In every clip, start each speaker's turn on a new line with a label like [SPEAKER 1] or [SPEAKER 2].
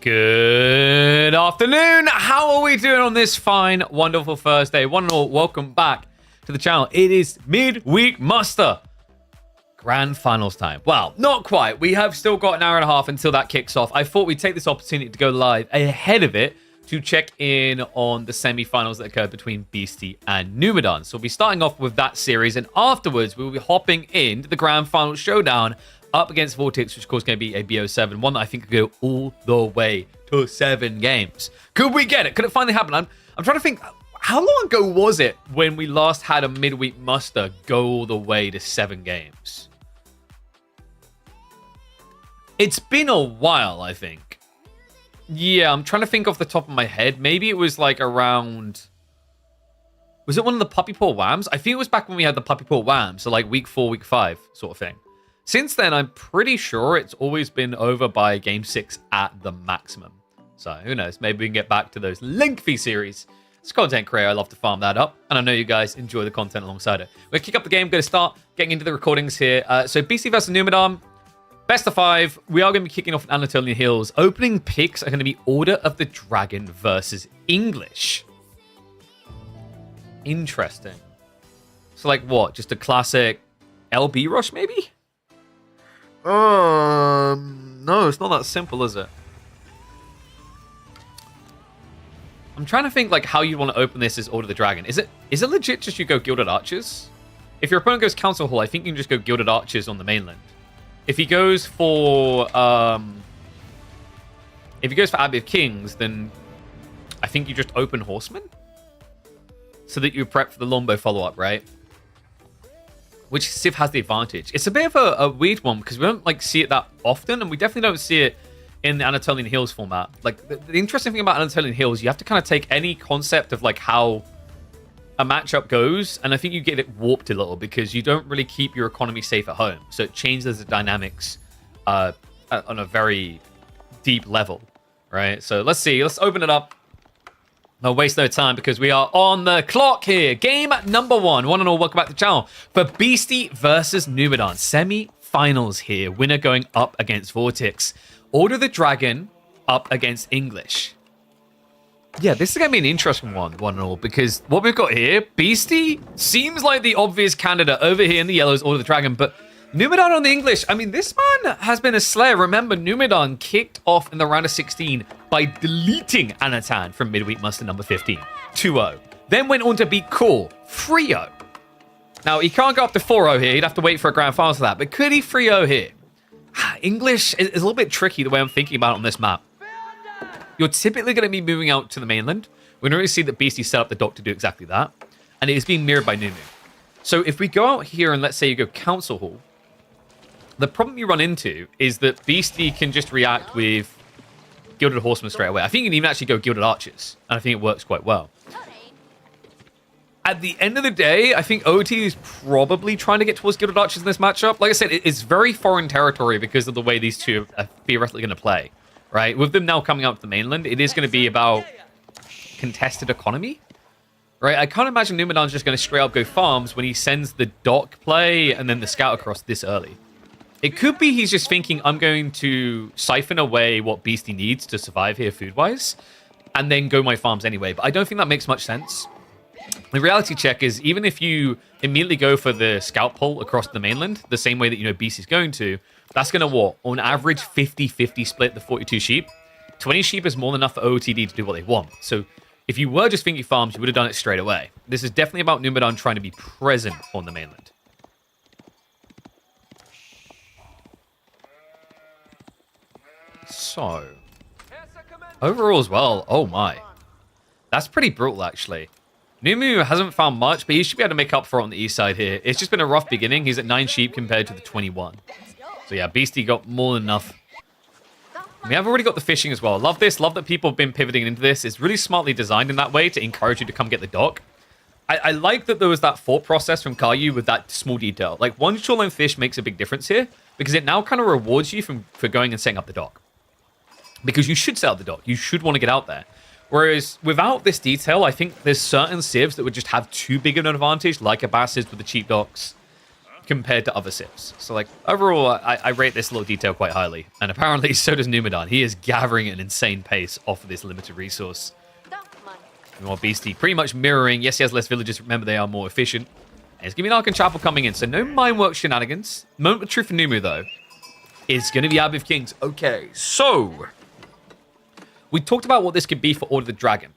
[SPEAKER 1] Good afternoon. How are we doing on this fine, wonderful Thursday? One and all, welcome back to the channel. It is midweek muster. Grand finals time. Well, not quite. We have still got an hour and a half until that kicks off. I thought we'd take this opportunity to go live ahead of it to check in on the semi-finals that occurred between Beasty and Numudan. So we'll be starting off with that series, and afterwards we will be hopping into the grand final showdown up against Vortex, which of course is going to be a BO7, one that I think could go all the way to 7 games. Could we get it? Could it finally happen? I'm trying to think, how long ago was it when we last had a midweek muster go all the way to 7 games? It's been a while, I think. Yeah, I'm trying to think off the top of my head. Maybe it was like around... Was it one of the Puppy Paw Whams? I think it was back when we had the Puppy Paw Whams, so like week 4, week 5 sort of thing. Since then, I'm pretty sure it's always been over by game 6 at the maximum. So who knows? Maybe we can get back to those lengthy series. It's content creator. I love to farm that up. And I know you guys enjoy the content alongside it. We're going to kick up the game. Going to start getting into the recordings here. So Beasty versus Numudan. Best of 5. We are going to be kicking off at Anatolian Hills. Opening picks are going to be Order of the Dragon versus English. Interesting. So like what? Just a classic LB rush maybe? No, it's not that simple, is it? I'm trying to think like how you want to open this as Order of the Dragon. Is it legit just you go Gilded Archers? If your opponent goes Council Hall, I think you can just go Gilded Archers on the mainland. If he goes for Abbey of Kings, then I think you just open Horsemen so that you prep for the Longbow follow-up, right? Which Civ has the advantage. It's a bit of a weird one because we don't like see it that often, and we definitely don't see it in the Anatolian Hills format. Like the interesting thing about Anatolian Hills, you have to kind of take any concept of like how a matchup goes, and I think you get it warped a little because you don't really keep your economy safe at home. So it changes the dynamics on a very deep level, right? So let's see. Let's open it up. No waste no time because we are on the clock here. Game number 1. One and all, welcome back to the channel. For Beasty versus Numudan. Semi-finals here. Winner going up against Vortex. Order the Dragon up against English. Yeah, this is going to be an interesting one and all, because what we've got here, Beasty seems like the obvious candidate over here in the yellows, Order the Dragon, but Numudan on the English, I mean, this man has been a slayer. Remember, Numudan kicked off in the round of 16 by deleting Anatan from midweek muster number 15, 2-0. Then went on to beat Core, 3-0. Now, he can't go up to 4-0 here. He'd have to wait for a grand final for that. But could he 3-0 here? English is a little bit tricky the way I'm thinking about it on this map. You're typically going to be moving out to the mainland. We don't really see that Beastie set up the dock to do exactly that. And it is being mirrored by Numu. So if we go out here and let's say you go Council Hall, the problem you run into is that Beastie can just react with Gilded Horsemen straight away. I think you can even actually go Gilded Archers, and I think it works quite well. At the end of the day, I think OT is probably trying to get towards Gilded Archers in this matchup. Like I said, it's very foreign territory because of the way these two are theoretically going to play, right? With them now coming out to the mainland, it is going to be about contested economy, right? I can't imagine Numudan's just going to straight up go farms when he sends the dock play and then the scout across this early. It could be he's just thinking, I'm going to siphon away what Beastie needs to survive here food-wise, and then go my farms anyway. But I don't think that makes much sense. The reality check is, even if you immediately go for the scout pull across the mainland, the same way that, you know, Beastie's going to, that's going to, what, on average, 50-50 split the 42 sheep. 20 sheep is more than enough for OOTD to do what they want. So if you were just thinking farms, you would have done it straight away. This is definitely about Numudan trying to be present on the mainland. So, overall as well, oh my. That's pretty brutal, actually. Numu hasn't found much, but he should be able to make up for it on the east side here. It's just been a rough beginning. He's at 9 sheep compared to the 21. So yeah, Beastie got more than enough. We have already got the fishing as well. Love this. Love that people have been pivoting into this. It's really smartly designed in that way to encourage you to come get the dock. I like that there was that thought process from Caillou with that small detail. Like, one shoreline fish makes a big difference here because it now kind of rewards you for going and setting up the dock. Because you should set up the dock. You should want to get out there. Whereas without this detail, I think there's certain civs that would just have too big of an advantage, like Abbasid with the cheap docks. compared to other civs. So, like, overall, I rate this little detail quite highly. And apparently, so does Numudan. He is gathering at an insane pace off of this limited resource. More Beasty, pretty much mirroring. Yes, he has less villages. Remember, they are more efficient. And it's going to be an Arcan Chapel coming in. So, no Minework shenanigans. Moment of truth for Numu, though. It's going to be Abbey of Kings. Okay, so... we talked about what this could be for Order of the Dragon.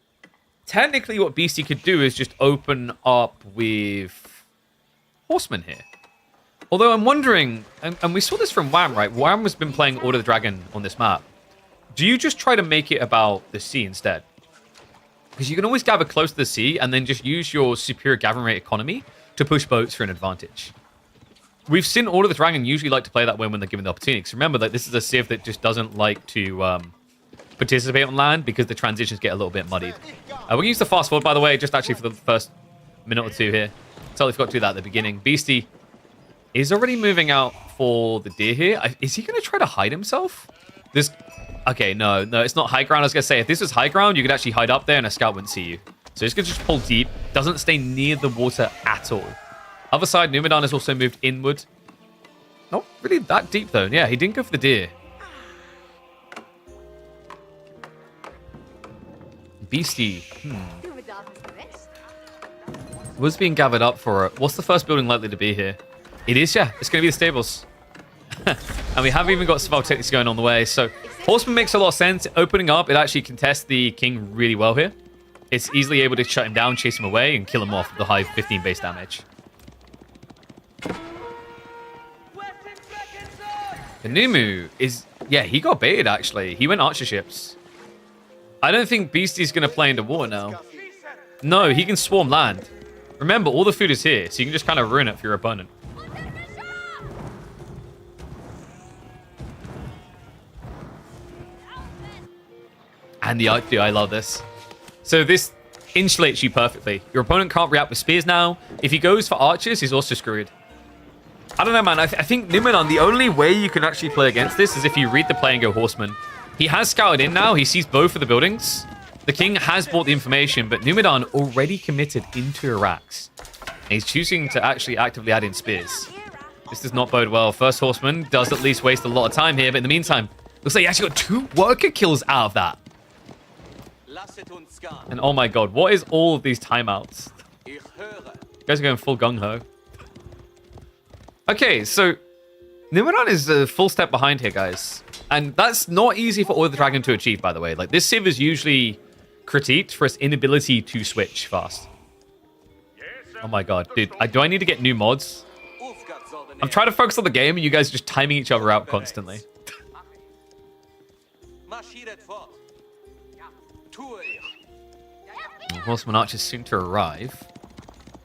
[SPEAKER 1] Technically, what Beasty could do is just open up with Horsemen here. Although I'm wondering, and we saw this from Wham, right? Wham has been playing Order of the Dragon on this map. Do you just try to make it about the sea instead? Because you can always gather close to the sea and then just use your superior gathering rate economy to push boats for an advantage. We've seen Order of the Dragon usually like to play that way when they're given the opportunity. Because remember, that this is a civ that just doesn't like to participate on land because the transitions get a little bit muddied. We're going to use the fast forward, by the way, just actually for the first minute or two here. Totally forgot to do that at the beginning. Beasty is already moving out for the deer here. Is he going to try to hide himself? This... okay, no, it's not high ground. I was going to say, if this was high ground, you could actually hide up there and a scout wouldn't see you. So he's going to just pull deep. Doesn't stay near the water at all. Other side, Numudan has also moved inward. Not really that deep, though. Yeah, he didn't go for the deer. Beasty. Was being gathered up for it. What's the first building likely to be here? It is, yeah. It's going to be the stables. And we have even got survival techniques going on the way. So Horseman makes a lot of sense. Opening up, it actually contests the king really well here. It's easily able to shut him down, chase him away, and kill him off with the high 15 base damage. The Numu is... yeah, he got baited, actually. He went archer ships. I don't think Beasty's going to play into water now. No, he can swarm land. Remember, all the food is here, so you can just kind of ruin it for your opponent. And the Arc, I love this. So this insulates you perfectly. Your opponent can't react with spears now. If he goes for archers, he's also screwed. I don't know, man. I think Numudan, the only way you can actually play against this is if you read the play and go Horseman. He has scouted in now. He sees both of the buildings. The king has bought the information, but Numudan already committed into Iraqs. And he's choosing to actually actively add in spears. This does not bode well. First Horseman does at least waste a lot of time here, but in the meantime, looks like he actually got 2 worker kills out of that. And oh my god, what is all of these timeouts? You guys are going full gung-ho. Okay, so Numudan is a full step behind here, guys. And that's not easy for Order of the Dragon to achieve, by the way. Like, this civ is usually critiqued for its inability to switch fast. Oh my god, dude. Do I need to get new mods? I'm trying to focus on the game, and you guys are just timing each other out constantly. Horseman archers soon to arrive.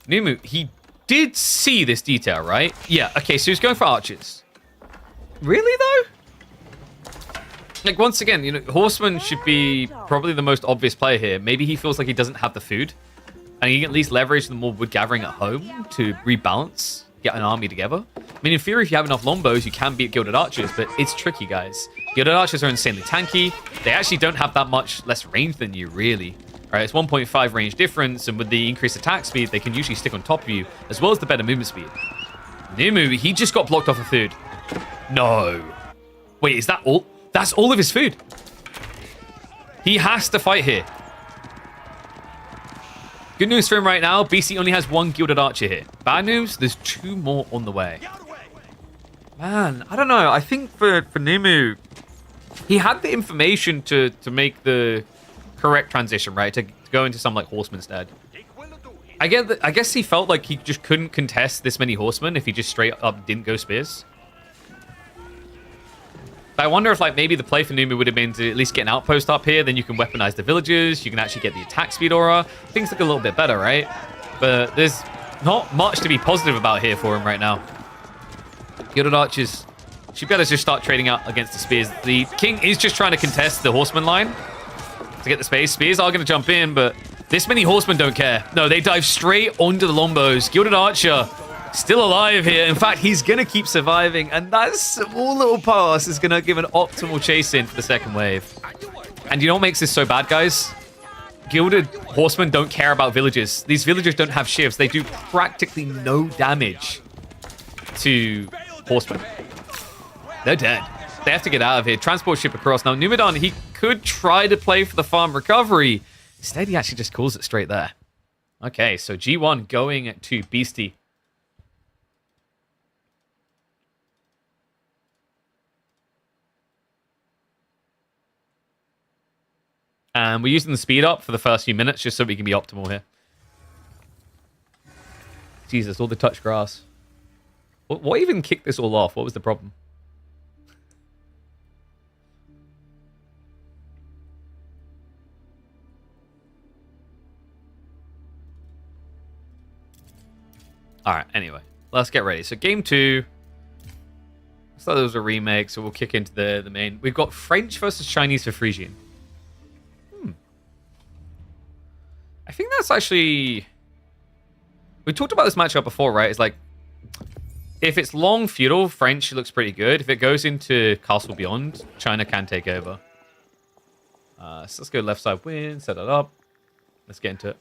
[SPEAKER 1] Numu, he did see this detail, right? Yeah, okay, so he's going for archers. Really, though? Like, once again, you know, Horseman should be probably the most obvious player here. Maybe he feels like he doesn't have the food. And he can at least leverage the more wood gathering at home to rebalance, get an army together. I mean, in theory, if you have enough longbows, you can beat Gilded Archers, but it's tricky, guys. Gilded Archers are insanely tanky. They actually don't have that much less range than you, really. Right, it's 1.5 range difference, and with the increased attack speed, they can usually stick on top of you, as well as the better movement speed. Numu, he just got blocked off of food. No. Wait, is that all? That's all of his food. He has to fight here. Good news for him right now, BC only has 1 Gilded Archer here. Bad news, there's 2 more on the way. Man, I don't know. I think for Numu, he had the information to make the correct transition, right? To go into some like Horseman instead. I guess he felt like he just couldn't contest this many Horsemen if he just straight up didn't go spears. But I wonder if like maybe the play for Numu would have been to at least get an outpost up here, then you can weaponize the villagers, you can actually get the attack speed aura. Things look a little bit better, right? But there's not much to be positive about here for him right now. Gilded Archers should be able to just start trading out against the spears. The king is just trying to contest the Horseman line to get the space. Spears are going to jump in, but this many Horsemen don't care. No, they dive straight onto the longbows. Gilded Archer still alive here. In fact, he's going to keep surviving, and that small little pass is going to give an optimal chase in for the second wave. And you know what makes this so bad, guys? Gilded Horsemen don't care about villagers. These villagers don't have shivs. They do practically no damage to horsemen. They're dead. They have to get out of here. Transport ship across. Now, Numudan, he could try to play for the farm recovery. Instead, he actually just calls it straight there. Okay, so G1 going to Beasty. And we're using the speed up for the first few minutes just so we can be optimal here. Jesus, all the touch grass. What even kicked this all off? What was the problem? Alright, anyway. Let's get ready. So game 2. I thought there was a remake, so we'll kick into the main. We've got French versus Chinese for Frisian. I think that's actually... We talked about this matchup before, right? It's like, if it's long feudal, French looks pretty good. If it goes into Castle Beyond, China can take over. So let's go left side win, set that up. Let's get into it.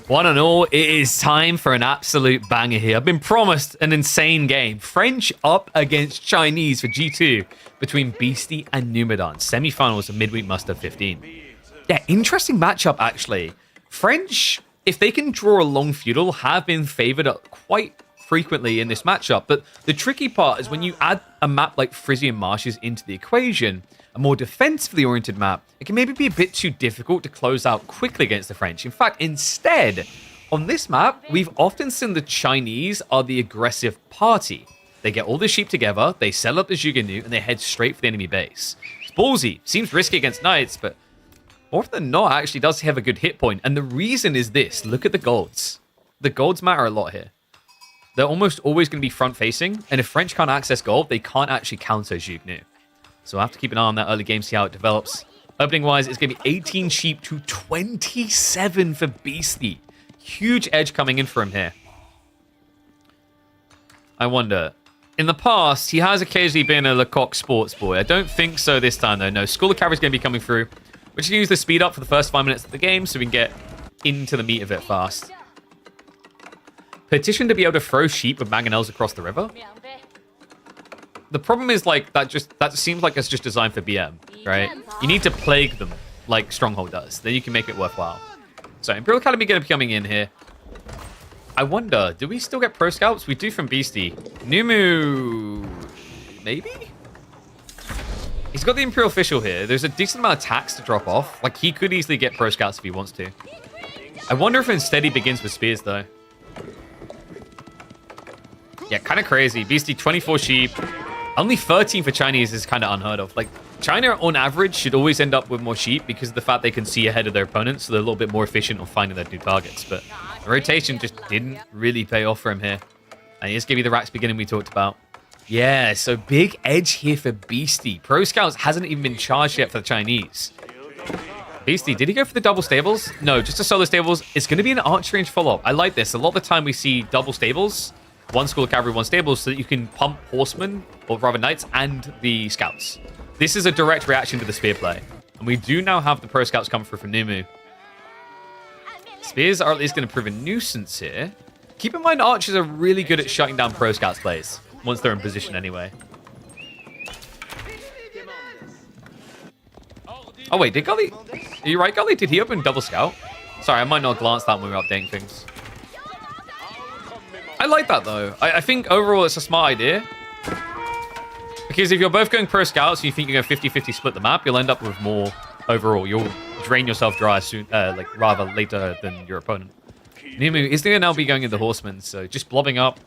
[SPEAKER 1] One and all, it is time for an absolute banger here. I've been promised an insane game. French up against Chinese for G2 between Beasty and Numudan. Semi-finals of Midweek Must-Have 15. Yeah, interesting matchup, actually. French, if they can draw a long feudal, have been favored quite frequently in this matchup. But the tricky part is when you add a map like Frisian Marshes into the equation, a more defensively oriented map, it can maybe be a bit too difficult to close out quickly against the French. In fact, instead, on this map, we've often seen the Chinese are the aggressive party. They get all the sheep together, they set up the Jugenu, and they head straight for the enemy base. It's ballsy. Seems risky against knights, but more often than not, actually does have a good hit point. And the reason is this. Look at the golds. The golds matter a lot here. They're almost always going to be front-facing, and if French can't access gold, they can't actually counter Jugenu. So I have to keep an eye on that early game, see how it develops. Opening-wise, it's going to be 18 sheep to 27 for Beasty. Huge edge coming in for him here. I wonder. In the past, he has occasionally been a Lecoq sports boy. I don't think so this time, though. No, School of Cavalry is going to be coming through. We're just going to use the speed up for the first 5 minutes of the game so we can get into the meat of it fast. Petition to be able to throw sheep with mangonels across the river. The problem is, like, that seems like it's just designed for BM, right? You need to plague them like Stronghold does. Then you can make it worthwhile. So Imperial Academy going to be coming in here. I wonder, do we still get Pro Scouts? We do from Beasty. Numu... Maybe? He's got the Imperial Official here. There's a decent amount of tax to drop off. Like, he could easily get Pro Scouts if he wants to. I wonder if instead he begins with Spears, though. Yeah, kind of crazy. Beasty, 24 sheep. Only 13 for Chinese is kind of unheard of. Like, China, on average, should always end up with more sheep because of the fact they can see ahead of their opponents, so they're a little bit more efficient on finding their new targets. But the rotation just didn't really pay off for him here. And here's going to be the racks beginning we talked about. Yeah, so big edge here for Beasty. Pro Scouts hasn't even been charged yet for the Chinese. Beasty, did he go for the double stables? No, just a solo stables. It's going to be an archery range follow-up. I like this. A lot of the time we see double stables. One School of Cavalry, one stables, so that you can pump horsemen, or rather knights, and the scouts. This is a direct reaction to the spear play. And we do now have the Pro Scouts come through from Numu. Spears are at least going to prove a nuisance here. Keep in mind, archers are really good at shutting down Pro Scouts plays, once they're in position anyway. Oh wait, did Gully... Are you right, Gully? Did he open double scout? Sorry, I might not glance that when we were updating things. I like that, though. I think overall it's a smart idea. Because if you're both going Pro Scouts and you think you're going 50-50 split the map, you'll end up with more overall. You'll drain yourself dry soon, like rather later than your opponent. Numu is going to now be going into Horsemen, so just blobbing up.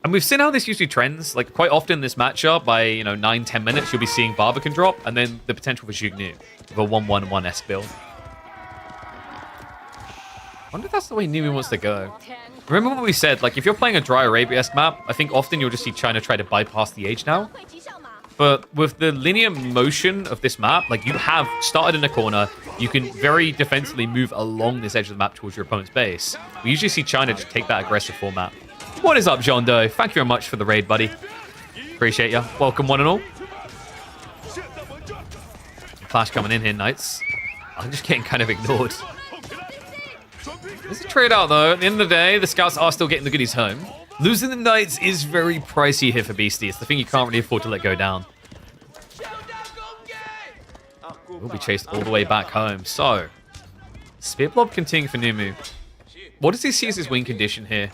[SPEAKER 1] And we've seen how this usually trends. Like, quite often in this matchup, by, 9-10 minutes, you'll be seeing Barbican drop, and then the potential for Jugnu with a 1-1-1-esque build. I wonder if that's the way Numu wants to go. Remember what we said, like, if you're playing a Dry Arabia-esque map, I think often you'll just see China try to bypass the age now. But with the linear motion of this map, like, you have started in a corner, you can very defensively move along this edge of the map towards your opponent's base. We usually see China just take that aggressive format. What is up, John Doe? Thank you very much for the raid, buddy. Appreciate ya. Welcome, one and all. Clash coming in here, Knights. I'm just getting kind of ignored. There's a trade out though. At the end of the day, the scouts are still getting the goodies home. Losing the Knights is very pricey here for Beasty. It's the thing you can't really afford to let go down. We'll be chased all the way back home. So, Spear Blob continuing for Numu. What does he see as his win condition here?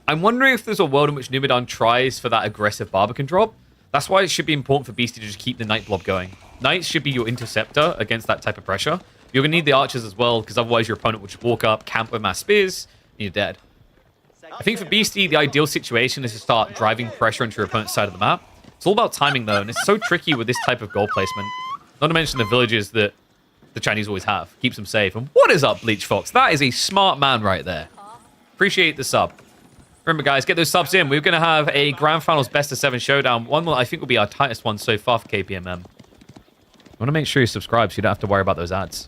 [SPEAKER 1] I'm wondering if there's a world in which Numudan tries for that aggressive Barbican drop. That's why it should be important for Beasty to just keep the Knight Blob going. Knights should be your interceptor against that type of pressure. You're going to need the archers as well, because otherwise your opponent will just walk up, camp with mass spears, and you're dead. I think for Beasty, the ideal situation is to start driving pressure into your opponent's side of the map. It's all about timing, though, and it's so tricky with this type of goal placement. Not to mention the villages that the Chinese always have. Keeps them safe. And what is up, Bleach Fox? That is a smart man right there. Appreciate the sub. Remember, guys, get those subs in. We're going to have a Grand Finals Best of 7 showdown. One that I think will be our tightest one so far for KPMM. You want to make sure you subscribe so you don't have to worry about those ads.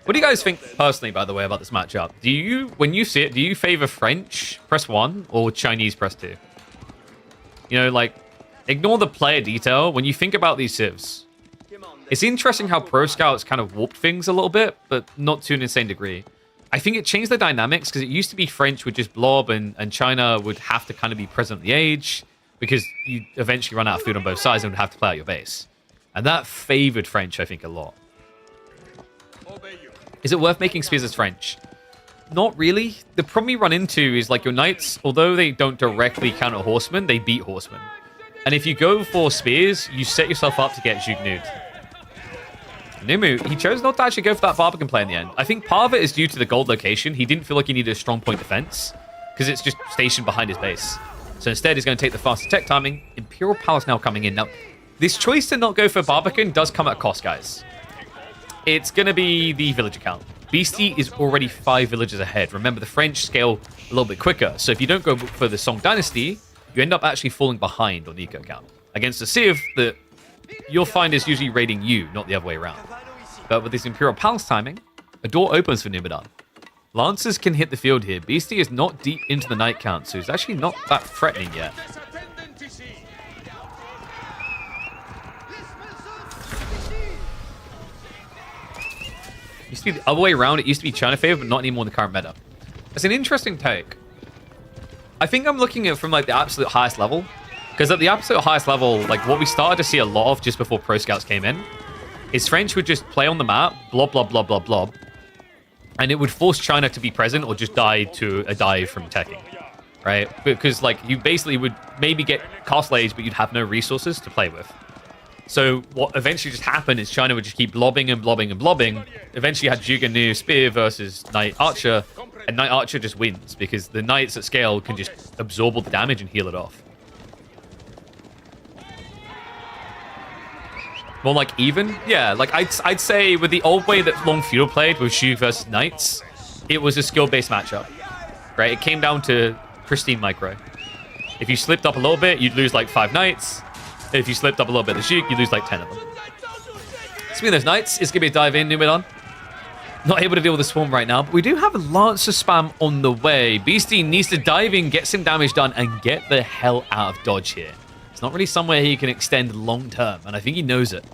[SPEAKER 1] What do you guys think personally, by the way, about this matchup? Do you, when you see it, do you favor French, press 1, or Chinese, press 2? You know, like, ignore the player detail. When you think about these civs, it's interesting how Pro Scouts kind of warped things a little bit, but not to an insane degree. I think it changed the dynamics because it used to be French would just blob and China would have to kind of be present at the age because you eventually run out of food on both sides and would have to play out your base. And that favored French, I think, a lot. Is it worth making spears as French? Not really. The problem you run into is like your knights, although they don't directly counter horsemen, they beat horsemen. And if you go for spears, you set yourself up to get Jugnud. Numu, he chose not to actually go for that Barbican play in the end. I think part of it is due to the gold location. He didn't feel like he needed a strong point defense because it's just stationed behind his base. So instead, he's going to take the fast attack timing. Imperial Palace now coming in. Now, this choice to not go for Barbican does come at cost, guys. It's going to be the villager count. Beasty is already 5 villages ahead. Remember, the French scale a little bit quicker. So if you don't go for the Song Dynasty, you end up actually falling behind on the eco count. Against a Civ that you'll find is usually raiding you, not the other way around. But with this Imperial Palace timing, a door opens for Numudan. Lancers can hit the field here. Beasty is not deep into the night count, so he's actually not that threatening yet. Used to be the other way around. It used to be China favor, but not anymore in the current meta. It's an interesting take. I think I'm looking at it from like the absolute highest level. Because at the absolute highest level, like what we started to see a lot of just before Pro Scouts came in, is French would just play on the map, blob, blob, blob, blob, blob. And it would force China to be present or just die to a dive from teching. Right? Because like you basically would maybe get castle age, but you'd have no resources to play with. So what eventually just happened is China would just keep blobbing and blobbing and blobbing. Eventually you had Juganu Spear versus Knight Archer, and Knight Archer just wins because the Knights at scale can just absorb all the damage and heal it off. More like even? Yeah, like I'd say with the old way that Long Feudal played with Shu versus Knights, it was a skill-based matchup. Right? It came down to pristine micro. If you slipped up a little bit, you'd lose like 5 Knights. If you slipped up a little bit of the Sheik, you lose like 10 of them. Speaking of those Knights, it's going to be a dive in, Numudan. Not able to deal with the Swarm right now, but we do have a Lancer spam on the way. Beasty needs to dive in, get some damage done, and get the hell out of dodge here. It's not really somewhere he can extend long term, and I think he knows it.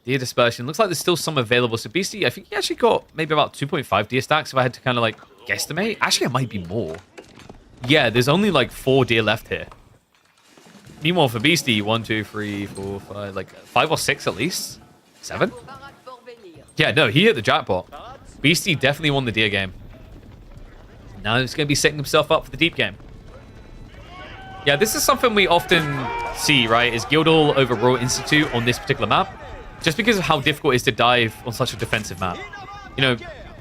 [SPEAKER 1] Deer Dispersion. Looks like there's still some available. So Beasty, I think he actually got maybe about 2.5 deer stacks if I had to kind of like guesstimate. Actually, it might be more. Yeah, there's only like 4 deer left here. Meanwhile, for Beasty, 1, 2, 3, 4, 5, like 5 or 6 at least. 7? Yeah, no, he hit the jackpot. Beasty definitely won the deer game. Now he's going to be setting himself up for the deep game. Yeah, this is something we often see, right? Is Guildhall over Royal Institute on this particular map. Just because of how difficult it is to dive on such a defensive map. You know,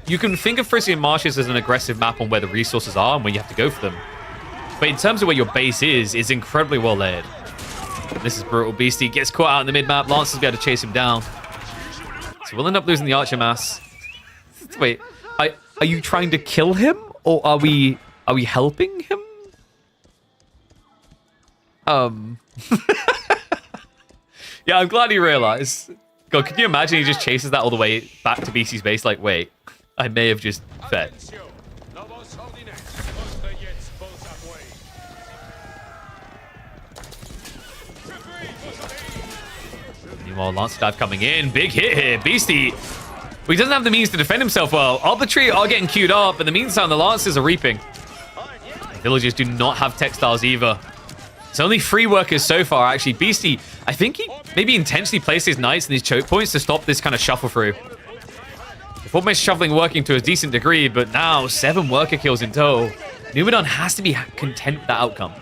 [SPEAKER 1] you can think of Frisian Marshes as an aggressive map on where the resources are and where you have to go for them. But in terms of where your base is, it's incredibly well layered. This is brutal. Beasty gets caught out in the mid-map. Lancers will be able to chase him down. So we'll end up losing the Archer mass. Wait, are you trying to kill him? Or are we helping him? Yeah, I'm glad he realized. God, can you imagine he just chases that all the way back to Beasty's base? Like, wait, I may have just fed. Meanwhile, Lance dive coming in. Big hit here. Beasty. Well, he doesn't have the means to defend himself well. Arbitrary are getting queued up. In the meantime, the Lancers are reaping. The villagers do not have textiles either. It's only 3 workers so far, actually. Beasty, I think he maybe intentionally placed his knights and his choke points to stop this kind of shuffle through. The formation shuffling working to a decent degree, but now 7 worker kills in total. Numudan has to be content with that outcome.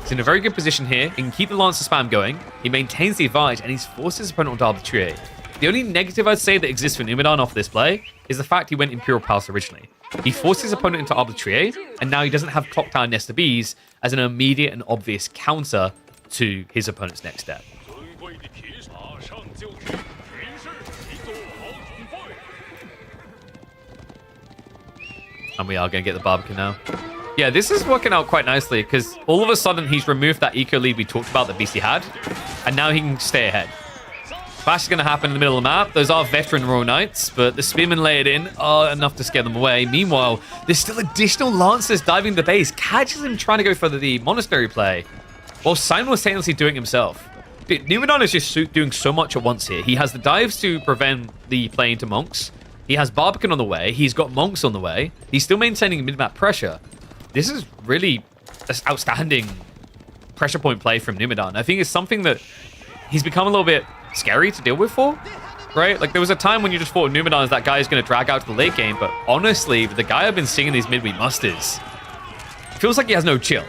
[SPEAKER 1] He's in a very good position here. He can keep the Lancer spam going. He maintains the advantage, and he's forced his opponent onto Arbitrary. The only negative I'd say that exists for Numudan off this play is the fact he went Imperial Palace originally. He forced his opponent into Arbitrary, and now he doesn't have Clock Tower Nest Bees as an immediate and obvious counter to his opponent's next step. And we are going to get the Barbican now. Yeah, this is working out quite nicely because all of a sudden he's removed that eco lead we talked about that Beasty had, and now he can stay ahead. Flash is going to happen in the middle of the map. Those are veteran Royal Knights, but the Spearmen lay it in are enough to scare them away. Meanwhile, there's still additional Lancers diving the base. Catches him trying to go for the Monastery play, while simultaneously doing himself. Dude, Numudan is just doing so much at once here. He has the dives to prevent the play into Monks. He has Barbican on the way. He's got Monks on the way. He's still maintaining mid-map pressure. This is really outstanding pressure point play from Numudan. I think it's something that he's become a little bit scary to deal with for, right? Like, there was a time when you just thought Numudan is that guy who's going to drag out to the late game, but honestly, the guy I've been seeing in these midweek musters feels like he has no chill,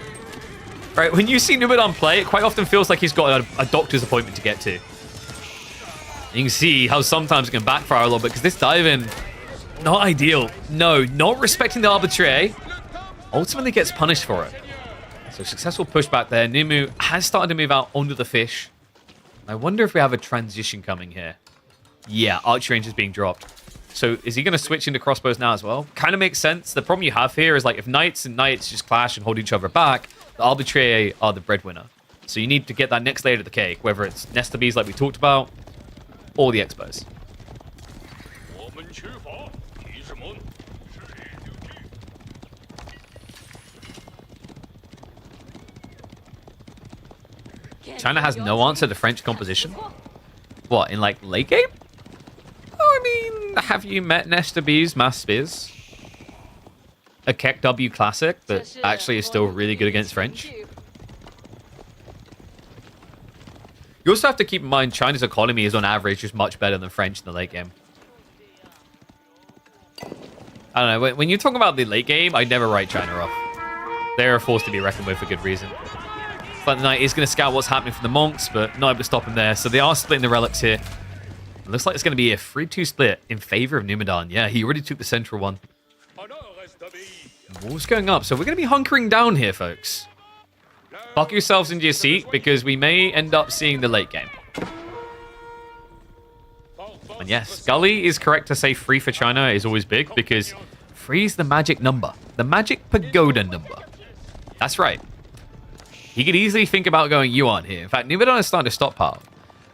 [SPEAKER 1] right? When you see Numudan play, it quite often feels like he's got a doctor's appointment to get to. You can see how sometimes it can backfire a little bit, because this dive-in, not ideal. No, not respecting the Arbitrary. Ultimately gets punished for it. So successful pushback there. Numu has started to move out onto the fish. I wonder if we have a transition coming here. Yeah, archery range is being dropped. So is he going to switch into crossbows now as well? Kind of makes sense. The problem you have here is, like, if knights and knights just clash and hold each other back, the Arbitrary are the breadwinner. So you need to get that next layer of the cake, whether it's Nesta Bees like we talked about, or the Expos. China has no answer to French composition? What, in, like, late game? Oh, I mean, have you met Nesta Bees, Mass Spears? A Keck W classic that actually is still really good against French. You also have to keep in mind China's economy is on average just much better than French in the late game. I don't know, when you talk about the late game, I never write China off. They're a force to be reckoned with for good reason. But the Knight is going to scout what's happening for the Monks, but not able to stop him there. So they are splitting the relics here. It looks like it's going to be a 3-2 split in favor of Numudan. Yeah, he already took the central one. What's going up? So we're going to be hunkering down here, folks. Buckle yourselves into your seat, because we may end up seeing the late game. And yes, Gully is correct to say 3 for China is always big, because 3 is the magic number. The magic pagoda number. That's right. He could easily think about going Yuan here. In fact, Numudan is starting to stockpile.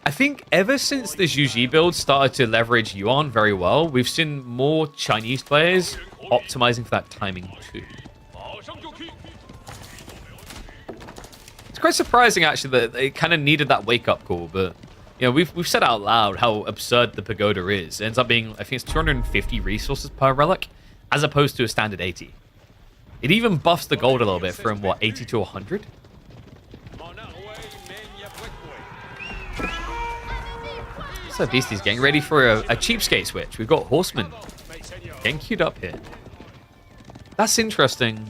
[SPEAKER 1] I think ever since the Zhu Ji build started to leverage Yuan very well, we've seen more Chinese players optimizing for that timing too. It's quite surprising, actually, that they kind of needed that wake-up call, but you know, we've said out loud how absurd the pagoda is. It ends up being, I think it's 250 resources per relic, as opposed to a standard 80. It even buffs the gold a little bit from, what, 80 to 100? So Beasty's getting ready for a cheapskate switch. We've got Horsemen getting queued up here. That's interesting.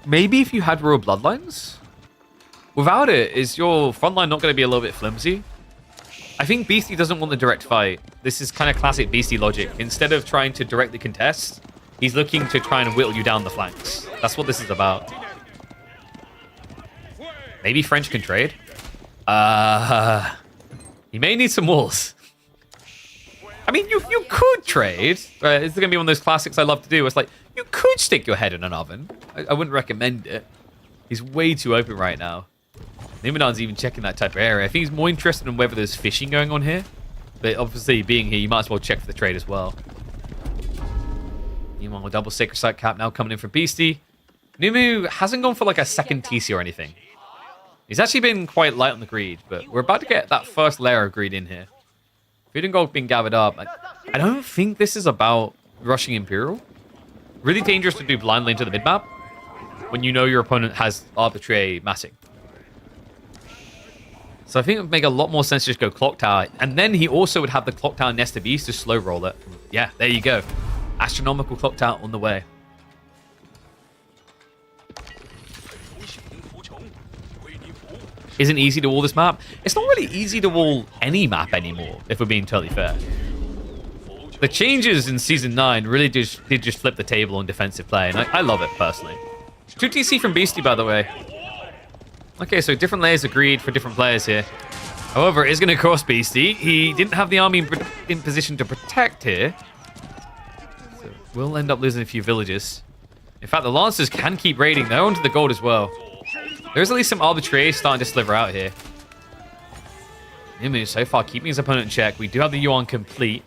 [SPEAKER 1] Maybe if you had Royal Bloodlines? Without it, is your frontline not going to be a little bit flimsy? I think Beasty doesn't want the direct fight. This is kind of classic Beasty logic. Instead of trying to directly contest, he's looking to try and whittle you down the flanks. That's what this is about. Maybe French can trade. He may need some walls. I mean, you could trade. It's going to be one of those classics I love to do. It's like, you could stick your head in an oven. I wouldn't recommend it. He's way too open right now. Numudan's even checking that type of area. I think he's more interested in whether there's fishing going on here. But obviously, being here, you might as well check for the trade as well. Meanwhile, double Sacred Site cap now coming in for Beasty. Numu hasn't gone for like a second TC or anything. He's actually been quite light on the greed, but we're about to get that first layer of greed in here. Food and gold being gathered up. I don't think this is about rushing Imperial. Really dangerous to do blindly into the mid-map when you know your opponent has arbitrary massing. So I think it would make a lot more sense to just go Clock Tower. And then he also would have the Clock Tower Nest of Beast to slow roll it. Yeah, there you go. Astronomical Clock Tower on the way. Isn't easy to wall this map. It's not really easy to wall any map anymore, if we're being totally fair. The changes in Season 9 really did just flip the table on defensive play, and I love it, personally. 2 TC from Beasty, by the way. Okay, so different layers of greed for different players here. However, it is going to cost Beasty. He didn't have the army in position to protect here. So we'll end up losing a few villages. In fact, the Lancers can keep raiding. They're onto the gold as well. There's at least some arbitrary starting to sliver out here. Numu so far keeping his opponent in check. We do have the Yuan complete.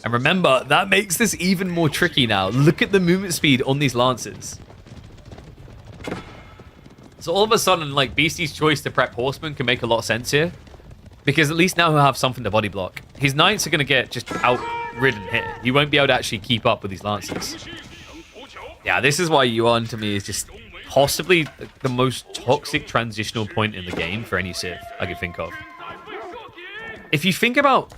[SPEAKER 1] And remember, that makes this even more tricky now. Look at the movement speed on these Lancers. So all of a sudden, like, Beasty's choice to prep Horsemen can make a lot of sense here. Because at least now he'll have something to body block. His Knights are going to get just outridden here. He won't be able to actually keep up with these Lancers. Yeah, this is why Yuan, to me, is just possibly the most toxic transitional point in the game for any Civ I could think of. If you think about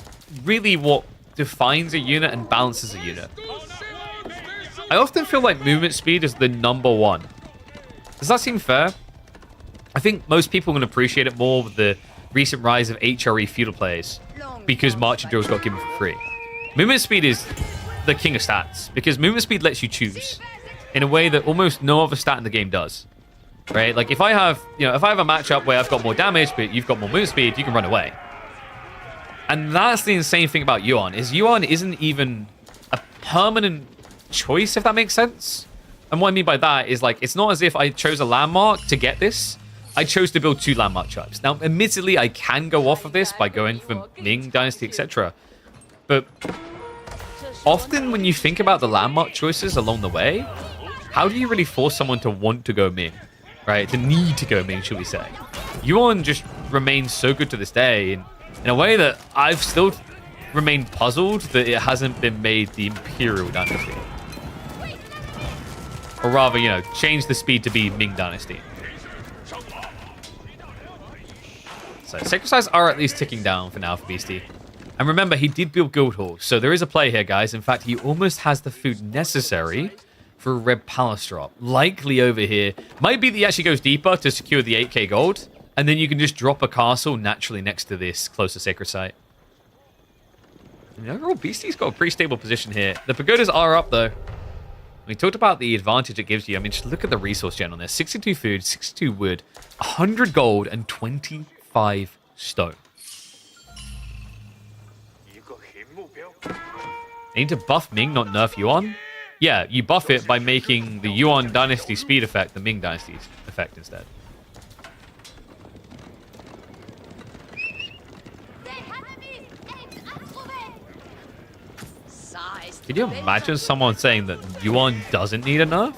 [SPEAKER 1] really what defines a unit and balances a unit, I often feel like movement speed is the #1. Does that seem fair? I think most people can appreciate it more with the recent rise of HRE feudal plays because marching drills got given for free. Movement speed is the king of stats because movement speed lets you choose in a way that almost no other stat in the game does. Right? Like if I have a matchup where I've got more damage but you've got more movement speed, you can run away. And that's the insane thing about Yuan, is Yuan isn't even a permanent choice, if that makes sense. And what I mean by that is, like, it's not as if I chose a landmark to get this. I chose to build 2 landmark types. Now, admittedly, I can go off of this by going for Ming Dynasty, etc. But often when you think about the landmark choices along the way, how do you really force someone to want to go Ming? Right? To need to go Ming, should we say. Yuan just remains so good to this day, and in a way that I've still remained puzzled that it hasn't been made the Imperial Dynasty. Or rather, change the speed to be Ming Dynasty. So, sacred size are at least ticking down for now for Beasty. And remember, he did build Guild Hall, so there is a play here, guys. In fact, he almost has the food necessary for a Red Palace drop. Likely over here. Might be that he actually goes deeper to secure the 8k gold. And then you can just drop a castle naturally next to this closer sacred site. And overall, Beasty's got a pretty stable position here. The pagodas are up, though. We talked about the advantage it gives you. I mean, just look at the resource gen on this. 62 food, 62 wood, 100 gold, and 25 stone. Need to buff Ming, not nerf Yuan? Yeah, you buff it by making the Yuan Dynasty speed effect the Ming Dynasty effect instead. Can you imagine someone saying that Yuan doesn't need a nerf?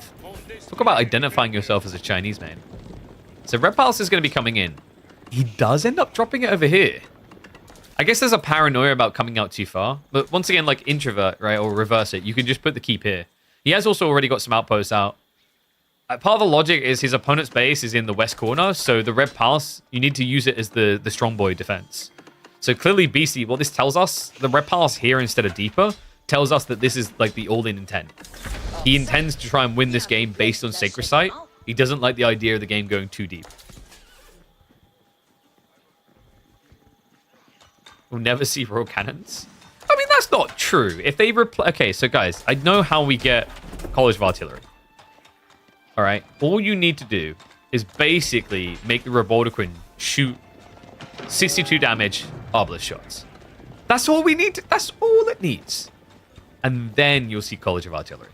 [SPEAKER 1] Talk about identifying yourself as a Chinese man. So Red Palace is going to be coming in. He does end up dropping it over here. I guess there's a paranoia about coming out too far. But once again, like introvert, right, or reverse it, you can just put the keep here. He has also already got some outposts out. Part of the logic is his opponent's base is in the west corner, so the Red Palace, you need to use it as the strong boy defense. So clearly, Beasty, what this tells us, the Red Palace here instead of deeper, tells us that this is like the all-in intent. He intends to try and win this game based on Sacred Site. He doesn't like the idea of the game going too deep. We'll never see royal cannons. I mean, that's not true. If they okay, so guys, I know how we get College of Artillery. All right, all you need to do is basically make the Revoltaquin shoot 62 damage obelisk shots. That's all we need. That's all it needs. And then you'll see College of Artillery.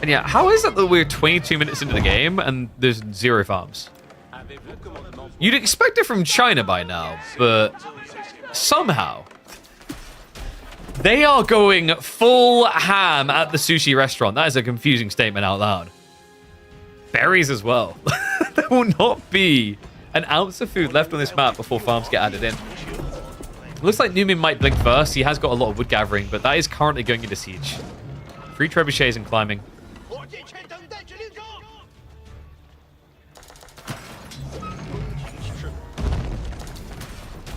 [SPEAKER 1] And yeah, how is it that we're 22 minutes into the game and there's 0 farms? You'd expect it from China by now, but somehow they are going full ham at the sushi restaurant. That is a confusing statement out loud. berries as well. There will not be an ounce of food left on this map before farms get added in. Looks like Newman might blink first. He has got a lot of wood gathering, but that is currently going into siege. 3 trebuchets and climbing.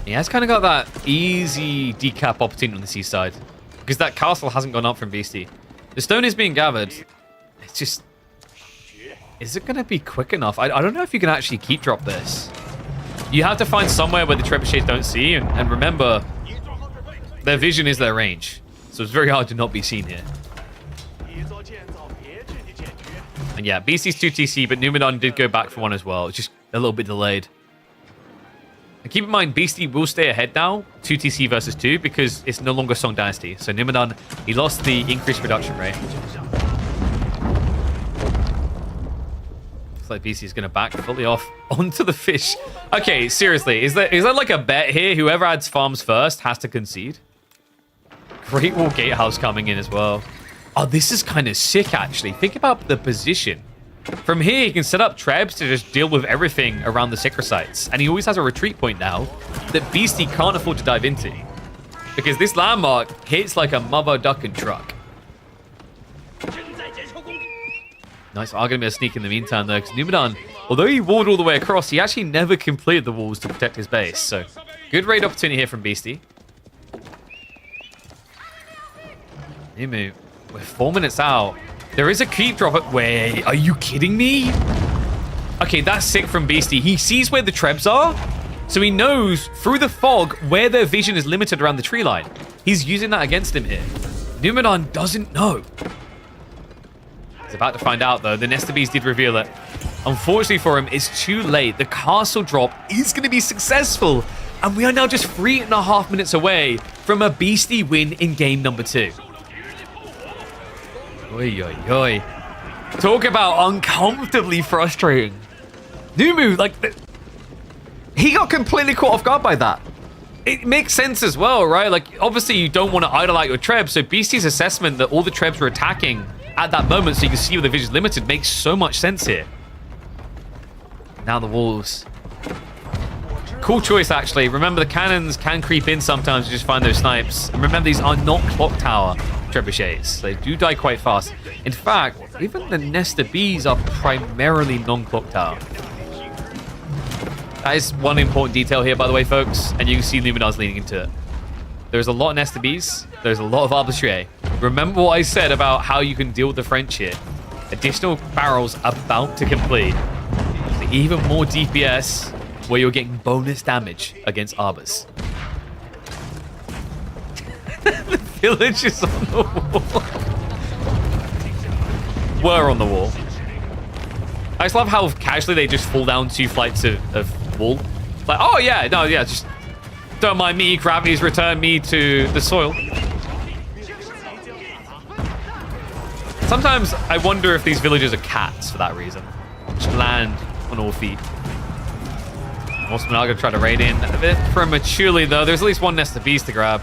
[SPEAKER 1] He has kind of got that easy decap opportunity on the seaside because that castle hasn't gone up from Beasty. The stone is being gathered. It's just... Is it going to be quick enough? I don't know if you can actually keep drop this. You have to find somewhere where the trebuchets don't see, and remember, their vision is their range. So it's very hard to not be seen here. And yeah, Beasty's 2 TC, but Numudan did go back for 1 as well. It's just a little bit delayed. And keep in mind, Beasty will stay ahead now, 2 TC versus 2, because it's no longer Song Dynasty. So Numudan, he lost the increased production rate. Looks like Beasty's going to back fully off onto the fish. Okay, seriously, is there like a bet here? Whoever adds farms first has to concede. Great Wall Gatehouse coming in as well. Oh, this is kind of sick, actually. Think about the position. From here, he can set up trebs to just deal with everything around the Sacred Sites. And he always has a retreat point now that Beasty can't afford to dive into. Because this landmark hits like a mother duck and truck. Nice Argonaut sneak in the meantime, though, because Numudan, although he walled all the way across, he actually never completed the walls to protect his base. So, good raid opportunity here from Beasty. Numu, we're 4 minutes out. There is a creep drop at... Wait, are you kidding me? Okay, that's sick from Beasty. He sees where the trebs are, so he knows through the fog where their vision is limited around the tree line. He's using that against him here. Numudan doesn't know. He's about to find out, though. The Nesta Bees did reveal it. Unfortunately for him, it's too late. The castle drop is going to be successful, and we are now just 3.5 minutes away from a Beasty win in game number 2. Oi, oi, oi. Talk about uncomfortably frustrating. Numu, like, he got completely caught off guard by that. It makes sense as well, right? Like, obviously you don't want to idle out your trebs, so Beasty's assessment that all the trebs were attacking at that moment so you can see where the vision's limited makes so much sense here. Now the walls. Cool choice, actually. Remember, the cannons can creep in sometimes to just find those snipes. And remember, these are not clock tower trebuchets. They do die quite fast. In fact, even the Nesta Bees are primarily non-clock tower. That is one important detail here, by the way, folks. And you can see Numudan's leaning into it. There's a lot of Nesta Bees. There's a lot of Arbitrary. Remember what I said about how you can deal with the French here. Additional barrels about to complete. So even more DPS where you're getting bonus damage against Arbors. The village is on the wall. Were on the wall. I just love how casually they just fall down 2 flights of wall. Like, oh yeah, no, yeah, just don't mind me. Gravity's returned me to the soil. Sometimes I wonder if these villagers are cats for that reason. Just land on all feet. Horsemen are going to try to raid in a bit prematurely, though. There's at least 1 Nesta Beast to grab.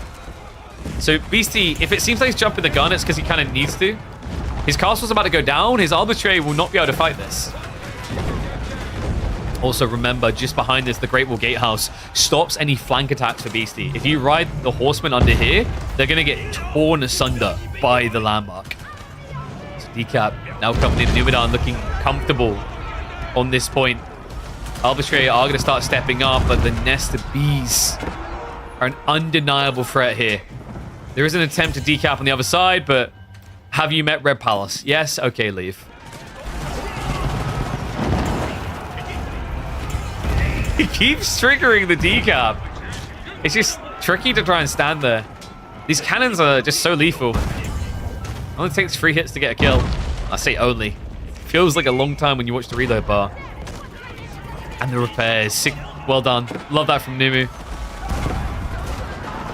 [SPEAKER 1] So Beasty, if it seems like he's jumping the gun, it's because he kind of needs to. His castle's about to go down. His Arbitrary will not be able to fight this. Also, remember, just behind this, the Great Wall Gatehouse stops any flank attacks for Beasty. If you ride the horsemen under here, they're going to get torn asunder by the landmark. So Decap now coming in. Numudan looking comfortable on this point. Arbitrary are going to start stepping up, but the Nesta Bees are an undeniable threat here. There is an attempt to decap on the other side, but have you met Red Palace? Yes? Okay, leave. He keeps triggering the decap. It's just tricky to try and stand there. These cannons are just so lethal. Only takes 3 hits to get a kill. I say only. Feels like a long time when you watch the reload bar. And the repairs. Sick. Well done. Love that from Numu.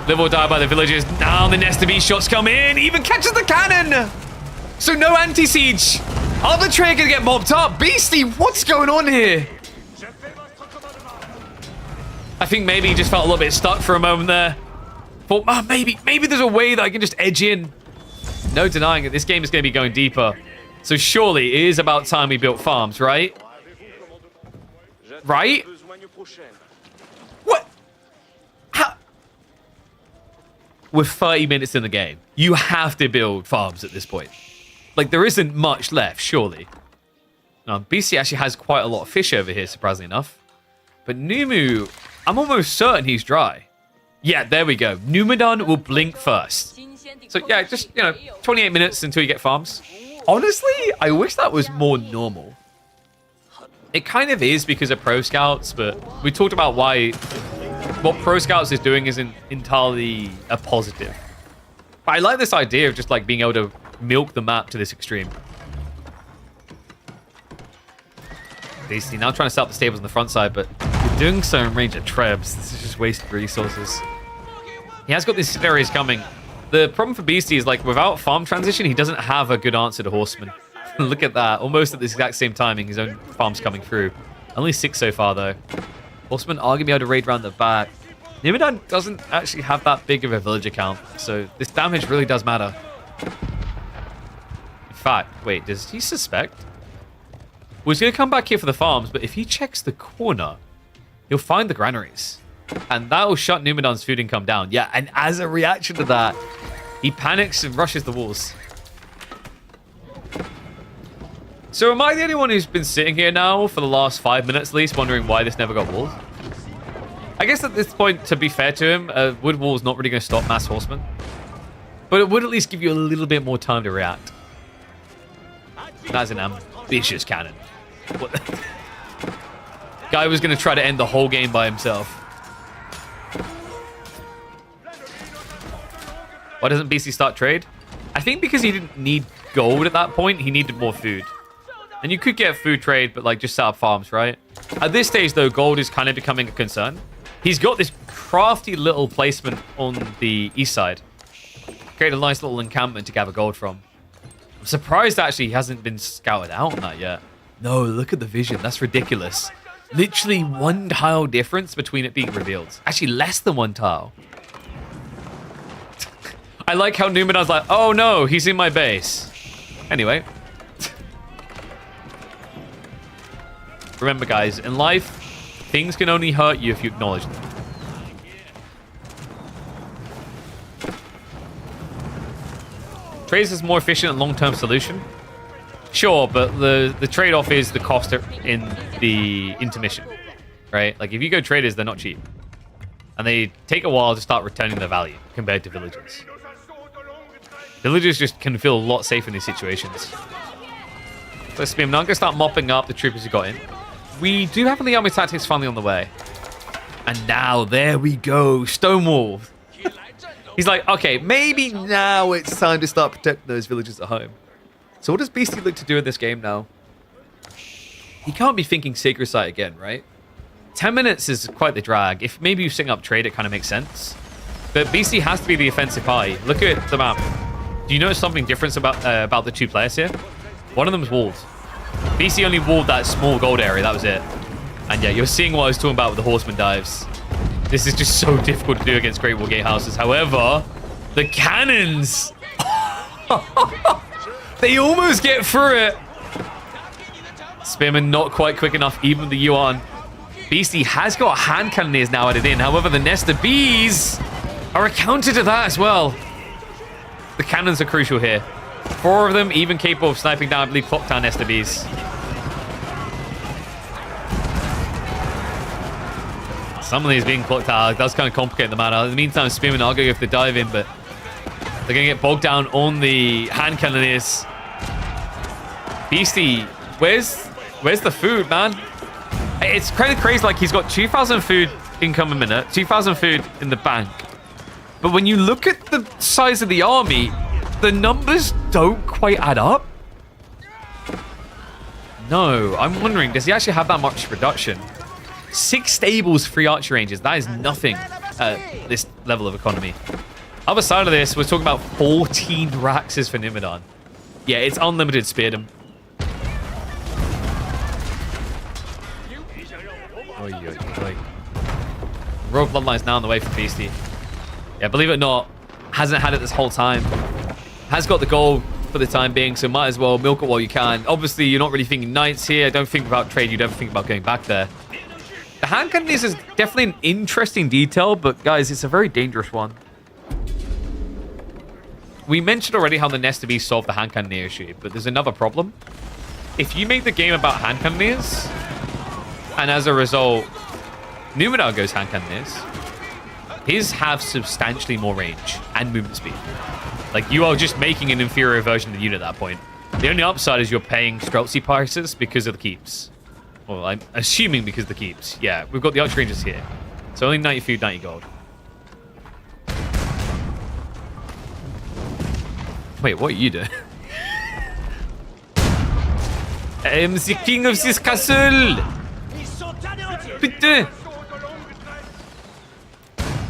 [SPEAKER 1] Live or die by the villagers. Now the Nesta Bee shots come in. Even catches the cannon. So no anti-siege. Arbitrary gonna get mopped up. Beasty, what's going on here? I think maybe he just felt a little bit stuck for a moment there. Thought, oh, maybe there's a way that I can just edge in. No denying it. This game is going to be going deeper. So surely it is about time we built farms, right? Right? What? How? We're 30 minutes in the game. You have to build farms at this point. Like, there isn't much left, surely. Now, Beasty actually has quite a lot of fish over here, surprisingly enough. But Numu, I'm almost certain he's dry. Yeah, there we go. Numudan will blink first. So, yeah, just, 28 minutes until you get farms. Honestly, I wish that was more normal. It kind of is because of Pro Scouts, but we talked about why what Pro Scouts is doing isn't entirely a positive. But I like this idea of just like being able to milk the map to this extreme. Beasty now trying to set up the stables on the front side, but you're doing so in range of Trebs. This is just wasted resources. He has got these scenarios coming. The problem for Beasty is, like, without farm transition, he doesn't have a good answer to Horseman. Look at that. Almost at the exact same timing, his own farm's coming through. Only 6 so far, though. Horseman are going to be able to raid around the back. Numudan doesn't actually have that big of a villager count, so this damage really does matter. In fact, wait, does he suspect? Well, he's going to come back here for the farms, but if he checks the corner, he'll find the granaries. And that will shut Numudan's food income down. Yeah, and as a reaction to that, he panics and rushes the walls. So am I the only one who's been sitting here now for the last 5 minutes at least, wondering why this never got walled? I guess at this point, to be fair to him, wood wall's not really going to stop mass horsemen. But it would at least give you a little bit more time to react. That's an ambitious cannon. What? Guy was going to try to end the whole game by himself. Why doesn't BC start trade? I think because he didn't need gold at that point, he needed more food. And you could get food trade, but like just set up farms, right? At this stage, though, gold is kind of becoming a concern. He's got this crafty little placement on the east side. Create a nice little encampment to gather gold from. I'm surprised actually he hasn't been scouted out on that yet. No, look at the vision. That's ridiculous. Literally 1 tile difference between it being revealed. Actually, less than 1 tile. I like how Numudan's like, oh no, he's in my base. Anyway. Remember, guys, in life, things can only hurt you if you acknowledge them. Trades is more efficient and long-term solution. Sure, but the trade-off is the cost in the intermission, right? Like, if you go traders, they're not cheap. And they take a while to start returning their value compared to villagers. Villagers just can feel a lot safer in these situations. So Spim, now I'm going to start mopping up the troopers who got in. We do have the army tactics finally on the way. And now, there we go, Stonewall. He's like, okay, maybe now it's time to start protecting those villagers at home. So what does Beasty look to do in this game now? He can't be thinking Sacred Site again, right? 10 minutes is quite the drag. If maybe you sing up trade, it kind of makes sense. But Beasty has to be the offensive party. Look at the map. Do you notice something different about the 2 players here? One of them is walled. Beasty only walled that small gold area, that was it. And yeah, you're seeing what I was talking about with the horseman dives. This is just so difficult to do against Great Wall Gatehouses. However, the cannons... they almost get through it. Spearman not quite quick enough, even with the Yuan. Beasty has got hand cannoneers now added in. However, the nest of bees are a counter to that as well. The cannons are crucial here. 4 of them even capable of sniping down, I believe, Clocktown nest of bees. Some of these being clocked out does kind of complicate the matter. In the meantime, Spearman are going to go for the dive in, but they're going to get bogged down on the hand cannoneers. Beasty, where's the food, man? It's kind of crazy. Like, he's got 2,000 food income a minute, 2,000 food in the bank. But when you look at the size of the army, the numbers don't quite add up. No, I'm wondering, does he actually have that much production? 6 stables, 3 archer ranges. That is nothing at this level of economy. Other side of this, we're talking about 14 Raxes for Numudan. Yeah, it's unlimited speardom. Rogue Bloodline's now on the way for Beasty. Yeah, believe it or not, hasn't had it this whole time. Has got the goal for the time being, so might as well milk it while you can. Obviously, you're not really thinking knights here. Don't think about trade. You'd ever think about going back there. The hand cannoneers is definitely an interesting detail, but guys, it's a very dangerous one. We mentioned already how the Nesta Beast solved the hand cannoneer issue, but there's another problem. If you make the game about hand cannoneers, and as a result, Numudan goes hand cannoneers, his have substantially more range and movement speed. Like, you are just making an inferior version of the unit at that point. The only upside is you're paying Streltsy prices because of the keeps. Well, I'm assuming because of the keeps. Yeah, we've got the Archer Rangers here. So only 90 food, 90 gold. Wait, what are you doing? I am the king of this castle! Putain!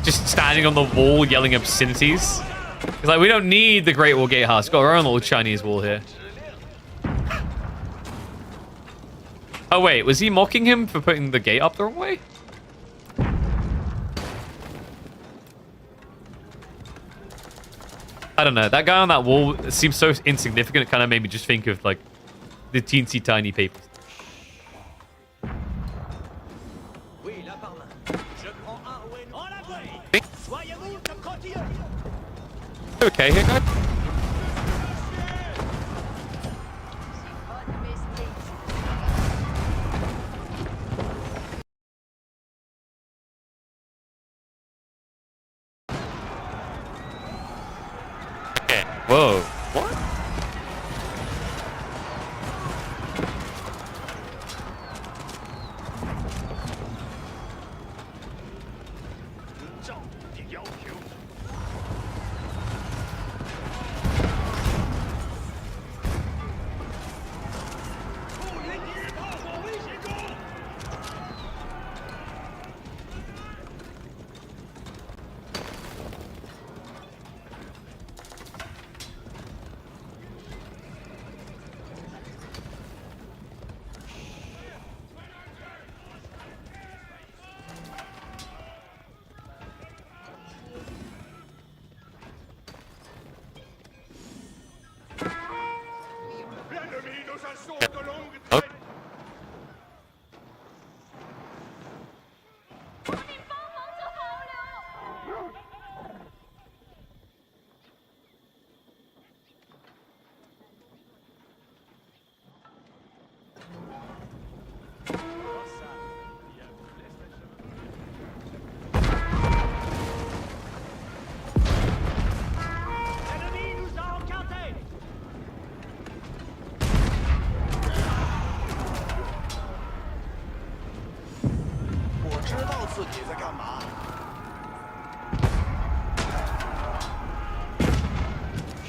[SPEAKER 1] Just standing on the wall yelling obscenities. It's like, we don't need the Great Wall Gatehouse. We've got our own little Chinese wall here. Oh, wait. Was he mocking him for putting the gate up the wrong way? I don't know. That guy on that wall seems so insignificant. It kind of made me just think of, like, the teensy tiny people. Okay here, guys. Okay. Whoa. What?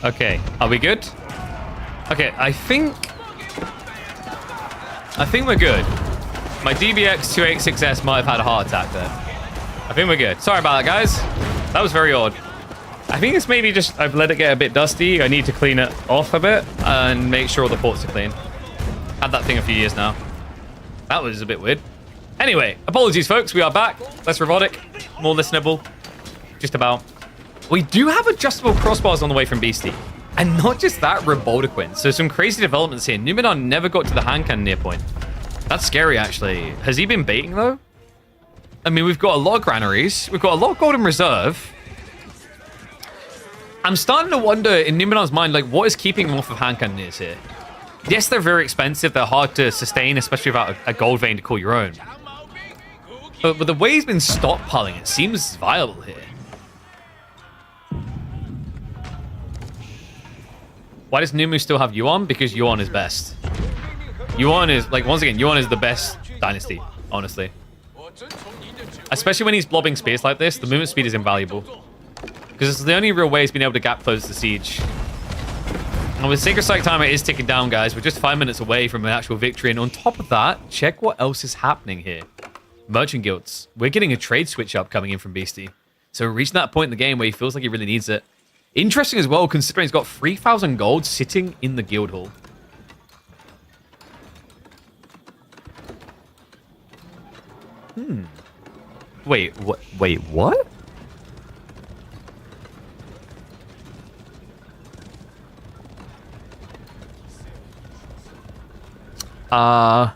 [SPEAKER 1] Okay, are we good? Okay, I think we're good. My DBX 286S might have had a heart attack there. I think we're good. Sorry about that, guys. That was very odd. I think it's maybe just I've let it get a bit dusty. I need to clean it off a bit and make sure all the ports are clean. Had that thing a few years now. That was a bit weird. Anyway, apologies, folks. We are back. Less robotic, more listenable. Just about. We do have adjustable crossbars on the way from Beasty. And not just that, Robotiquin. So some crazy developments here. Numudan never got to the hand cannon near point. That's scary, actually. Has he been baiting, though? I mean, we've got a lot of granaries. We've got a lot of gold in reserve. I'm starting to wonder, in Numudan's mind, like, what is keeping him off of hand cannoniers here? Yes, they're very expensive. They're hard to sustain, especially without a gold vein to call your own. But the way he's been stockpiling, it seems viable here. Why does Numu still have Yuan? Because Yuan is best. Yuan is, like, once again, Yuan is the best dynasty, honestly. Especially when he's blobbing space like this, the movement speed is invaluable. Because it's the only real way he's been able to gap close the siege. And with Sacred Strike timer is ticking down, guys. We're just 5 minutes away from an actual victory. And on top of that, check what else is happening here. Merchant guilds. We're getting a trade switch up coming in from Beasty. So we're reaching that point in the game where he feels like he really needs it. Interesting as well, considering he's got 3,000 gold sitting in the guild hall. Wait, what? Wait, what? How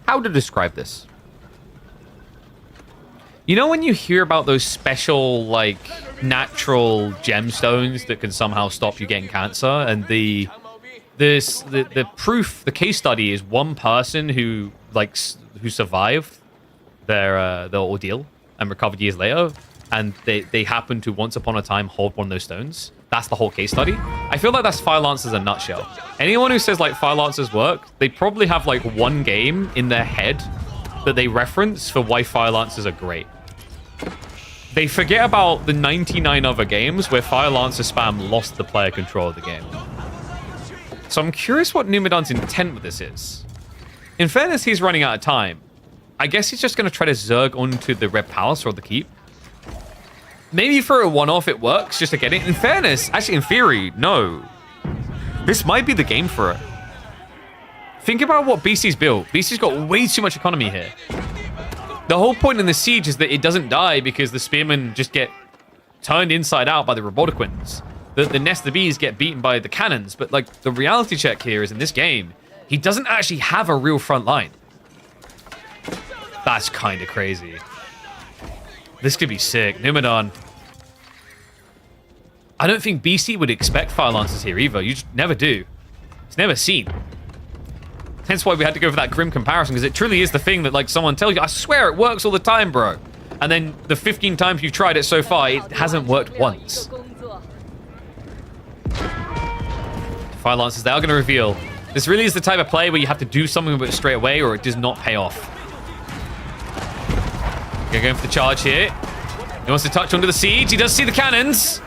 [SPEAKER 1] to describe this? You know when you hear about those special, like, natural gemstones that can somehow stop you getting cancer, and the proof, the case study is one person who survived their ordeal and recovered years later, and they happen to once upon a time hold one of those stones. That's the whole case study. I feel like that's Fire Lancers in a nutshell. Anyone who says like Fire Lancers work, they probably have like one game in their head that they reference for why Fire Lancers are great. They forget about the 99 other games where Fire Lancer spam lost the player control of the game. So I'm curious what Numudan's intent with this is. In fairness, he's running out of time. I guess he's just going to try to zerg onto the Red Palace or the Keep. Maybe for a one-off it works, just to get it. In fairness, actually in theory, no. This might be the game for it. Think about what Beasty's built. Beasty's got way too much economy here. The whole point in the siege is that it doesn't die because the spearmen just get turned inside out by the Robotiquins. The Nest of Bees get beaten by the cannons. But like the reality check here is in this game, he doesn't actually have a real front line. That's kind of crazy. This could be sick. Numudan. I don't think Beasty would expect Fire Lancers here either. You just never do. It's never seen. Hence why we had to go for that grim comparison, because it truly is the thing that like someone tells you, I swear it works all the time, bro. And then the 15 times you've tried it so far, it hasn't worked once. Fire Lancers, they are going to reveal. This really is the type of play where you have to do something with it straight away or it does not pay off. You're going for the charge here. He wants to touch onto the siege. He does see the cannons.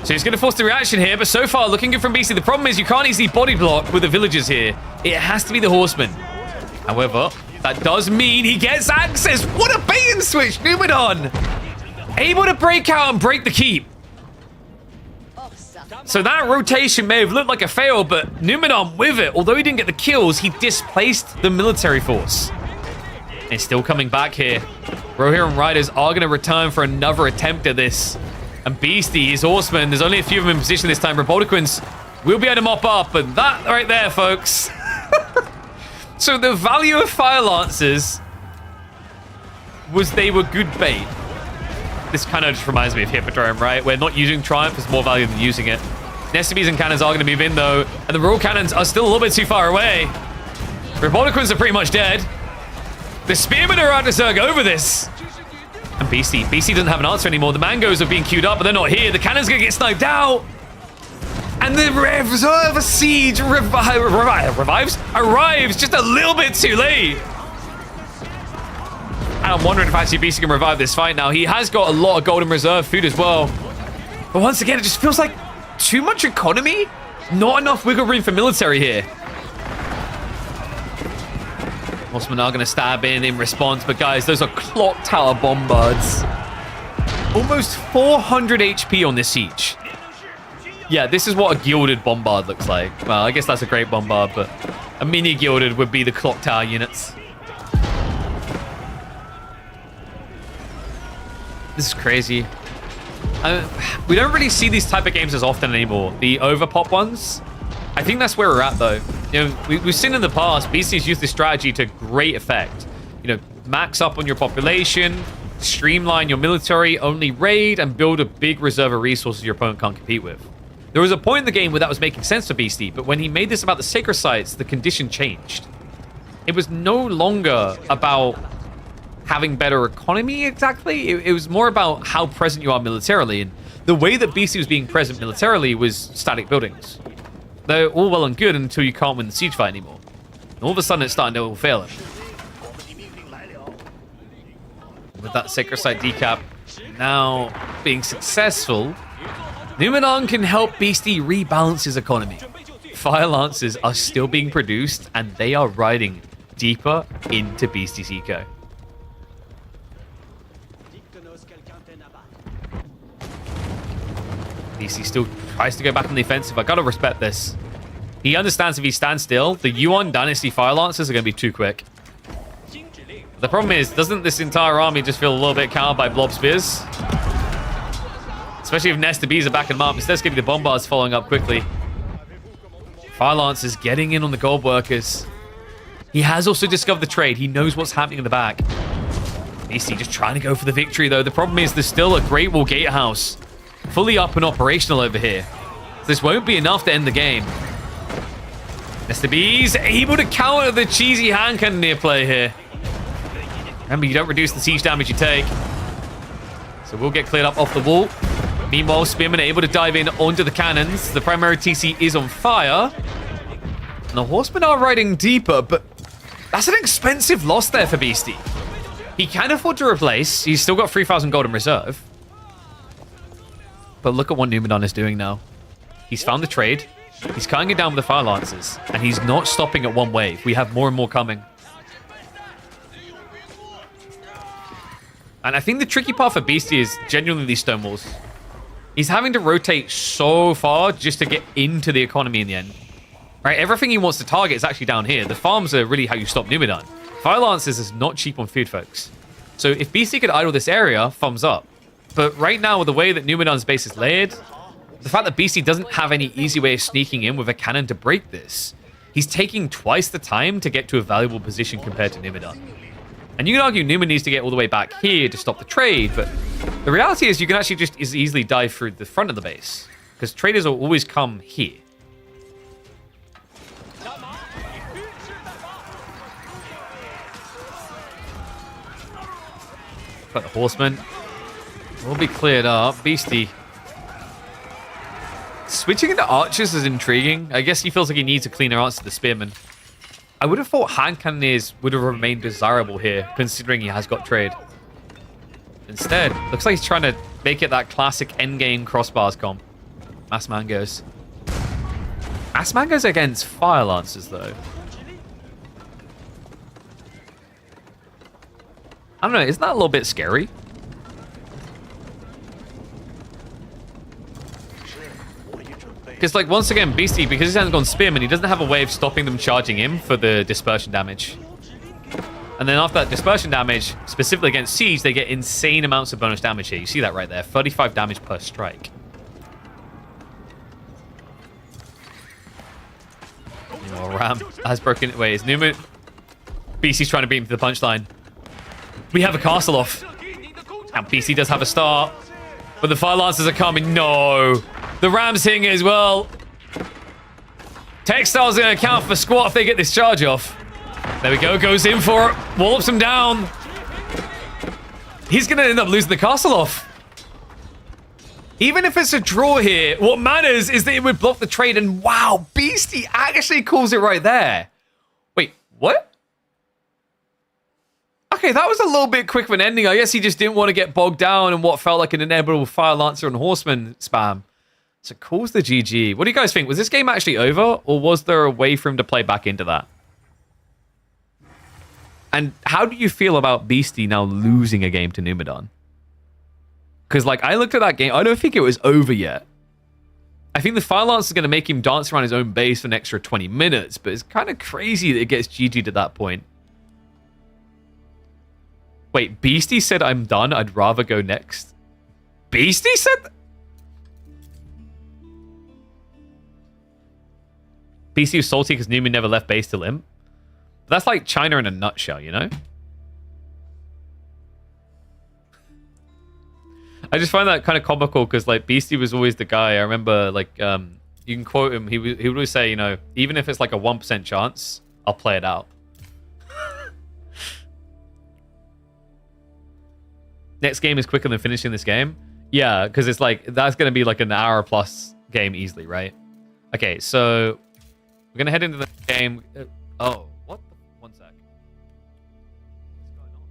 [SPEAKER 1] So he's going to force the reaction here, but so far looking good from Beasty. The problem is you can't easily body block with the villagers here. It has to be the horsemen. However, that does mean he gets access. What a bait and switch, Numudan! Able to break out and break the keep. So that rotation may have looked like a fail, but Numudan with it, although he didn't get the kills, he displaced the military force. It's still coming back here. Rohirrim Riders are going to return for another attempt at this. And Beasty, his horsemen, there's only a few of them in position this time. Robotiquins will be able to mop up, and that right there, folks. So the value of Fire Lancers was they were good bait. This kind of just reminds me of Hippodrome, right? Where not using Triumph is more value than using it. Nestabes and cannons are going to move in, though. And the Royal Cannons are still a little bit too far away. Robotiquins are pretty much dead. The Spearmen are out to zerg over this. And Beasty doesn't have an answer anymore. The Mangoes are being queued up, but they're not here. The cannon's going to get sniped out. And the Reserve Siege arrives just a little bit too late. And I'm wondering if actually Beasty can revive this fight now. He has got a lot of golden reserve food as well. But once again, it just feels like too much economy. Not enough wiggle room for military here. Horsemen are going to stab in response, but guys, those are clock tower bombards. Almost 400 HP on this siege. Yeah, this is what a gilded bombard looks like. Well, I guess that's a great bombard, but a mini gilded would be the clock tower units. This is crazy. We don't really see these type of games as often anymore. The overpop ones. I think that's where we're at, though. You know, we've seen in the past, Beasty's used this strategy to great effect. You know, max up on your population, streamline your military, only raid, and build a big reserve of resources your opponent can't compete with. There was a point in the game where that was making sense for Beasty, but when he made this about the sacred sites, the condition changed. It was no longer about having better economy, exactly. It was more about how present you are militarily, and the way that Beasty was being present militarily was static buildings. They're all well and good until you can't win the siege fight anymore. And all of a sudden, it's starting to all fail him. With that sacred site decap now being successful, Numudan can help Beasty rebalance his economy. Fire Lancers are still being produced, and they are riding deeper into Beasty's eco. Beasty still tries to go back on the offensive. I gotta respect this. He understands if he stands still, the Yuan Dynasty Fire Lancers are gonna be too quick. The problem is, doesn't this entire army just feel a little bit countered by Blob Spears? Especially if Nest of Bees are backing them up. Instead, it's gonna be the Bombards following up quickly. Fire Lance is getting in on the gold workers. He has also discovered the trade. He knows what's happening in the back. Beasty just trying to go for the victory, though. The problem is there's still a Great Wall Gatehouse fully up and operational over here. So this won't be enough to end the game. Mr. B's able to counter the cheesy hand cannoneer play here. Remember, you don't reduce the siege damage you take. So we'll get cleared up off the wall. Meanwhile, Spearmen are able to dive in onto the cannons. The primary TC is on fire. And the Horsemen are riding deeper, but that's an expensive loss there for Beasty. He can afford to replace. He's still got 3,000 gold in reserve. But look at what Numudan is doing now. He's found the trade. He's cutting it down with the Fire Lancers. And he's not stopping at one wave. We have more and more coming. And I think the tricky part for Beasty is genuinely these stone walls. He's having to rotate so far just to get into the economy in the end. Right, everything he wants to target is actually down here. The farms are really how you stop Numudan. Fire Lancers is not cheap on food, folks. So if Beasty could idle this area, thumbs up. But right now, with the way that Numudan's base is layered, the fact that Beasty doesn't have any easy way of sneaking in with a cannon to break this, he's taking twice the time to get to a valuable position compared to Numudan. And you can argue Numa needs to get all the way back here to stop the trade, but the reality is you can actually just as easily dive through the front of the base, because traders will always come here. But the Horsemen will be cleared up. Beasty switching into archers is intriguing. I guess he feels like he needs a cleaner answer to the Spearmen. I would have thought hand cannoneers would have remained desirable here, considering he has got trade. Instead, looks like he's trying to make it that classic endgame crossbars comp. Mass Mangoes. Mass Mangoes against Fire Lancers, though. I don't know, isn't that a little bit scary? Because, like, once again, Beasty, because his hand's gone Spearman, he doesn't have a way of stopping them charging him for the dispersion damage. And then after that dispersion damage, specifically against Siege, they get insane amounts of bonus damage here. You see that right there. 35 damage per strike. Oh, Ram has broken... Wait, is Numa... Beasty's trying to beat him to the punchline. We have a castle off. And Beasty does have a start. But the Fire Lancers are coming. No. The Ram's hitting it as well. Textile's going to account for squat if they get this charge off. There we go. Goes in for it. Wallops him down. He's going to end up losing the castle off. Even if it's a draw here, what matters is that it would block the trade. And wow, Beasty actually calls it right there. Wait, what? Okay, that was a little bit quick of an ending. I guess he just didn't want to get bogged down in what felt like an inevitable Fire Lancer and Horseman spam. So calls the GG. What do you guys think? Was this game actually over, or was there a way for him to play back into that? And how do you feel about Beasty now losing a game to Numudan? Because, like, I looked at that game. I don't think it was over yet. I think the Fire Lance is going to make him dance around his own base for an extra 20 minutes, but it's kind of crazy that it gets GG'd at that point. Wait, Beasty said I'm done. I'd rather go next. Beasty said that? Beasty was salty because Newman never left base till him. But that's like China in a nutshell, you know? I just find that kind of comical because, like, Beasty was always the guy. I remember, like, you can quote him. He would always say, you know, even if it's like a 1% chance, I'll play it out. Next game is quicker than finishing this game. Yeah, because it's like, that's going to be like an hour plus game easily, right? Okay, so we're going to head into the game. Oh, what? One sec. What's going on?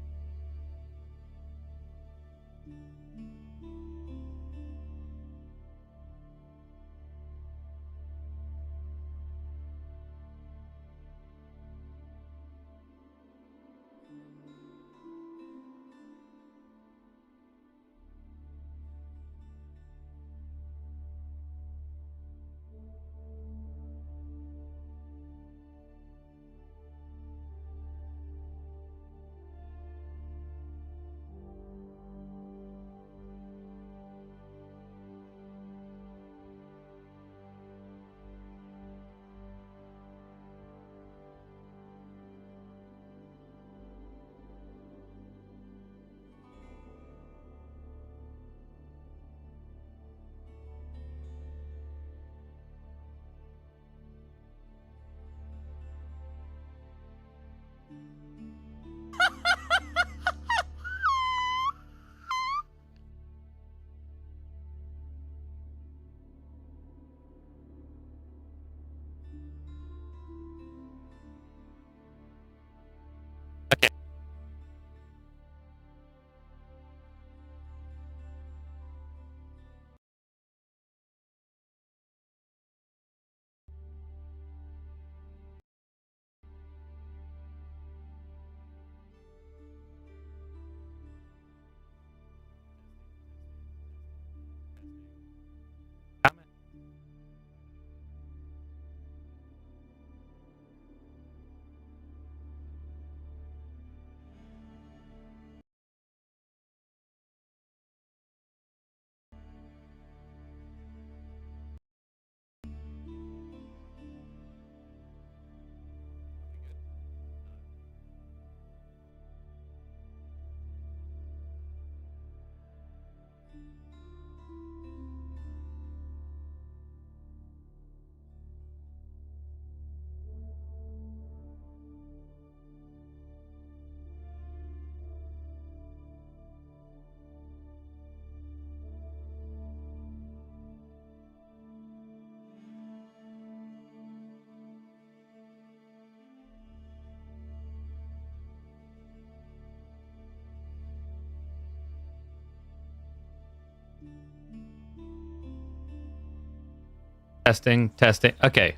[SPEAKER 1] Testing. Okay.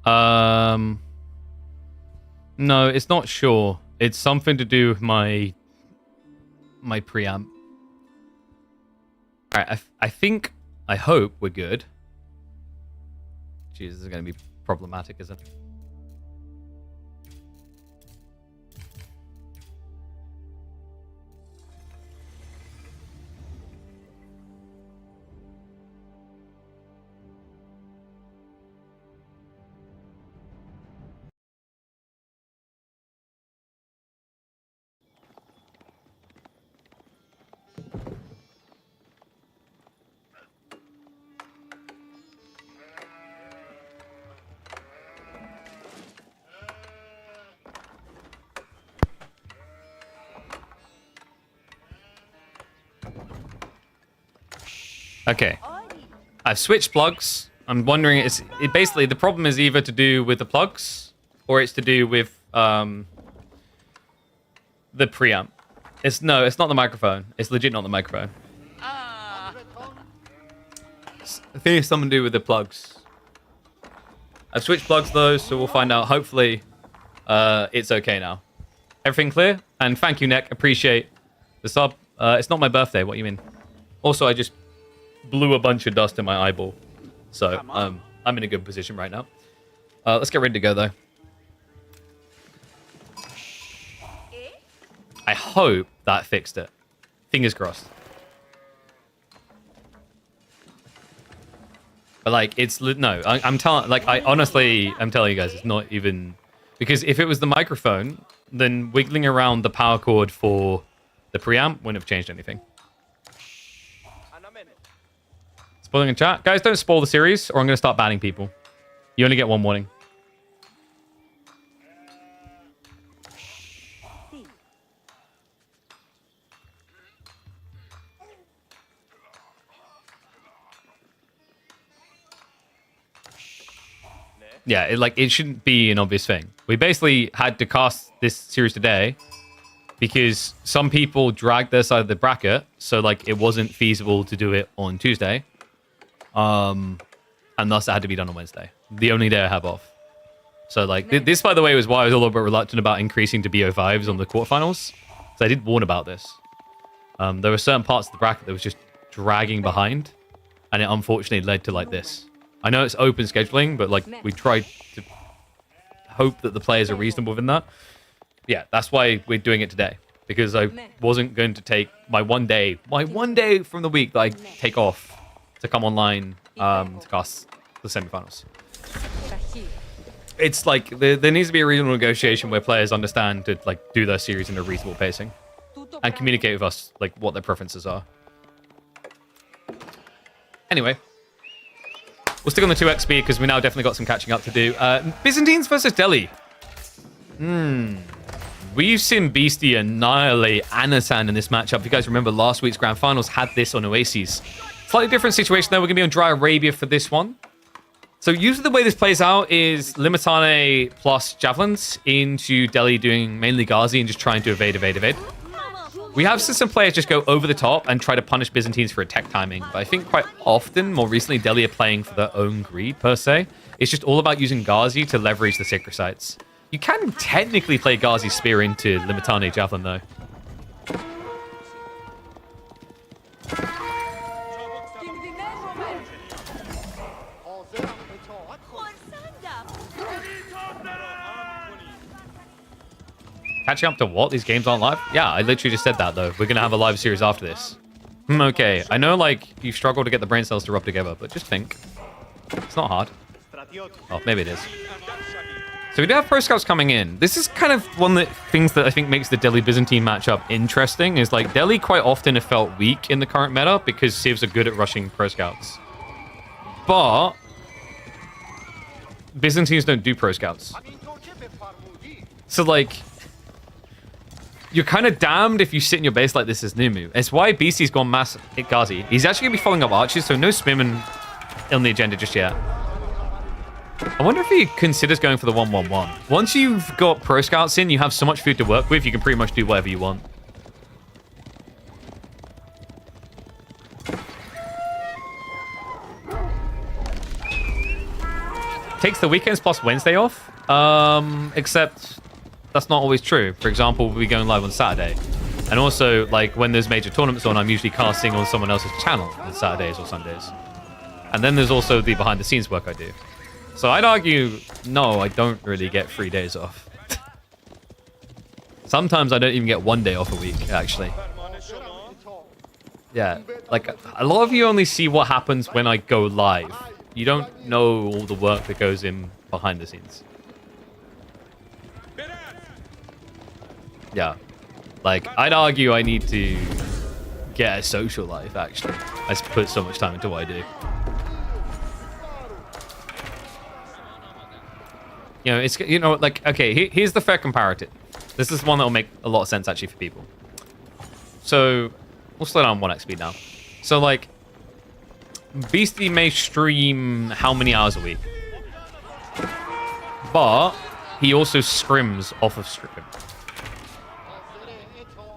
[SPEAKER 1] No, it's not sure. It's something to do with my preamp. All right, I hope we're good. Jeez, this is going to be problematic, isn't it? Okay. I've switched plugs. I'm wondering, basically the problem is either to do with the plugs or it's to do with the preamp. It's not the microphone. It's legit not the microphone. I think it's something to do with the plugs. I've switched plugs though, so we'll find out. Hopefully, it's okay now. Everything clear? And thank you, Nick. Appreciate the sub. It's not my birthday. What do you mean? Also, I just blew a bunch of dust in my eyeball. So, I'm in a good position right now. Let's get ready to go, though. I hope that fixed it. Fingers crossed. But, like, I'm telling you guys, it's not even... Because if it was the microphone, then wiggling around the power cord for the preamp wouldn't have changed anything. Spoiling in chat. Guys, don't spoil the series or I'm going to start banning people. You only get one warning. Yeah, it shouldn't be an obvious thing. We basically had to cast this series today because some people dragged their side of the bracket, so like it wasn't feasible to do it on Tuesday. And thus it had to be done on Wednesday. The only day I have off. So like this, by the way, was why I was a little bit reluctant about increasing to BO5s on the quarterfinals. So I did warn about this. There were certain parts of the bracket that was just dragging behind, and it unfortunately led to like this. I know it's open scheduling, but like we tried to hope that the players are reasonable within that. Yeah, that's why we're doing it today, because I wasn't going to take my one day from the week that I take off to come online to cast the semifinals. It's like there needs to be a reasonable negotiation where players understand to like do their series in a reasonable pacing and communicate with us like what their preferences are. Anyway, we'll stick on the 2xp because we now definitely got some catching up to do. Byzantines versus Delhi. We've seen Beasty annihilate Anasan in this matchup. If you guys remember, last week's grand finals had this on Oasis. Slightly different situation though. We're going to be on Dry Arabia for this one. So usually the way this plays out is Limitane plus Javelins into Delhi doing mainly Ghazi and just trying to evade. We have seen some players just go over the top and try to punish Byzantines for attack timing. But I think quite often, more recently, Delhi are playing for their own greed, per se. It's just all about using Ghazi to leverage the sacred sites. You can technically play Ghazi Spear into Limitane Javelin, though. Catching up to what? These games aren't live? Yeah, I literally just said that, though. We're going to have a live series after this. Okay. I know, like, you struggle to get the brain cells to rub together, but just think. It's not hard. Oh, maybe it is. So we do have Pro Scouts coming in. This is kind of one of the things that I think makes the Delhi-Byzantine matchup interesting, is, like, Delhi quite often have felt weak in the current meta because Civs are good at rushing Pro Scouts. But Byzantines don't do Pro Scouts. So, like, you're kind of damned if you sit in your base like this as Numu. It's why Beasty's gone mass hit Ghazi. He's actually going to be following up archers, so no Spimmin on the agenda just yet. I wonder if he considers going for the 1-1-1. Once you've got Pro Scouts in, you have so much food to work with, you can pretty much do whatever you want. takes the weekends plus Wednesday off. Except that's not always true. For example, we'll be going live on Saturday. And also, like, when there's major tournaments on, I'm usually casting on someone else's channel on Saturdays or Sundays. And then there's also the behind-the-scenes work I do. So I'd argue, no, I don't really get 3 days off. Sometimes I don't even get 1 day off a week, actually. Yeah, like, a lot of you only see what happens when I go live. You don't know all the work that goes in behind the scenes. Yeah. Like, I'd argue I need to get a social life, actually. I put so much time into what I do. You know, it's, you know, like, okay, here's the fair comparative. This is one that will make a lot of sense, actually, for people. So, we'll slow down 1x speed now. So, like, Beasty may stream how many hours a week? But he also scrims off of stream.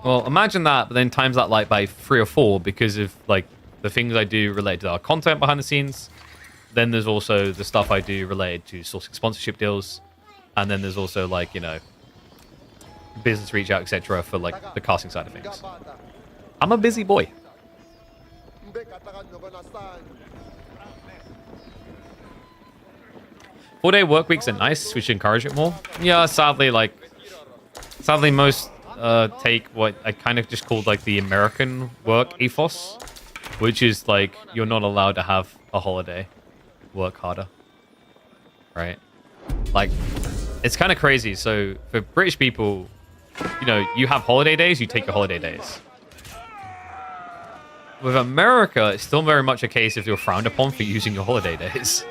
[SPEAKER 1] Well, imagine that, but then times that like by 3 or 4 because of like the things I do related to our content behind the scenes. Then there's also the stuff I do related to sourcing sponsorship deals. And then there's also like, you know, business reach out, etc. for like the casting side of things. I'm a busy boy. 4-day work weeks are nice. We should encourage it more. Yeah, sadly most take what I kind of just called like the American work ethos, which is like you're not allowed to have a holiday, work harder, right? Like, it's kind of crazy. So for British people, you know, you have holiday days, you take your holiday days. With America, it's still very much a case if you're frowned upon for using your holiday days.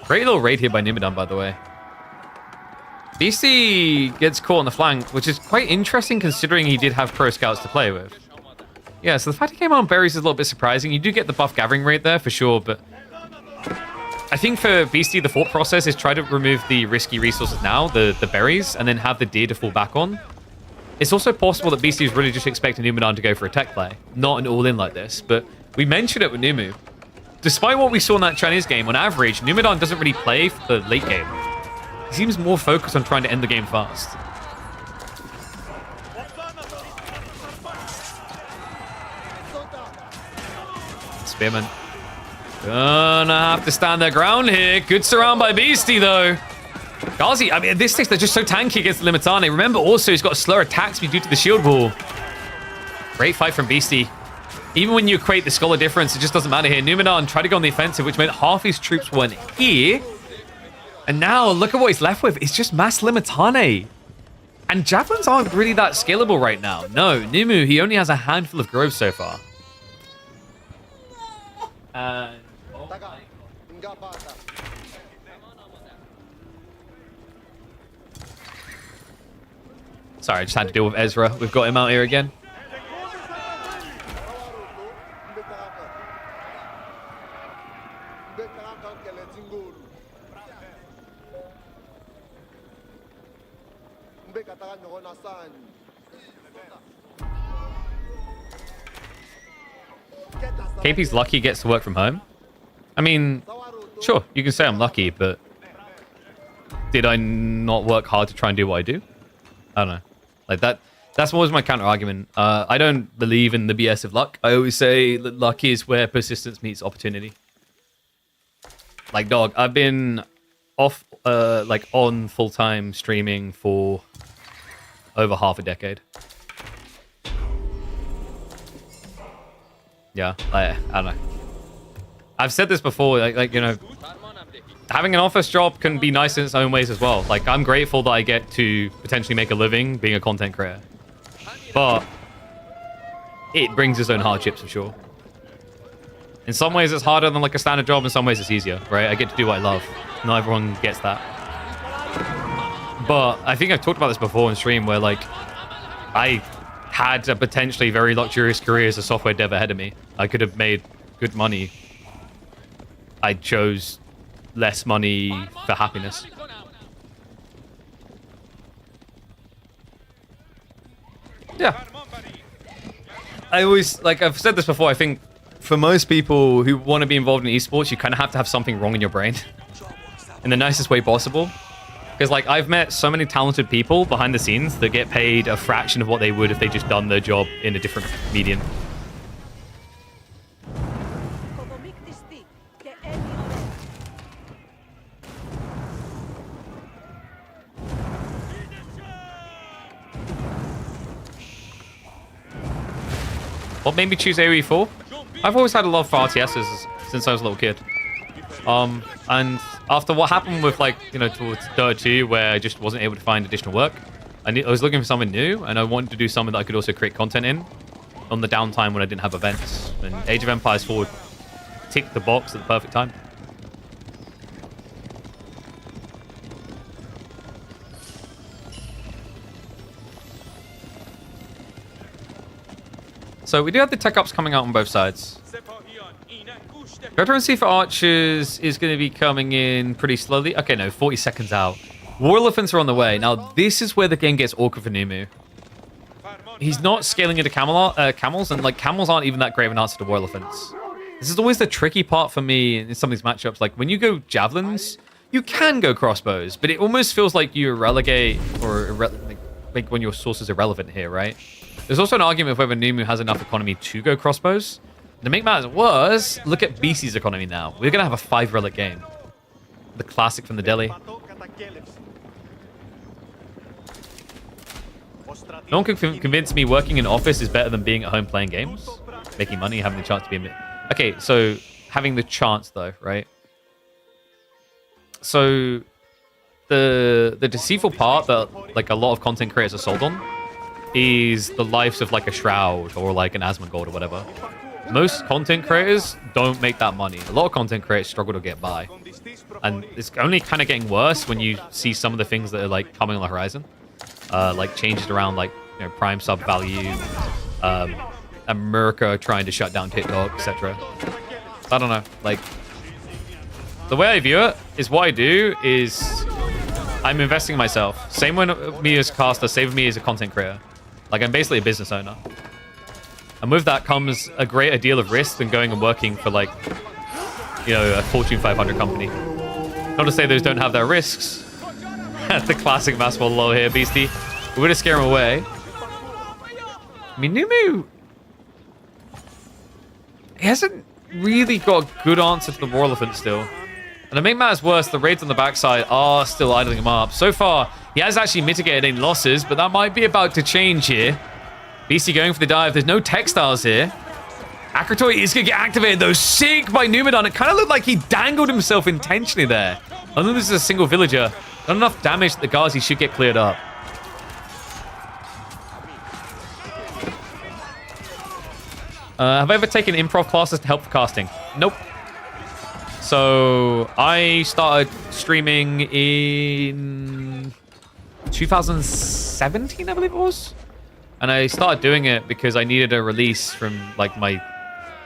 [SPEAKER 1] Great little raid here by Numudan, by the way. Beasty gets caught on the flank, which is quite interesting considering he did have pro scouts to play with. Yeah, so the fact he came out on berries is a little bit surprising. You do get the buff gathering rate there for sure, but I think for Beasty, the thought process is try to remove the risky resources now, the berries, and then have the deer to fall back on. It's also possible that Beasty is really just expecting Numudan to go for a tech play, not an all-in like this, but we mentioned it with Numu. Despite what we saw in that Chinese game, on average, Numudan doesn't really play for the late game. He seems more focused on trying to end the game fast. Spearman. Gonna have to stand their ground here. Good surround by Beasty, though. Gazi, I mean, at this stage, they're just so tanky against the Limitane. Remember, also, he's got a slower attack speed due to the shield wall. Great fight from Beasty. Even when you equate the scholar difference, it just doesn't matter here. Numudan tried to go on the offensive, which meant half his troops weren't here. And now, look at what he's left with. It's just mass Limitane. And javelins aren't really that scalable right now. No, Numu, he only has a handful of groves so far. And... sorry, I just had to deal with Ezra. We've got him out here again. KP's lucky he gets to work from home. I mean, sure, you can say I'm lucky, but did I not work hard to try and do what I do? I don't know. Like that's always my counter argument. I don't believe in the BS of luck. I always say that luck is where persistence meets opportunity. Like, dog, I've been off, like on full-time streaming for over half a decade. Yeah, I don't know. I've said this before, like, you know, having an office job can be nice in its own ways as well. Like, I'm grateful that I get to potentially make a living being a content creator. But it brings its own hardships, for sure. In some ways, it's harder than, like, a standard job. In some ways, it's easier, right? I get to do what I love. Not everyone gets that. But I think I've talked about this before in stream where, like, I had a potentially very luxurious career as a software dev ahead of me. I could have made good money. I chose less money for happiness. Yeah. I always, like, I've said this before, I think for most people who want to be involved in esports, you kind of have to have something wrong in your brain. in the nicest way possible. Because, like, I've met so many talented people behind the scenes that get paid a fraction of what they would if they just done their job in a different medium. What made me choose AoE 4? I've always had a love for RTSs since I was a little kid. And after what happened with, like, you know, towards Dota 2, where I just wasn't able to find additional work, I was looking for something new, and I wanted to do something that I could also create content in on the downtime when I didn't have events. And Age of Empires 4 ticked the box at the perfect time. So we do have the tech ups coming out on both sides. Veterancy for archers is going to be coming in pretty slowly. Okay, no, 40 seconds out. War elephants are on the way. Now, this is where the game gets awkward for Numu. He's not scaling into camels, and like camels aren't even that great of an answer to war elephants. This is always the tricky part for me in some of these matchups. Like when you go javelins, you can go crossbows, but it almost feels like you relegate or like when your source is irrelevant here, right? There's also an argument of whether Numu has enough economy to go crossbows. To make matters worse, look at Beasty's economy now. We're going to have a 5 relic game. The classic from the deli. No one can convince me working in office is better than being at home playing games. Making money, having the chance to be a... Okay, so having the chance though, right? So the deceitful part that like a lot of content creators are sold on is the lives of like a Shroud or like an Asmongold or whatever. Most content creators don't make that money. A lot of content creators struggle to get by. And it's only kind of getting worse when you see some of the things that are like coming on the horizon. Like changes around like, you know, Prime sub value, America trying to shut down TikTok, etc. I don't know. Like, the way I view it is what I do is I'm investing in myself. Same with me as a caster, same with me as a content creator. Like, I'm basically a business owner. And with that comes a greater deal of risk than going and working for, like, you know, a Fortune 500 company. Not to say those don't have their risks. The classic basketball low here, Beasty. We're going to scare him away. I mean, Numu... He hasn't really got a good answer to the War Elephant still. And to make matters worse, the raids on the backside are still idling him up. So far, he has actually mitigated any losses, but that might be about to change here. Beasty going for the dive. There's no textiles here. Akratoi is going to get activated, though. Sick by Numudan. It kind of looked like he dangled himself intentionally there. I know this is a single villager. Not enough damage that the Ghazi should get cleared up. Have I ever taken improv classes to help for casting? Nope. So I started streaming in 2017, I believe it was. And I started doing it because I needed a release from like my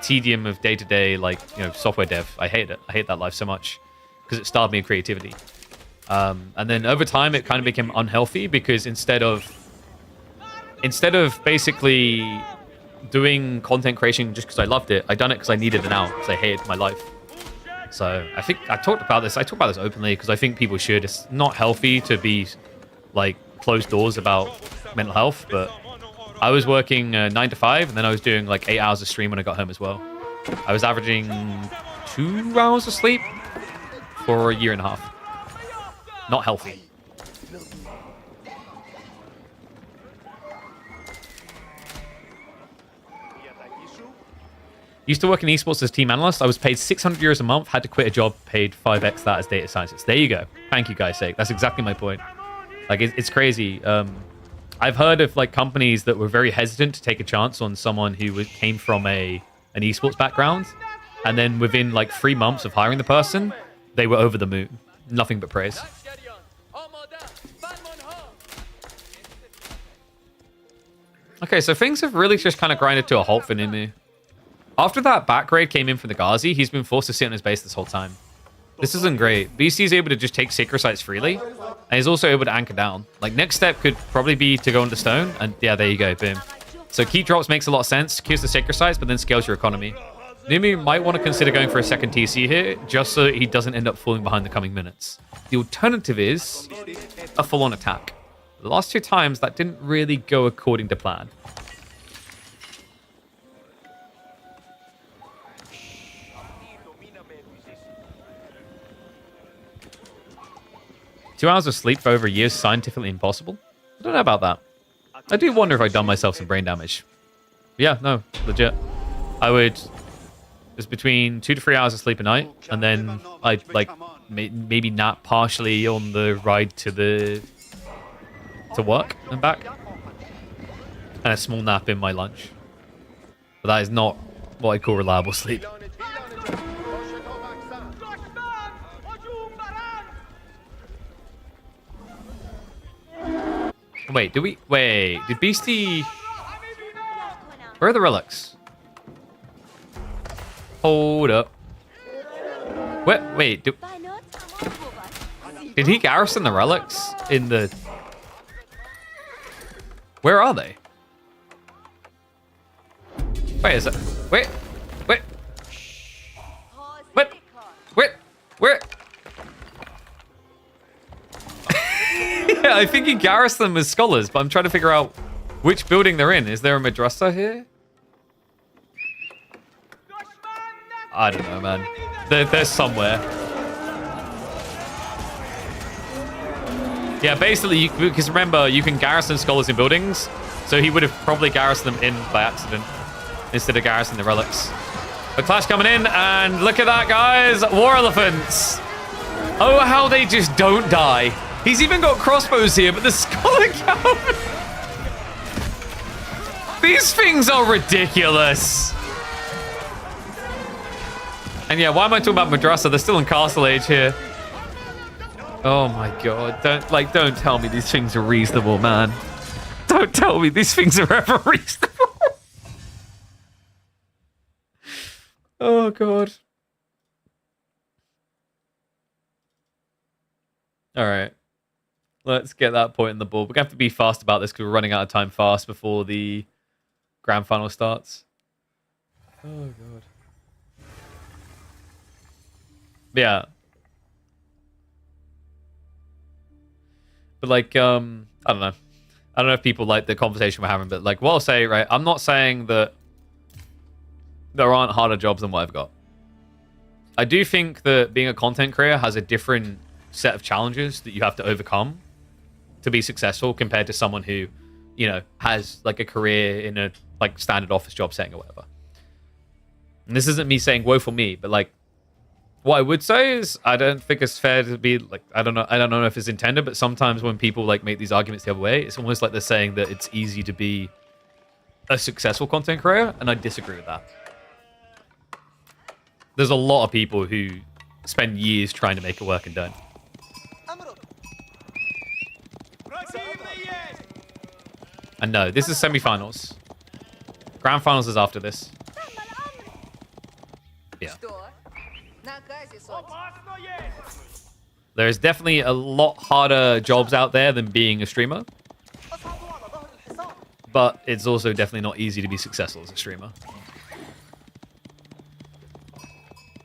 [SPEAKER 1] tedium of day-to-day, like, you know, software dev. I hate it. I hate that life so much because it starved me of creativity. And then over time, it kind of became unhealthy because instead of basically doing content creation just because I loved it, I done it because I needed an out, because I hated my life. So I think I talked about this openly because I think people should. It's not healthy to be like closed doors about mental health, but I was working 9 to 5 and then I was doing like 8 hours of stream when I got home as well. I was averaging 2 hours of sleep for a year and a half. Not healthy. Used to work in esports as team analyst. I was paid 600 euros a month, had to quit a job, paid 5x that as data scientist. There you go. Thank you, guys' sake. That's exactly my point. Like, it's crazy. I've heard of like companies that were very hesitant to take a chance on someone who came from an esports background, and then within like 3 months of hiring the person, they were over the moon. Nothing but praise. Okay, so things have really just kind of grinded to a halt for Numu. After that back raid came in for the Ghazi, he's been forced to sit on his base this whole time. This isn't great. Beasty is able to just take sacred sites freely, and he's also able to anchor down. Like, next step could probably be to go into stone, and yeah, there you go, boom. So keep drops makes a lot of sense, secures the sacred sites, but then scales your economy. Numi might want to consider going for a second TC here, just so he doesn't end up falling behind the coming minutes. The alternative is a full-on attack. The last 2 times, that didn't really go according to plan. Two hours of sleep for over a year is scientifically impossible? I don't know about that. I do wonder if I'd done myself some brain damage. But yeah, no, legit. I would... There's between 2 to 3 hours of sleep a night, and then I'd, like, maybe nap partially on the ride to work and back. And a small nap in my lunch. But that is not what I call reliable sleep. Wait, did Beasty... Where are the relics? Hold up. Wait, did he garrison the relics in the... Where are they? Wait, is it... Wait. Where? Yeah, I think he garrisoned them as scholars, but I'm trying to figure out which building they're in. Is there a madrasa here? I don't know, man. They're somewhere. Yeah, basically, because remember, you can garrison scholars in buildings, so he would have probably garrisoned them in by accident instead of garrisoning the relics. The clash coming in, and look at that, guys. War elephants. Oh, how they just don't die. He's even got crossbows here, but the scholar count. These things are ridiculous. And yeah, why am I talking about Madrasa? They're still in Castle Age here. Oh my god. Don't tell me these things are reasonable, man. Don't tell me these things are ever reasonable. Oh god. Alright. Let's get that point in the board. We're going to have to be fast about this because we're running out of time fast before the grand final starts. Oh god. Yeah. But like, I don't know. I don't know if people like the conversation we're having, but like, what I'll say, right, I'm not saying that there aren't harder jobs than what I've got. I do think that being a content creator has a different set of challenges that you have to overcome to be successful compared to someone who, you know, has like a career in a like standard office job setting or whatever. And this isn't me saying woe for me, but like, what I would say is I don't think it's fair to be like, I don't know if it's intended, but sometimes when people like make these arguments the other way, it's almost like they're saying that it's easy to be a successful content creator, and I disagree with that. There's a lot of people who spend years trying to make it work and don't. And no, this is semi-finals. Grand finals is after this. Yeah. There's definitely a lot harder jobs out there than being a streamer. But it's also definitely not easy to be successful as a streamer.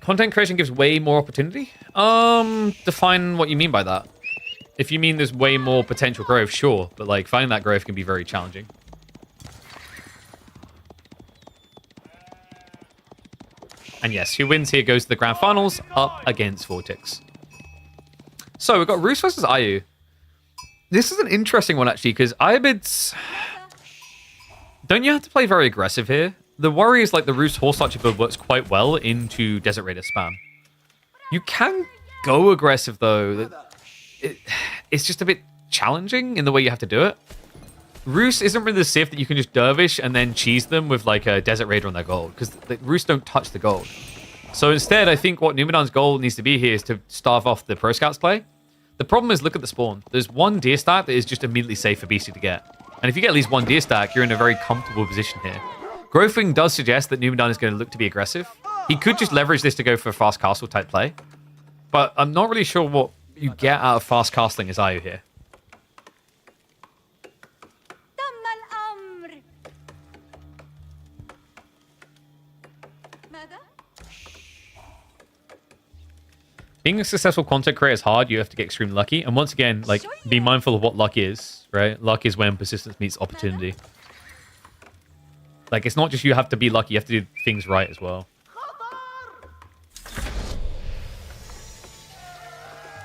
[SPEAKER 1] Content creation gives way more opportunity? Define what you mean by that. If you mean there's way more potential growth, sure. But like finding that growth can be very challenging. And yes, who wins here goes to the grand finals up against Vortex. So we've got Roos versus Ayu. This is an interesting one actually, because Ayabid's... Don't you have to play very aggressive here? The worry is like the Roos Horse Archer build works quite well into Desert Raider spam. You can go aggressive though. It's just a bit challenging in the way you have to do it. Roos isn't really the Sith that you can just dervish and then cheese them with like a Desert Raider on their gold, because the Roos don't touch the gold. So instead, I think what Numudan's goal needs to be here is to starve off the Pro Scouts play. The problem is, look at the spawn. There's one deer stack that is just immediately safe for Beasty to get. And if you get at least one deer stack, you're in a very comfortable position here. Growthwing does suggest that Numudan is going to look to be aggressive. He could just leverage this to go for a fast castle type play. But I'm not really sure what you get out of fast castling as Ayu here. Being a successful content creator is hard. You have to get extremely lucky. And once again, like, be mindful of what luck is, right? Luck is when persistence meets opportunity. Like, it's not just you have to be lucky. You have to do things right as well.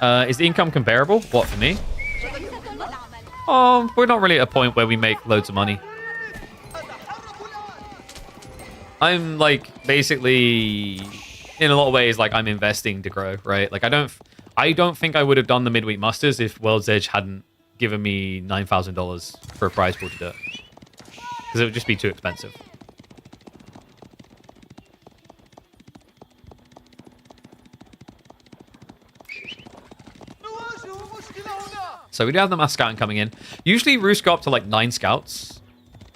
[SPEAKER 1] Is the income comparable? What, for me? Oh, we're not really at a point where we make loads of money. I'm, like, basically... in a lot of ways, like, I'm investing to grow, right? Like, I don't think I would have done the midweek musters if World's Edge hadn't given me $9,000 for a prize pool to do it. Because it would just be too expensive. So we do have the mass scouting coming in. Usually Roos go up to like 9 scouts.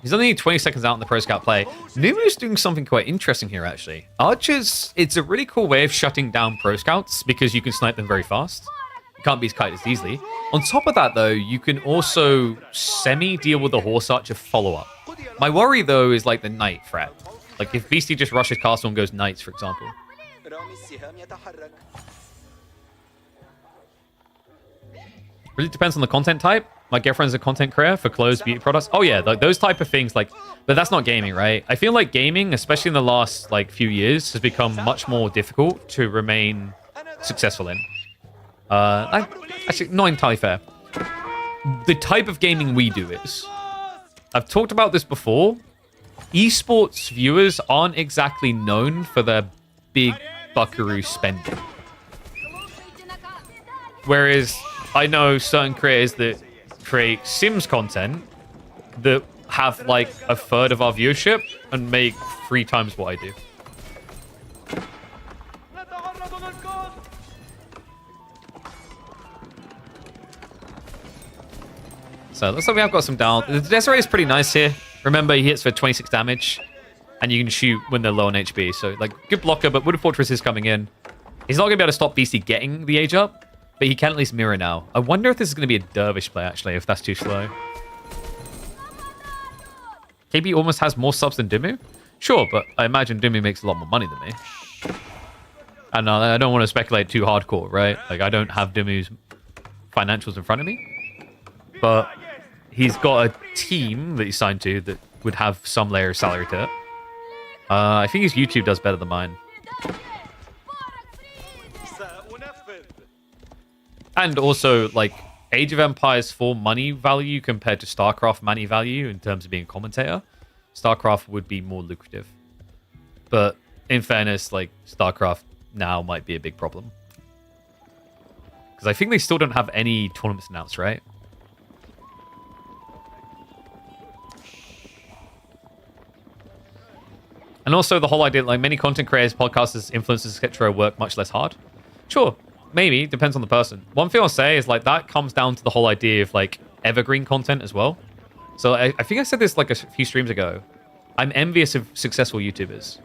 [SPEAKER 1] He's only 20 seconds out in the pro scout play. Numu's doing something quite interesting here, actually. Archers, it's a really cool way of shutting down pro scouts because you can snipe them very fast. You can't be kited as easily. On top of that, though, you can also semi-deal with the horse archer follow-up. My worry, though, is like the knight threat. Like if Beasty just rushes castle and goes knights, for example. Really depends on the content type. My girlfriend's a content creator for clothes, beauty products. Oh yeah, like those type of things. Like, but that's not gaming, right? I feel like gaming, especially in the last like few years, has become much more difficult to remain successful in. Actually, not entirely fair. The type of gaming we do is, I've talked about this before. Esports viewers aren't exactly known for their big buckaroo spending. Whereas I know certain creators that create Sims content that have like a third of our viewership and make 3 times what I do. So it looks like we have got some down. The Desiree is pretty nice here. Remember, he hits for 26 damage, and you can shoot when they're low on HP. So like good blocker, but Wooded Fortress is coming in. He's not gonna be able to stop Beasty getting the age up. But he can at least mirror now. I wonder if this is going to be a dervish play, actually, if that's too slow. KB almost has more subs than Dumu? Sure, but I imagine Dumu makes a lot more money than me. And I don't want to speculate too hardcore, right? Like, I don't have Dumu's financials in front of me. But he's got a team that he's signed to that would have some layer of salary to it. I think his YouTube does better than mine. And also, like, Age of Empires 4 money value compared to StarCraft money value in terms of being a commentator, StarCraft would be more lucrative. But in fairness, like, StarCraft now might be a big problem. Because I think they still don't have any tournaments announced, right? And also the whole idea, like, many content creators, podcasters, influencers, etc. work much less hard. Sure. Maybe, depends on the person. One thing I'll say is, like, that comes down to the whole idea of, like, evergreen content as well. So I think I said this, like, a few streams ago. I'm envious of successful YouTubers.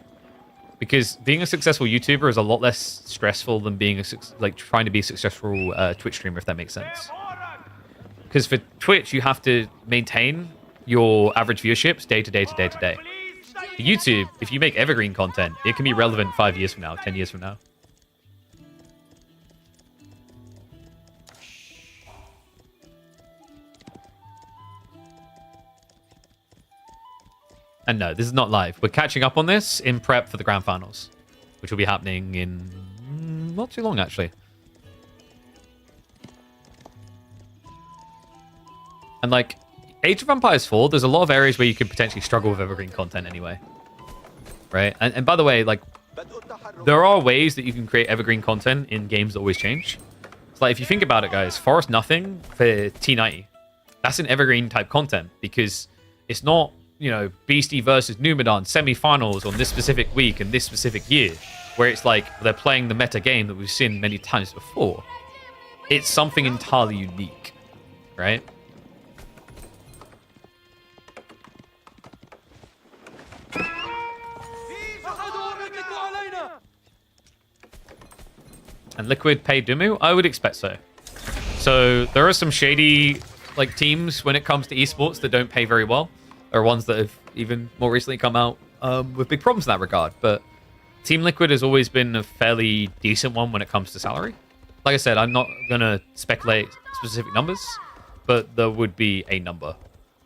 [SPEAKER 1] Because being a successful YouTuber is a lot less stressful than being, trying to be a successful Twitch streamer, if that makes sense. Because for Twitch, you have to maintain your average viewerships day to day to day to day. For YouTube, if you make evergreen content, it can be relevant 5 years from now, 10 years from now. And no, this is not live. We're catching up on this in prep for the grand finals, which will be happening in not too long, actually. And like Age of Empires 4, there's a lot of areas where you could potentially struggle with evergreen content anyway. Right? And by the way, like, there are ways that you can create evergreen content in games that always change. It's like, if you think about it, guys, Forest Nothing for T90, that's an evergreen type content because it's not, you know, Beasty versus Numudan semi-finals on this specific week and this specific year, where it's like they're playing the meta game that we've seen many times before. It's something entirely unique, right? And Liquid pay Dumu? I would expect so. So there are some shady like teams when it comes to esports that don't pay very well. There are ones that have even more recently come out with big problems in that regard. But Team Liquid has always been a fairly decent one when it comes to salary. Like I said, I'm not going to speculate specific numbers, but there would be a number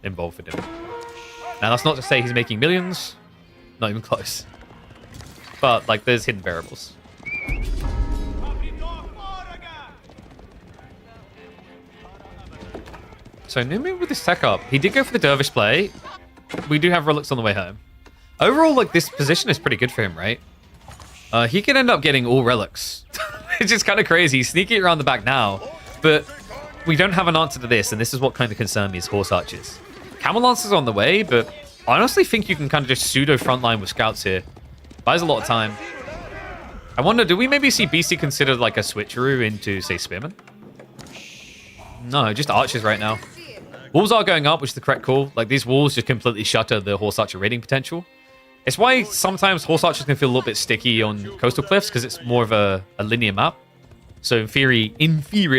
[SPEAKER 1] involved with him. Now, that's not to say he's making millions. Not even close. But, like, there's hidden variables. So, Numu with his tech up. He did go for the Dervish play. We do have relics on the way home. Overall, like, this position is pretty good for him, right? He can end up getting all relics. It's just kind of crazy. He's sneaking around the back now. But we don't have an answer to this, and this is what kind of concerned me is Horse Archers. Camel Lancers on the way, but I honestly think you can kind of just pseudo frontline with scouts here. Buys a lot of time. I wonder, do we maybe see Beasty considered like a switcheroo into, say, Spearman? No, just Archers right now. Walls are going up, which is the correct call. Like, these walls just completely shutter the Horse Archer raiding potential. It's why sometimes Horse Archers can feel a little bit sticky on coastal cliffs, because it's more of a linear map. So in theory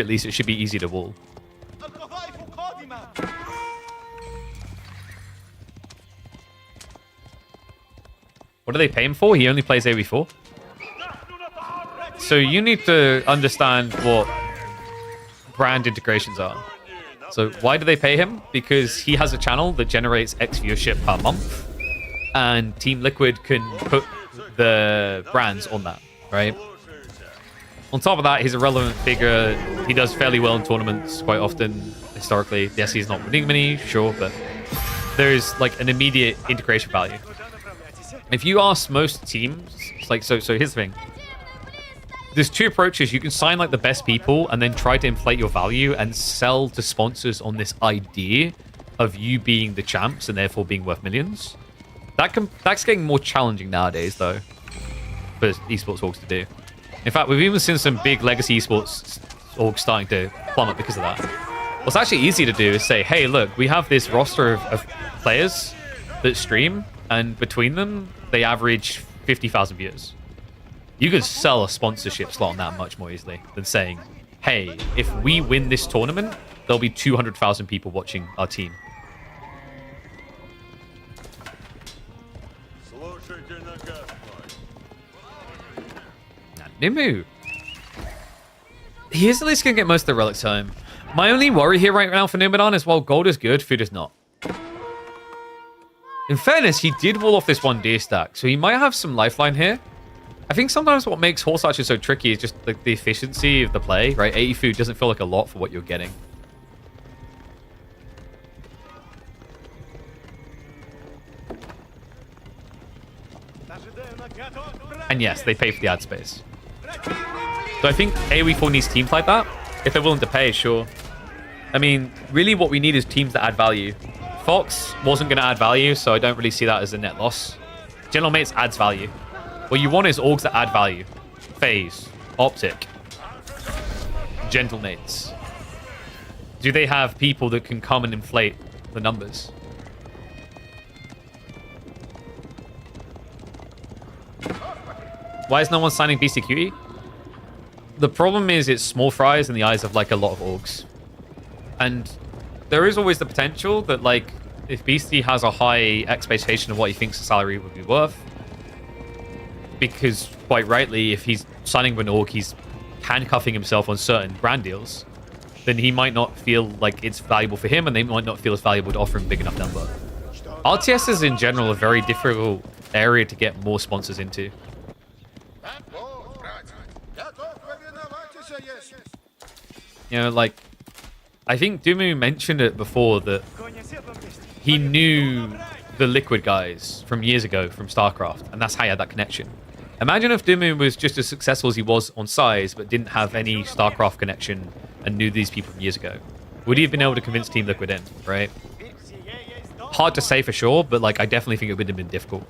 [SPEAKER 1] at least, it should be easy to wall. What do they pay him for? He only plays AoE4. So you need to understand what brand integrations are. So why do they pay him? Because he has a channel that generates X viewership per month. And Team Liquid can put the brands on that, right? On top of that, he's a relevant figure. He does fairly well in tournaments quite often, historically. Yes, he's not winning many, sure, but there's like an immediate integration value. If you ask most teams, it's like, so here's the thing. There's two approaches. You can sign like the best people and then try to inflate your value and sell to sponsors on this idea of you being the champs and therefore being worth millions. That's getting more challenging nowadays, though, for esports orgs to do. In fact, we've even seen some big legacy esports orgs starting to plummet because of that. What's actually easy to do is say, hey, look, we have this roster of players that stream, and between them, they average 50,000 viewers. You can sell a sponsorship slot on that much more easily than saying, hey, if we win this tournament, there'll be 200,000 people watching our team. Nimu. He is at least going to get most of the relics home. My only worry here right now for Numudan is while gold is good, food is not. In fairness, he did wall off this one deer stack, so he might have some lifeline here. I think sometimes what makes Horse Archer so tricky is just like the efficiency of the play, right? 80 food doesn't feel like a lot for what you're getting. And yes, they pay for the ad space. So I think AoE4 needs teams like that. If they're willing to pay, sure. I mean, really what we need is teams that add value. Fox wasn't going to add value, so I don't really see that as a net loss. General Mates adds value. What you want is orgs that add value. Phase, Optic, Gentle Mates. Do they have people that can come and inflate the numbers? Why is no one signing Beasty QE? The problem is it's small fries in the eyes of like a lot of orgs. And there is always the potential that like if Beasty has a high expectation of what he thinks the salary would be worth, because quite rightly, if he's signing with an org, he's handcuffing himself on certain brand deals, then he might not feel like it's valuable for him and they might not feel it's valuable to offer him a big enough number. RTS is in general a very difficult area to get more sponsors into. You know, like, I think Dumu mentioned it before that he knew the Liquid guys from years ago from StarCraft, and that's how he had that connection. Imagine if Dumu was just as successful as he was on size, but didn't have any StarCraft connection and knew these people from years ago. Would he have been able to convince Team Liquid in, right? Hard to say for sure, but like I definitely think it would have been difficult.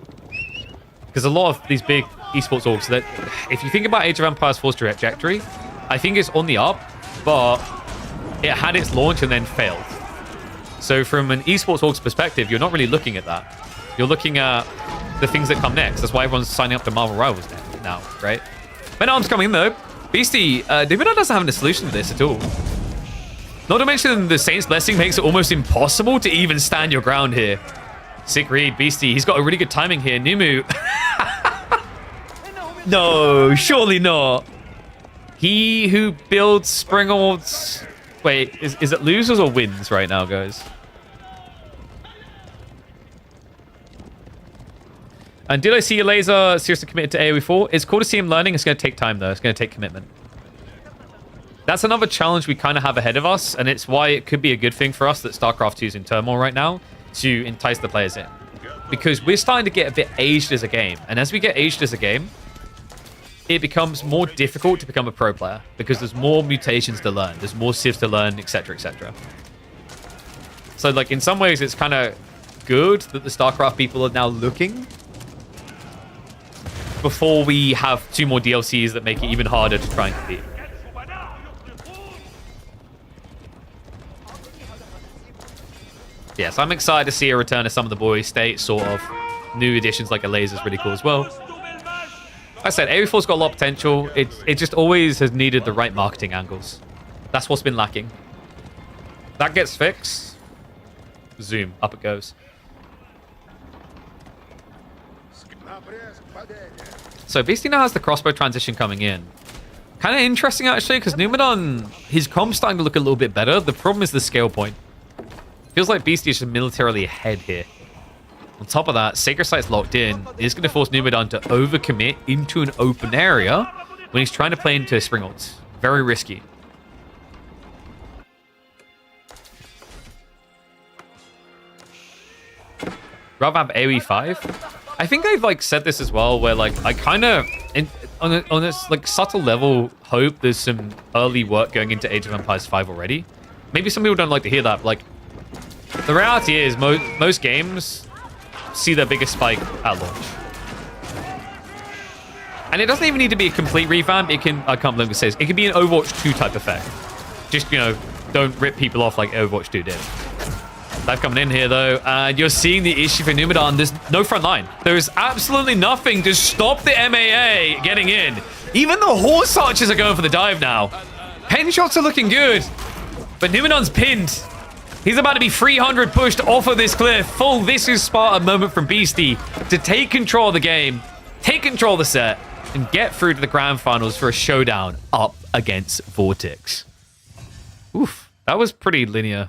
[SPEAKER 1] Because a lot of these big esports orgs, that if you think about Age of Empires 4's trajectory, I think it's on the up, but it had its launch and then failed. So from an esports org's perspective, you're not really looking at that. You're looking at the things that come next. That's why everyone's signing up to Marvel Rivals now, right? Men Arms coming in though. Beasty, Numudan doesn't have a solution to this at all. Not to mention the Saint's Blessing makes it almost impossible to even stand your ground here. Sick read, Beasty. He's got a really good timing here. Numu. No, surely not. He who builds Springald's... Wait, is it losers or wins right now, guys? And did I see Laser seriously committed to AoE 4? It's cool to see him learning. It's going to take time, though. It's going to take commitment. That's another challenge we kind of have ahead of us, and it's why it could be a good thing for us that StarCraft 2 is in turmoil right now to entice the players in. Because we're starting to get a bit aged as a game, and as we get aged as a game, it becomes more difficult to become a pro player because there's more mutations to learn, there's more civs to learn, etc., etc. So, like, in some ways, it's kind of good that the StarCraft people are now looking before we have 2 more DLCs that make it even harder to try and compete. Yes, I'm excited to see a return of some of the boys' state, sort of. New additions like a laser is really cool as well. Like I said, AoE4's got a lot of potential. It just always has needed the right marketing angles. That's what's been lacking. That gets fixed. Zoom, up it goes. So Beasty now has the crossbow transition coming in. Kind of interesting, actually, because Numudan, his comp's starting to look a little bit better. The problem is the scale point. Feels like Beasty is just militarily ahead here. On top of that, Sacred Sight's locked in. It's going to force Numudan to overcommit into an open area when he's trying to play into Springald's. Very risky. Rather have AoE 5. I think I've like said this as well, where like I kind of on this like subtle level hope there's some early work going into Age of Empires 5 already. Maybe some people don't like to hear that, but like the reality is most games see their biggest spike at launch. And it doesn't even need to be a complete revamp. It can, I can't believe it says, it can be an Overwatch 2 type effect. Just, you know, don't rip people off like Overwatch 2 did. Dive coming in here, though, and you're seeing the issue for Numudan. There's no front line. There's absolutely nothing to stop the MAA getting in. Even the horse archers are going for the dive now. Pen shots are looking good, but Numudan's pinned. He's about to be 300 pushed off of this cliff. Full This Is Sparta moment from Beasty to take control of the game, take control of the set, and get through to the grand finals for a showdown up against Vortex. Oof, that was pretty linear.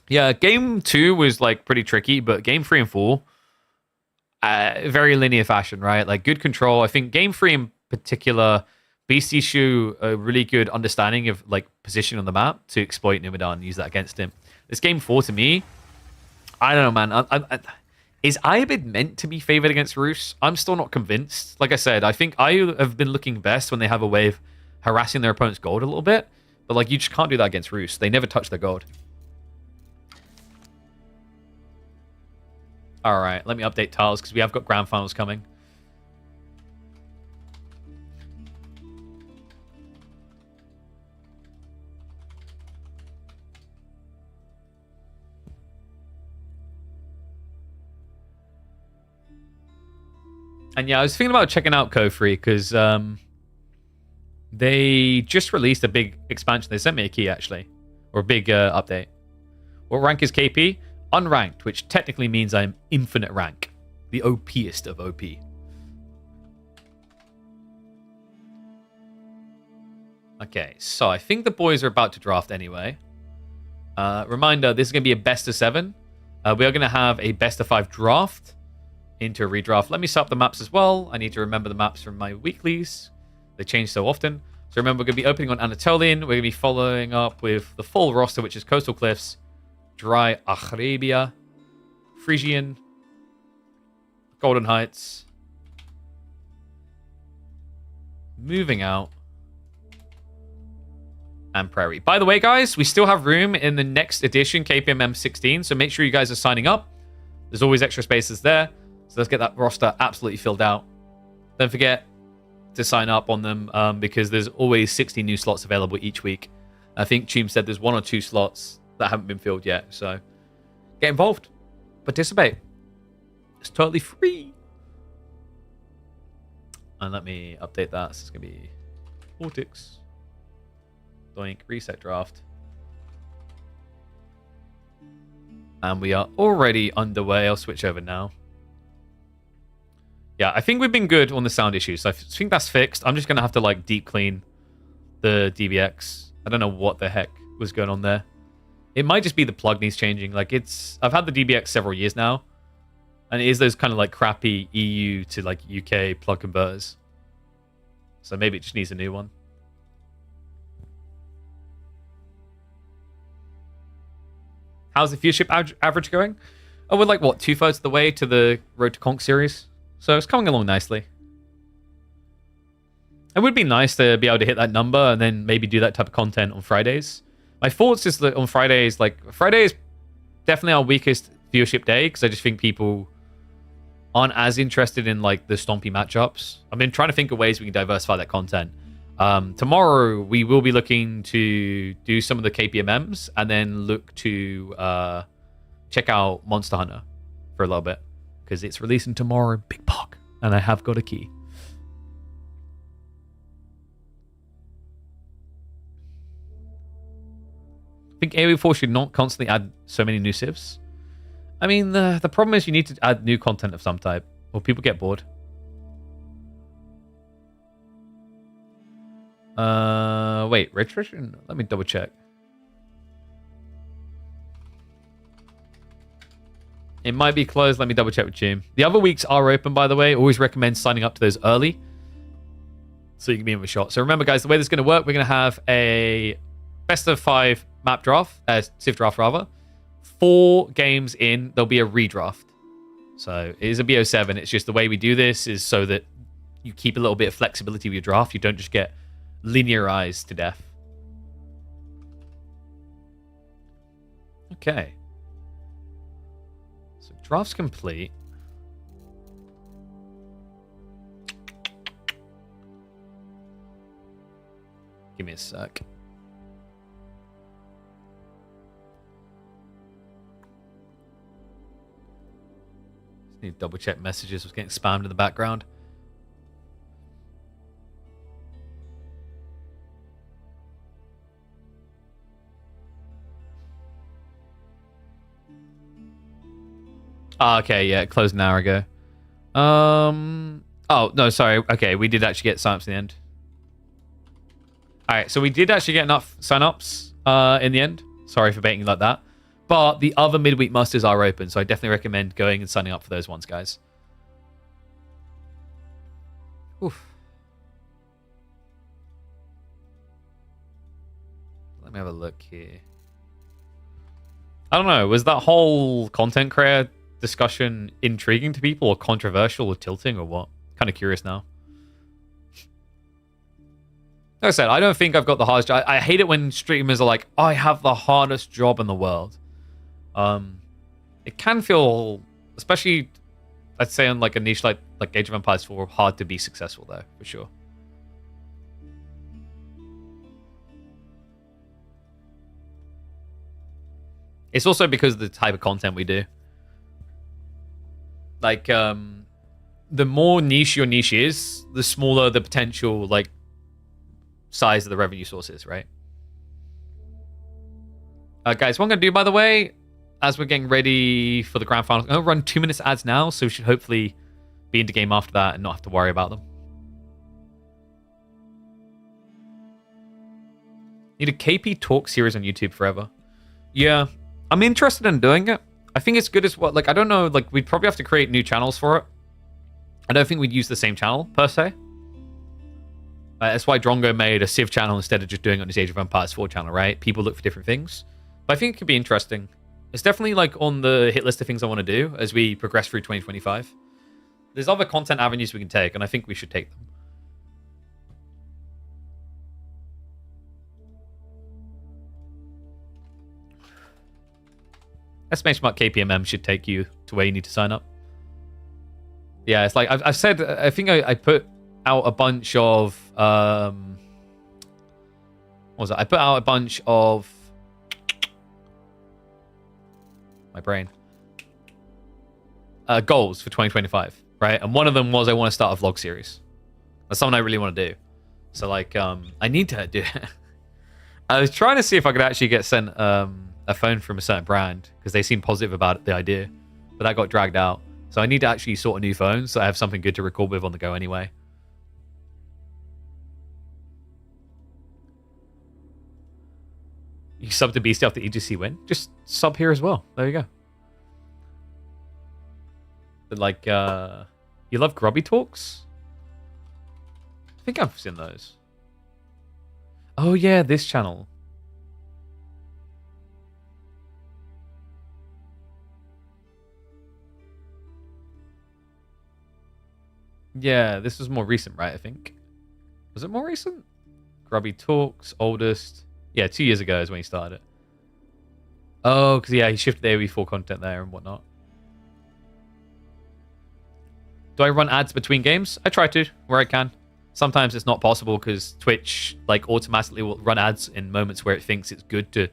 [SPEAKER 1] Yeah, game 2 was like pretty tricky, but game 3 and 4, very linear fashion, right? Like good control. I think game 3 in particular, Beasty show a really good understanding of like position on the map to exploit Numudan and use that against him. This game 4 to me, I don't know, man. Is Iabid meant to be favored against Roos? I'm still not convinced. Like I said, I think I have been looking best when they have a way of harassing their opponent's gold a little bit, but like you just can't do that against Roos. They never touch their gold. All right, let me update tiles because we have got grand finals coming. And yeah, I was thinking about checking out Ko3 because they just released a big expansion. They sent me a key, actually, or a big update. What rank is KP? Unranked, which technically means I'm infinite rank. The OPest of OP. Okay, so I think the boys are about to draft anyway. Reminder, this is going to be a best of 7. We are going to have a best of 5 draft into a redraft. Let me set up the maps as well. I need to remember the maps from my weeklies. They change so often. So remember, we're going to be opening on Anatolian. We're going to be following up with the full roster, which is Coastal Cliffs, Dry Arabia, Frisian, Golden Heights, Moving Out, and Prairie. By the way, guys, we still have room in the next edition, KPMM 16, so make sure you guys are signing up. There's always extra spaces there, so let's get that roster absolutely filled out. Don't forget to sign up on them because there's always 60 new slots available each week. I think Choom said there's 1 or 2 slots that haven't been filled yet, so get involved, participate. It's totally free. And let me update that. So it's gonna be Vortex, doink, reset draft, and we are already underway. I'll switch over now. Yeah, I think we've been good on the sound issues. So I think that's fixed. I'm just going to have to like deep clean the DBX. I don't know what the heck was going on there. It might just be the plug needs changing. Like I've had the DBX several years now. And it is those kind of like crappy EU to like UK plug converters. So maybe it just needs a new one. How's the viewership average going? Oh, we're like, what, 2/3 of the way to the Road to Conk series? So it's coming along nicely. It would be nice to be able to hit that number and then maybe do that type of content on Fridays. My thoughts is that on Fridays, like, Friday is definitely our weakest viewership day because I just think people aren't as interested in, like, the stompy matchups. I've been trying to think of ways we can diversify that content. Tomorrow, we will be looking to do some of the KPMMs and then look to check out Monster Hunter for a little bit because it's releasing tomorrow, Big Pog, and I have got a key. I think AOE4 should not constantly add so many new civs. I mean, the problem is you need to add new content of some type, or people get bored. Wait, registration? Let me double check. It might be closed. Let me double check with Jim. The other weeks are open, by the way. Always recommend signing up to those early so you can be in with a shot. So remember, guys, the way this is going to work, we're going to have a best of 5 map draft, civ draft rather. 4 games in, there'll be a redraft. So it is a BO7. It's just the way we do this is so that you keep a little bit of flexibility with your draft. You don't just get linearized to death. Okay. So draft's complete. Give me a sec. Just need to double check messages. I was getting spammed in the background. Okay, yeah, it closed an hour ago. Oh, no, sorry. Okay, we did actually get signups in the end. Alright, so we did actually get enough signups in the end. Sorry for baiting like that. But the other midweek musters are open, so I definitely recommend going and signing up for those ones, guys. Oof. Let me have a look here. I don't know, was that whole content creator discussion intriguing to people or controversial or tilting or what? Kind of curious now. Like I said, I don't think I've got the hardest job. I hate it when streamers are like, I have the hardest job in the world. It can feel, especially I'd say on like a niche like Age of Empires 4, hard to be successful though, for sure. It's also because of the type of content we do. Like, the more niche your niche is, the smaller the potential, like, size of the revenue sources, right? Guys, what I'm going to do, by the way, as we're getting ready for the grand final, I'm going to run 2 minutes ads now, so we should hopefully be into game after that and not have to worry about them. Need a KP talk series on YouTube forever. Yeah, I'm interested in doing it. I think it's good as well. Like, I don't know, like, we'd probably have to create new channels for it. I don't think we'd use the same channel, per se. That's why Drongo made a Civ channel instead of just doing it on his Age of Empires 4 channel, right? People look for different things. But I think it could be interesting. It's definitely, like, on the hit list of things I want to do as we progress through 2025. There's other content avenues we can take, and I think we should take them. Estimation mark KPMM should take you to where you need to sign up. Yeah, it's like I've said. I think I put out a bunch of what was it? I put out a bunch of my brain goals for 2025, right? And one of them was I want to start a vlog series. That's something I really want to do. So like, I need to do it. I was trying to see if I could actually get sent a phone from a certain brand because they seemed positive about the idea, but that got dragged out. So I need to actually sort a new phone so I have something good to record with on the go anyway. You sub to Beasty after EGC win? Just sub here as well. There you go. But like, you love Grubby Talks? I think I've seen those. Oh yeah, this channel. Yeah, this was more recent, right? I think. Was it more recent? Grubby Talks, oldest. Yeah, 2 years ago is when he started it. Oh, because yeah, he shifted the AOE4 content there and whatnot. Do I run ads between games? I try to, where I can. Sometimes it's not possible because Twitch like automatically will run ads in moments where it thinks it's good to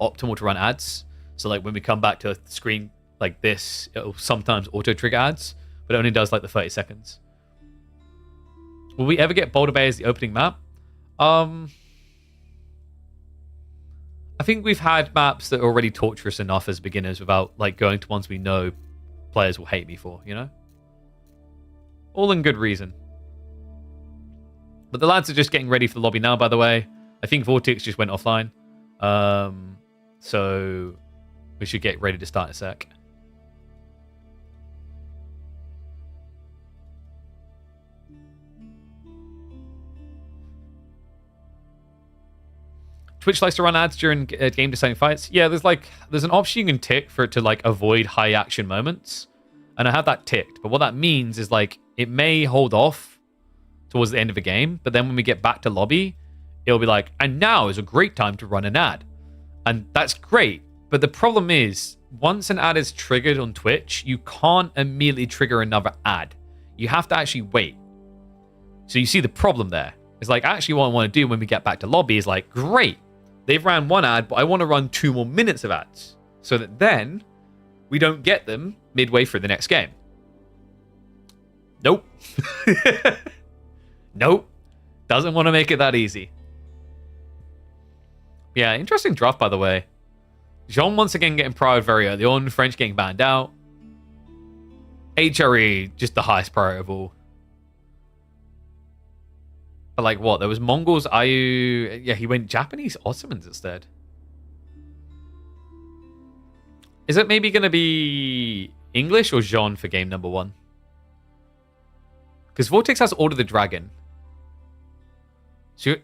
[SPEAKER 1] optimal to run ads. So like when we come back to a screen like this, it'll sometimes auto trigger ads, but it only does like the 30 seconds. Will we ever get Boulder Bay as the opening map? I think we've had maps that are already torturous enough as beginners without like going to ones we know players will hate me for, you know? All in good reason. But the lads are just getting ready for the lobby now, by the way. I think Vortex just went offline. So we should get ready to start in a sec. Twitch likes to run ads during game deciding fights. Yeah, there's an option you can tick for it to like avoid high action moments. And I have that ticked. But what that means is like it may hold off towards the end of a game, but then when we get back to lobby, it'll be like, and now is a great time to run an ad. And that's great. But the problem is, once an ad is triggered on Twitch, you can't immediately trigger another ad. You have to actually wait. So you see the problem there. It's like, actually what I want to do when we get back to lobby is like, great. They've ran one ad, but I want to run 2 more minutes of ads. So that then we don't get them midway through the next game. Nope. Nope. Doesn't want to make it that easy. Yeah, interesting draft, by the way. Jean once again getting prior very early on. French getting banned out. HRE, just the highest priority of all. But like what? There was Mongols, Ayu... Yeah, he went Japanese Ottomans instead. Is it maybe going to be English or Jean for game number 1? Because Vortex has Order the Dragon. So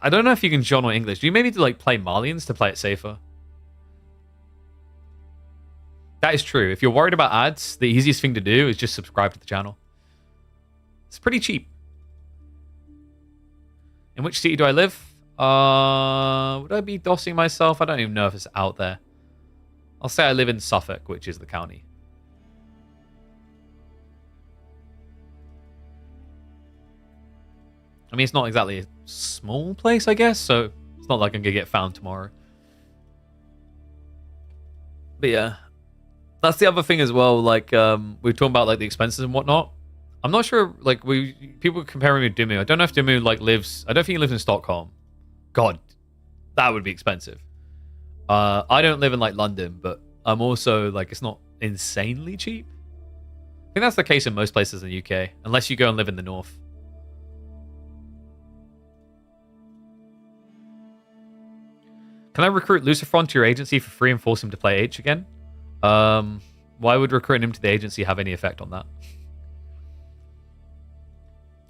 [SPEAKER 1] I don't know if you can Jean or English. Do you maybe need to like play Malians to play it safer? That is true. If you're worried about ads, the easiest thing to do is just subscribe to the channel. It's pretty cheap. In which city do I live? Would I be dossing myself? I don't even know if it's out there. I'll say I live in Suffolk, which is the county. I mean, it's not exactly a small place, I guess, so it's not like I'm going to get found tomorrow. But yeah, that's the other thing as well. Like, we were talking about like the expenses and whatnot. I'm not sure, like, people comparing me to Dumu. I don't know if Dumu like lives, I don't think he lives in Stockholm. God, that would be expensive. I don't live in like London, but I'm also like, it's not insanely cheap. I think that's the case in most places in the UK, unless you go and live in the north. Can I recruit Lucifron to your agency for free and force him to play H again? Why would recruiting him to the agency have any effect on that?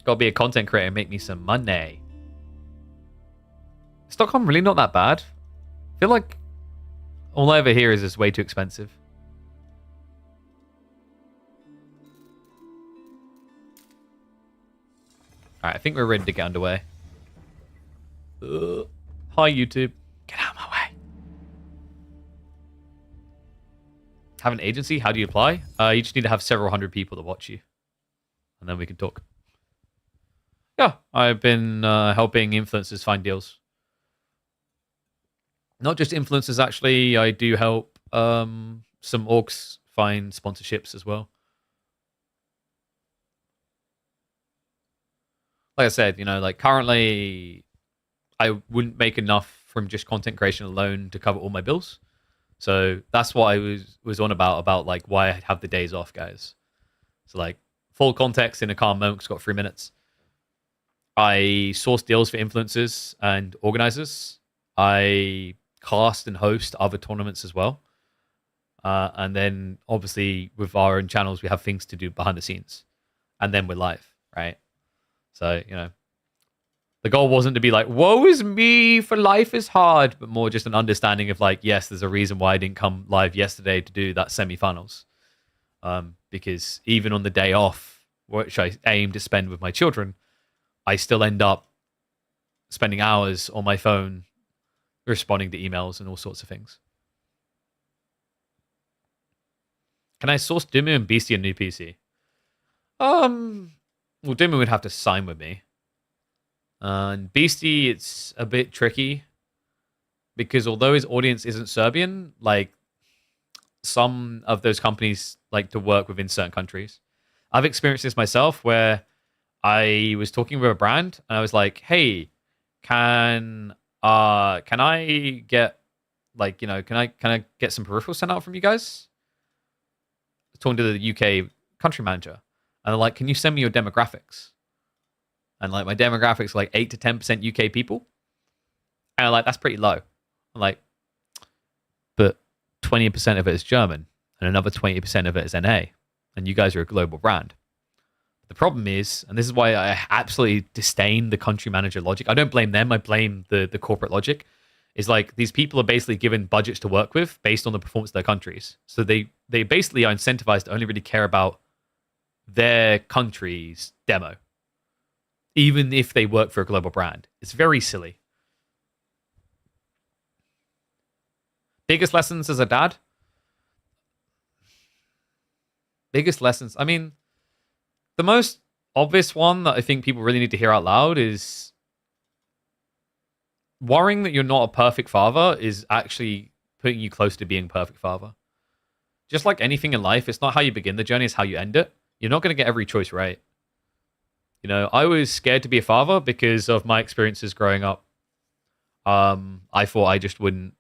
[SPEAKER 1] Gotta be a content creator and make me some money. Stockholm really not that bad? I feel like all I ever hear is it's way too expensive. Alright, I think we're ready to get underway. Hi, YouTube. Get out of my way. Have an agency? How do you apply? You just need to have several hundred people to watch you. And then we can talk. Yeah, I've been helping influencers find deals. Not just influencers, actually. I do help some orgs find sponsorships as well. Like I said, you know, like currently I wouldn't make enough from just content creation alone to cover all my bills. So that's what I was on about like why I have the days off, guys. So like full context in a calm moment, 'cause it's got 3 minutes. I source deals for influencers and organizers. I cast and host other tournaments as well. And then obviously with our own channels, we have things to do behind the scenes. And then we're live, right? So, you know, the goal wasn't to be like, woe is me for life is hard, but more just an understanding of like, yes, there's a reason why I didn't come live yesterday to do that semifinals. Because even on the day off, which I aim to spend with my children, I still end up spending hours on my phone responding to emails and all sorts of things. Can I source Dimu and Beasty a new PC? Well, Dimu would have to sign with me. And Beasty, it's a bit tricky because although his audience isn't Serbian, like some of those companies like to work within certain countries. I've experienced this myself where I was talking with a brand and I was like, hey, can I get like, you know, can I get some peripherals sent out from you guys? Talking to the UK country manager. And they're like, can you send me your demographics? And like my demographics are like 8 to 10% UK people. And I'm like, that's pretty low. I'm like, but 20% of it is German and another 20% of it is NA. And you guys are a global brand. The problem is, and this is why I absolutely disdain the country manager logic. I don't blame them. I blame the corporate logic. Is like these people are basically given budgets to work with based on the performance of their countries. So they basically are incentivized to only really care about their country's demo, even if they work for a global brand. It's very silly. Biggest lessons as a dad? Biggest lessons. I mean, the most obvious one that I think people really need to hear out loud is worrying that you're not a perfect father is actually putting you close to being a perfect father. Just like anything in life, it's not how you begin the journey, it's how you end it. You're not going to get every choice right. You know, I was scared to be a father because of my experiences growing up. I thought I just wouldn't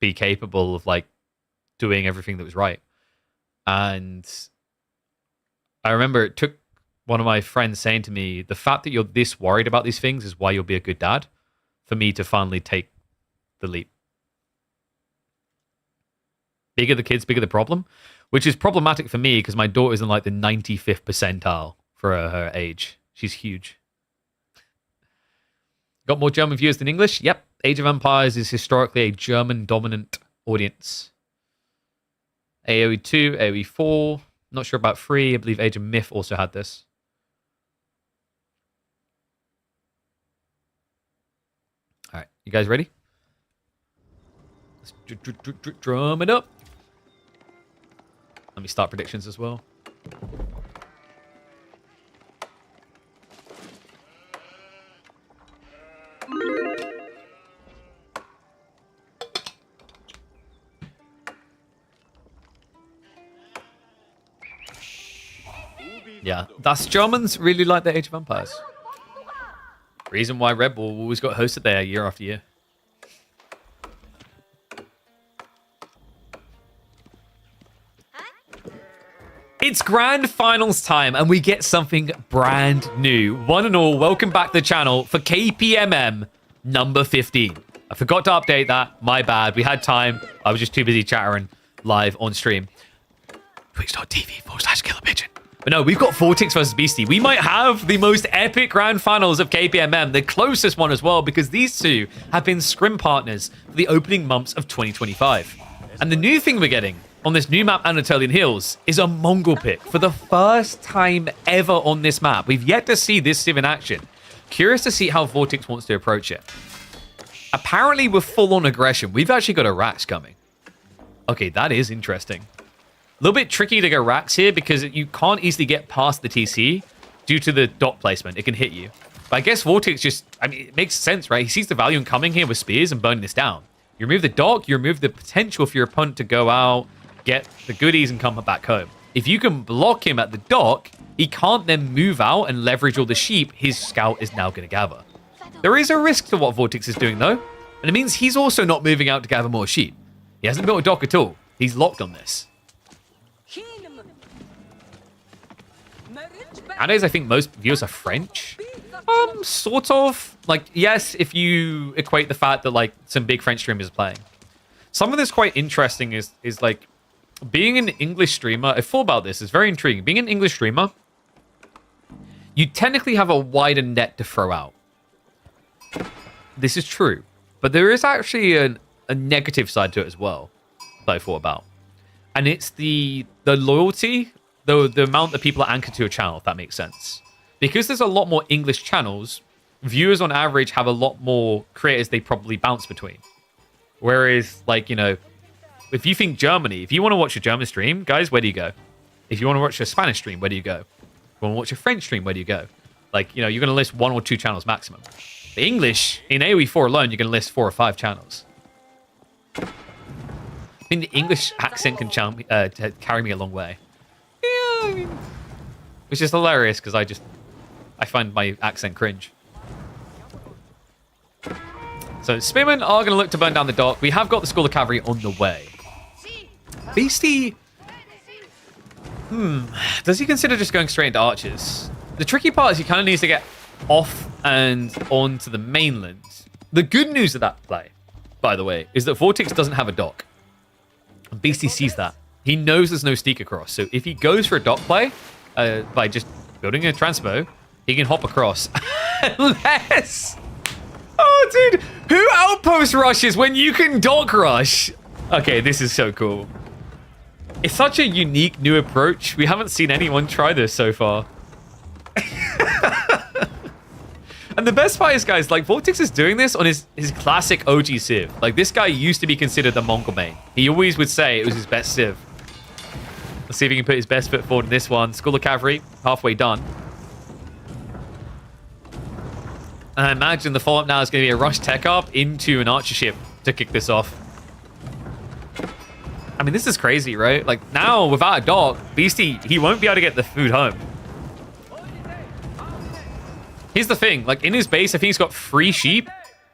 [SPEAKER 1] be capable of like doing everything that was right. And I remember it took one of my friends saying to me, the fact that you're this worried about these things is why you'll be a good dad, for me to finally take the leap. Bigger the kids, bigger the problem, which is problematic for me because my daughter's in like the 95th percentile for her age. She's huge. Got more German viewers than English? Yep. Age of Empires is historically a German dominant audience. AoE 2, AoE 4. Not sure about 3. I believe Age of Myth also had this. All right, you guys ready? Let's drum it up. Let me start predictions as well. Yeah, that's Germans really like the Age of Empires. Reason why Red Bull always got hosted there year after year. It's grand finals time and we get something brand new. One and all, welcome back to the channel for KPMM number 15. I forgot to update that. My bad. We had time. I was just too busy chattering live on stream. Twitch.tv/KillerPigeon. But no, we've got Vortex versus Beasty. We might have the most epic grand finals of KPMM, the closest one as well, because these two have been scrim partners for the opening months of 2025. And the new thing we're getting on this new map, Anatolian Hills, is a Mongol pick for the first time ever on this map. We've yet to see this Civ in action. Curious to see how Vortex wants to approach it. Apparently, with full-on aggression, we've actually got a Rax coming. Okay, that is interesting. A little bit tricky to go Rax here because you can't easily get past the TC due to the dot placement. It can hit you. But I guess Vortex just, I mean, it makes sense, right? He sees the value in coming here with spears and burning this down. You remove the dock, you remove the potential for your opponent to go out, get the goodies, and come back home. If you can block him at the dock, he can't then move out and leverage all the sheep his scout is now going to gather. There is a risk to what Vortex is doing, though. And it means he's also not moving out to gather more sheep. He hasn't built a dock at all. He's locked on this. Nowadays, I think most viewers are French. Sort of. Like, yes, if you equate the fact that, like, some big French streamers are playing. Something that's quite interesting is like, being an English streamer, I thought about this, it's very intriguing. Being an English streamer, you technically have a wider net to throw out. This is true. But there is actually a negative side to it as well that I thought about. And it's the loyalty, the amount that people are anchored to a channel, if that makes sense. Because there's a lot more English channels, viewers on average have a lot more creators they probably bounce between. Whereas, like, you know, if you think Germany, if you want to watch a German stream, guys, where do you go? If you want to watch a Spanish stream, where do you go? If you want to watch a French stream, where do you go? Like, you know, you're going to list 1 or 2 channels maximum. The English, in AoE 4 alone, you're going to list 4 or 5 channels. I mean, the English accent can carry me a long way. Yeah, I mean, which is hilarious because I find my accent cringe. So Spearmen are going to look to burn down the dock. We have got the School of Cavalry on the way. Beasty. Does he consider just going straight into archers? The tricky part is he kind of needs to get off and onto the mainland. The good news of that play, by the way, is that Vortex doesn't have a dock. Beasty sees that. He knows there's no sneak across. So if he goes for a dock play, by just building a transpo, he can hop across. Unless... Oh, dude, who outpost rushes when you can dock rush? Okay, this is so cool. It's such a unique new approach. We haven't seen anyone try this so far. And the best part is, guys, like, Vortex is doing this on his classic OG Civ. Like, this guy used to be considered the Mongol main. He always would say it was his best Civ. Let's see if he can put his best foot forward in this one. School of Cavalry, halfway done. And I imagine the follow-up now is going to be a rush tech up into an archer ship to kick this off. I mean, this is crazy, right? Like, now, without a dock, Beasty, he won't be able to get the food home. Here's the thing. Like, in his base, I think he's got 3 sheep.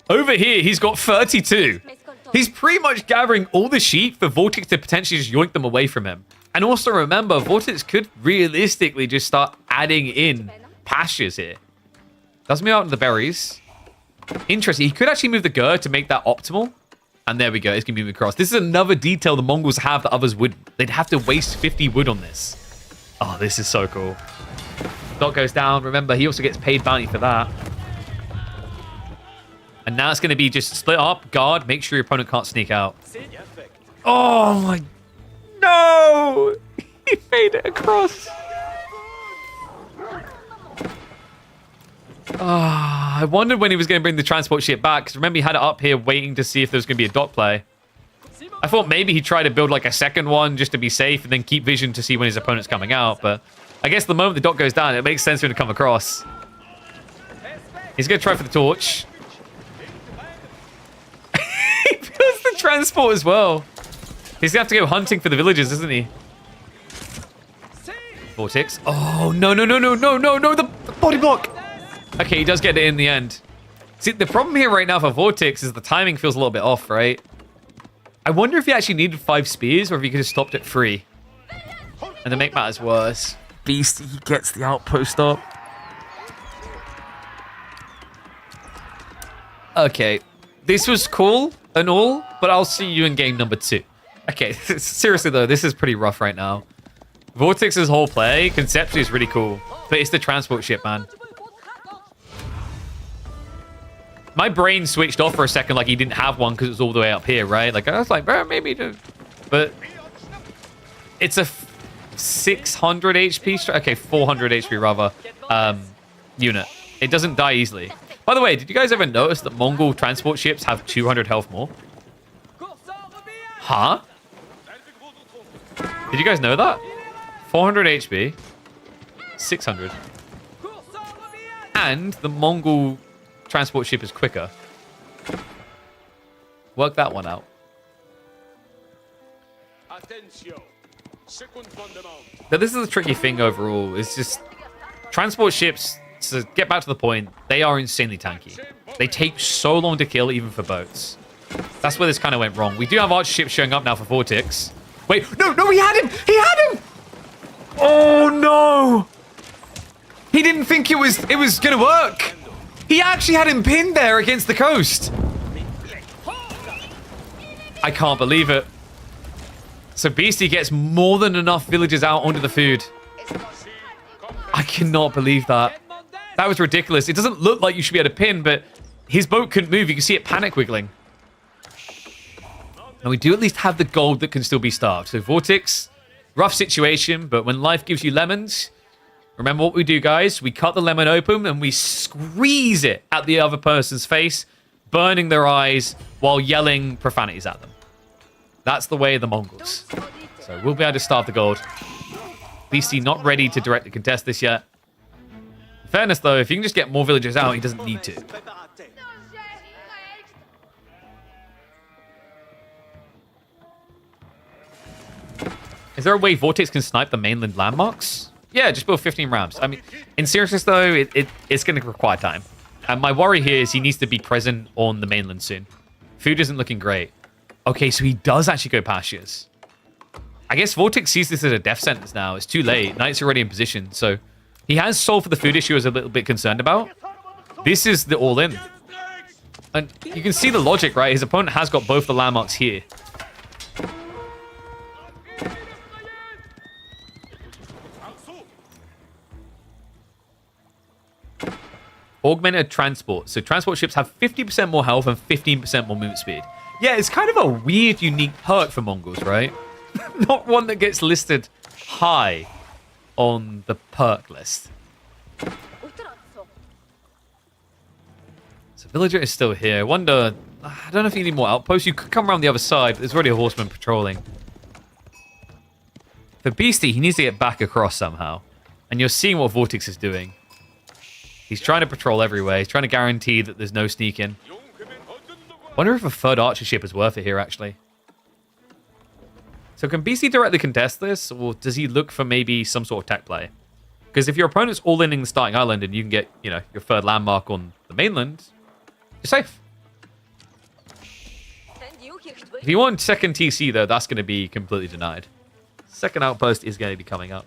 [SPEAKER 1] Over here, he's got 32. He's pretty much gathering all the sheep for Vortex to potentially just yoink them away from him. And also remember, Vortex could realistically just start adding in pastures here. Doesn't move out in the berries. Interesting. He could actually move the Gur to make that optimal. And there we go. It's going to move across. This is another detail the Mongols have that others wouldn't. They'd have to waste 50 wood on this. Oh, this is so cool. Dot goes down. Remember, he also gets paid bounty for that. And now it's going to be just split up, guard, make sure your opponent can't sneak out. Oh, my... No! He made it across. I wondered when he was going to bring the transport ship back, because remember he had it up here waiting to see if there was going to be a dock play. I thought maybe he'd try to build like a second one just to be safe and then keep vision to see when his opponent's coming out, but I guess the moment the dock goes down, it makes sense for him to come across. He's going to try for the torch. He builds the transport as well. He's going to have to go hunting for the villagers, isn't he? Vortex. Oh, no, the body block. Okay, he does get it in the end. See, the problem here right now for Vortex is the timing feels a little bit off, right? I wonder if he actually needed 5 spears or if he could have stopped at 3. And to make matters worse, Beasty gets the outpost up. Okay, this was cool and all, but I'll see you in game number 2. Okay, seriously though, this is pretty rough right now. Vortex's whole play, conceptually, is really cool, but it's the transport ship, man. My brain switched off for a second like he didn't have one because it was all the way up here, right? Like, I was like, bro, maybe he did. But it's a 600 HP, okay, 400 HP rather, unit. It doesn't die easily. By the way, did you guys ever notice that Mongol transport ships have 200 health more? Huh? Did you guys know that? 400 HP, 600. And the Mongol transport ship is quicker. Work that one out. But this is a tricky thing overall. It's just transport ships, to get back to the point, they are insanely tanky. They take so long to kill even for boats. That's where this kind of went wrong. We do have archer ships showing up now for Vortex. Wait, no, he had him! He had him! Oh, no! He didn't think it was going to work. He actually had him pinned there against the coast. I can't believe it. So Beasty gets more than enough villagers out onto the food. I cannot believe that. That was ridiculous. It doesn't look like you should be able to pin, but his boat couldn't move. You can see it panic wiggling. And we do at least have the gold that can still be starved. So Vortex, rough situation, but when life gives you lemons, remember what we do, guys. We cut the lemon open and we squeeze it at the other person's face, burning their eyes while yelling profanities at them. That's the way of the Mongols. So we'll be able to starve the gold. Beasty not ready to directly contest this yet. In fairness, though, if you can just get more villagers out, he doesn't need to. Is there a way Vortex can snipe the mainland landmarks? Yeah, just build 15 ramps. I mean, in seriousness, though, it's going to require time. And my worry here is he needs to be present on the mainland soon. Food isn't looking great. Okay, so he does actually go pastures. I guess Vortex sees this as a death sentence now. It's too late. Knight's already in position. So he has solved for the food issue I was a little bit concerned about. This is the all-in. And you can see the logic, right? His opponent has got both the landmarks here. Augmented transport. So transport ships have 50% more health and 15% more movement speed. Yeah, it's kind of a weird, unique perk for Mongols, right? Not one that gets listed high on the perk list. So villager is still here. I wonder, I don't know if you need more outposts. You could come around the other side, but there's already a horseman patrolling. For Beasty, he needs to get back across somehow. And you're seeing what Vortex is doing. He's trying to patrol everywhere. He's trying to guarantee that there's no sneaking. Wonder if a third archer ship is worth it here, actually. So can Beasty directly contest this, or does he look for maybe some sort of tech play? Because if your opponent's all in the starting island and you can get, you know, your third landmark on the mainland, you're safe. If you want second TC, though, that's going to be completely denied. Second outpost is going to be coming up.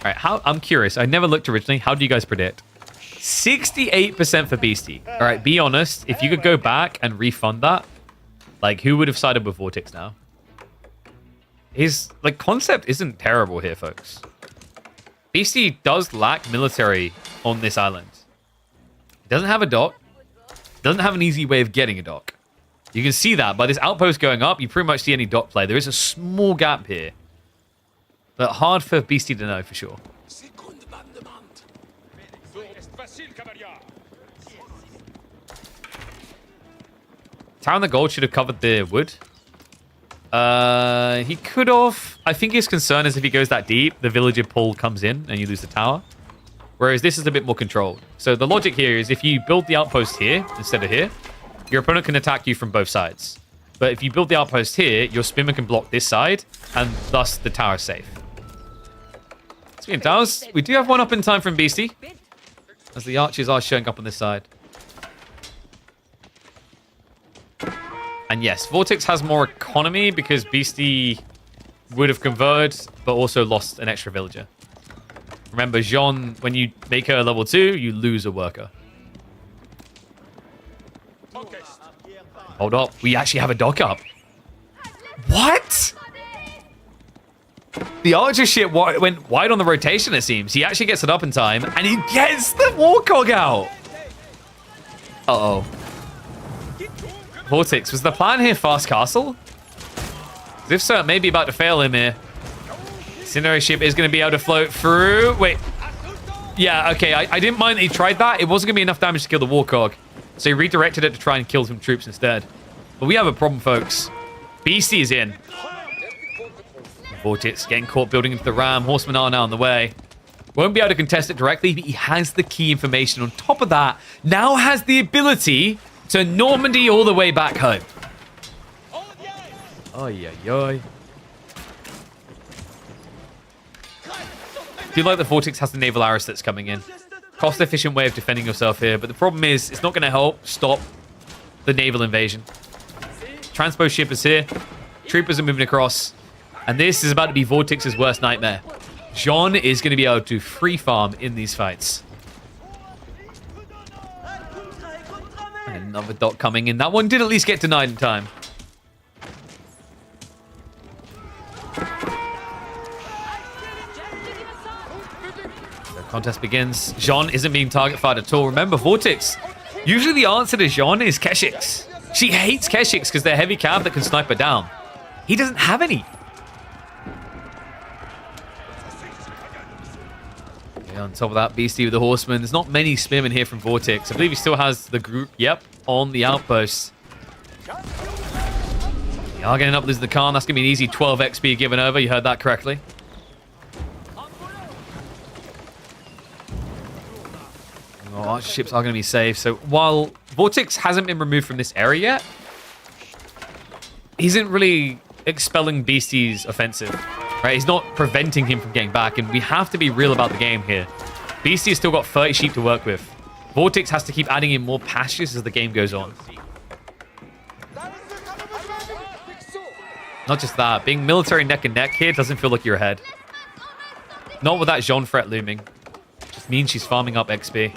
[SPEAKER 1] All right, I'm curious. I never looked originally. How do you guys predict? 68% for Beasty. All right, be honest. If you could go back and refund that, like, who would have sided with Vortex now? His, like, concept isn't terrible here, folks. Beasty does lack military on this island. He doesn't have a dock. Doesn't have an easy way of getting a dock. You can see that by this outpost going up. You pretty much see any dock play. There is a small gap here. But hard for Beasty to know for sure. Tower on the gold should have covered the wood. He could have. I think his concern is if he goes that deep, the villager pull comes in and you lose the tower. Whereas this is a bit more controlled. So the logic here is if you build the outpost here instead of here, your opponent can attack you from both sides. But if you build the outpost here, your spinner can block this side, and thus the tower is safe. Speaking of towers, we do have one up in time from Beasty, as the archers are showing up on this side. And yes, Vortex has more economy because Beasty would have converted, but also lost an extra villager. Remember, Jean, when you make her level 2, you lose a worker. Hold up. We actually have a dock up. What? The archer ship went wide on the rotation, it seems. He actually gets it up in time, and he gets the warcog out. Uh-oh. Vortex, was the plan here fast castle? If so, it may be about to fail him here. Incendiary ship is going to be able to float through. Wait. Yeah, okay. I didn't mind that he tried that. It wasn't going to be enough damage to kill the warcog. So he redirected it to try and kill some troops instead. But we have a problem, folks. Beasty is in. Vortex getting caught building into the ram. Horsemen are now on the way. Won't be able to contest it directly, but he has the key information. On top of that, now has the ability to Normandy all the way back home. Oy, oy, oy. I feel like the Vortex has the naval arrows that's coming in. Cost-efficient way of defending yourself here, but the problem is it's not going to help stop the naval invasion. Transpo ship is here. Troopers are moving across. And this is about to be Vortex's worst nightmare. Jean is going to be able to free farm in these fights. And another dot coming in. That one did at least get denied in time. The contest begins. Jean isn't being target fired at all. Remember, Vortex. Usually the answer to Jean is Keshiks. She hates Keshiks because they're heavy cav that can snipe her down. He doesn't have any. Okay, on top of that, Beasty with the Horseman. There's not many spearmen here from Vortex. I believe he still has the group, yep, on the outpost. They are going to end up losing the Khan. That's going to be an easy 12 XP given over. You heard that correctly. Oh, our ships are going to be safe. So while Vortex hasn't been removed from this area yet, he isn't really expelling Beasty's offensive. Right? He's not preventing him from getting back, and we have to be real about the game here. Beasty has still got 30 sheep to work with. Vortex has to keep adding in more pastures as the game goes on. Not just that, being military neck and neck here doesn't feel like you're ahead. Not with that Jean threat looming. Just means she's farming up XP.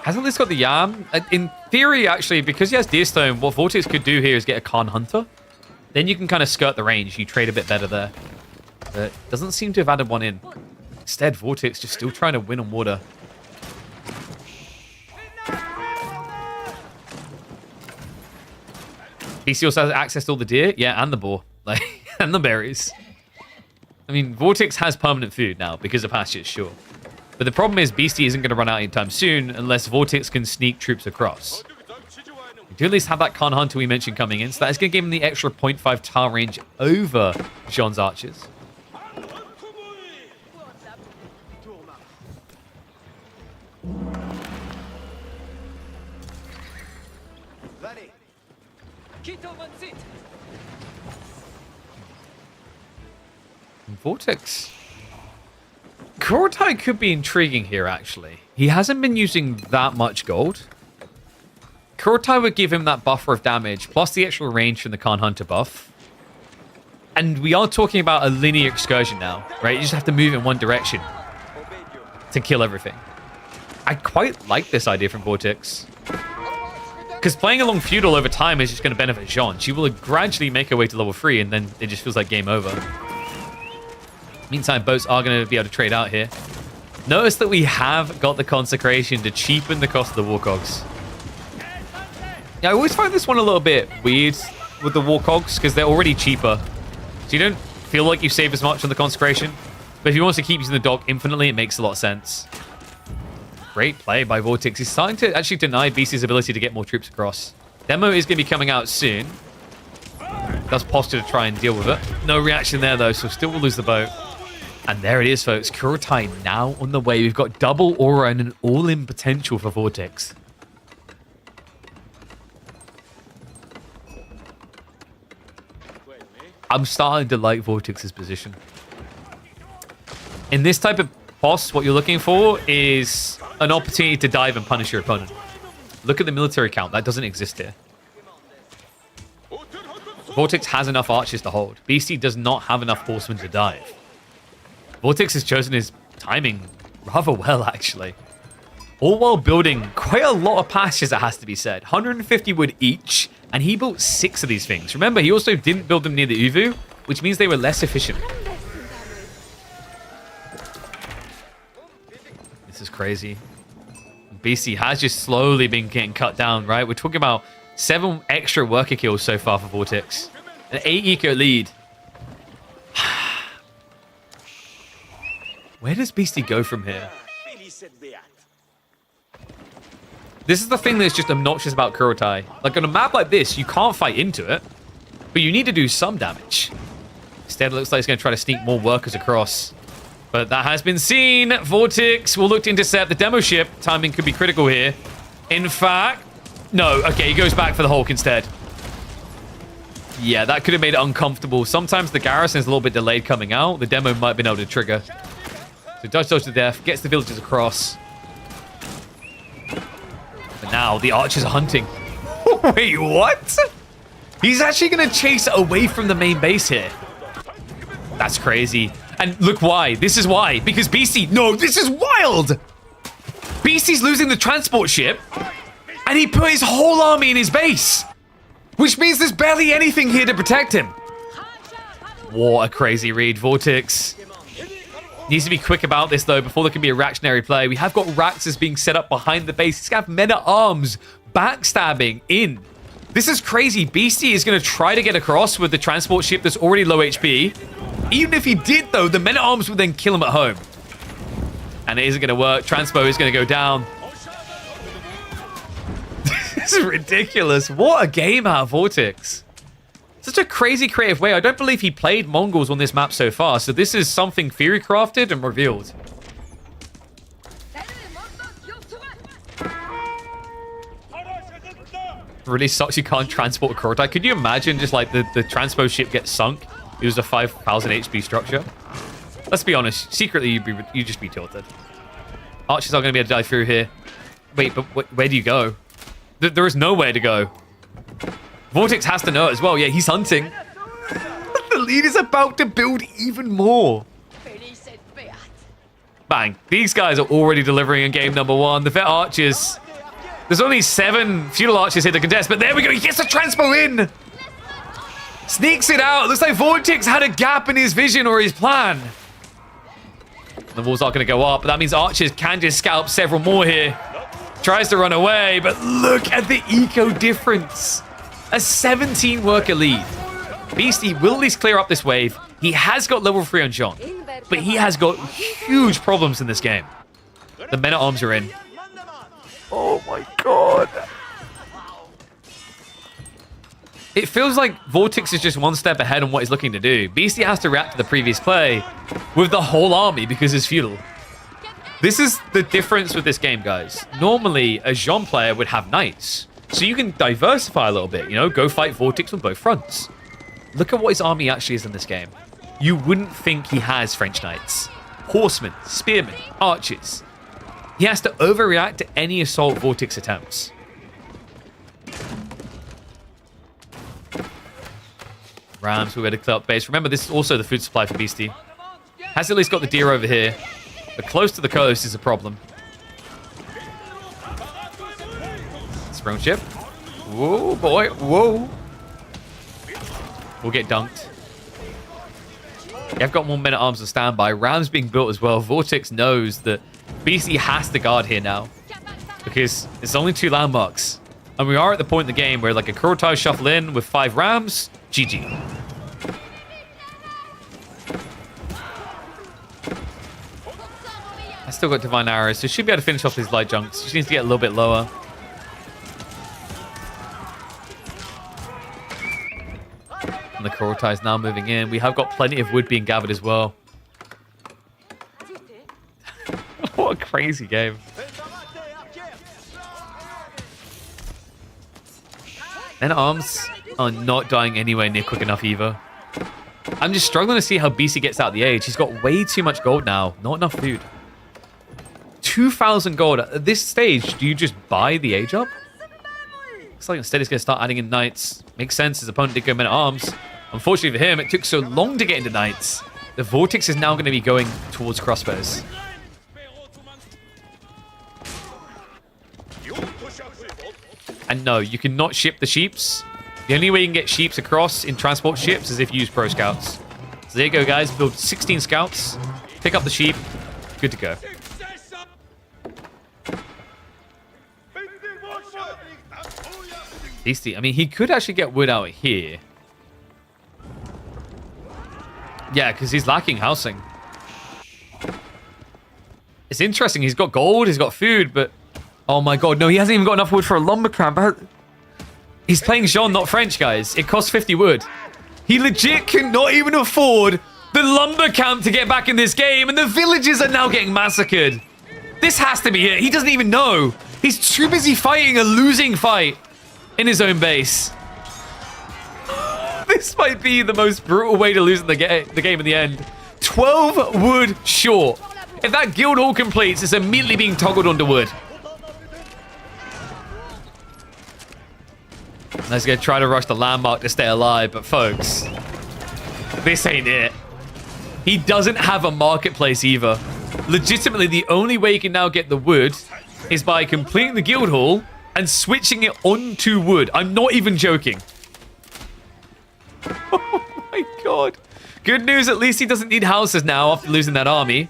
[SPEAKER 1] Hasn't this got the Yam? In theory, actually, because he has Deerstone, what Vortex could do here is get a Khan Hunter. Then you can kind of skirt the range. You trade a bit better there. But doesn't seem to have added one in. Instead, Vortex just still trying to win on water. Beasty also has access to all the deer. Yeah, and the boar. Like, and the berries. I mean, Vortex has permanent food now because of pastures, sure. But the problem is Beasty isn't going to run out anytime soon unless Vortex can sneak troops across. We do at least have that Khan Hunter we mentioned coming in, so that is going to give him the extra 0.5 tile range over Jean's archers. Vortex. Korotai could be intriguing here, actually. He hasn't been using that much gold. Korotai would give him that buffer of damage, plus the extra range from the Khan Hunter buff. And we are talking about a linear excursion now, right? You just have to move in one direction to kill everything. I quite like this idea from Vortex. Because playing along Feudal over time is just going to benefit Jean. She will gradually make her way to level 3, and then it just feels like game over. Meantime, boats are going to be able to trade out here. Notice that we have got the Consecration to cheapen the cost of the Warcogs. Yeah, I always find this one a little bit weird with the Warcogs because they're already cheaper. So you don't feel like you save as much on the Consecration. But if he wants to keep using the dock infinitely, it makes a lot of sense. Great play by Vortex. He's starting to actually deny Beasty's ability to get more troops across. Demo is going to be coming out soon. Does posture to try and deal with it. No reaction there, though, so still will lose the boat. And there it is, folks. Korotai now on the way. We've got double aura and an all-in potential for Vortex. I'm starting to like Vortex's position. In this type of boss, what you're looking for is an opportunity to dive and punish your opponent. Look at the military count. That doesn't exist here. Vortex has enough archers to hold. Beasty does not have enough horsemen to dive. Vortex has chosen his timing rather well, actually. All while building quite a lot of pastures, it has to be said. 150 wood each, and he built 6 of these things. Remember, he also didn't build them near the Uvu, which means they were less efficient. This is crazy. Beasty has just slowly been getting cut down, right? We're talking about 7 extra worker kills so far for Vortex. An 8 eco lead. Where does Beasty go from here? This is the thing that's just obnoxious about Korotai. Like, on a map like this, you can't fight into it, but you need to do some damage. Instead, it looks like he's going to try to sneak more workers across. But that has been seen. Vortex will look to intercept the demo ship. Timing could be critical here. In fact, no. Okay, he goes back for the Hulk instead. Yeah, that could have made it uncomfortable. Sometimes the garrison is a little bit delayed coming out. The demo might have been able to trigger. So dodge to death, gets the villagers across. But now the archers are hunting. Wait, what? He's actually going to chase away from the main base here. That's crazy. And look why. This is why. Because Beasty... No, this is wild! Beasty's losing the transport ship, and he put his whole army in his base. Which means there's barely anything here to protect him. What a crazy read. Vortex needs to be quick about this, though, before there can be a reactionary play. We have got Raxus being set up behind the base. He's got men-at-arms backstabbing in. This is crazy. Beasty is going to try to get across with the transport ship that's already low HP. Even if he did, though, the men-at-arms would then kill him at home. And it isn't going to work. Transpo is going to go down. This is ridiculous. What a game out of Vortex. Such a crazy creative way. I don't believe he played Mongols on this map so far. So this is something theory crafted and revealed. Really sucks you can't transport a Krotai. Could you imagine just like the transpo ship gets sunk? It was a 5,000 HP structure. Let's be honest. Secretly, you'd just be tilted. Archers are going to be able to dive through here. Wait, but where do you go? There is nowhere to go. Vortex has to know it as well. Yeah, he's hunting. The lead is about to build even more. Bang. These guys are already delivering in game number 1. The vet archers. There's only 7 feudal archers here to contest, but there we go. He gets the transpo in. Sneaks it out. Looks like Vortex had a gap in his vision or his plan. The walls aren't going to go up, but that means archers can just scalp several more here. Tries to run away, but look at the eco difference. A 17 worker lead. Beasty will at least clear up this wave. He has got level 3 on Jean, but he has got huge problems in this game. The men-at-arms are in. Oh my god. It feels like Vortex is just one step ahead on what he's looking to do. Beasty has to react to the previous play with the whole army because it's feudal. This is the difference with this game, guys. Normally, a Jean player would have knights. So you can diversify a little bit, you know, go fight Vortex on both fronts. Look at what his army actually is in this game. You wouldn't think he has French knights. Horsemen, spearmen, archers. He has to overreact to any assault Vortex attempts. Rams, we're going to clear up base. Remember, this is also the food supply for Beasty. Has at least got the deer over here. But close to the coast is a problem. Sprung ship. Whoa, boy. Whoa. We'll get dunked. Yeah, I've got more men-at-arms on standby. Rams being built as well. Vortex knows that Beasty has to guard here now. Because it's only 2 landmarks. And we are at the point in the game where like a Krotai shuffle in with 5 Rams. GG. I still got Divine Arrows, so should be able to finish off these light junks. Just needs to get a little bit lower. And the Krotai is now moving in. We have got plenty of wood being gathered as well. What a crazy game. And arms are not dying anywhere near quick enough either. I'm just struggling to see how Beasty gets out the age. He's got way too much gold now. Not enough food. 2,000 gold. At this stage, do you just buy the age up? Looks like instead he's going to start adding in knights. Makes sense. His opponent did go men-at-arms. Unfortunately for him, it took so long to get into knights. The Vortex is now going to be going towards crossbows. And no, you cannot ship the sheeps. The only way you can get sheeps across in transport ships is if you use pro scouts. So there you go, guys. Build 16 scouts. Pick up the sheep. Good to go. Beasty. I mean, he could actually get wood out here. Yeah, because he's lacking housing. It's interesting. He's got gold. He's got food, but... Oh my god, no, he hasn't even got enough wood for a lumber camp. He's playing Jean, not French, guys. It costs 50 wood. He legit cannot even afford the lumber camp to get back in this game, and the villagers are now getting massacred. This has to be it. He doesn't even know. He's too busy fighting a losing fight in his own base. This might be the most brutal way to lose in the game in the end. 12 wood short. If that guild hall completes, it's immediately being toggled onto wood. Let's go try to rush the landmark to stay alive. But folks, this ain't it. He doesn't have a marketplace either. Legitimately, the only way you can now get the wood is by completing the guild hall and switching it onto wood. I'm not even joking. Oh my god. Good news, at least he doesn't need houses now after losing that army.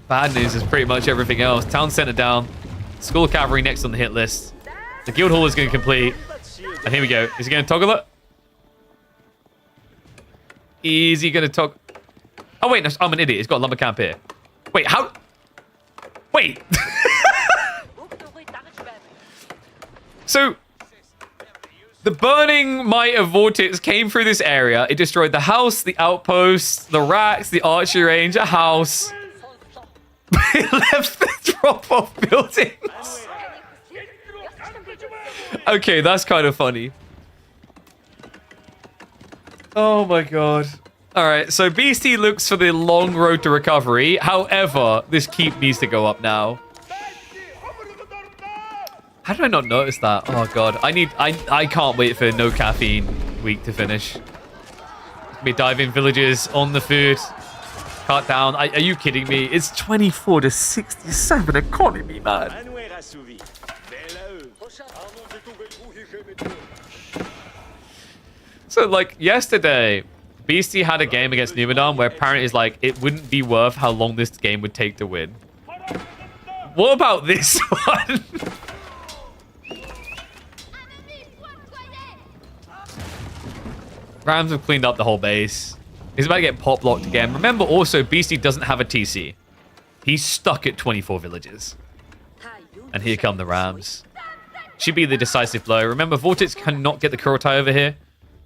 [SPEAKER 1] Bad news is pretty much everything else. Town center down. School cavalry next on the hit list. The guild hall is going to complete. And here we go. Is he going to toggle it? Is he going to toggle? Oh, wait. No, I'm an idiot. He's got a lumber camp here. Wait, how? Wait. So, the burning might of Vortex came through this area. It destroyed the house, the outpost, the racks, the archery range, a house. It left the drop-off buildings. Okay, that's kind of funny. Oh my god. Alright, so Beasty looks for the long road to recovery. However, this keep needs to go up now. How did I not notice that? Oh god, I can't wait for no caffeine week to finish. Me diving villages on the food. Cut down. Are you kidding me? It's 24 to 67 economy, man. So, like, yesterday, Beasty had a game against Numudan where apparently it's like, it wouldn't be worth how long this game would take to win. What about this one? Rams have cleaned up the whole base. He's about to get pop locked again. Remember also, Beasty doesn't have a TC. He's stuck at 24 villages. And here come the Rams. Should be the decisive blow. Remember, Vortex cannot get the Kurotai over here.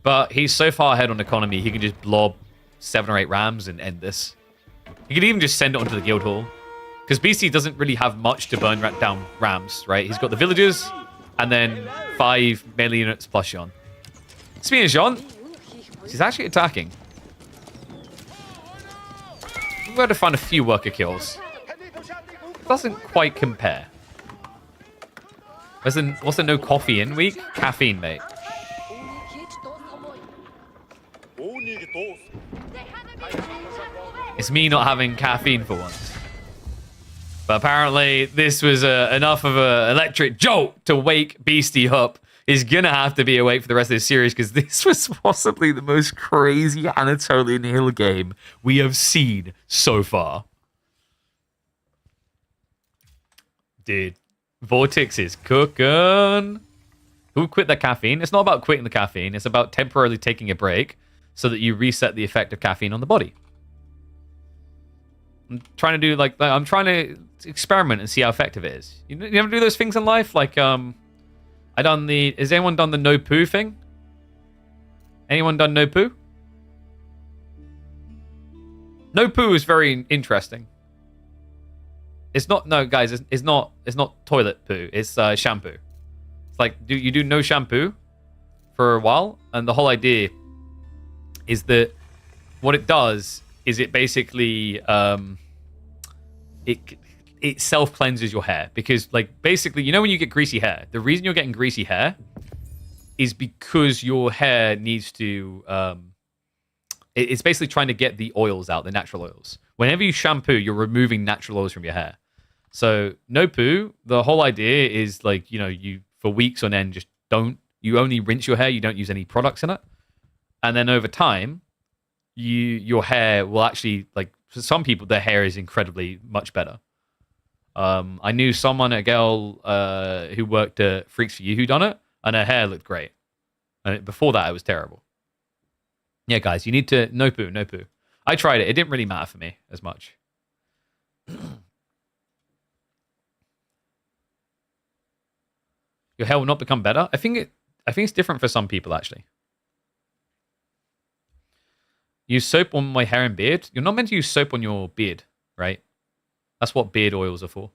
[SPEAKER 1] But he's so far ahead on economy, he can just blob 7 or 8 Rams and end this. He could even just send it onto the guild hall. Because Beasty doesn't really have much to burn down Rams, right? He's got the villagers, and then 5 melee units plus Jean. Speaking of Jean, she's actually attacking. We've got to find a few worker kills. Doesn't quite compare. Was there no coffee in week? Caffeine, mate. It's me not having caffeine for once. But apparently this was enough of an electric jolt to wake Beasty up. He's going to have to be awake for the rest of this series because this was possibly the most crazy Anatolian Hill game we have seen so far. Dude, Vortex is cooking. Who quit the caffeine? It's not about quitting the caffeine. It's about temporarily taking a break so that you reset the effect of caffeine on the body. I'm trying to do I'm trying to experiment and see how effective it is. You ever do those things in life? Like, has anyone done the no poo thing? Anyone done no poo? No poo is very interesting. It's not, no guys, it's not toilet poo. It's shampoo. It's like, you do no shampoo for a while, and the whole idea is that what it does is it basically it self-cleanses your hair. Because, like, basically, you know when you get greasy hair, the reason you're getting greasy hair is because your hair needs to it's basically trying to get the oils out, the natural oils. Whenever you shampoo, you're removing natural oils from your hair. So no poo, the whole idea is, like, you for weeks on end just you only rinse your hair, you don't use any products in it. And then over time, your hair will actually, like, for some people, their hair is incredibly much better. I knew a girl who worked at Freaks for You who done it, and her hair looked great. And before that, it was terrible. Yeah, guys, you need to no poo. I tried it. It didn't really matter for me as much. Your hair will not become better. I think it's different for some people, actually. Use soap on my hair and beard. You're not meant to use soap on your beard, right? That's what beard oils are for.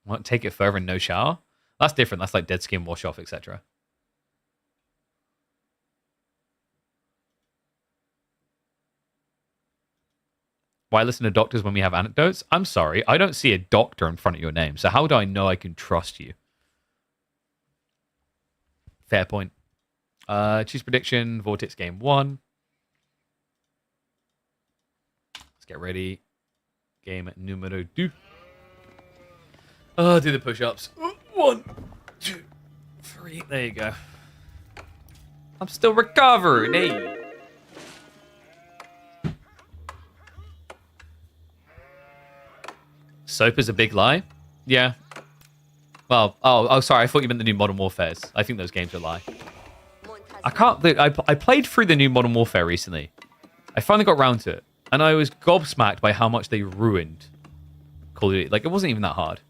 [SPEAKER 1] Won't take it further and no shower? That's different. That's like dead skin, wash off, etc. Why listen to doctors when we have anecdotes? I'm sorry, I don't see a doctor in front of your name, so how do I know I can trust you? Fair point. Choose prediction, Vortex game 1. Let's get ready. Game numero 2. Oh, do the push-ups. 1, 2, 3. There you go. I'm still recovering. Hey. Soap is a big lie? Yeah. Well, oh, sorry. I thought you meant the new Modern Warfares. I think those games are a lie. I can't... I played through the new Modern Warfare recently. I finally got around to it. And I was gobsmacked by how much they ruined Call of Duty. Like, it wasn't even that hard.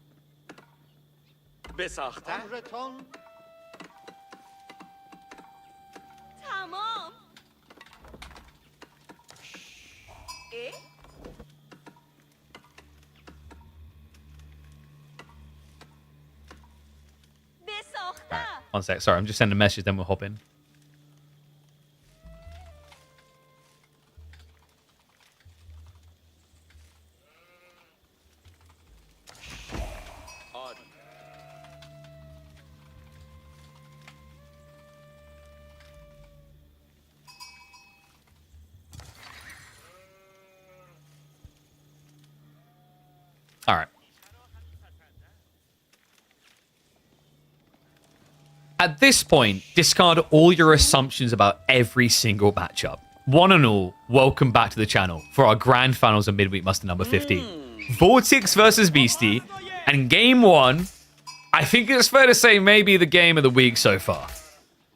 [SPEAKER 1] Right, 1 sec. Sorry, I'm just sending a message, then we'll hop in. All right. At this point, discard all your assumptions about every single matchup. One and all, welcome back to the channel for our grand finals of Midweek Muster number 15. Vortex versus Beasty, and game 1, I think it's fair to say maybe the game of the week so far.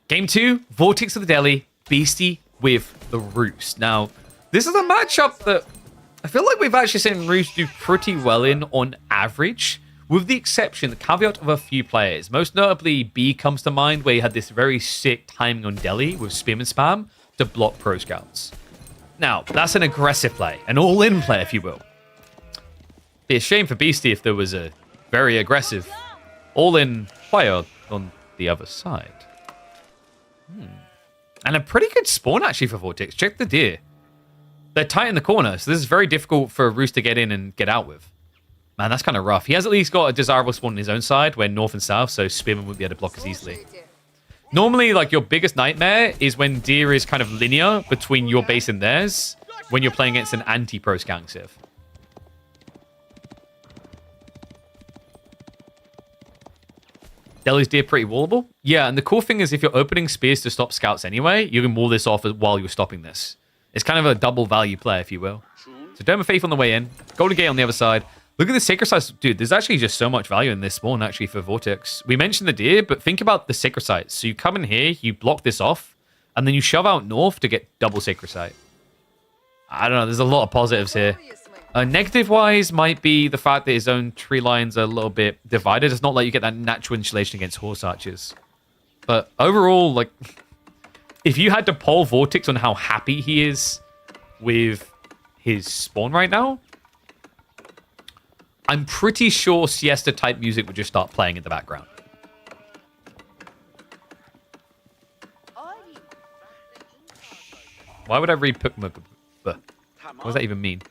[SPEAKER 1] Game 2, Vortex with the Deli, Beasty with the Roost. Now, this is a matchup that I feel like we've actually seen Roost do pretty well in on average, with the exception, the caveat of a few players. Most notably, B comes to mind, where he had this very sick timing on Deli with spam and spam to block Pro Scouts. Now, that's an aggressive play, an all-in play, if you will. Be a shame for Beasty if there was a very aggressive all-in player on the other side. And a pretty good spawn, actually, for Vortex. Check the deer. They're tight in the corner, so this is very difficult for Roost to get in and get out with. Man, that's kind of rough. He has at least got a desirable spawn on his own side, where north and south, so Spearman wouldn't be able to block as easily. Normally, like, your biggest nightmare is when deer is kind of linear between your base and theirs, when you're playing against an anti-pro scouting civ. Deli's deer pretty wallable? Yeah, and the cool thing is if you're opening spears to stop scouts anyway, you can wall this off while you're stopping this. It's kind of a double value play, if you will. So Dome of Faith on the way in. Golden Gate on the other side. Look at the Sacred Sites. Dude, there's actually just so much value in this spawn, actually, for Vortex. We mentioned the deer, but think about the Sacred Sites. So you come in here, you block this off, and then you shove out north to get double Sacred Site. I don't know. There's a lot of positives here. Negative-wise might be the fact that his own tree lines are a little bit divided. It's not like you get that natural insulation against horse archers. But overall, like, if you had to poll Vortex on how happy he is with his spawn right now, I'm pretty sure siesta-type music would just start playing in the background. Why would I read What does that even mean?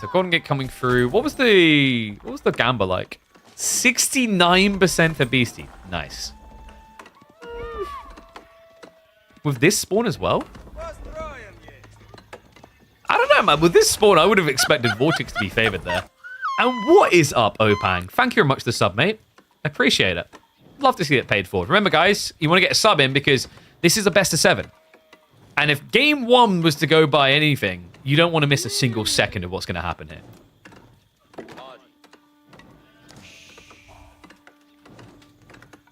[SPEAKER 1] So Golden Gate coming through. What was the gamble like? 69% for Beasty. Nice. With this spawn as well? I don't know, man. With this spawn, I would have expected Vortex to be favored there. And what is up, Opang? Thank you very much for the sub, mate. I appreciate it. Love to see it paid forward. Remember, guys, you want to get a sub in because this is a best of 7. And if game 1 was to go by anything, you don't want to miss a single second of what's going to happen here.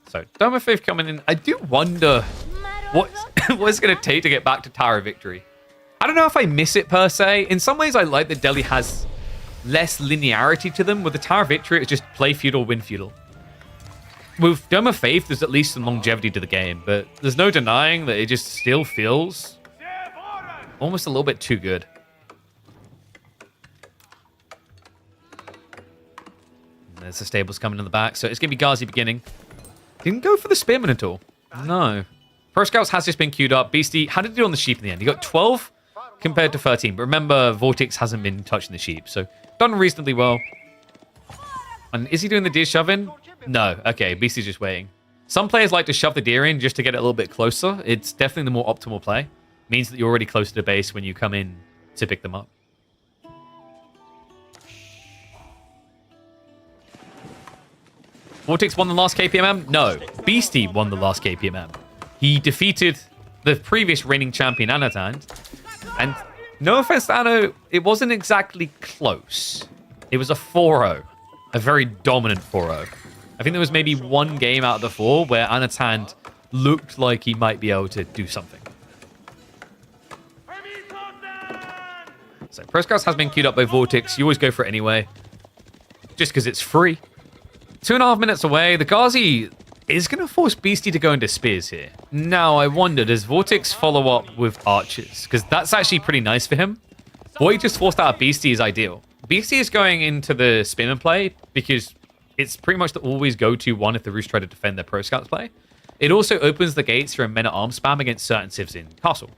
[SPEAKER 1] So, Dome of Faith coming in. I do wonder what it's going to take to get back to Tower of Victory. I don't know if I miss it per se. In some ways, I like that Deli has less linearity to them. With the Tower of Victory, it's just play feudal, win feudal. With Dome of Faith, there's at least some longevity to the game, but there's no denying that it just still feels almost a little bit too good. And there's the stables coming in the back, so it's going to be Ghazi beginning. Didn't go for the Spearman at all. No. Pro Scouts has just been queued up. Beasty, how did he do on the sheep in the end? He got 12 compared to 13. But remember, Vortex hasn't been touching the sheep, so done reasonably well. And is he doing the deer shoving? No. Okay, Beasty's just waiting. Some players like to shove the deer in just to get it a little bit closer. It's definitely the more optimal play. Means that you're already close to the base when you come in to pick them up. Vortex won the last KPMM? No. Beasty won the last KPMM. He defeated the previous reigning champion, Numudan. And no offense to Anno, it wasn't exactly close. It was a 4-0. A very dominant 4-0. I think there was maybe one game out of the 4 where Numudan looked like he might be able to do something. So Proscast has been queued up by Vortex. You always go for it anyway. Just because it's free. 2.5 minutes away. The Ghazi is going to force Beasty to go into spears here. Now, I wonder, does Vortex follow up with archers? Because that's actually pretty nice for him. What he just forced out of Beasty is ideal. Beasty is going into the spearman play because it's pretty much the always go-to one if the Roost try to defend their Pro Scouts play. It also opens the gates for a men-at-arms spam against certain civs in Castle.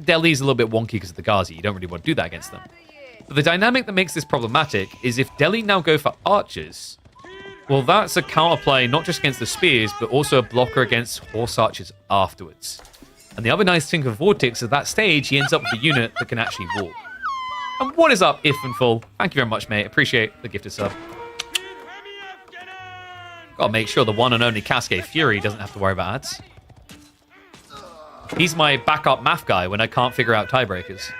[SPEAKER 1] Delhi's a little bit wonky because of the Ghazi. You don't really want to do that against them. But the dynamic that makes this problematic is if Delhi now go for archers, well, that's a counterplay not just against the spears, but also a blocker against horse archers afterwards. And the other nice thing for Vortex, at that stage, he ends up with a unit that can actually walk. And what is up, If and Full? Thank you very much, mate. Appreciate the gifted sub. Gotta make sure the one and only Cascade Fury doesn't have to worry about ads. He's my backup math guy when I can't figure out tiebreakers.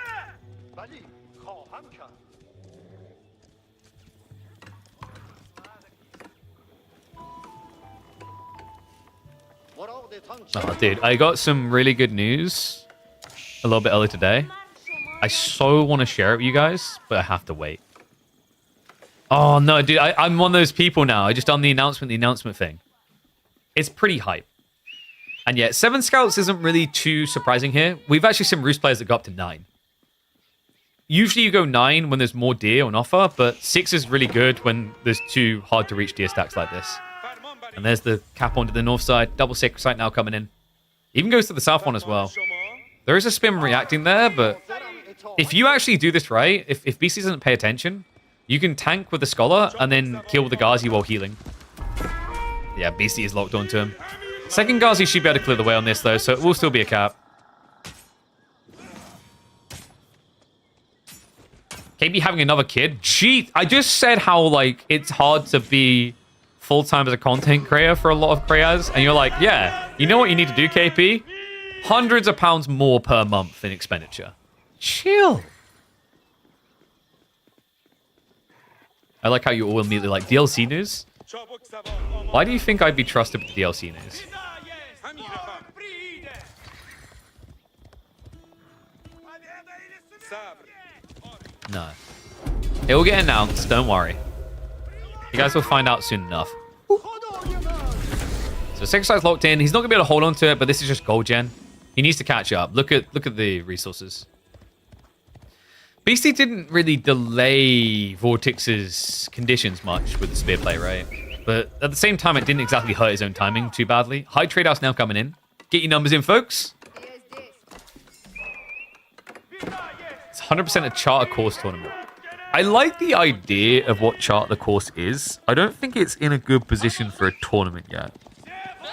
[SPEAKER 1] Oh, dude, I got some really good news a little bit earlier today. I so want to share it with you guys, but I have to wait. Oh, no, dude, I'm one of those people now. I just done the announcement thing. It's pretty hype. And yet, 7 scouts isn't really too surprising here. We've actually seen Roost players that go up to 9. Usually you go 9 when there's more deer on offer, but 6 is really good when there's 2 hard-to-reach deer stacks like this. And there's the cap onto the north side. Double sacred site now coming in. Even goes to the south one as well. There is a spin reacting there, but if you actually do this right, if Beasty doesn't pay attention, you can tank with the Scholar and then kill the Ghazi while healing. Yeah, Beasty is locked onto him. Second Ghazi should be able to clear the way on this, though, so it will still be a cap. KB having another kid? Gee, I just said how, like, it's hard to be full-time as a content creator for a lot of creators, and you're like, yeah, you know what you need to do, KP? Hundreds of pounds more per month in expenditure. Chill. I like how you all immediately like, DLC news? Why do you think I'd be trusted with the DLC news? No. It will get announced, don't worry. You guys will find out soon enough. So Sacred Site's locked in. He's not going to be able to hold on to it, but this is just gold gen. He needs to catch up. Look at the resources. Beasty didn't really delay Vortex's conditions much with the spear play, right? But at the same time, it didn't exactly hurt his own timing too badly. High trade house now coming in. Get your numbers in, folks. It's 100% a charter course tournament. I like the idea of what charter course is. I don't think it's in a good position for a tournament yet.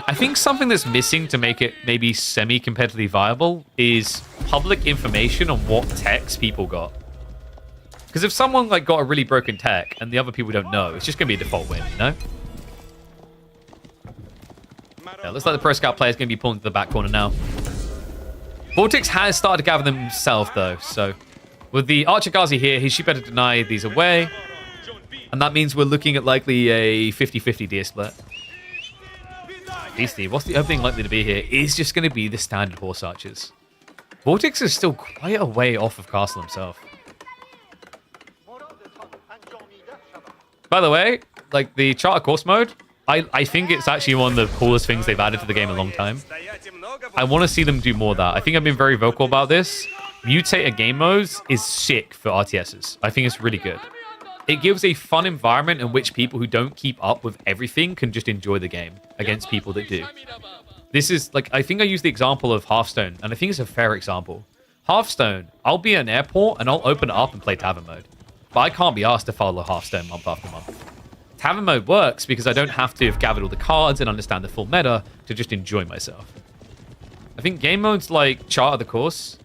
[SPEAKER 1] I think something that's missing to make it maybe semi-competitively viable is public information on what techs people got. Because if someone like got a really broken tech and the other people don't know, it's just going to be a default win, you know? Yeah, looks like the Pro Scout player is going to be pulling to the back corner now. Vortex has started to gather them himself, though, so with the Archer Ghazi here, he should better deny these away. And that means we're looking at likely a 50-50 deer split. Beasty, what's the opening likely to be here? Is just going to be the standard horse archers. Vortex is still quite a way off of Castle himself. By the way, like the charter course mode, I think it's actually one of the coolest things they've added to the game in a long time. I want to see them do more of that. I think I've been very vocal about this. Mutator game modes is sick for RTSs. I think it's really good. It gives a fun environment in which people who don't keep up with everything can just enjoy the game against people that do. This is, like, I think I used the example of Hearthstone, and I think it's a fair example. Hearthstone, I'll be at an airport and I'll open it up and play Tavern mode. But I can't be asked to follow Hearthstone month after month. Tavern mode works because I don't have to have gathered all the cards and understand the full meta to just enjoy myself. I think game modes like Chart of the Course,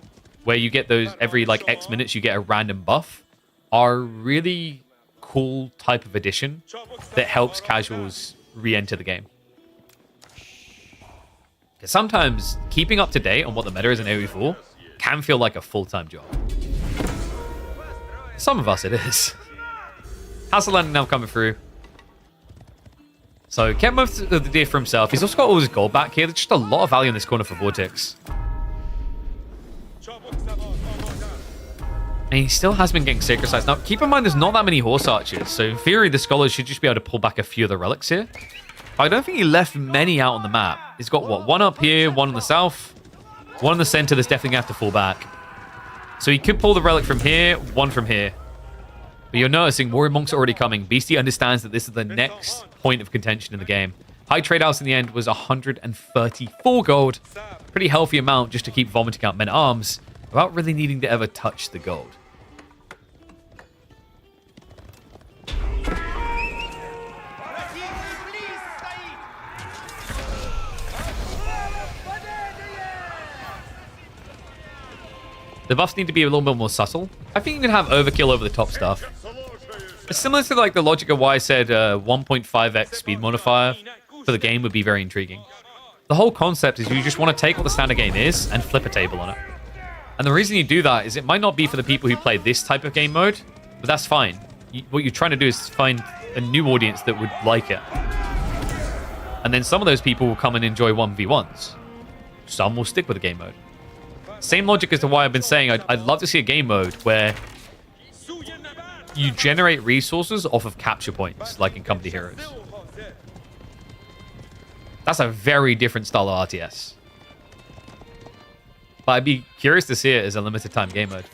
[SPEAKER 1] where you get those every like X minutes you get a random buff, are really cool type of addition that helps casuals re-enter the game. Because sometimes keeping up to date on what the meta is in AoE4 can feel like a full-time job. Some of us it is. How's the landing now coming through? So kept most of the deer for himself. He's also got all his gold back here. There's just a lot of value in this corner for Vortex. And he still has been getting Sacred Sites. Now, keep in mind, there's not that many Horse Archers. So, in theory, the Scholars should just be able to pull back a few of the relics here. But I don't think he left many out on the map. He's got, what, one up here, one in the south, one in the center that's definitely going to have to fall back. So, he could pull the relic from here, one from here. But you're noticing Warrior Monks are already coming. Beasty understands that this is the next point of contention in the game. High trade house in the end was 134 gold. Pretty healthy amount just to keep vomiting out men-at-arms without really needing to ever touch the gold. The buffs need to be a little bit more subtle. I think you can have overkill over the top stuff. It's similar to like the logic of why I said 1.5x speed modifier for the game would be very intriguing. The whole concept is you just want to take what the standard game is and flip a table on it. And the reason you do that is it might not be for the people who play this type of game mode, but that's fine. What you're trying to do is find a new audience that would like it. And then some of those people will come and enjoy 1v1s. Some will stick with the game mode. Same logic as to why I've been saying I'd love to see a game mode where you generate resources off of capture points, like in Company Heroes. That's a very different style of RTS. But I'd be curious to see it as a limited time game mode.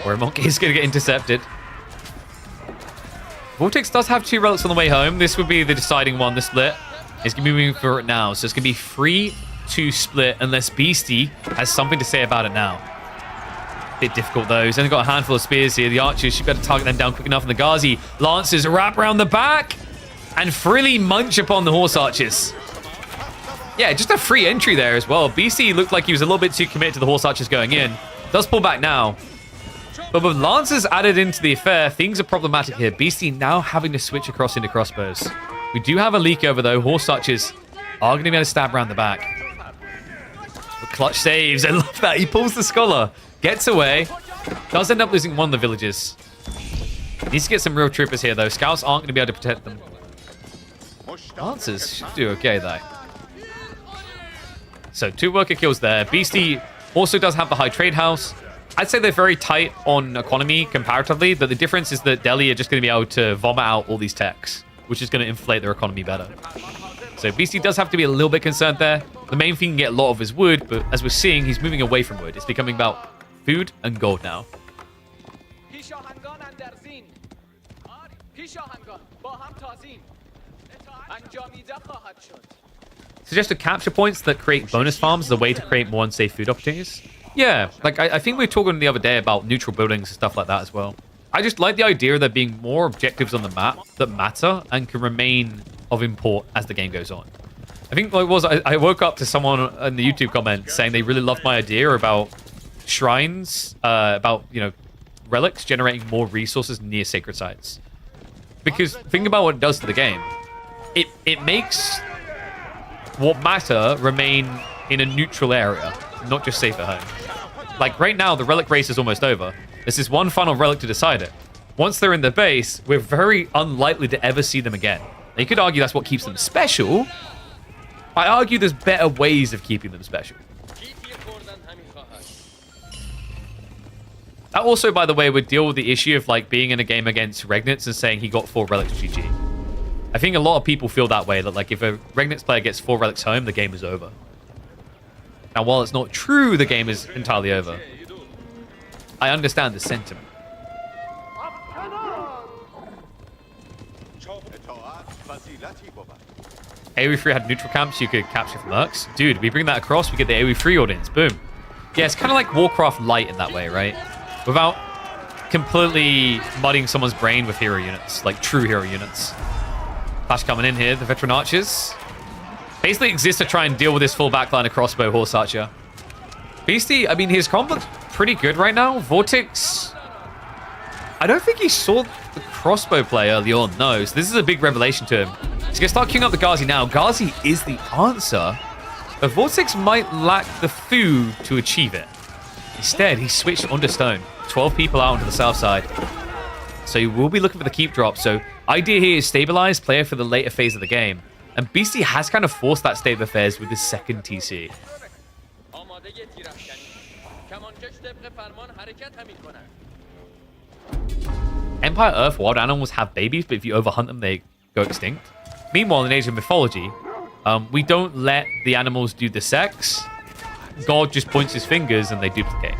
[SPEAKER 1] Or a monkey is going to get intercepted. Vortex does have 2 relics on the way home. This would be the deciding one, the split. It's going to be moving for it now. So it's going to be free to split unless Beasty has something to say about it now. Bit difficult though. He's only got a handful of spears here. The archers should be able to target them down quick enough. And the Ghazi Lancers wrap around the back and freely munch upon the Horse Archers. Yeah, just a free entry there as well. Beasty looked like he was a little bit too committed to the Horse Archers going in. Does pull back now. But with Lancers added into the affair, things are problematic here. Beasty now having to switch across into crossbows. We do have a leak over though. Horse Archers are going to be able to stab around the back. But Clutch saves. I love that. He pulls the Scholar. Gets away. Does end up losing one of the villages. Needs to get some real troopers here though. Scouts aren't going to be able to protect them. Lancers should do okay though. So 2 worker kills there. Beasty also does have the high trade house. I'd say they're very tight on economy comparatively, but the difference is that Delhi are just going to be able to vomit out all these techs, which is going to inflate their economy better. So Beasty does have to be a little bit concerned there. The main thing you can get a lot of is wood, but as we're seeing, he's moving away from wood. It's becoming about food and gold now. Suggested capture points that create bonus farms as a way to create more unsafe food opportunities. Yeah, like I think we were talking the other day about neutral buildings and stuff like that as well. I just like the idea of there being more objectives on the map that matter and can remain of import as the game goes on. I think what it was, I woke up to someone in the YouTube comment saying they really loved my idea about shrines, about, you know, relics generating more resources near sacred sites. Because think about what it does to the game. It makes what matter remain in a neutral area, not just safe at home. Like right now, the relic race is almost over. There's this one final relic to decide it. Once they're in the base, we're very unlikely to ever see them again. Now, you could argue that's what keeps them special. I argue there's better ways of keeping them special. That also, by the way, would deal with the issue of like being in a game against Regnitz and saying he got 4 relics GG. I think a lot of people feel that way, that like if a Regnitz player gets 4 relics home, the game is over. Now, while it's not true, the game is entirely over. I understand the sentiment. AoE3 had neutral camps you could capture from Mercs. Dude, we bring that across, we get the AoE3 audience. Boom. Yeah, it's kind of like Warcraft Light in that way, right? Without completely mudding someone's brain with hero units, like true hero units. Flash coming in here, the veteran archers. Basically exists to try and deal with this full backline of crossbow horse archer. Beasty, I mean, his combo's pretty good right now. Vortex, I don't think he saw the crossbow play early on, no. So this is a big revelation to him. He's going to start queuing up the Ghazi now. Ghazi is the answer, but Vortex might lack the food to achieve it. Instead, he switched onto stone. 12 people out onto the south side. So he will be looking for the keep drop. So idea here is stabilize player for the later phase of the game. And Beasty has kind of forced that state of affairs with his second TC. Empire Earth wild animals have babies, but if you overhunt them, they go extinct. Meanwhile, in Age of Mythology, we don't let the animals do the sex. God just points his fingers and they duplicate.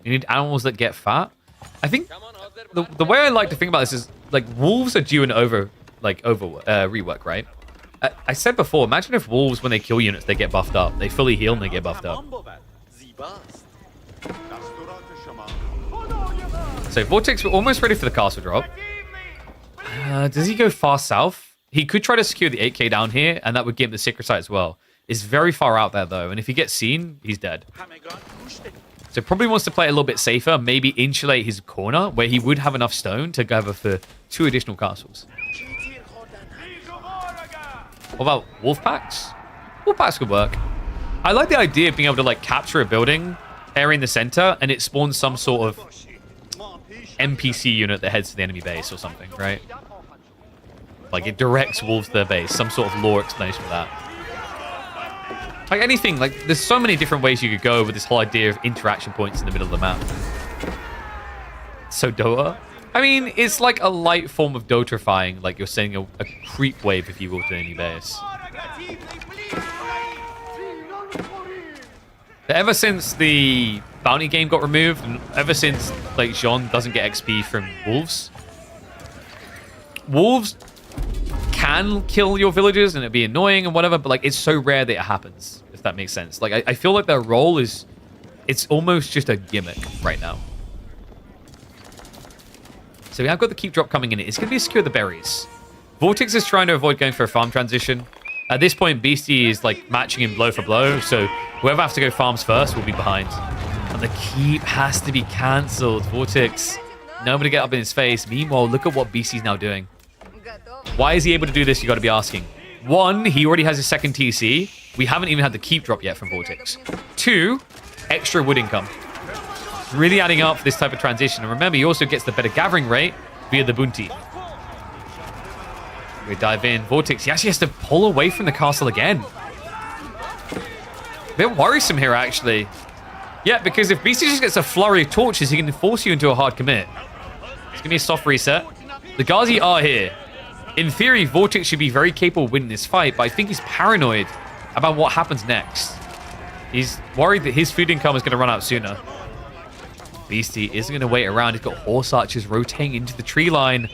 [SPEAKER 1] You need animals that get fat. I think the way I like to think about this is like wolves are due an rework, right? I said before, imagine if wolves, when they kill units, they get buffed up. They fully heal and they get buffed up. So Vortex, we're almost ready for the castle drop. Does he go far south? He could try to secure the 8k down here, and that would give him the secret site as well. It's very far out there, though, and if he gets seen, he's dead. So probably wants to play a little bit safer, maybe insulate his corner, where he would have enough stone to cover for 2 additional castles. What about wolf packs? Wolf packs could work. I like the idea of being able to like capture a building, area in the center, and it spawns some sort of NPC unit that heads to the enemy base or something, right? Like it directs wolves to their base, some sort of lore explanation for that. Like anything, like there's so many different ways you could go with this whole idea of interaction points in the middle of the map. So Dota? I mean, it's like a light form of Dotrifying, like you're sending a creep wave, if you will, to the enemy base. Ever since the bounty game got removed, and ever since like Jean doesn't get XP from wolves can kill your villagers and it'd be annoying and whatever, but like it's so rare that it happens, if that makes sense. Like I feel like their role is, it's almost just a gimmick right now. So we have got the keep drop coming in. It's going to be secure the berries. Vortex is trying to avoid going for a farm transition. At this point, Beasty is like matching him blow for blow, so whoever has to go farms first will be behind. And the keep has to be cancelled. Vortex, nobody get up in his face. Meanwhile, look at what Beasty's now doing. Why is he able to do this? You got to be asking. 1, he already has his second TC. We haven't even had the keep drop yet from Vortex. 2, extra wood income. Really adding up for this type of transition. And remember, he also gets the better gathering rate via the bounty. We dive in. Vortex, he actually has to pull away from the castle again. A bit worrisome here, actually. Yeah, because if Beasty just gets a flurry of torches, he can force you into a hard commit. It's going to be a soft reset. The Ghazi are here. In theory, Vortex should be very capable of winning this fight, but I think he's paranoid about what happens next. He's worried that his food income is going to run out sooner. Beasty isn't going to wait around. He's got horse archers rotating into the tree line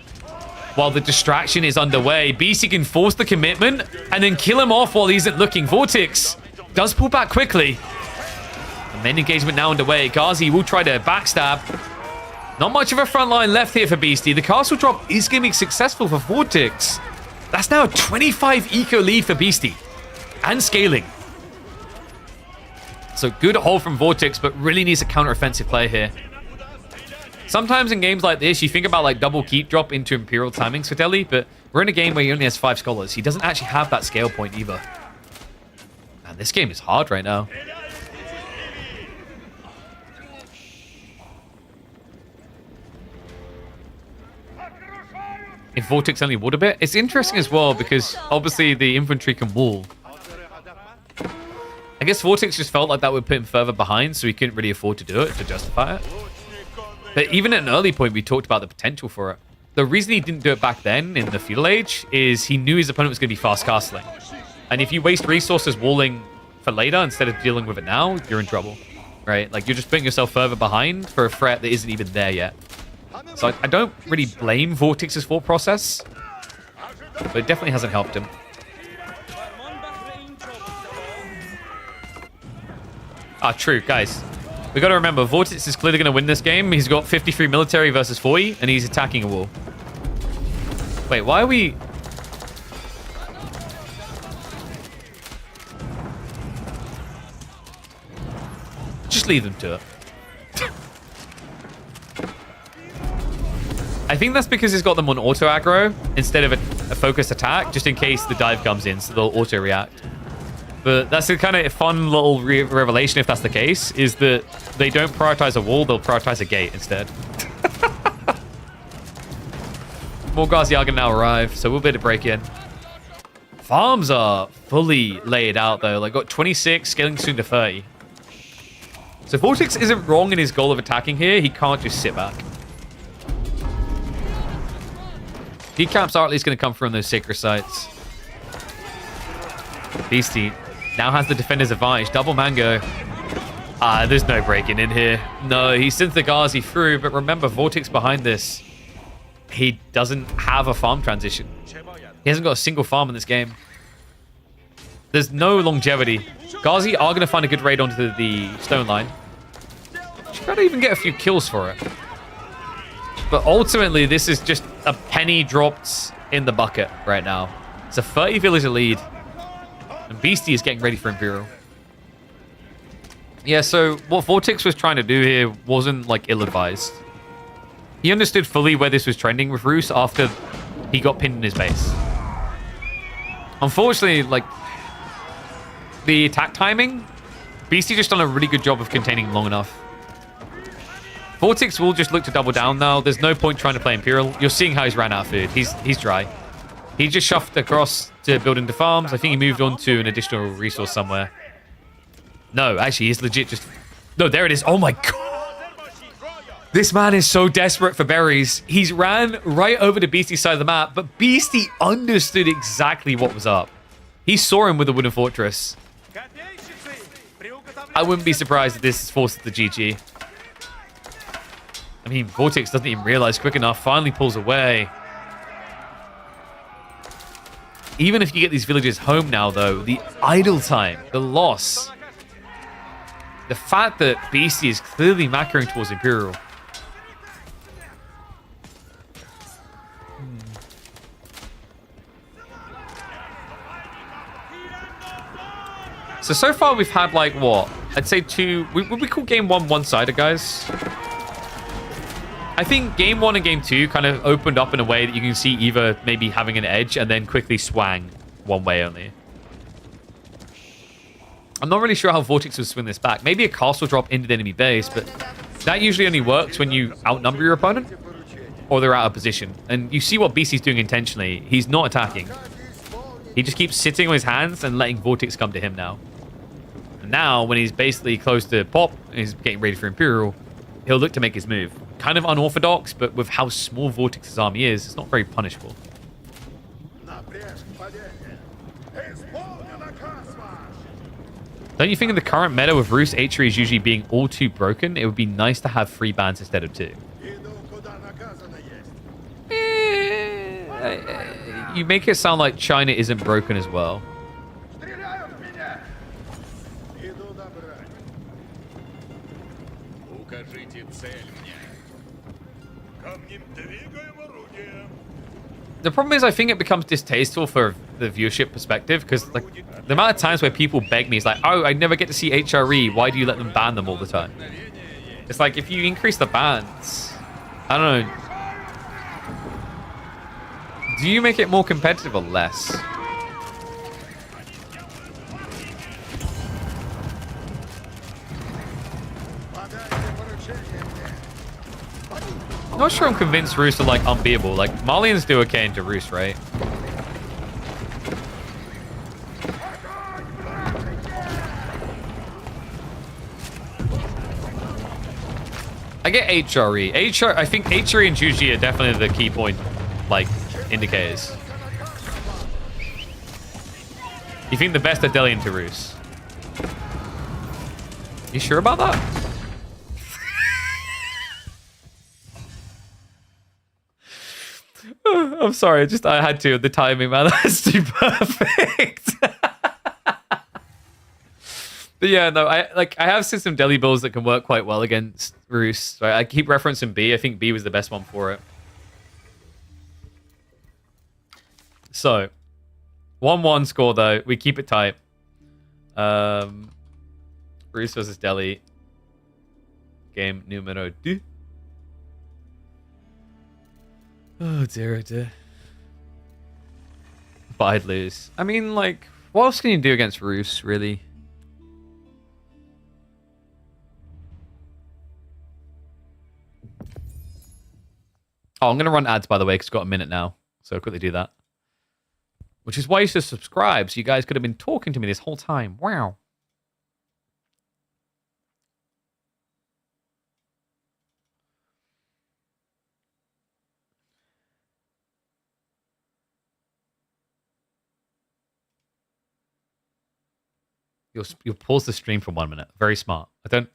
[SPEAKER 1] while the distraction is underway. Beasty can force the commitment and then kill him off while he isn't looking. Vortex does pull back quickly. The main engagement now underway. Ghazi will try to backstab. Not much of a front line left here for Beasty. The castle drop is going to be successful for Vortex. That's now a 25 eco lead for Beasty. And scaling. So good hold from Vortex, but really needs a counter-offensive play here. Sometimes in games like this, you think about like double keep drop into Imperial timings for Deli, but we're in a game where he only has 5 scholars. He doesn't actually have that scale point either. Man, this game is hard right now. If Vortex only would a bit, it's interesting as well because obviously the infantry can wall. I guess Vortex just felt like that would put him further behind, so he couldn't really afford to do it to justify it. But even at an early point, we talked about the potential for it. The reason he didn't do it back then in the feudal age is he knew his opponent was going to be fast castling. And if you waste resources walling for later instead of dealing with it now, you're in trouble. right? Like, you're just putting yourself further behind for a threat that isn't even there yet. So I don't really blame Vortex's thought process, but it definitely hasn't helped him. Ah, true, guys. We got to remember, Vortex is clearly going to win this game. He's got 53 military versus 40, and he's attacking a wall. Wait, why are we... Just leave them to it. I think that's because he's got them on auto aggro instead of a focused attack, just in case the dive comes in, so they'll auto react. But that's a kind of fun little revelation if that's the case, is that they don't prioritize a wall, they'll prioritize a gate instead. More guards are going to now arrive, so we'll be able to break in. Farms are fully laid out, though. Like, got 26, scaling soon to 30. So Vortex isn't wrong in his goal of attacking here. He can't just sit back. Decamps are at least going to come from those sacred sites. Beasty now has the defender's advantage. Double mango. Ah, there's no breaking in here. No, he sends the Ghazi through, but remember, Vortex behind this. He doesn't have a farm transition. He hasn't got a single farm in this game. There's no longevity. Ghazi are going to find a good raid onto the stone line. Should probably even get a few kills for it. But ultimately, this is just a penny dropped in the bucket right now. It's a 30 villager lead. And Beasty is getting ready for Imperial. Yeah, so what Vortex was trying to do here wasn't, like, ill-advised. He understood fully where this was trending with Roos after he got pinned in his base. Unfortunately, like, the attack timing, Beasty just done a really good job of containing long enough. Vortex will just look to double down now. There's no point trying to play Imperial. You're seeing how he's ran out of food. He's dry. He just shuffled across to build into farms. I think he moved on to an additional resource somewhere. No, actually, he's legit just... No, there it is. Oh my god. This man is so desperate for berries. He's ran right over to Beasty's side of the map, but Beasty understood exactly what was up. He saw him with a wooden fortress. I wouldn't be surprised if this forces the GG. I mean, Vortex doesn't even realize quick enough. Finally pulls away. Even if you get these villagers home now, though, the idle time, the loss, the fact that Beasty is clearly macroing towards Imperial. So far we've had, like, what? I'd say two... Would we call game one-sided, guys? I think game 1 and game 2 kind of opened up in a way that you can see either maybe having an edge and then quickly swang one way only. I'm not really sure how Vortex would swing this back. Maybe a castle drop into the enemy base, but that usually only works when you outnumber your opponent or they're out of position. And you see what Beasty's doing intentionally. He's not attacking. He just keeps sitting on his hands and letting Vortex come to him now. And now, when he's basically close to pop and he's getting ready for Imperial, he'll look to make his move. Kind of unorthodox, but with how small Vortex's army is, it's not very punishable. Don't you think in the current meta with Roos Atreus usually being all too broken, it would be nice to have 3 bans instead of 2? You make it sound like China isn't broken as well. The problem is I think it becomes distasteful for the viewership perspective because, like, the amount of times where people beg me is like, oh, I never get to see HRE. Why do you let them ban them all the time? It's like, if you increase the bans, I don't know. Do you make it more competitive or less? I'm not sure I'm convinced Roos are, like, unbeatable. Like, Malians do okay into Roos, right? I get HRE. I think HRE and Juji are definitely the key point, like, indicators. You think the best are Delian to Roos? You sure about that? I'm sorry, I had to. The timing, man, that's too perfect. But yeah, no, I have seen some Delhi builds that can work quite well against Roos. Right? I keep referencing B. I think B was the best one for it. So, 1-1 score though. We keep it tight. Roos versus Delhi. Game numero 2. Oh dear, oh dear. But I'd lose. I mean, like, what else can you do against Roos, really? Oh, I'm going to run ads, by the way, because I've got a minute now. So I'll quickly do that. Which is why you should subscribe, so you guys could have been talking to me this whole time. Wow. You'll pause the stream for 1 minute. Very smart. I don't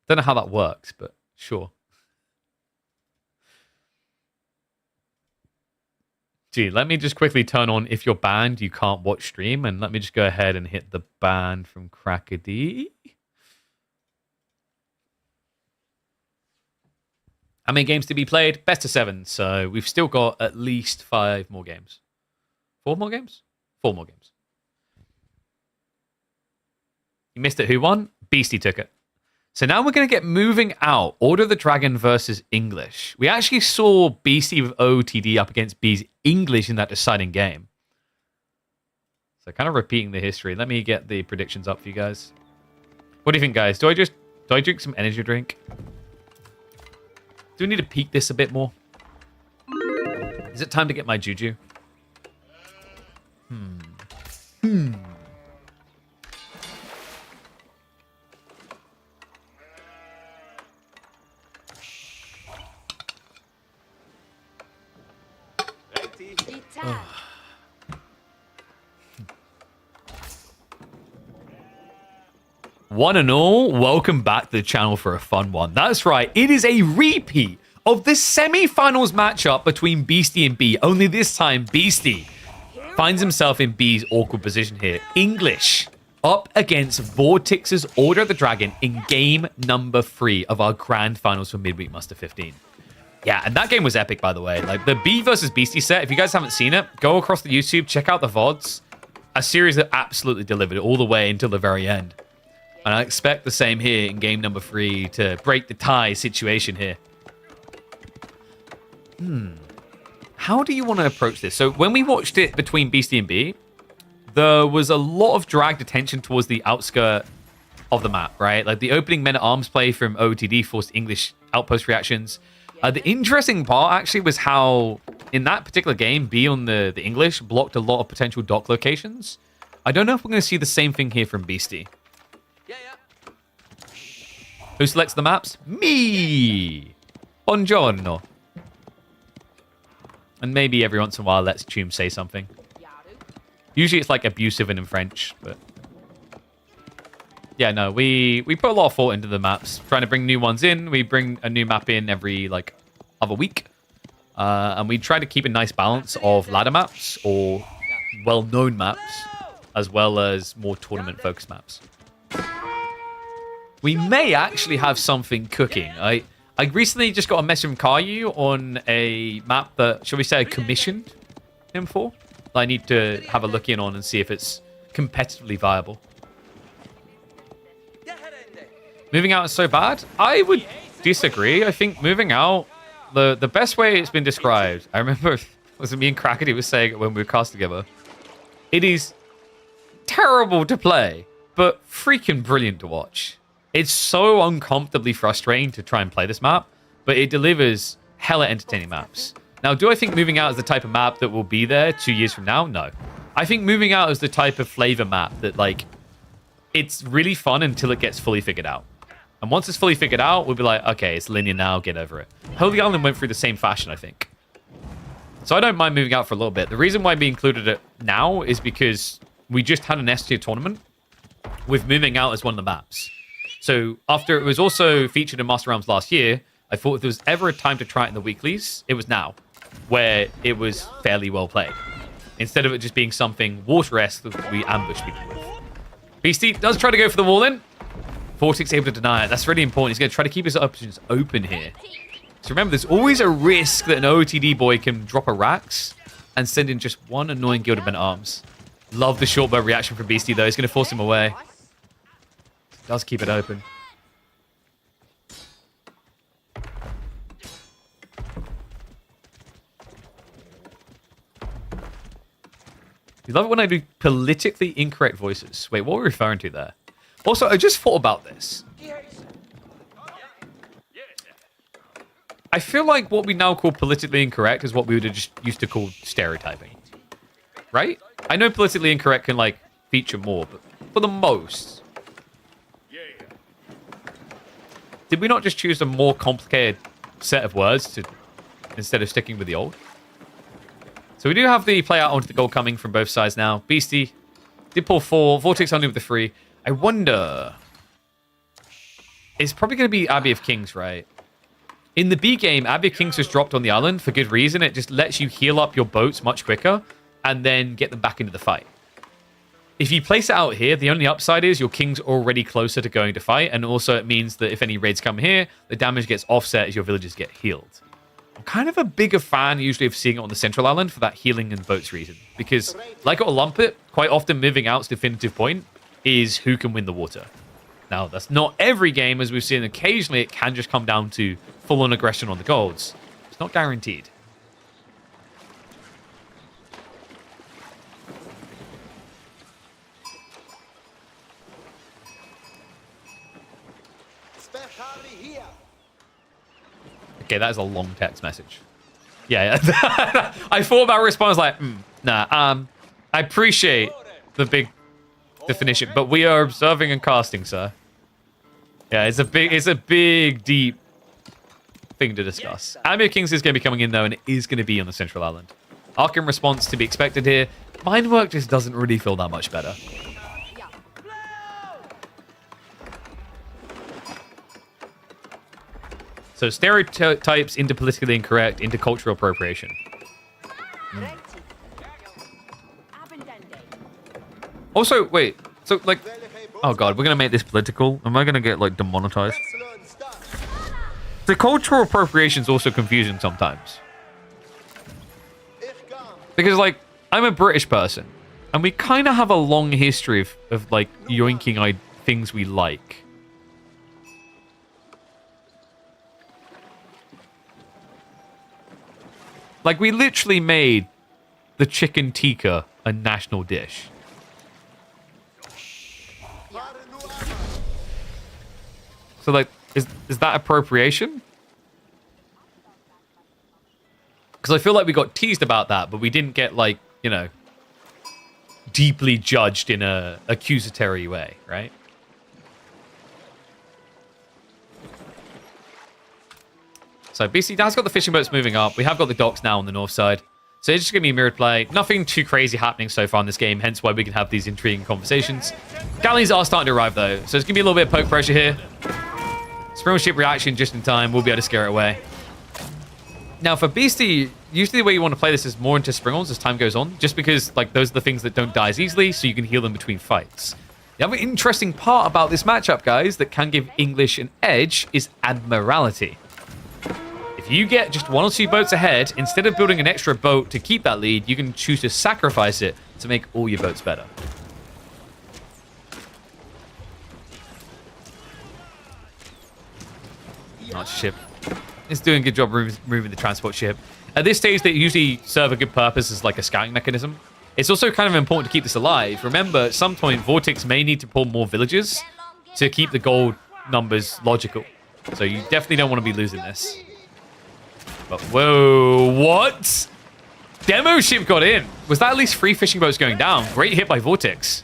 [SPEAKER 1] know how that works, but sure. Gee, let me just quickly turn on if you're banned, you can't watch stream, and let me just go ahead and hit the ban from Crackady. How many games to be played? Best of 7. So we've still got at least 5 more games. 4 more games? 4 more games. You missed it. Who won? Beasty took it. So now we're going to get moving out. Order of the Dragon versus English. We actually saw Beasty with OTD up against B's English in that deciding game. So kind of repeating the history. Let me get the predictions up for you guys. What do you think, guys? Do I drink some energy drink? Do we need to peak this a bit more? Is it time to get my juju? One and all, welcome back to the channel for a fun one. That's right, it is a repeat of the semi-finals matchup between Beasty and B. Only this time, Beasty finds himself in B's awkward position here. English up against Vortex's Order of the Dragon in game number 3 of our grand finals for Midweek Muster 15. Yeah, and that game was epic, by the way. Like, the B versus Beasty set, if you guys haven't seen it, go across the YouTube, check out the VODs. A series that absolutely delivered all the way until the very end. And I expect the same here in game number 3 to break the tie situation here. How do you want to approach this? So when we watched it between Beasty and B, there was a lot of dragged attention towards the outskirt of the map, right? Like the opening men-at-arms play from OTD forced English outpost reactions. The interesting part actually was how, in that particular game, B on the English blocked a lot of potential dock locations. I don't know if we're going to see the same thing here from Beasty. Who selects the maps? Me! Buongiorno. And maybe every once in a while lets Choom say something. Usually it's like abusive and in French, but... Yeah, no, we put a lot of thought into the maps. Trying to bring new ones in. We bring a new map in every, like, other week. And we try to keep a nice balance of ladder maps or well-known maps, as well as more tournament-focused maps. We may actually have something cooking. I recently just got a message from Caillou on a map that, shall we say, I commissioned him for. That I need to have a look in on and see if it's competitively viable. Moving out is so bad? I would disagree. I think moving out, the best way it's been described, I remember, was it me and Crackety was saying it when we were cast together. It is terrible to play, but freaking brilliant to watch. It's so uncomfortably frustrating to try and play this map, but it delivers hella entertaining maps. Now, do I think moving out is the type of map that will be there 2 years from now? No. I think moving out is the type of flavor map that, like, it's really fun until it gets fully figured out. And once it's fully figured out, we'll be like, okay, it's linear now, get over it. Holy Island went through the same fashion, I think. So I don't mind moving out for a little bit. The reason why we included it now is because we just had an S tier tournament with moving out as one of the maps. So after it was also featured in Master Realms last year, I thought if there was ever a time to try it in the weeklies, it was now, where it was fairly well played. Instead of it just being something water-esque that we ambush people with. Beasty does try to go for the wall in. Vortex able to deny it. That's really important. He's going to try to keep his options open here. So remember, there's always a risk that an OOTD boy can drop a Rax and send in just one annoying Gilded Men-at-Arms. Love the short bow reaction from Beasty, though. He's going to force him away. Does keep it open. You love it when I do politically incorrect voices. Wait, what are we referring to there? Also, I just thought about this. I feel like what we now call politically incorrect is what we would have just used to call stereotyping. Right? I know politically incorrect can, like, feature more, but for the most... Did we not just choose a more complicated set of words instead of sticking with the old? So we do have the play out onto the goal coming from both sides now. Beasty did pull 4. Vortex only with the 3. I wonder... It's probably going to be Abbey of Kings, right? In the B game, Abbey of Kings was dropped on the island for good reason. It just lets you heal up your boats much quicker and then get them back into the fight. If you place it out here, the only upside is your king's already closer to going to fight, and also it means that if any raids come here, the damage gets offset as your villagers get healed. I'm kind of a bigger fan usually of seeing it on the central island for that healing and boats reason. Because, like at Olympit, quite often moving out's definitive point is who can win the water. Now, that's not every game, as we've seen occasionally, it can just come down to full-on aggression on the golds. It's not guaranteed. Okay, that is a long text message. Yeah. I thought about response like, nah. I appreciate the big definition, but we are observing and casting, sir. Yeah, it's a big, deep thing to discuss. Abbey of Kings is going to be coming in though, and it is going to be on the central island. Arkham response to be expected here. Mind work just doesn't really feel that much better. So stereotypes into politically incorrect, into cultural appropriation. Also, wait. So, like... Oh, God. We're going to make this political. Am I going to get, like, demonetized? The cultural appropriation is also confusing sometimes. Because, like, I'm a British person. And we kind of have a long history of like, yoinking things we like. Like, we literally made the chicken tikka a national dish. So, like, is that appropriation? Because I feel like we got teased about that, but we didn't get, like, you know, deeply judged in a accusatory way, right? So Beasty has got the fishing boats moving up. We have got the docks now on the north side. So it's just going to be mirrored play. Nothing too crazy happening so far in this game, hence why we can have these intriguing conversations. Galleys are starting to arrive, though. So it's going to be a little bit of poke pressure here. Spring ship reaction just in time. We'll be able to scare it away. Now, for Beasty, usually the way you want to play this is more into Springles as time goes on, just because like those are the things that don't die as easily, so you can heal them between fights. The other interesting part about this matchup, guys, that can give English an edge is Admiralty. If you get just 1 or 2 boats ahead, instead of building an extra boat to keep that lead, you can choose to sacrifice it to make all your boats better. Nice ship. It's doing a good job moving the transport ship. At this stage, they usually serve a good purpose as like a scouting mechanism. It's also kind of important to keep this alive. Remember, at some point, Vortex may need to pull more villages to keep the gold numbers logical. So you definitely don't want to be losing this. But whoa, what? Demo ship got in. Was that at least 3 fishing boats going down? Great hit by Vortex.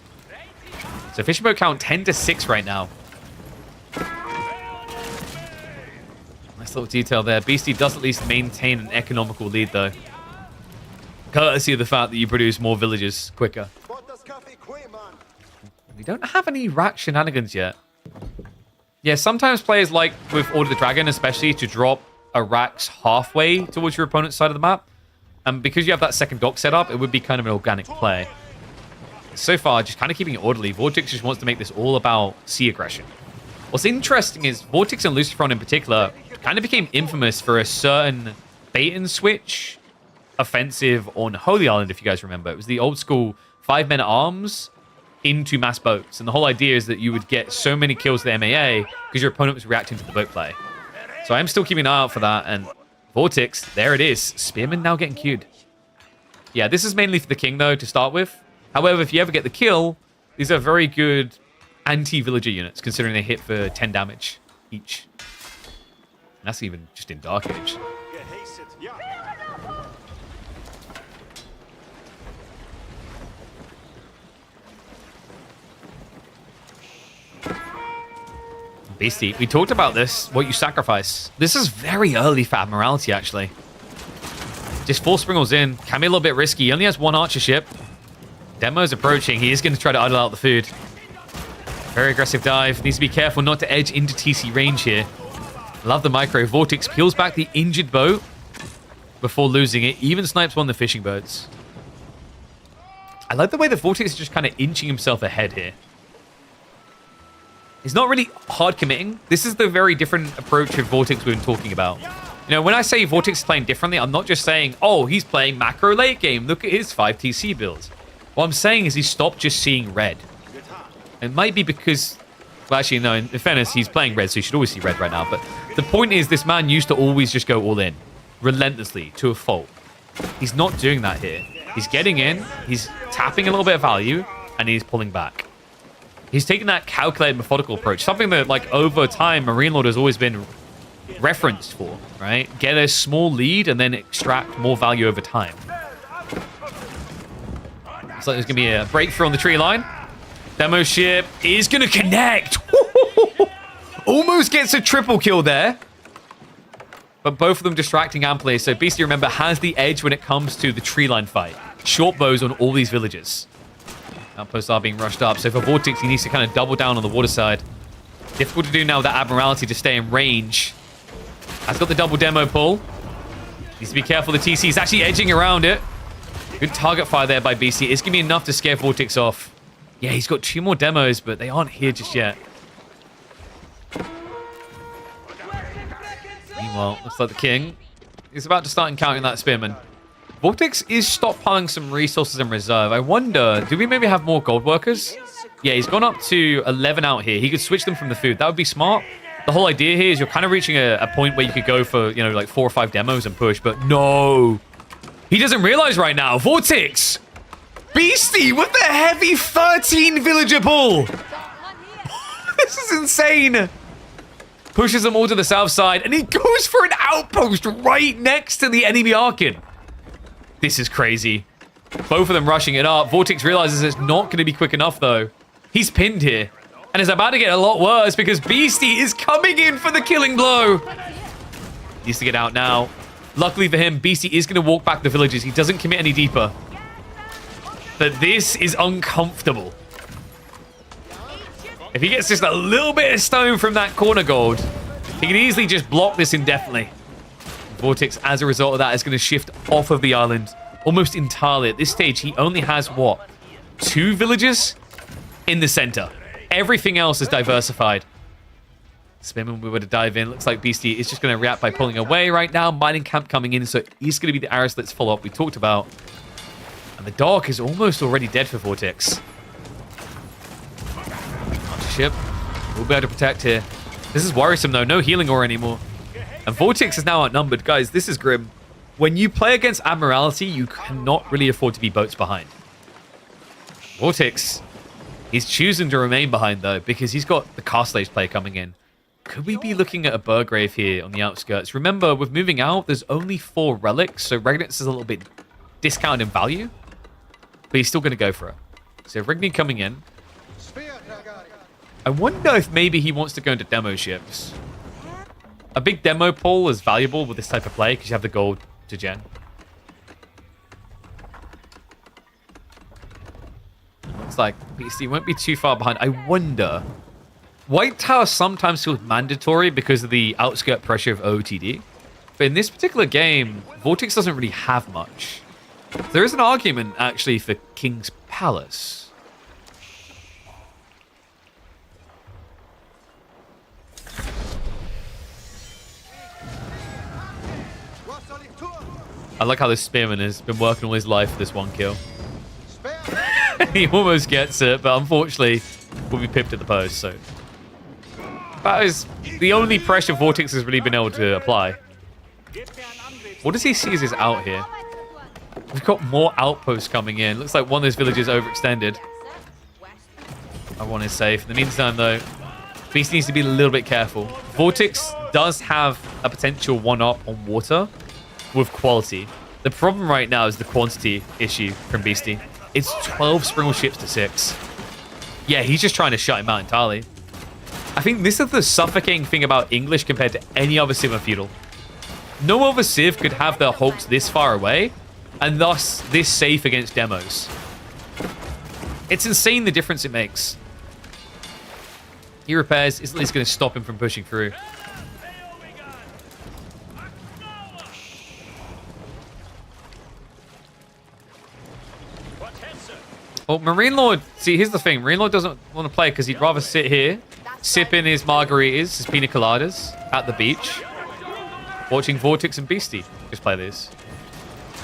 [SPEAKER 1] So fishing boat count 10-6 right now. Nice little detail there. Beasty does at least maintain an economical lead, though. Courtesy of the fact that you produce more villages quicker. We don't have any rat shenanigans yet. Yeah, sometimes players like with Order of the Dragon, especially, to drop a Rax halfway towards your opponent's side of the map. And because you have that second dock set up, it would be kind of an organic play. So far, just kind of keeping it orderly. Vortex just wants to make this all about sea aggression. What's interesting is Vortex and Lucifron in particular kind of became infamous for a certain bait and switch offensive on Holy Island, if you guys remember. It was the old school 5-men-at-arms into mass boats. And the whole idea is that you would get so many kills with the MAA because your opponent was reacting to the boat play. So I'm still keeping an eye out for that. And Vortex, there it is. Spearman now getting queued. Yeah, this is mainly for the king, though, to start with. However, if you ever get the kill, these are very good anti-villager units, considering they hit for 10 damage each. And that's even just in Dark Age. Beasty, we talked about this, what you sacrifice. This is very early for Admiralty, actually. Just 4 Springles in. Can be a little bit risky. He only has 1 archer ship. Demo's approaching. He is going to try to idle out the food. Very aggressive dive. Needs to be careful not to edge into TC range here. Love the micro. Vortex peels back the injured boat before losing it. Even snipes one of the fishing boats. I like the way the Vortex is just kind of inching himself ahead here. He's not really hard committing. This is the very different approach of Vortex we've been talking about. You know, when I say Vortex is playing differently, I'm not just saying, oh, he's playing macro late game. Look at his 5 TC builds. What I'm saying is he stopped just seeing red. It might be because, well, actually, no, in fairness, he's playing red, so you should always see red right now. But the point is, this man used to always just go all in, relentlessly, to a fault. He's not doing that here. He's getting in, he's tapping a little bit of value, and he's pulling back. He's taking that calculated, methodical approach, something that, like, over time, Marine Lord has always been referenced for, right? Get a small lead and then extract more value over time. Looks like there's going to be a breakthrough on the tree line. Demo ship is going to connect. Almost gets a triple kill there. But both of them distracting amply. So Beasty, remember, has the edge when it comes to the tree line fight. Short bows on all these villages. Outposts are being rushed up. So for Vortex, he needs to kind of double down on the water side. Difficult to do now with that Admiralty to stay in range. Has got the double demo pull. Needs to be careful. The TC is actually edging around it. Good target fire there by BC. It's going to be enough to scare Vortex off. Yeah, he's got 2 more demos, but they aren't here just yet. Meanwhile, looks like the king is about to start encountering that spearman. Vortex is stockpiling some resources in reserve. I wonder, do we maybe have more gold workers? Yeah, he's gone up to 11 out here. He could switch them from the food. That would be smart. The whole idea here is you're kind of reaching a point where you could go for, you know, like 4 or 5 demos and push, but no. He doesn't realize right now. Vortex! Beasty with the heavy 13 villager pull! This is insane! Pushes them all to the south side, and he goes for an outpost right next to the enemy Arkin. This is crazy. Both of them rushing it up. Vortex realizes it's not going to be quick enough, though. He's pinned here. And it's about to get a lot worse because Beasty is coming in for the killing blow. Needs to get out now. Luckily for him, Beasty is going to walk back the villages. He doesn't commit any deeper. But this is uncomfortable. If he gets just a little bit of stone from that corner gold, he can easily just block this indefinitely. Vortex, as a result of that, is going to shift off of the island almost entirely. At this stage, he only has, what, 2 villages in the center. Everything else is diversified. Spearman, we were to dive in. Looks like Beasty is just going to react by pulling away right now. Mining camp coming in, so he's going to be the Arislets follow-up we talked about. And the Dark is almost already dead for Vortex. Ship. We'll be able to protect here. This is worrisome, though. No healing ore anymore. And Vortex is now outnumbered. Guys, this is grim. When you play against Admiralty, you cannot really afford to be boats behind. Vortex is choosing to remain behind, though, because he's got the Castlage play coming in. Could we be looking at a Burgrave here on the outskirts? Remember, with moving out, there's only 4 relics, so Regnitz is a little bit discounted in value. But he's still going to go for it. So Rigny coming in. I wonder if maybe he wants to go into demo ships. A big demo pull is valuable with this type of play because you have the gold to gen. Looks like Beasty won't be too far behind. I wonder, White Tower sometimes feels mandatory because of the outskirt pressure of OOTD. But in this particular game, Vortex doesn't really have much. There is an argument, actually, for King's Palace. I like how this Spearman has been working all his life for this one kill. He almost gets it, but unfortunately will be pipped at the post, so... That is the only pressure Vortex has really been able to apply. What does he see as his out here? We've got more outposts coming in. Looks like one of those villages overextended. That one is safe. In the meantime, though, Beasty needs to be a little bit careful. Vortex does have a potential one-up on water with quality. The problem right now is the quantity issue from Beasty. It's 12 Springle ships to 6. Yeah, he's just trying to shut him out entirely. I think this is the suffocating thing about English compared to any other Civ or Feudal. No other Civ could have their hulks this far away, and thus this safe against demos. It's insane the difference it makes. He repairs, is at least going to stop him from pushing through. Well, Marine Lord, see, here's the thing. Marine Lord doesn't want to play because he'd rather sit here, sip in his margaritas, his pina coladas at the beach, watching Vortex and Beasty just play this.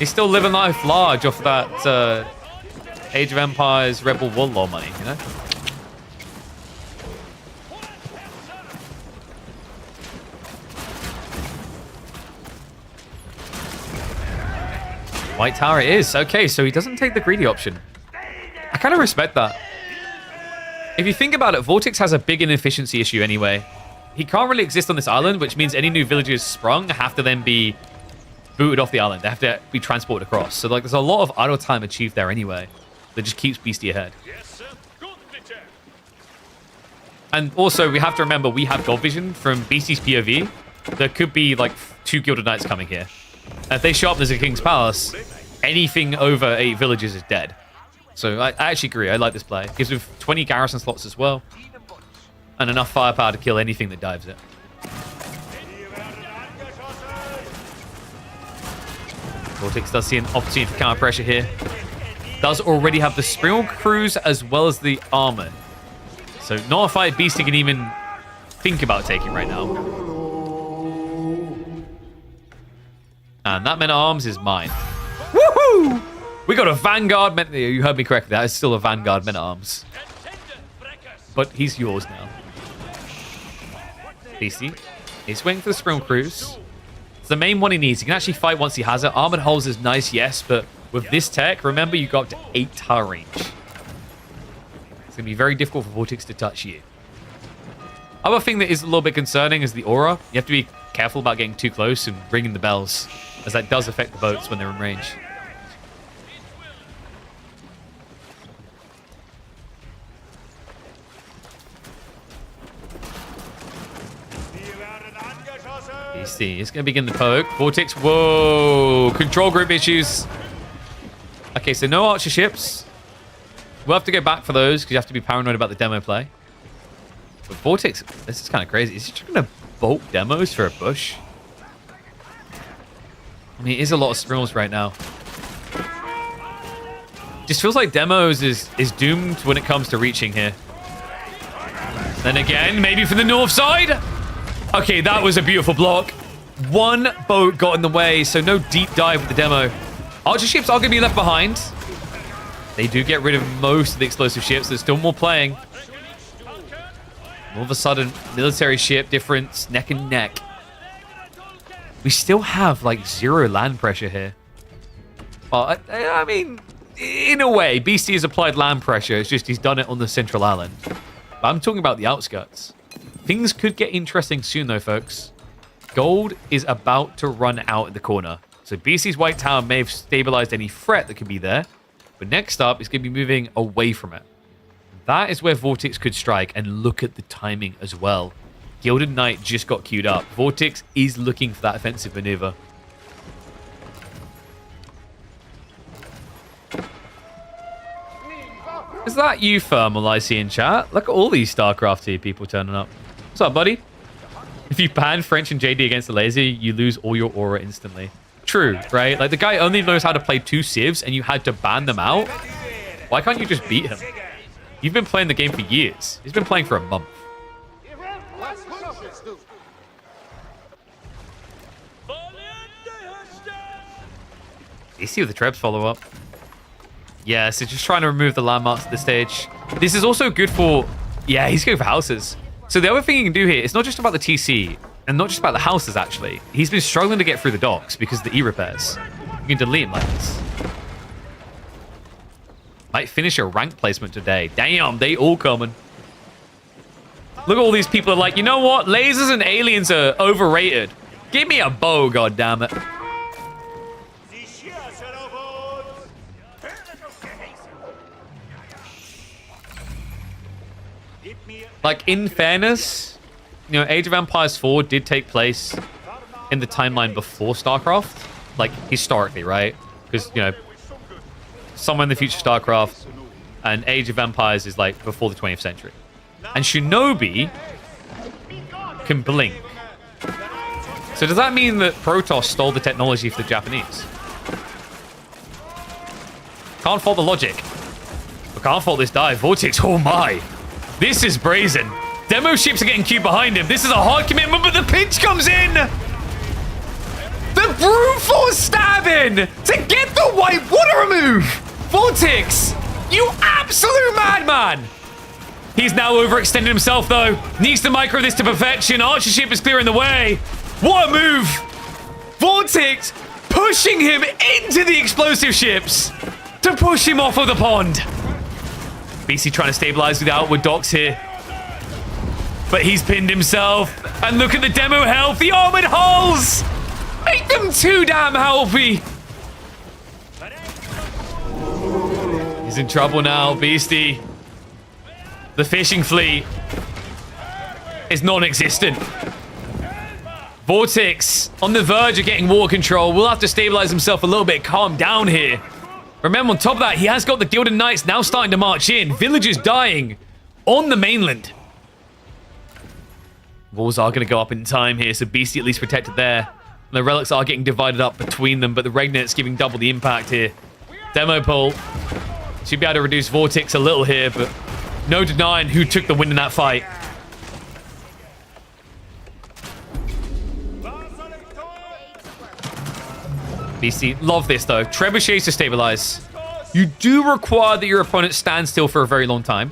[SPEAKER 1] He's still living life large off that Age of Empires Rebel Warlord money, you know? White Tower it is. Okay, so he doesn't take the greedy option. I kind of respect that. If you think about it, Vortex has a big inefficiency issue anyway. He can't really exist on this island, which means any new villages sprung have to then be booted off the island. They have to be transported across. So like, there's a lot of idle time achieved there anyway. That just keeps Beasty ahead. And also, we have to remember, we have God Vision from Beasty's POV. There could be like 2 Gilded Knights coming here. And if they show up as a King's Palace, anything over 8 villages is dead. So I actually agree. I like this play. Gives him 20 garrison slots as well. And enough firepower to kill anything that dives it. Vortex does see an opportunity for counter pressure here. Does already have the Springle Crews as well as the armor. So not a fight Beasty can even think about taking right now. And that man-at-arms is mine. Woohoo! We got a Vanguard men. You heard me correctly. That is still a Vanguard men-at-arms. But he's yours now. Beasty. He's waiting for the Springle Crews. It's the main one he needs. He can actually fight once he has it. Armored Hulls is nice, yes, but with this tech, remember you got up to 8 tower range. It's going to be very difficult for Vortex to touch you. Other thing that is a little bit concerning is the aura. You have to be careful about getting too close and ringing the bells, as that does affect the boats when they're in range. Beasty is going to begin the poke. Vortex, whoa! Control group issues. Okay, so no archer ships. We'll have to go back for those because you have to be paranoid about the demo play. But Vortex, this is kind of crazy. Is he just going to bolt demos for a bush? I mean, it is a lot of sprills right now. Just feels like demos is doomed when it comes to reaching here. Then again, maybe from the north side. Okay, that was a beautiful block. One boat got in the way, so no deep dive with the demo. Archer ships are going to be left behind. They do get rid of most of the explosive ships. There's still more playing. All of a sudden, military ship difference, neck and neck. We still have like 0 land pressure here. Well, I mean, in a way, Beasty has applied land pressure. It's just he's done it on the central island. But I'm talking about the outskirts. Things could get interesting soon, though, folks. Gold is about to run out in the corner. So Beasty's White Tower may have stabilized any threat that could be there. But next up, it's going to be moving away from it. That is where Vortex could strike. And look at the timing as well. Gilded Knight just got queued up. Vortex is looking for that offensive maneuver. Is that you, Thermal, I see in chat? Look at all these StarCraft tier people turning up. What's up, buddy? If you ban French and JD against the laser, you lose all your aura instantly. True, right? Like, the guy only knows how to play 2 civs, and you had to ban them out? Why can't you just beat him? You've been playing the game for years. He's been playing for a month. You see the Trebs follow up. Yeah, so just trying to remove the landmarks at this stage. This is also good for... Yeah, he's going for houses. So the other thing you can do here, it's not just about the TC, and not just about the houses, actually. He's been struggling to get through the docks because of the E-repairs. You can delete him like this. Might finish a rank placement today. Damn, they all coming. Look at all these people are like, you know what? Lasers and aliens are overrated. Give me a bow, goddammit. Like, in fairness, you know, Age of Empires 4 did take place in the timeline before StarCraft. Like, historically, right? Because, you know, somewhere in the future StarCraft and Age of Empires is, like, before the 20th century. And Shinobi can blink. So does that mean that Protoss stole the technology for the Japanese? Can't fault the logic. But can't fault this dive. Vortex, oh my. This is brazen. Demo ships are getting queued behind him. This is a hard commitment, but the pinch comes in. The brute force stabbing to get the white water remove. Vortex, you absolute madman. He's now overextended himself, though. Needs to micro this to perfection. Archer ship is clearing the way. What a move. Vortex pushing him into the explosive ships to push him off of the pond. Beasty trying to stabilize with the outward docks here. But he's pinned himself. And look at the demo health. The armored hulls. Make them too damn healthy. He's in trouble now, Beasty. The fishing fleet is non-existent. Vortex on the verge of getting water control. Will have to stabilize himself a little bit. Calm down here. Remember, on top of that, he has got the Gilded Knights now starting to march in. Villagers dying on the mainland. Walls are going to go up in time here, so Beasty at least protected there. And the relics are getting divided up between them, but the Regnant's giving double the impact here. Demo pull. Should be able to reduce Vortex a little here, but no denying who took the win in that fight. Beasty, love this though. Trebuchets to stabilize. You do require that your opponent stand still for a very long time,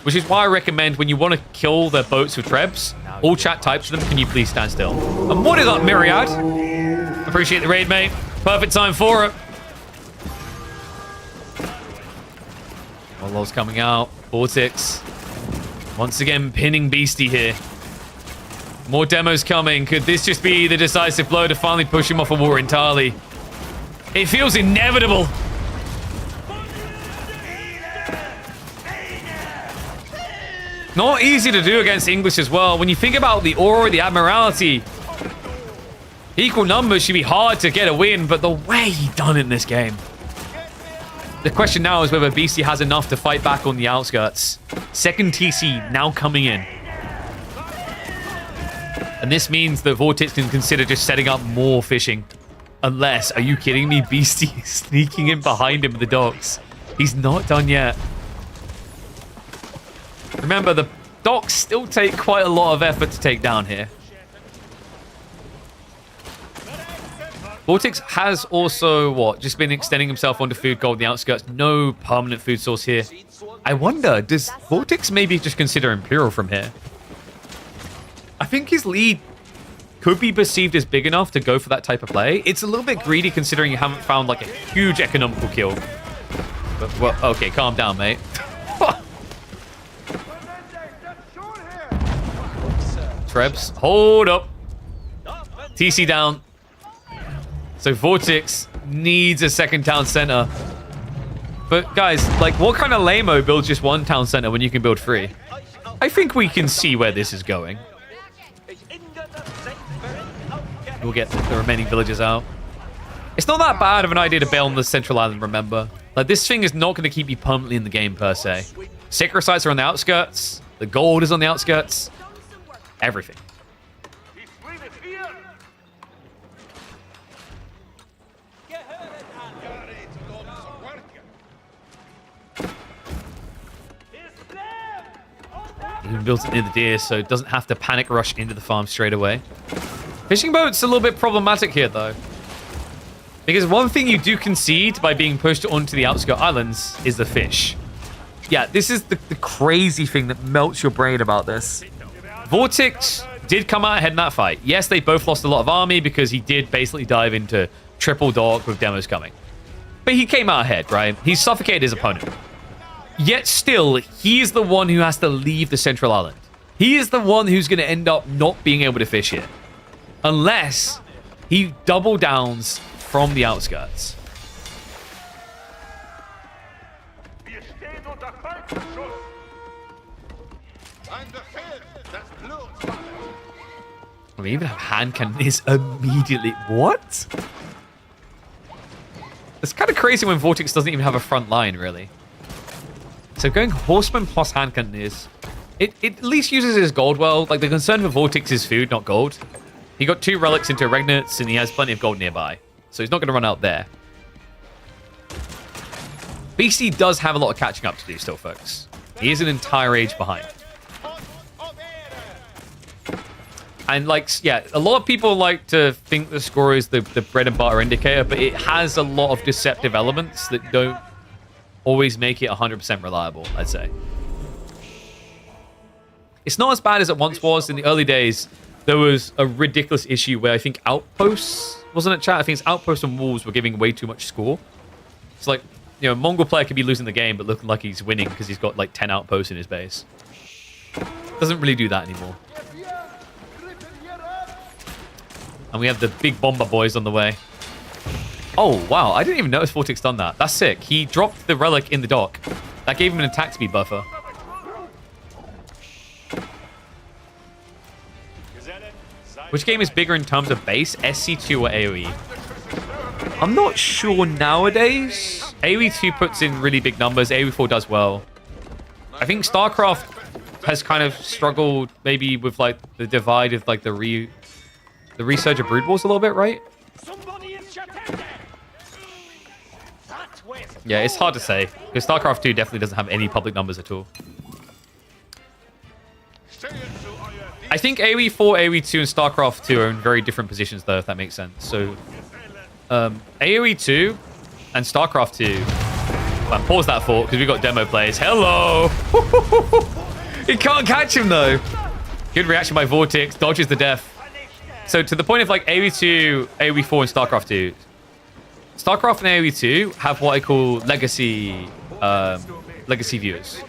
[SPEAKER 1] which is why I recommend when you want to kill their boats with Trebs, all chat types of them, can you please stand still? And what is up, Myriad? Appreciate the raid, mate. Perfect time for it. Lol's coming out. Vortex once again pinning Beasty here. More demos coming. Could this just be the decisive blow to finally push him off of war entirely? It feels inevitable. Not easy to do against English as well. When you think about the aura, the admiralty, equal numbers should be hard to get a win, but the way he done it in this game. The question now is whether Beasty has enough to fight back on the outskirts. Second TC now coming in. And this means that Vortex can consider just setting up more fishing. Unless, are you kidding me? Beasty sneaking in behind him with the docks. He's not done yet. Remember, the docks still take quite a lot of effort to take down here. Vortex has also, what, just been extending himself onto food gold on the outskirts. No permanent food source here. I wonder, does Vortex maybe just consider Imperial from here? I think his lead could be perceived as big enough to go for that type of play. It's a little bit greedy considering you haven't found like a huge economical kill. But, well, okay, calm down, mate. Trebs, hold up. TC down. So Vortex needs a second town center. But guys, like, what kind of lame-o builds just one town center when you can build 3? I think we can see where this is going. We'll get the remaining villagers out. It's not that bad of an idea to bail on the central island, remember. Like, this thing is not going to keep you permanently in the game, per se. Sacred sites are on the outskirts. The gold is on the outskirts. Everything. Even built it near the deer, so it doesn't have to panic rush into the farm straight away. Fishing boat's a little bit problematic here, though. Because one thing you do concede by being pushed onto the outskirt islands is the fish. Yeah, this is the crazy thing that melts your brain about this. Vortex did come out ahead in that fight. Yes, they both lost a lot of army because he did basically dive into triple dock with demos coming. But he came out ahead, right? He suffocated his opponent. Yet still, he is the one who has to leave the central island. He is the one who's going to end up not being able to fish here. Unless he double downs from the outskirts. We even have hand cannons immediately. What? It's kind of crazy when Vortex doesn't even have a front line, really. So going Horseman plus hand cannoneers, it at least uses his gold well. Like, the concern for Vortex is food, not gold. He got 2 relics into Regnants, and he has plenty of gold nearby. So he's not going to run out there. Beasty does have a lot of catching up to do still, folks. He is an entire age behind. And, like, yeah, a lot of people like to think the score is the bread and butter indicator, but it has a lot of deceptive elements that don't always make it 100% reliable, I'd say. It's not as bad as it once was. In the early days, there was a ridiculous issue where I think Outposts wasn't it, chat? I think it's Outposts and Wolves were giving way too much score. It's like, you know, Mongol player could be losing the game, but looking like he's winning because he's got like 10 Outposts in his base. Doesn't really do that anymore. And we have the big bomber boys on the way. Oh, wow. I didn't even notice Vortex done that. That's sick. He dropped the relic in the dock. That gave him an attack speed buffer. Which game is bigger in terms of base, SC2 or AoE? I'm not sure nowadays. AoE 2 puts in really big numbers. AoE 4 does well. I think StarCraft has kind of struggled maybe with like the divide of like the resurge of Brood Wars a little bit, right? Yeah, it's hard to say because StarCraft 2 definitely doesn't have any public numbers at all. I think AoE 4, AoE 2, and StarCraft 2 are in very different positions, though, if that makes sense. So, AoE 2 and StarCraft 2... Well, pause that thought, because we've got demo plays. Hello! He can't catch him, though. Good reaction by Vortex. Dodges the death. So, to the point of, like, AoE 2, AoE 4, and StarCraft 2. StarCraft and AoE 2 have what I call legacy viewers.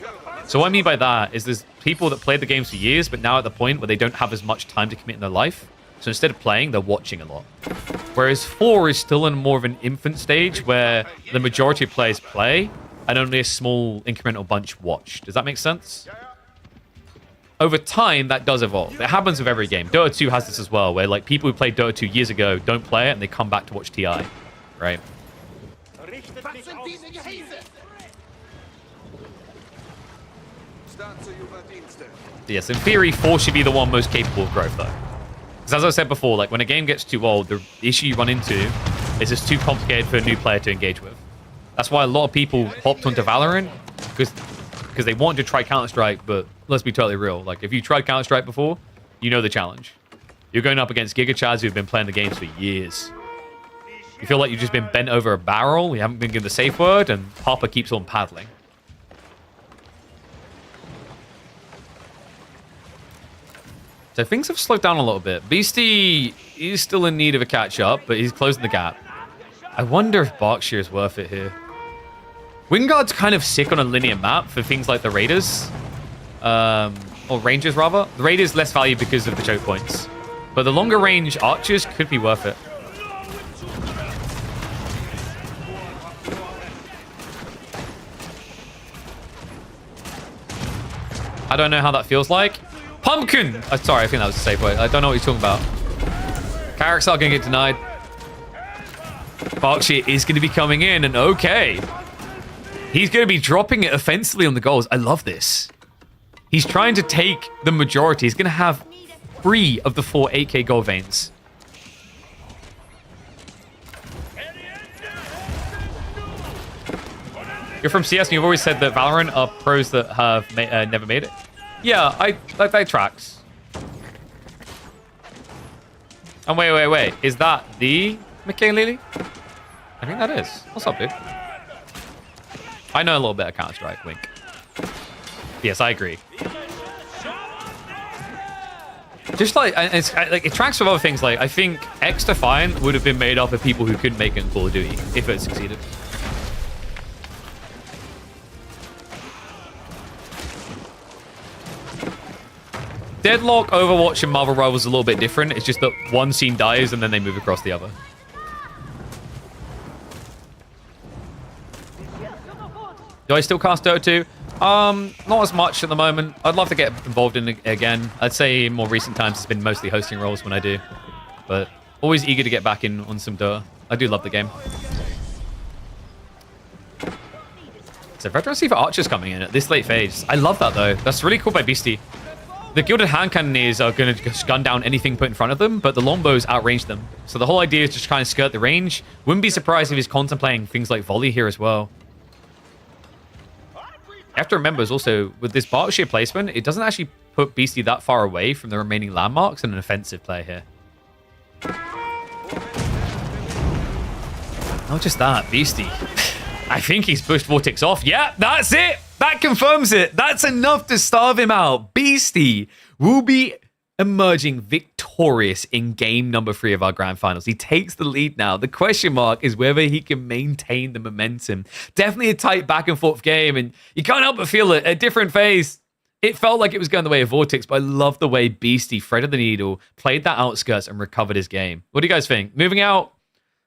[SPEAKER 1] So what I mean by that is there's people that played the games for years, but now at the point where they don't have as much time to commit in their life. So instead of playing, they're watching a lot. Whereas 4 is still in more of an infant stage where the majority of players play and only a small incremental bunch watch. Does that make sense? Over time, that does evolve. It happens with every game. Dota 2 has this as well, where like people who played Dota 2 years ago don't play it and they come back to watch TI, right? Yes, in theory, 4 should be the one most capable of growth, though. Because as I said before, like when a game gets too old, the issue you run into is it's too complicated for a new player to engage with. That's why a lot of people hopped onto Valorant, because they wanted to try Counter-Strike, but let's be totally real. Like, if you tried Counter-Strike before, you know the challenge. You're going up against Giga Chads who've been playing the games for years. You feel like you've just been bent over a barrel, you haven't been given the safe word, and Papa keeps on paddling. So things have slowed down a little bit. Beasty is still in need of a catch-up, but he's closing the gap. I wonder if Berkshire is worth it here. Wingard's kind of sick on a linear map for things like the Raiders. Or Rangers, rather. The Raiders less value because of the choke points. But the longer range archers could be worth it. I don't know how that feels like. Pumpkin! Sorry, I think that was a safe way. I don't know what you're talking about. Carracks are going to get denied. Berkshire is going to be coming in, and okay. He's going to be dropping it offensively on the goals. I love this. He's trying to take the majority. He's going to have 3 of the 4 8K goal veins. You're from CS and you've always said that Valorant are pros that have never made it. Yeah, that tracks. And wait. Is that the McKay? I think that is. What's up, dude? I know a little bit of Counter-Strike, wink. Yes, I agree. Just like, it tracks with other things. Like, I think X Defiant would have been made up of people who couldn't make it in Call of Duty if it succeeded. Deadlock, Overwatch, and Marvel Rivals are a little bit different. It's just that one scene dies and then they move across the other. Do I still cast Dota 2? Not as much at the moment. I'd love to get involved in it again. I'd say in more recent times it's been mostly hosting roles when I do. But always eager to get back in on some Dota. I do love the game. So Veteran Receiver Archers coming in at this late phase. I love that though. That's really cool by Beasty. The Gilded Hand Cannoneers are going to just gun down anything put in front of them, but the longbows outrange them. So the whole idea is just trying to skirt the range. Wouldn't be surprised if he's contemplating things like volley here as well. You have to remember is also, with this Berkshire placement, it doesn't actually put Beasty that far away from the remaining landmarks and an offensive player here. Not just that, Beasty. I think he's pushed Vortex off. Yeah, that's it. That confirms it. That's enough to starve him out. Beasty will be emerging victorious in game number 3 of our grand finals. He takes the lead now. The question mark is whether he can maintain the momentum. Definitely a tight back and forth game, and you can't help but feel it. A different phase. It felt like it was going the way of Vortex, but I love the way Beasty threaded the needle, played that outskirts, and recovered his game. What do you guys think? Moving out.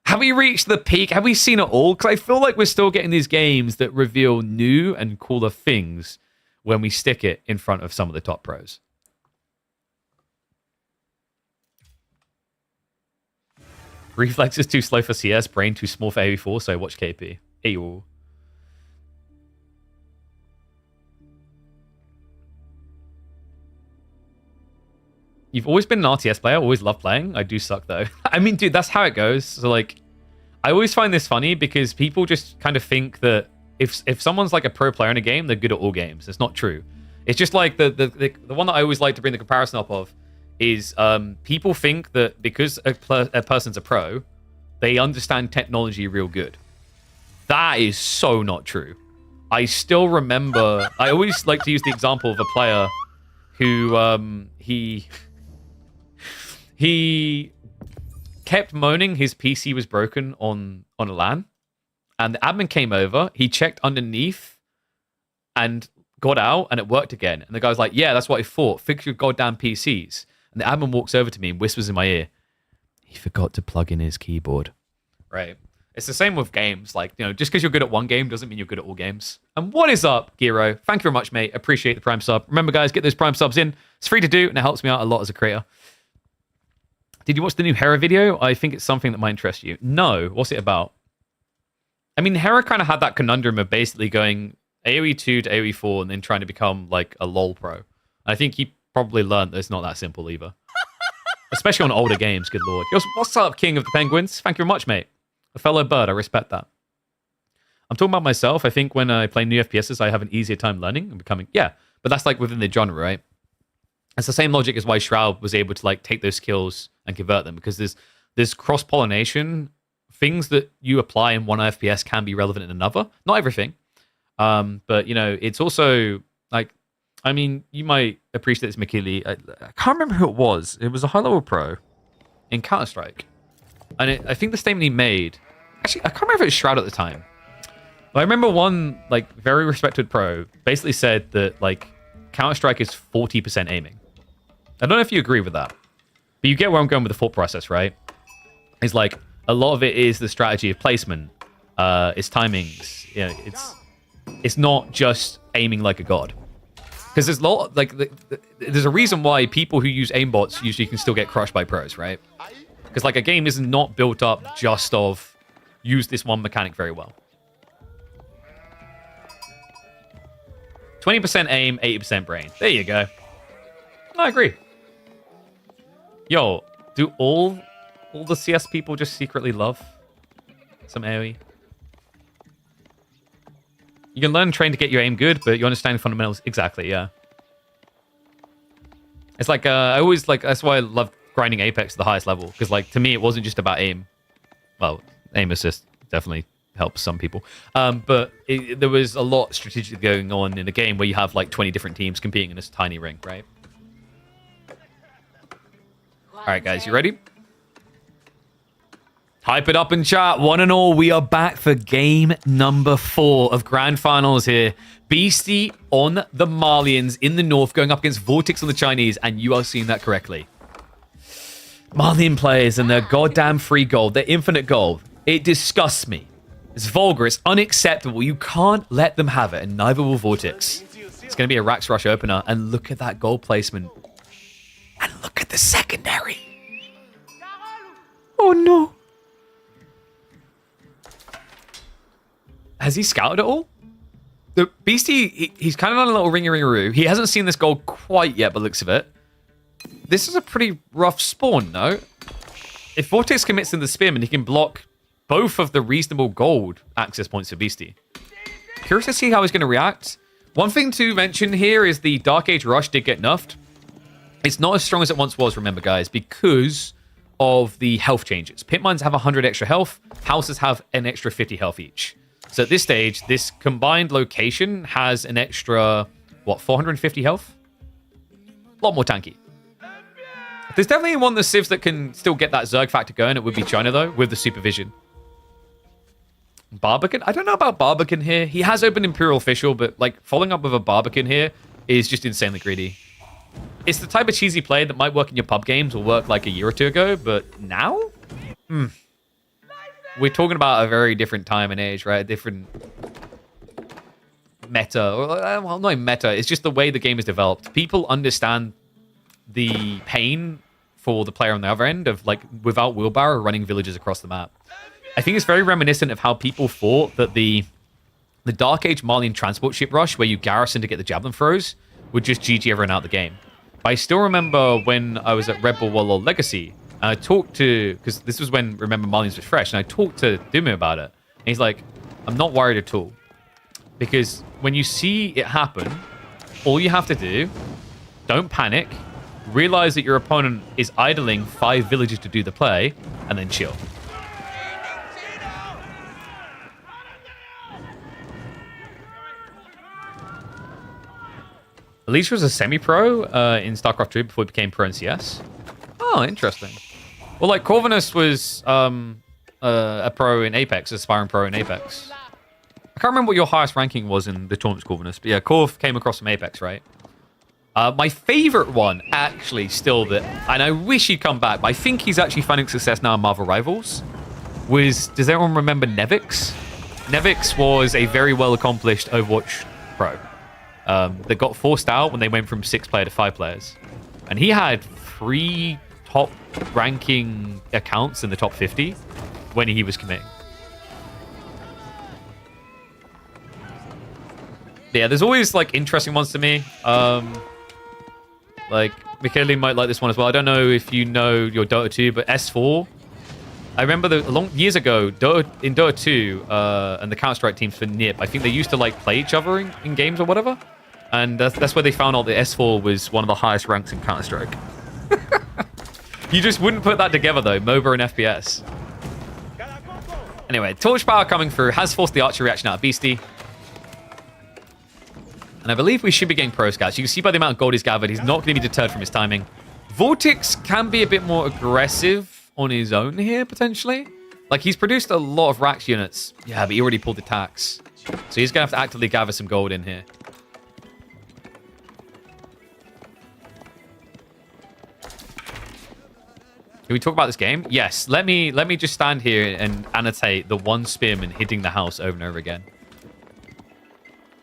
[SPEAKER 1] Have we reached the peak? Have we seen it all? Because I feel like we're still getting these games that reveal new and cooler things when we stick it in front of some of the top pros. Reflex is too slow for CS, brain too small for AV4, so watch KP. Ew. You've always been an RTS player, always loved playing. I do suck though. I mean, dude, that's how it goes. So like, I always find this funny because people just kind of think that if someone's like a pro player in a game, they're good at all games. It's not true. It's just like the one that I always like to bring the comparison up of is people think that because a person's a pro, they understand technology real good. That is so not true. I still remember, I always like to use the example of a player who he kept moaning his PC was broken on a LAN, and the admin came over, he checked underneath and got out, and it worked again. And the guy's like, yeah, that's what I thought. Fix your goddamn PCs. And the admin walks over to me and whispers in my ear, he forgot to plug in his keyboard. Right. It's the same with games. Like, you know, just because you're good at one game doesn't mean you're good at all games. And what is up, Giro? Thank you very much, mate. Appreciate the Prime sub. Remember, guys, get those Prime subs in. It's free to do, and it helps me out a lot as a creator. Did you watch the new Hera video? I think it's something that might interest you. No. What's it about? I mean, Hera kind of had that conundrum of basically going AoE 2 to AoE 4 and then trying to become like a LoL pro. I think he probably learned that it's not that simple either. Especially on older games, good lord. Yo, what's up, King of the Penguins? Thank you very much, mate. A fellow bird, I respect that. I'm talking about myself. I think when I play new FPSs, I have an easier time learning and becoming... Yeah, but that's like within the genre, right? It's the same logic as why Shroud was able to like take those skills and convert them, because there's cross-pollination. Things that you apply in one FPS can be relevant in another. Not everything. But, you know, it's also like... I mean, you might appreciate this, McKinley. I can't remember who it was. It was a high-level pro in Counter-Strike. And I think the statement he made... Actually, I can't remember if it was Shroud at the time. But I remember one, like, very respected pro basically said that, like, Counter-Strike is 40% aiming. I don't know if you agree with that. But you get where I'm going with the thought process, right? It's like, a lot of it is the strategy of placement. It's timings. You know, it's not just aiming like a god. Because there's a lot, like, there's a reason why people who use aimbots usually can still get crushed by pros, right? Because, like, a game is not built up just of use this one mechanic very well. 20% aim, 80% brain. There you go. I agree. Yo, do all the CS people just secretly love some AoE? You can learn and train to get your aim good, but you understand the fundamentals. Exactly, yeah. It's like, I always like, that's why I love grinding Apex to the highest level. Because, like, to me, it wasn't just about aim. Well, aim assist definitely helps some people. But there was a lot strategically going on in the game where you have, like, 20 different teams competing in this tiny ring, right? All right, guys, you ready? Hype it up in chat. One and all, we are back for game number 4 of Grand Finals here. Beasty on the Malians in the north, going up against Vortex on the Chinese, and you are seeing that correctly. Malian players and their goddamn free gold, their infinite gold. It disgusts me. It's vulgar. It's unacceptable. You can't let them have it, and neither will Vortex. It's going to be a Rax Rush opener, and look at that gold placement. And look at the secondary. Oh, no. Has he scouted at all? The Beasty, he's kind of on a little ringy-ringaroo. He hasn't seen this gold quite yet, by the looks of it. This is a pretty rough spawn, no? If Vortex commits in the Spearman, he can block both of the reasonable gold access points for Beasty. Curious to see how he's going to react. One thing to mention here is the Dark Age Rush did get nerfed. It's not as strong as it once was, remember, guys, because of the health changes. Pit mines have 100 extra health. Houses have an extra 50 health each. So at this stage, this combined location has an extra, what, 450 health? A lot more tanky. There's definitely one of the civs that can still get that Zerg factor going. It would be China, though, with the supervision. Barbican? I don't know about Barbican here. He has opened Imperial Official, but like following up with a Barbican here is just insanely greedy. It's the type of cheesy play that might work in your pub games or work like a year or two ago, but now? We're talking about a very different time and age, right? A different meta. Well, not meta. It's just the way the game is developed. People understand the pain for the player on the other end of, like, without wheelbarrow running villages across the map. I think it's very reminiscent of how people thought that the Dark Age Malian transport ship rush, where you garrison to get the javelin throws, would just GG everyone out of the game. But I still remember when I was at Red Bull World Legacy, and I talked to, because this was when, remember, Malians was fresh, and I talked to Dumi about it. And he's like, I'm not worried at all. Because when you see it happen, all you have to do, don't panic, realize that your opponent is idling 5 villages to do the play, and then chill. Alicia was a semi-pro in StarCraft 2 before he became pro in CS. Oh, interesting. Well, like, Corvinus was a pro in Apex, aspiring pro in Apex. I can't remember what your highest ranking was in the tournaments, Corvinus, but yeah, Corv came across from Apex, right? My favorite one, actually, still, that, and I wish he'd come back, but I think he's actually finding success now in Marvel Rivals, was, does everyone remember Nevix? Nevix was a very well-accomplished Overwatch pro that got forced out when they went from 6 player to 5 players. And he had 3 top ranking accounts in the top 50 when he was committing. Yeah, there's always, like, interesting ones to me. Like, Michele might like this one as well. I don't know if you know your Dota 2, but S4. I remember years ago, in Dota 2 and the Counter-Strike teams for NIP, I think they used to, like, play each other in games or whatever. And that's where they found out that S4 was one of the highest ranks in Counter-Strike. You just wouldn't put that together, though, MOBA and FPS. Anyway, Torch Power coming through has forced the archer reaction out of Beasty. And I believe we should be getting pro scouts. You can see by the amount of gold he's gathered, he's not going to be deterred from his timing. Vortex can be a bit more aggressive on his own here, potentially. Like, he's produced a lot of Rax units. Yeah, but he already pulled the tax. So he's going to have to actively gather some gold in here. Can we talk about this game? Yes. Let me just stand here and annotate the one spearman hitting the house over and over again.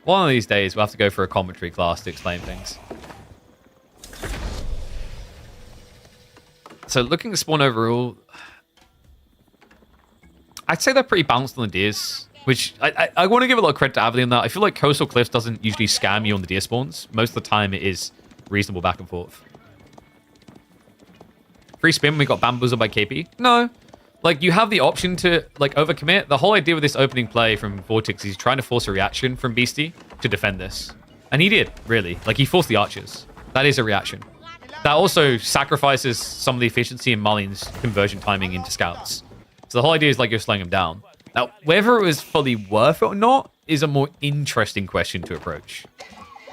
[SPEAKER 1] One of these days, we'll have to go for a commentary class to explain things. So looking at spawn overall, I'd say they're pretty balanced on the deers. Which I want to give a lot of credit to Avalon on that. I feel like Coastal Cliffs doesn't usually scam you on the deer spawns. Most of the time, it is reasonable back and forth. Free spin, we got bamboozled by KP. No. Like, you have the option to, like, overcommit. The whole idea with this opening play from Vortex is he's trying to force a reaction from Beasty to defend this. And he did, really. Like, he forced the archers. That is a reaction. That also sacrifices some of the efficiency in Marlene's conversion timing into scouts. So the whole idea is, like, you're slowing him down. Now, whether it was fully worth it or not is a more interesting question to approach.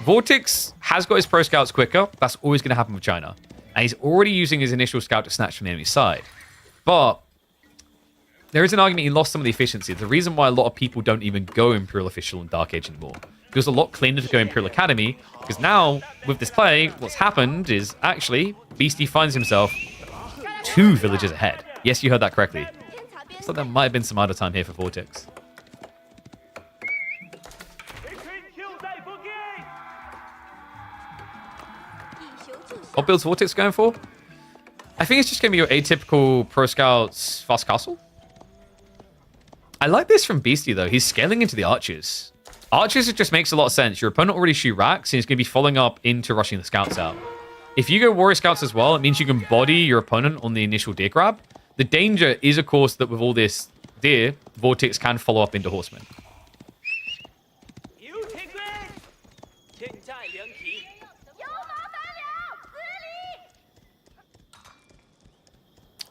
[SPEAKER 1] Vortex has got his pro scouts quicker. That's always going to happen with China. And he's already using his initial scout to snatch from the enemy side. But there is an argument he lost some of the efficiency. The reason why a lot of people don't even go Imperial Official and Dark Age anymore. It feels a lot cleaner to go Imperial Academy. Because now, with this play, what's happened is actually Beasty finds himself 2 villages ahead. Yes, you heard that correctly. So there might have been some idle time here for Vortex. What build's Vortex going for? I think it's just going to be your atypical Pro Scouts Fast Castle. I like this from Beasty, though. He's scaling into the archers. Archers, it just makes a lot of sense. Your opponent already shoot racks, and he's going to be following up into rushing the scouts out. If you go Warrior Scouts as well, it means you can body your opponent on the initial deer grab. The danger is, of course, that with all this deer, Vortex can follow up into horsemen.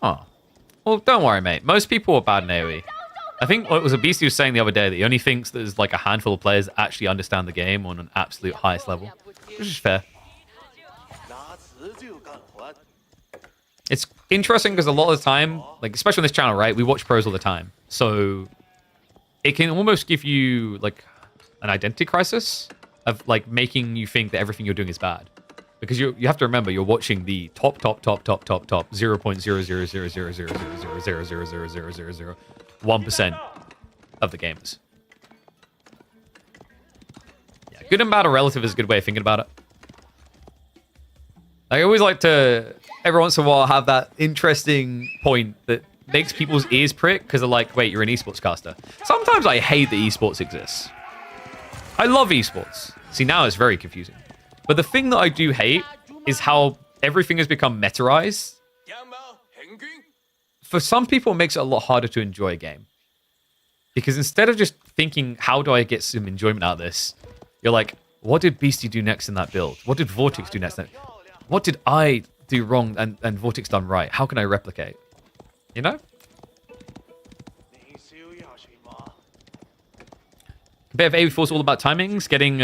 [SPEAKER 1] Oh. Well, don't worry, mate. Most people are bad in AoE. I think what was a Beastie was saying the other day that he only thinks there's like a handful of players that actually understand the game on an absolute highest level. Which is fair. It's interesting because a lot of the time, like especially on this channel, right, we watch pros all the time. So it can almost give you like an identity crisis of like making you think that everything you're doing is bad. Because you have to remember, you're watching the top 0.000000000000001% of the gamers. Yeah, good and bad or relative is a good way of thinking about it. I always like to, every once in a while, have that interesting point that makes people's ears prick because they're like, wait, you're an esports caster. Sometimes I hate that esports exists. I love esports. See, now it's very confusing. But the thing that I do hate is how everything has become metaized. For some people, it makes it a lot harder to enjoy a game. Because instead of just thinking, how do I get some enjoyment out of this? You're like, what did Beastie do next in that build? What did Vortex do next? What did I do wrong and Vortex done right? How can I replicate? You know? Competitive AoE4 is all about timings. Getting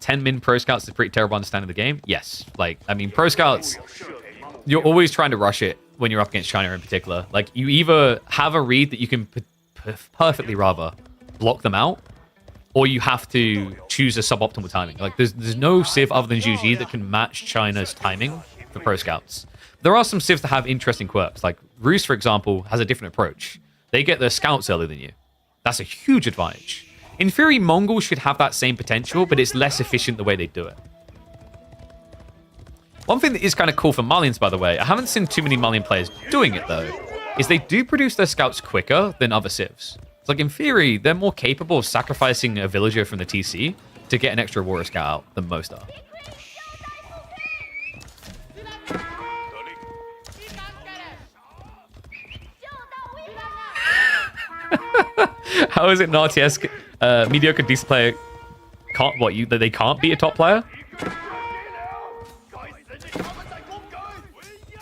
[SPEAKER 1] 10 min pro scouts is a pretty terrible understanding of the game. Yes. Like, I mean, pro scouts, you're always trying to rush it when you're up against China in particular. Like, you either have a read that you can perfectly rather block them out, or you have to choose a suboptimal timing. Like, there's no civ other than GG that can match China's timing for pro scouts. There are some civs that have interesting quirks. Like, Rus, for example, has a different approach. They get their scouts earlier than you. That's a huge advantage. In theory, Mongols should have that same potential, but it's less efficient the way they do it. One thing that is kind of cool for Malians, by the way, I haven't seen too many Malian players doing it, though, is they do produce their scouts quicker than other civs. It's like, in theory, they're more capable of sacrificing a villager from the TC to get an extra warrior scout out than most are. How is it an RTS mediocre decent player can't they can't beat a top player?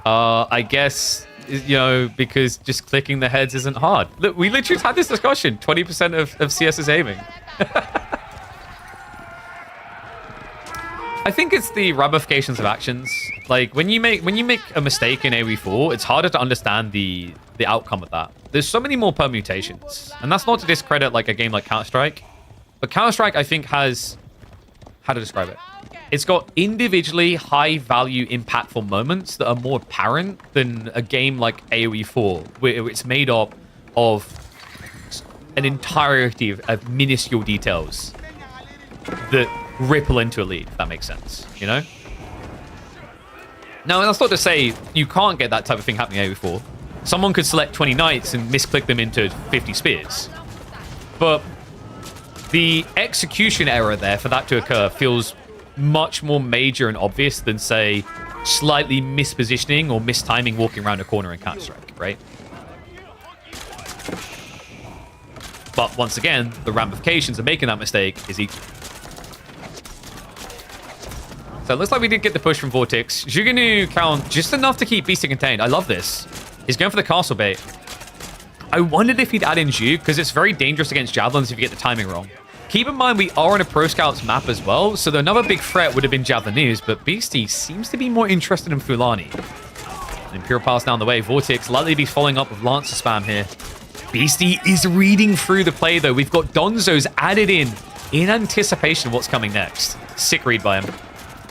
[SPEAKER 1] I guess, you know, because just clicking the heads isn't hard. Look, we literally had this discussion. 20% of CS is aiming. I think it's the ramifications of actions. Like when you make a mistake in AoE4, it's harder to understand the outcome of that. There's so many more permutations, and that's not to discredit like a game like Counter-Strike, but Counter-Strike I think has, how to describe it? It's got individually high-value, impactful moments that are more apparent than a game like AoE4, where it's made up of an entirety of minuscule details that ripple into a lead, if that makes sense, you know? Now, that's not to say you can't get that type of thing happening in AoE4. Someone could select 20 knights and misclick them into 50 spears. But the execution error there for that to occur feels much more major and obvious than, say, slightly mispositioning or mistiming walking around a corner in Counter-Strike, right? But once again, the ramifications of making that mistake is equal. So it looks like we did get the push from Vortex. Zhuganu count just enough to keep Beasty contained. I love this. He's going for the castle bait. I wondered if he'd add in Zhug, because it's very dangerous against Javelins if you get the timing wrong. Keep in mind, we are on a Pro Scouts map as well, so another big threat would have been Javelinese, but Beasty seems to be more interested in Fulani. Imperial Pass down the way. Vortex likely be following up with Lancer spam here. Beasty is reading through the play, though. We've got Donzos added in anticipation of what's coming next. Sick read by him.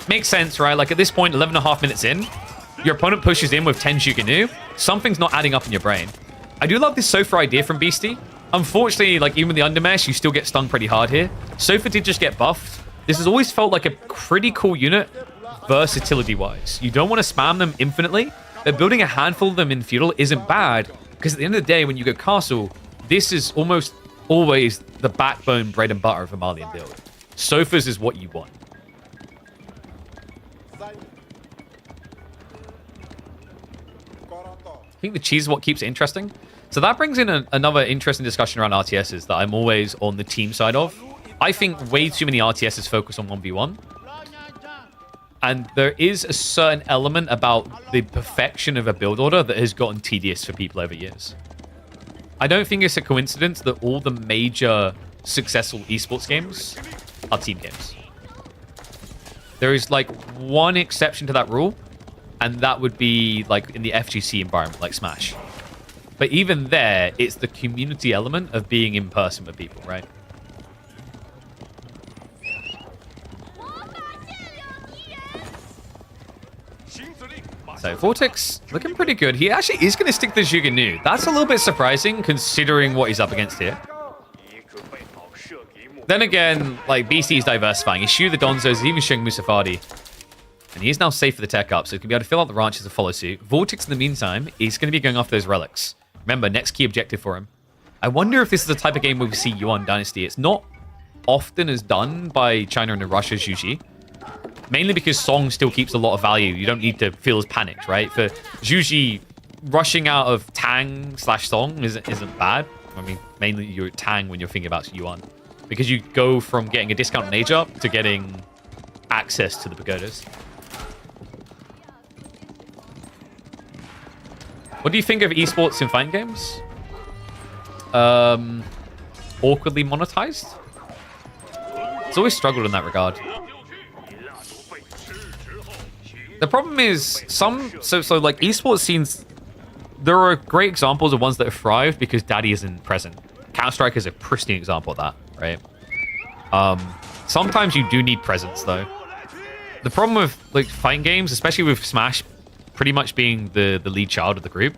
[SPEAKER 1] Makes sense, right? Like, at this point, 11.5 minutes in, your opponent pushes in with 10 Zhuganu. Something's not adding up in your brain. I do love this Sofa idea from Beasty. Unfortunately, like, even with the undermesh, you still get stung pretty hard here. Sofa did just get buffed. This has always felt like a pretty cool unit, versatility-wise. You don't want to spam them infinitely, but building a handful of them in Feudal isn't bad, because at the end of the day, when you go Castle, this is almost always the backbone, bread and butter of a Malian build. Sofas is what you want. I think the cheese is what keeps it interesting. So that brings in another interesting discussion around RTSs that I'm always on the team side of. I think way too many RTSs focus on 1v1. And there is a certain element about the perfection of a build order that has gotten tedious for people over years. I don't think it's a coincidence that all the major successful esports games are team games. There is like one exception to that rule, and that would be like in the FGC environment, like Smash. But even there, it's the community element of being in person with people, right? So Vortex looking pretty good. He actually is going to stick the Zhuganu. That's a little bit surprising considering what he's up against here. Then again, like, Beasty is diversifying. He's shooting the Donzos, he's even showing Musafadi. And he is now safe for the tech up, so he can be able to fill out the ranches to follow suit. Vortex, in the meantime, is going to be going off those relics. Remember, next key objective for him. I wonder if this is the type of game where we see Yuan Dynasty. It's not often as done by China and Russia's Zhuji. Mainly because Song still keeps a lot of value. You don't need to feel as panicked, right? For Zhuji, rushing out of Tang/Song isn't bad. I mean, mainly you're Tang when you're thinking about Yuan. Because you go from getting a discount on age up to getting access to the pagodas. What do you think of esports in fighting games? Awkwardly monetized? It's always struggled in that regard. The problem is so like esports scenes, there are great examples of ones that have thrived because Daddy isn't present. Counter-Strike is a pristine example of that, right? Sometimes you do need presence though. The problem with like fighting games, especially with Smash pretty much being the lead child of the group,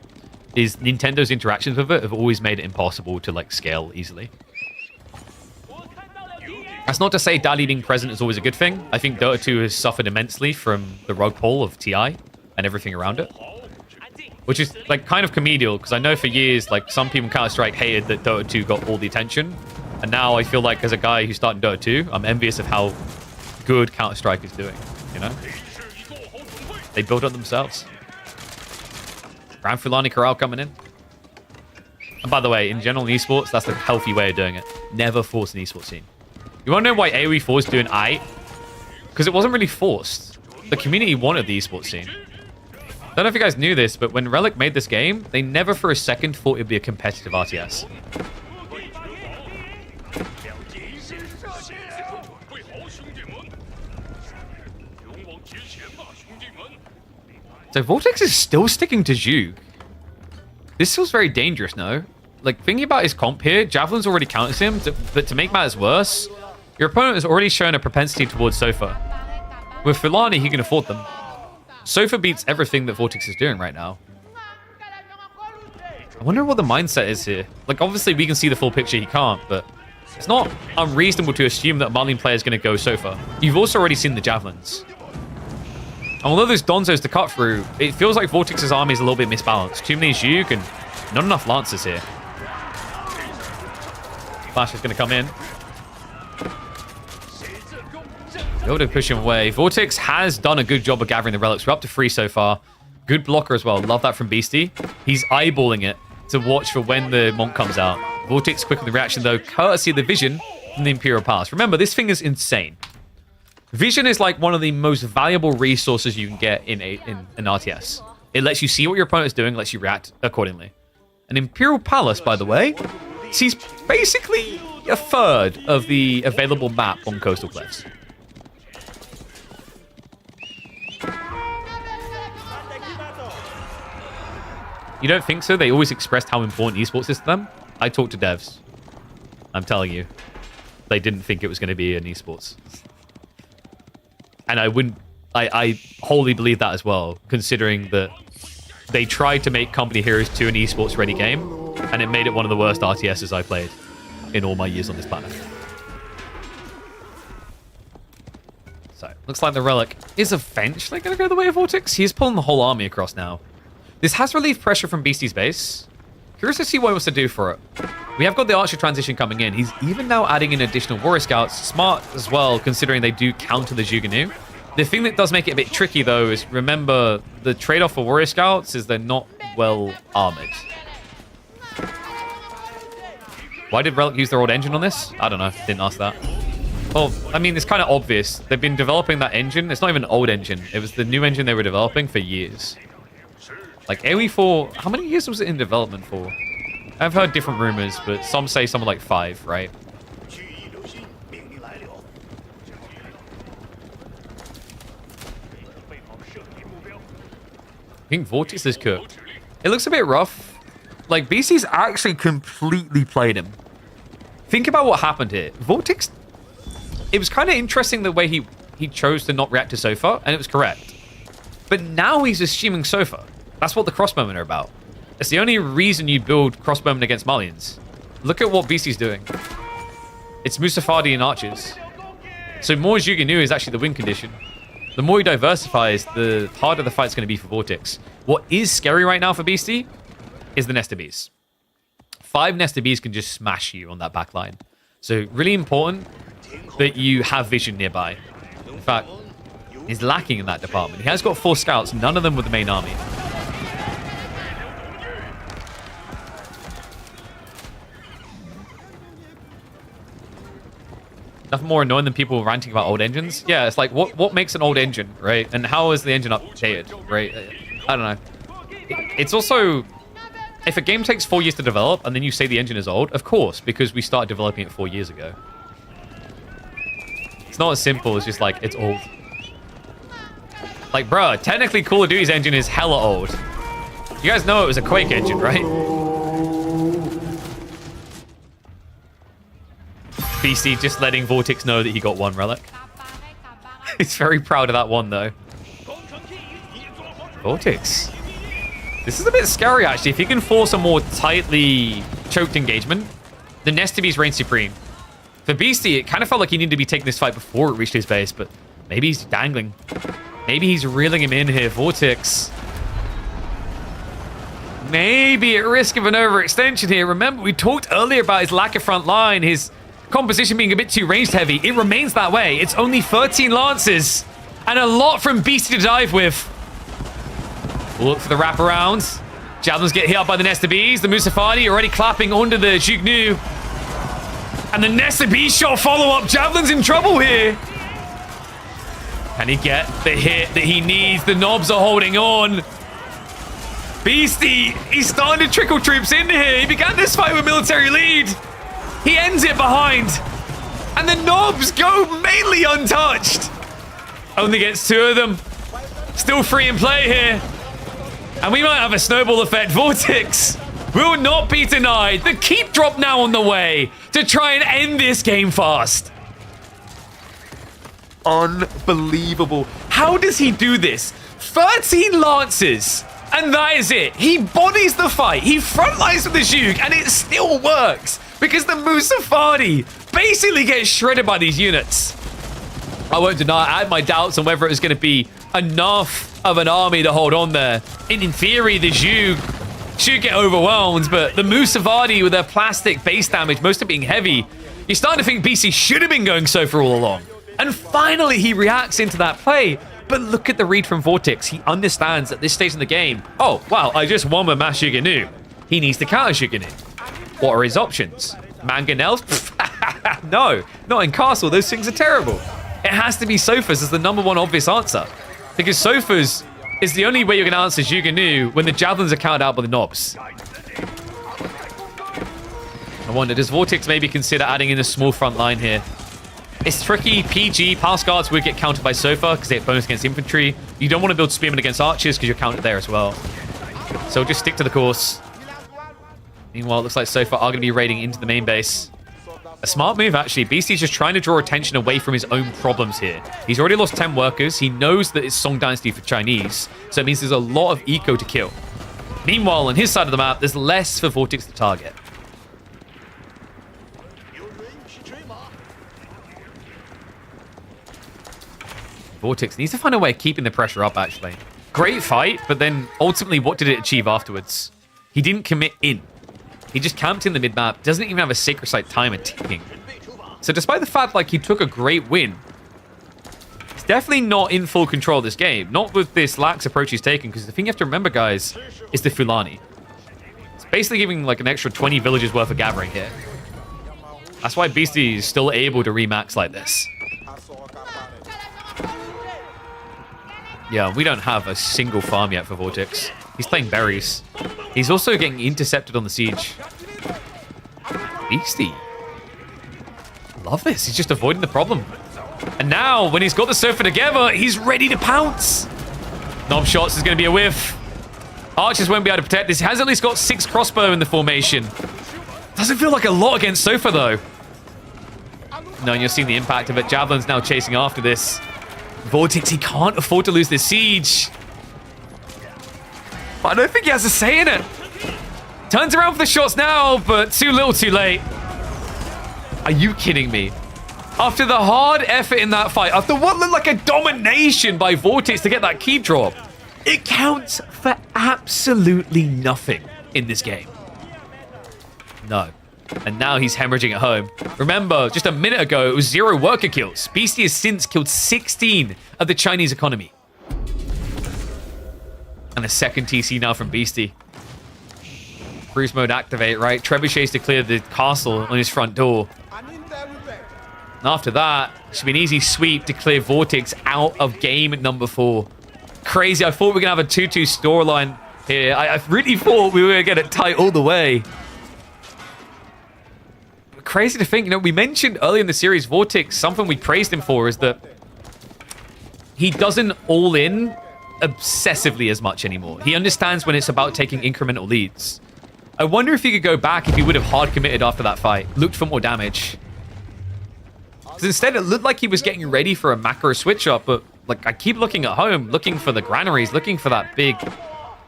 [SPEAKER 1] is Nintendo's interactions with it have always made it impossible to like scale easily. That's not to say Daddy being present is always a good thing. I think Dota 2 has suffered immensely from the rug pull of TI and everything around it. Which is like kind of comedial, because I know for years like some people in Counter-Strike hated that Dota 2 got all the attention. And now I feel like as a guy who started Dota 2, I'm envious of how good Counter-Strike is doing, you know? They built it themselves. Grand Fulani Corral coming in. And by the way, in general in esports, that's a healthy way of doing it. Never force an esports scene. You want to know why AoE 4 is doing aight? Because it wasn't really forced. The community wanted the esports scene. I don't know if you guys knew this, but when Relic made this game, they never for a second thought it'd be a competitive RTS. So Vortex is still sticking to Zhug. This feels very dangerous, no? Like, thinking about his comp here, Javelin's already counters him, but to make matters worse, your opponent has already shown a propensity towards Sofa. With Fulani, he can afford them. Sofa beats everything that Vortex is doing right now. I wonder what the mindset is here. Like, obviously, we can see the full picture, he can't, but it's not unreasonable to assume that a Marlene player is going to go Sofa. You've also already seen the Javelins. And although there's Donzos to cut through, it feels like Vortex's army is a little bit misbalanced. Too many Zhug and not enough Lancers here. Flash is going to come in. Able to push him away. Vortex has done a good job of gathering the relics. We're up to 3 so far. Good blocker as well. Love that from Beasty. He's eyeballing it to watch for when the Monk comes out. Vortex quick with the reaction, though, courtesy of the vision from the Imperial Pass. Remember, this thing is insane. Vision is like one of the most valuable resources you can get in an RTS. It lets you see what your opponent's doing, lets you react accordingly. An Imperial Palace, by the way, sees basically a third of the available map on Coastal Cliffs. You don't think so? They always expressed how important esports is to them. I talked to devs. I'm telling you. They didn't think it was going to be an esports. And I wholly believe that as well, considering that they tried to make Company Heroes 2 an esports ready game, and it made it one of the worst RTSs I played in all my years on this planet. So, looks like the relic is eventually going to go the way of Vortex. He's pulling the whole army across now. This has relieved pressure from Beasty's base. Curious to see what he wants to do for it. We have got the Archer transition coming in. He's even now adding in additional Warrior Scouts. Smart as well, considering they do counter the Zhuge-Nu. The thing that does make it a bit tricky, though, is remember, the trade-off for Warrior Scouts is they're not well armored. Why did Relic use their old engine on this? I don't know. Didn't ask that. Well, I mean, it's kind of obvious. They've been developing that engine. It's not even an old engine. It was the new engine they were developing for years. Like AoE 4, how many years was it in development for? I've heard different rumors, but some say something like 5, right? I think Vortex is cooked. It looks a bit rough. Like, BC's actually completely played him. Think about what happened here. Vortex, it was kind of interesting the way he chose to not react to Sofa, and it was correct. But now he's assuming Sofa. That's what the crossbowmen are about. It's the only reason you build crossbowmen against Malians. Look at what Beasty's doing. It's Musafadi and archers. So more Zhuge-Nu is actually the win condition. The more he diversifies, the harder the fight's going to be for Vortex. What is scary right now for Beasty is the Nester Bees. 5 Nester Bees can just smash you on that back line. So really important that you have vision nearby. In fact, he's lacking in that department. He has got 4 scouts, none of them with the main army. Nothing more annoying than people ranting about old engines. Yeah, it's like, what makes an old engine, right? And how is the engine updated, right? I don't know. It's also, if a game takes 4 years to develop and then you say the engine is old, of course, because we started developing it 4 years ago. It's not as simple as just like, it's old. Like, bruh, technically Call of Duty's engine is hella old. You guys know it was a Quake engine, right? Beasty just letting Vortex know that he got 1 relic. He's very proud of that one, though. Vortex. This is a bit scary, actually. If he can force a more tightly choked engagement, the Nester Bees reign supreme. For Beasty, it kind of felt like he needed to be taking this fight before it reached his base, but maybe he's dangling. Maybe he's reeling him in here. Vortex. Maybe at risk of an overextension here. Remember, we talked earlier about his lack of front line, his composition being a bit too ranged heavy. It remains that way. It's only 13 Lances and a lot from Beasty to dive with. We'll look for the wraparounds. Javelins get hit up by the Nester Bees. The Musafadi already clapping onto the Zhuge-Nu. And the Nester Bees shot follow-up. Javelin's in trouble here. Can he get the hit that he needs? The knobs are holding on. Beasty, he's starting to trickle troops in here. He began this fight with military lead. He ends it behind. And the knobs go mainly untouched. Only gets 2 of them. Still free in play here. And we might have a snowball effect. Vortex will not be denied. The keep drop now on the way to try and end this game fast. Unbelievable. How does he do this? 13 Lances. And that is it. He bodies the fight. He frontlines with the Zhug, and it still works. Because the Musafadi basically gets shredded by these units. I won't deny, I had my doubts on whether it was going to be enough of an army to hold on there. And in theory, the Zhug should get overwhelmed, but the Musafadi with their plastic base damage, most of it being heavy, you're starting to think BC should have been going so for all along. And finally, he reacts into that play. But look at the read from Vortex. He understands at this stage in the game, oh, wow, I just won with Mass Shiganu. He needs to counter Shiganu. What are his options? Mangonels? No, not in Castle. Those things are terrible. It has to be Sofas as the #1 obvious answer. Because Sofas is the only way you're going to answer Shiganu when the javelins are counted out by the knobs. I wonder, does Vortex maybe consider adding in a small front line here? It's tricky. PG, pass guards would get countered by Sofa because they have bonus against infantry. You don't want to build spearmen against archers because you're countered there as well. So just stick to the course. Meanwhile, it looks like Sofa are going to be raiding into the main base. A smart move, actually. Beasty's just trying to draw attention away from his own problems here. He's already lost 10 workers. He knows that it's Song Dynasty for Chinese, so it means there's a lot of eco to kill. Meanwhile, on his side of the map, there's less for Vortex to target. Vortex needs to find a way of keeping the pressure up, actually. Great fight, but then ultimately, what did it achieve afterwards? He didn't commit in. He just camped in the mid-map, doesn't even have a Sacred Site timer ticking. So despite the fact like he took a great win, he's definitely not in full control of this game. Not with this lax approach he's taken, because the thing you have to remember, guys, is the Fulani. It's basically giving like an extra 20 villages worth of gathering here. That's why Beasty is still able to remax like this. Yeah, we don't have a single farm yet for Vortex. He's playing berries. He's also getting intercepted on the siege. Beasty. Love this. He's just avoiding the problem. And now, when he's got the Sofa together, he's ready to pounce. Knob shots is going to be a whiff. Archers won't be able to protect this. He has at least got 6 crossbow in the formation. Doesn't feel like a lot against Sofa, though. No, and you're seeing the impact of it. Javelin's now chasing after this. Vortex, he can't afford to lose this siege. But I don't think he has a say in it. Turns around for the shots now, but too little too late. Are you kidding me? After the hard effort in that fight, after what looked like a domination by Vortex to get that keep drop, it counts for absolutely nothing in this game. No. And now he's hemorrhaging at home. Remember, just a minute ago, it was 0 worker kills. Beasty has since killed 16 of the Chinese economy. And a second TC now from Beasty. Cruise mode activate, right? Trebuchets to clear the castle on his front door. And after that, it should be an easy sweep to clear Vortex out of game at #4. Crazy. I thought we were going to have a 2-2 storyline here. I really thought we were going to get it tight all the way. Crazy to think, you know, we mentioned earlier in the series, Vortex, something we praised him for is that he doesn't all in obsessively as much anymore. He understands when it's about taking incremental leads. I wonder if he could go back if he would have hard committed after that fight, looked for more damage. Because instead it looked like he was getting ready for a macro switch up, but like I keep looking at home, looking for the granaries, looking for that big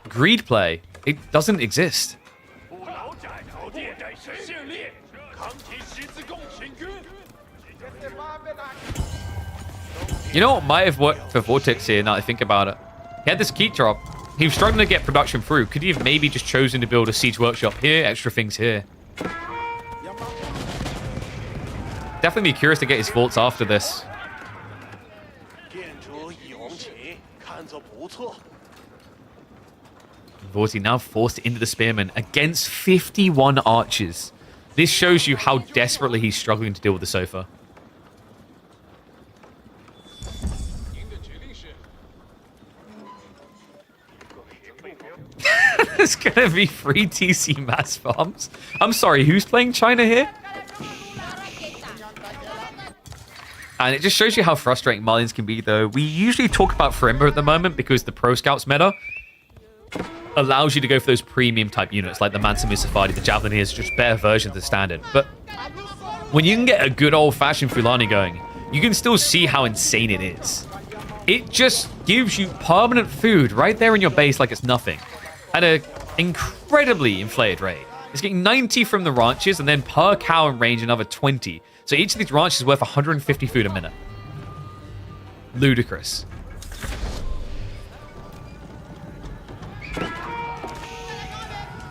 [SPEAKER 1] greed play. It doesn't exist. You know what might have worked for Vortex here, now that I think about it? He had this keep drop. He was struggling to get production through. Could he have maybe just chosen to build a siege workshop here, extra things here? Definitely be curious to get his thoughts after this. Vortex now forced into the spearmen against 51 archers. This shows you how desperately he's struggling to deal with the Sofa. There's gonna be free TC mass farms. I'm sorry, who's playing China here? And it just shows you how frustrating Malians can be, though. We usually talk about Farimba at the moment because the Pro Scouts meta allows you to go for those premium type units like the Mansa Musafadi, the Javelineers, just better versions of standard. But when you can get a good old-fashioned Fulani going, you can still see how insane it is. It just gives you permanent food right there in your base like it's nothing. At an incredibly inflated rate. It's getting 90 from the ranches and then per cow in range another 20. So each of these ranches is worth 150 food a minute. Ludicrous.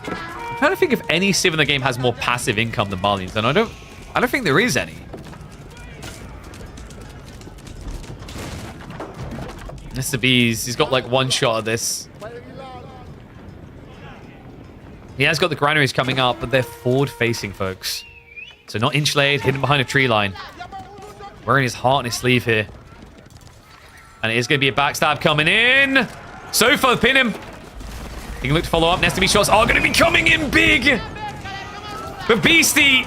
[SPEAKER 1] I'm trying to think if any civ in the game has more passive income than Malians, and I don't think there is any. Mr. Bees, he's got like one shot at this. He has got the granaries coming up, but they're forward-facing, folks. So not inch-laid, hidden behind a tree line. Wearing his heart on his sleeve here. And it is going to be a backstab coming in. Sofa, pin him. He can look to follow up. Nest of shots are going to be coming in big. But Beasty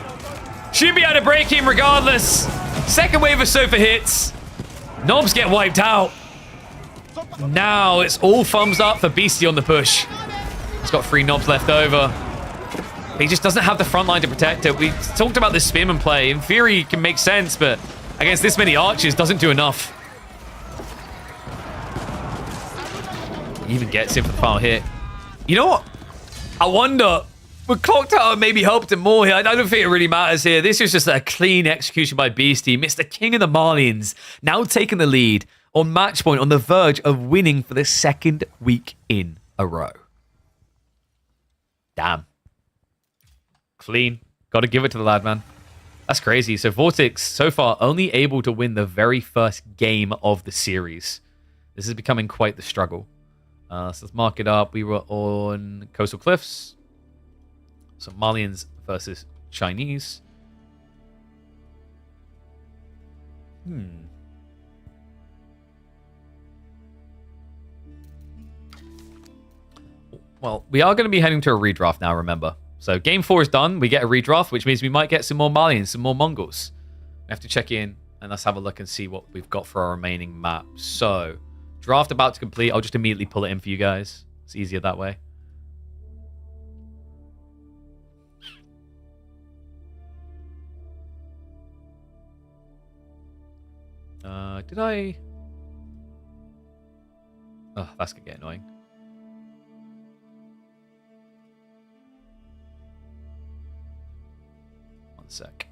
[SPEAKER 1] should be able to break him regardless. Second wave of Sofa hits. Knobs get wiped out. Now it's all thumbs up for Beasty on the push. He's got 3 knobs left over. He just doesn't have the front line to protect it. We talked about this spearman play. In theory, it can make sense, but against this many archers, doesn't do enough. He even gets him for the final hit. You know what? I wonder, would Clock Tower maybe helped him more here? I don't think it really matters here. This is just a clean execution by Beasty. Mr. King of the Marlians now taking the lead on match point, on the verge of winning for the 2nd week in a row. Damn. Clean. Got to give it to the lad, man. That's crazy. So Vortex, so far, only able to win the very first game of the series. This is becoming quite the struggle. So let's mark it up. We were on Coastal Cliffs. So Malians versus Chinese. Well, we are going to be heading to a redraft now, remember. So game 4 is done. We get a redraft, which means we might get some more Malians, some more Mongols. We have to check in and let's have a look and see what we've got for our remaining maps. So, draft about to complete. I'll just immediately pull it in for you guys. It's easier that way. Did I... Oh, that's going to get annoying. One sec.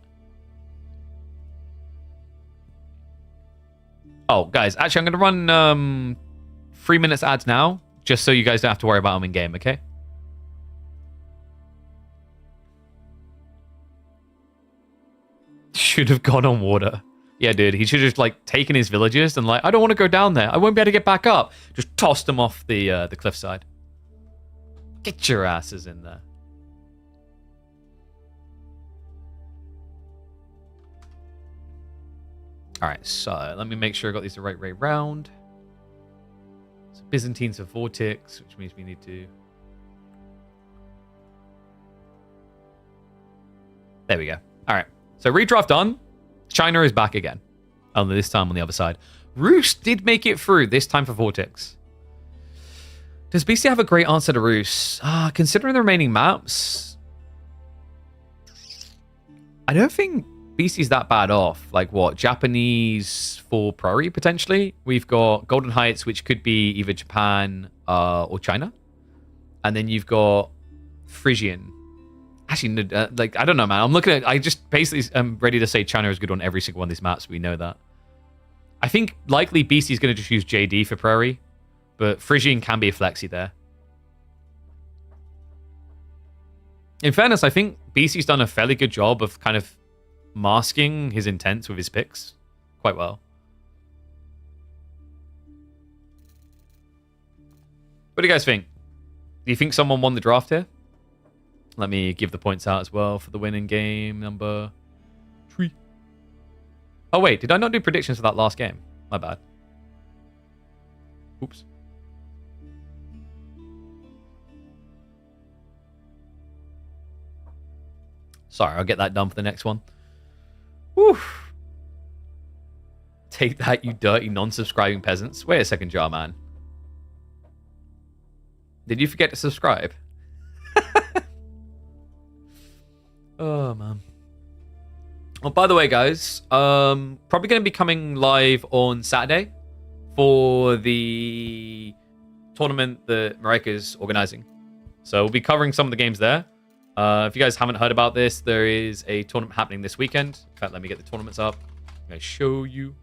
[SPEAKER 1] Oh, guys, actually, I'm going to run 3 minutes ads now, just so you guys don't have to worry about them in-game, okay? Should have gone on water. Yeah, dude, he should have, like, taken his villagers and, like, I don't want to go down there. I won't be able to get back up. Just tossed them off the cliffside. Get your asses in there. Alright, so let me make sure I got these the right way round. So Byzantines are Vortex, which means we need to... There we go. Alright, so redraft done. China is back again. Only this time on the other side. Roos did make it through, this time for Vortex. Does Beastie have a great answer to Roos? Considering the remaining maps... I don't think Beastie's that bad off. Like what? Japanese for Prairie, potentially. We've got Golden Heights, which could be either Japan or China. And then you've got Frisian. Actually, like, I don't know, man. I'm looking at... I just basically am ready to say China is good on every single one of these maps. We know that. I think likely Beastie's going to just use JD for Prairie. But Frisian can be a flexi there. In fairness, I think Beastie's done a fairly good job of kind of masking his intents with his picks quite well. What do you guys think? Do you think someone won the draft here? Let me give the points out as well for the winning game number 3. Oh, wait. Did I not do predictions for that last game? My bad. Oops. Sorry, I'll get that done for the next one. Whew. Take that, you dirty non-subscribing peasants. Wait a second, Jar Man. Did you forget to subscribe? Oh, man. Well, by the way, guys, probably going to be coming live on Saturday for the tournament that Marika's organizing. So we'll be covering some of the games there. If you guys haven't heard about this, there is a tournament happening this weekend. In fact, let me get the tournaments up. I'm going to show you.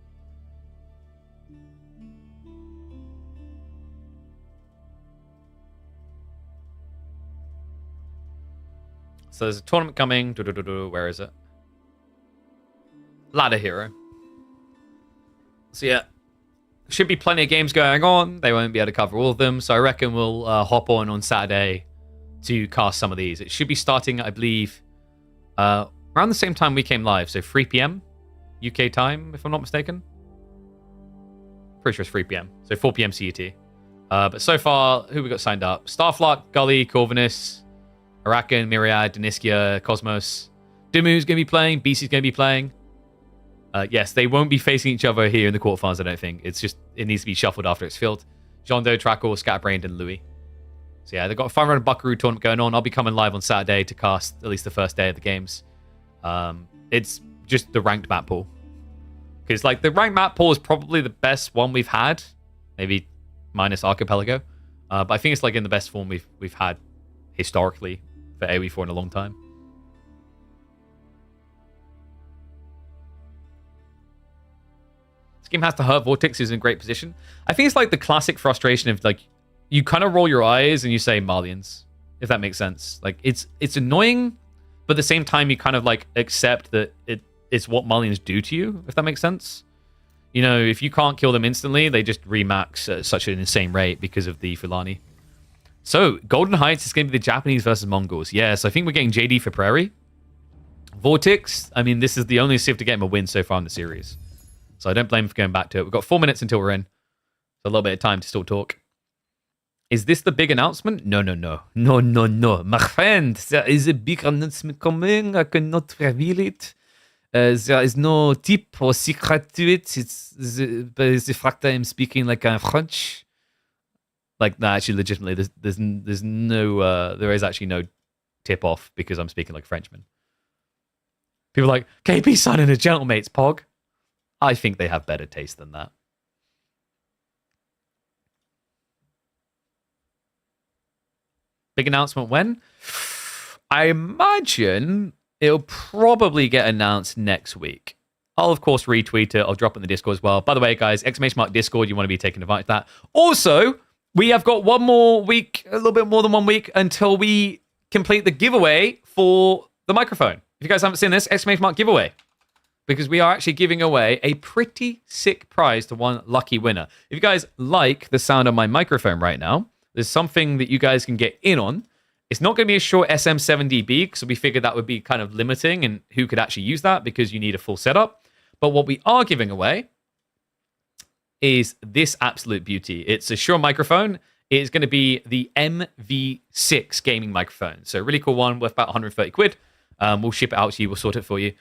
[SPEAKER 1] So there's a tournament coming. Where is it? Ladder Hero. So yeah, should be plenty of games going on. They won't be able to cover all of them. So I reckon we'll hop on Saturday to cast some of these. It should be starting, I believe, around the same time we came live. So 3 p.m. UK time, if I'm not mistaken. Pretty sure it's 3 p.m. So 4 p.m. CET. But so far, who we got signed up? Starflock, Gully, Corvinus, Arakan, Myriad, Deniskia, Cosmos. Dumu's going to be playing. Beasty's going to be playing. Yes, they won't be facing each other here in the quarterfinals, I don't think. It's just, it needs to be shuffled after it's filled. Jondo, Trackle, Scatterbrained, and Louis. So yeah, they've got a 500 Buckaroo tournament going on. I'll be coming live on Saturday to cast at least the first day of the games. It's just the ranked map pool. Because like the ranked map pool is probably the best one we've had. Maybe minus Archipelago. But I think it's like in the best form we've had historically for AoE4 in a long time. Game has to hurt. Vortex is in great position. I think it's like the classic frustration of like you kind of roll your eyes and you say Malians, if that makes sense. Like it's annoying, but at the same time you kind of like accept that it's what Malians do to you, if that makes sense. You know, if you can't kill them instantly, they just remax at such an insane rate because of the Fulani. So Golden Heights is going to be the Japanese versus Mongols. Yes, I think we're getting JD for Prairie. Vortex, I mean, this is the only Civ to get him a win so far in the series. So I don't blame him for going back to it. We've got 4 minutes until we're in. So a little bit of time to still talk. Is this the big announcement? No. My friend, there is a big announcement coming. I cannot reveal it. There is no tip or secret to it. It's the fact that I'm speaking like I'm French. Like, no, actually, legitimately, there's no, there is actually no tip off because I'm speaking like a Frenchman. People are like, KP signing a gentlemate's pog. I think they have better taste than that. Big announcement when? I imagine it'll probably get announced next week. I'll, of course, retweet it. I'll drop it in the Discord as well. By the way, guys, !Discord, you want to be taking advantage of that. Also, we have got one more week, a little bit more than 1 week, until we complete the giveaway for the microphone. If you guys haven't seen this, !giveaway. Because we are actually giving away a pretty sick prize to one lucky winner. If you guys like the sound of my microphone right now, there's something that you guys can get in on. It's not going to be a short SM7DB, because we figured that would be kind of limiting and who could actually use that because you need a full setup. But what we are giving away is this absolute beauty. It's a Shure microphone. It's going to be the MV6 gaming microphone. So a really cool one worth about 130 quid. We'll ship it out to you. We'll sort it for you.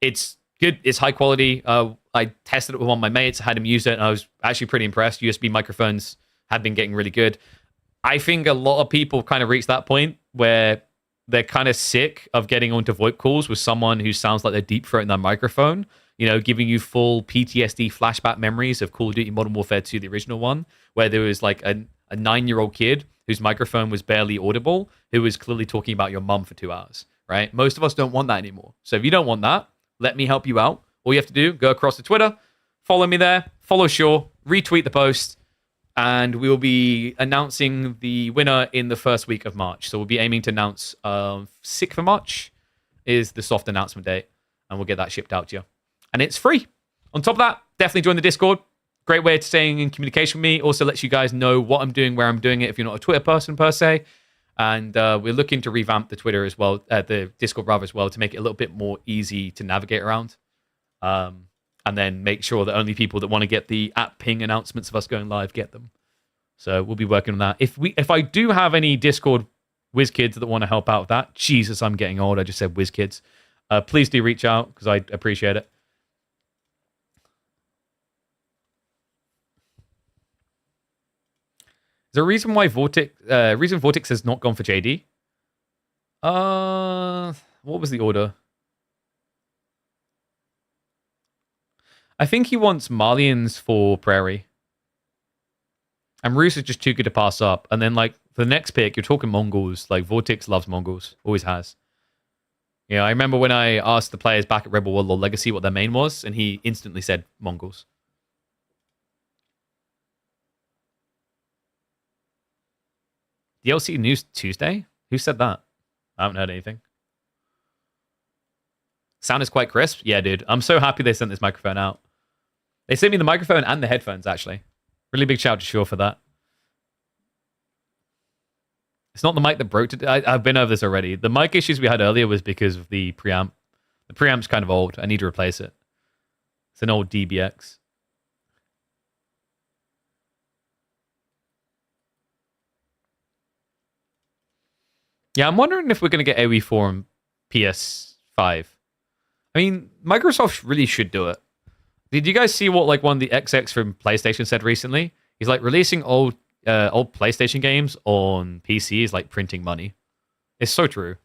[SPEAKER 1] It's good. It's high quality. I tested it with one of my mates. I had him use it, and I was actually pretty impressed. USB microphones have been getting really good. I think a lot of people kind of reach that point where they're kind of sick of getting onto VoIP calls with someone who sounds like they're deep throating their microphone, you know, giving you full PTSD flashback memories of Call of Duty Modern Warfare 2, the original one, where there was like a 9-year-old kid whose microphone was barely audible, who was clearly talking about your mum for 2 hours, right? Most of us don't want that anymore. So if you don't want that, let me help you out. All you have to do, go across to Twitter, follow me there, follow Shaw, retweet the post, and we will be announcing the winner in the first week of March. So we'll be aiming to announce 6th of March is the soft announcement date, and we'll get that shipped out to you. And it's free. On top of that, definitely join the Discord. Great way of staying in communication with me. Also lets you guys know what I'm doing, where I'm doing it, if you're not a Twitter person per se. And we're looking to revamp the Twitter as well, the Discord rather as well, to make it a little bit more easy to navigate around. And then make sure that only people that want to get the app ping announcements of us going live get them. So we'll be working on that. If I do have any Discord whiz kids that want to help out with that, Jesus, I'm getting old. I just said whiz kids. Please do reach out because I appreciate it. Is there a reason why Vortex has not gone for JD? What was the order? I think he wants Malians for Prairie. And Roos is just too good to pass up. And then, like, for the next pick, you're talking Mongols. Like, Vortex loves Mongols. Always has. Yeah, I remember when I asked the players back at Rebel Warlord Legacy what their main was, and he instantly said Mongols. DLC News Tuesday? Who said that? I haven't heard anything. Sound is quite crisp? Yeah, dude. I'm so happy they sent this microphone out. They sent me the microphone and the headphones, actually. Really big shout out to Shaw for that. It's not the mic that broke today. I've been over this already. The mic issues we had earlier was because of the preamp. The preamp's kind of old. I need to replace it. It's an old DBX. Yeah, I'm wondering if we're going to get AoE4 on PS5. I mean, Microsoft really should do it. Did you guys see what like one of the XX from PlayStation said recently? He's like releasing old PlayStation games on PC is like printing money. It's so true.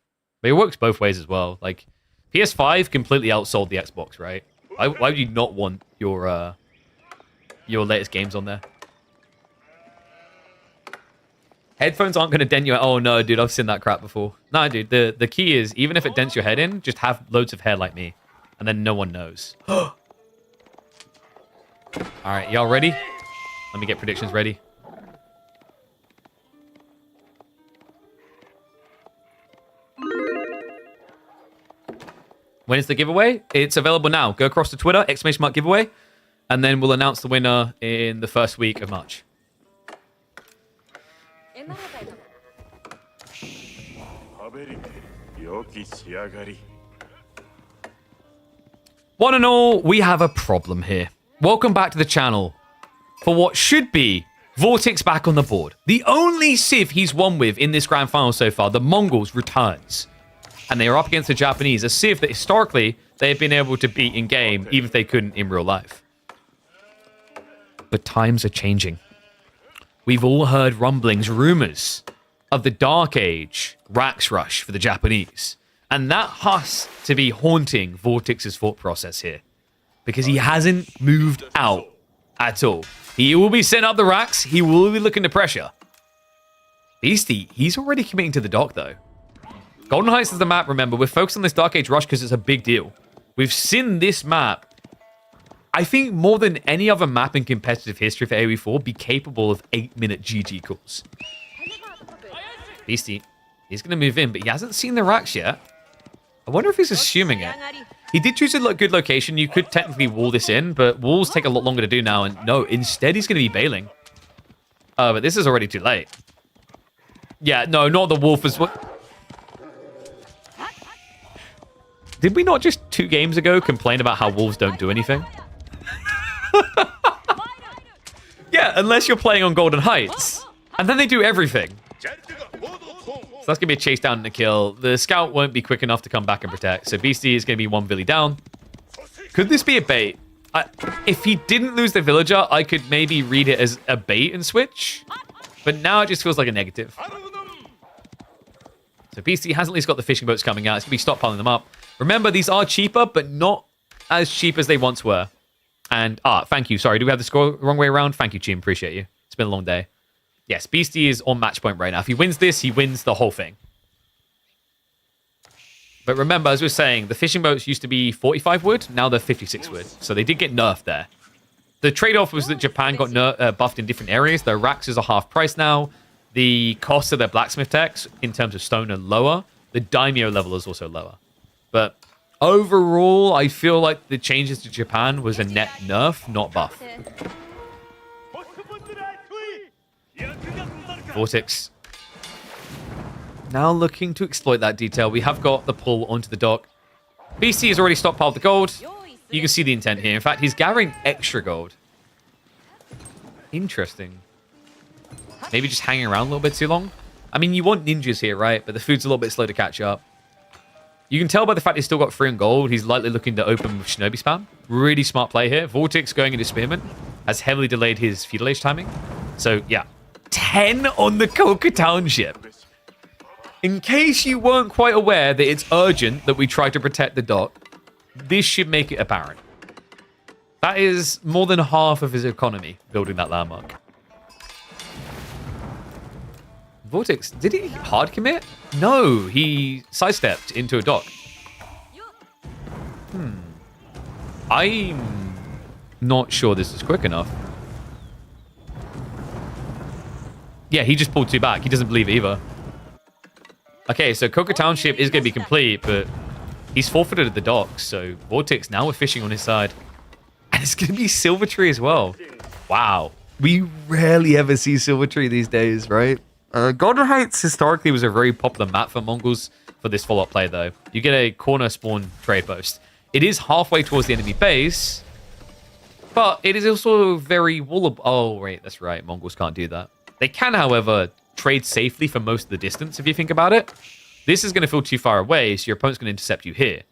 [SPEAKER 1] But it works both ways as well. Like PS5 completely outsold the Xbox, right? Why would you not want your latest games on there? Headphones aren't going to dent you. Oh no, dude, I've seen that crap before. No, dude, the key is even if it dents your head in, just have loads of hair like me, and then no one knows. All right, y'all ready? Let me get predictions ready. When is the giveaway? It's available now. Go across to Twitter, !_ giveaway, and then we'll announce the winner in the first week of March. One and all, we have a problem here. Welcome back to the channel for what should be Vortex back on the board. The only Civ he's won with in this grand final so far, the Mongols, returns. And they are up against the Japanese, a Civ that historically they have been able to beat in game, even if they couldn't in real life. But times are changing. We've all heard rumblings, rumors of the Dark Age Rax Rush for the Japanese. And that has to be haunting Vortex's thought process here. Because he hasn't moved out at all. He will be setting up the racks. He will be looking to pressure. Beasty, he's already committing to the dock, though. Golden Heights is the map, remember. We're focused on this Dark Age Rush because it's a big deal. We've seen this map, I think more than any other map in competitive history for AoE4, be capable of 8-minute GG calls. Beasty, he's going to move in, but he hasn't seen the racks yet. I wonder if he's assuming it. He did choose a good location. You could technically wall this in, but walls take a lot longer to do now. And no, instead he's going to be bailing. But this is already too late. Yeah, no, not the wolf as well. Did we not just 2 games ago complain about how wolves don't do anything? Yeah, unless you're playing on Golden Heights. And then they do everything. So that's going to be a chase down and a kill. The scout won't be quick enough to come back and protect. So Beasty is going to be 1 Villy down. Could this be a bait? If he didn't lose the villager, I could maybe read it as a bait and switch. But now it just feels like a negative. So Beasty has at least got the fishing boats coming out. It's going to be stockpiling them up. Remember, these are cheaper, but not as cheap as they once were. And, thank you. Sorry, do we have the score wrong way around? Thank you, Chim. Appreciate you. It's been a long day. Yes, Beasty is on match point right now. If he wins this, he wins the whole thing. But remember, as we were saying, the fishing boats used to be 45 wood. Now they're 56 wood. So they did get nerfed there. The trade-off was that Japan got buffed in different areas. Their racks is a half price now. The cost of their blacksmith techs in terms of stone are lower. The daimyo level is also lower. But overall, I feel like the changes to Japan was a net nerf, not buff. Vortex now looking to exploit that detail. We have got the pull onto the dock. BC has already stockpiled the gold. You can see the intent here. In fact, he's gathering extra gold. Interesting. Maybe just hanging around a little bit too long. I mean, you want ninjas here, right? But the food's a little bit slow to catch up. You can tell by the fact he's still got 3 on gold. He's likely looking to open with Shinobi spam. Really smart play here. Vortex going into Spearman has heavily delayed his feudal age timing. So, yeah. 10 on the Coca Township. In case you weren't quite aware that it's urgent that we try to protect the dock, this should make it apparent. That is more than half of his economy, building that landmark. Vortex, did he hard commit? No, he sidestepped into a dock. I'm not sure this is quick enough. Yeah, he just pulled 2 back. He doesn't believe it either. Okay, so Coca Township is going to be complete, but he's forfeited at the docks. So Vortex now with fishing on his side. And it's going to be Silver Tree as well. Wow. We rarely ever see Silvertree these days, right? Golden Heights historically was a very popular map for Mongols for this follow-up play, though. You get a corner spawn trade post. It is halfway towards the enemy base, but it is also very wallable. Oh, wait, that's right. Mongols can't do that. They can, however, trade safely for most of the distance, if you think about it. This is going to feel too far away, so your opponent's going to intercept you here.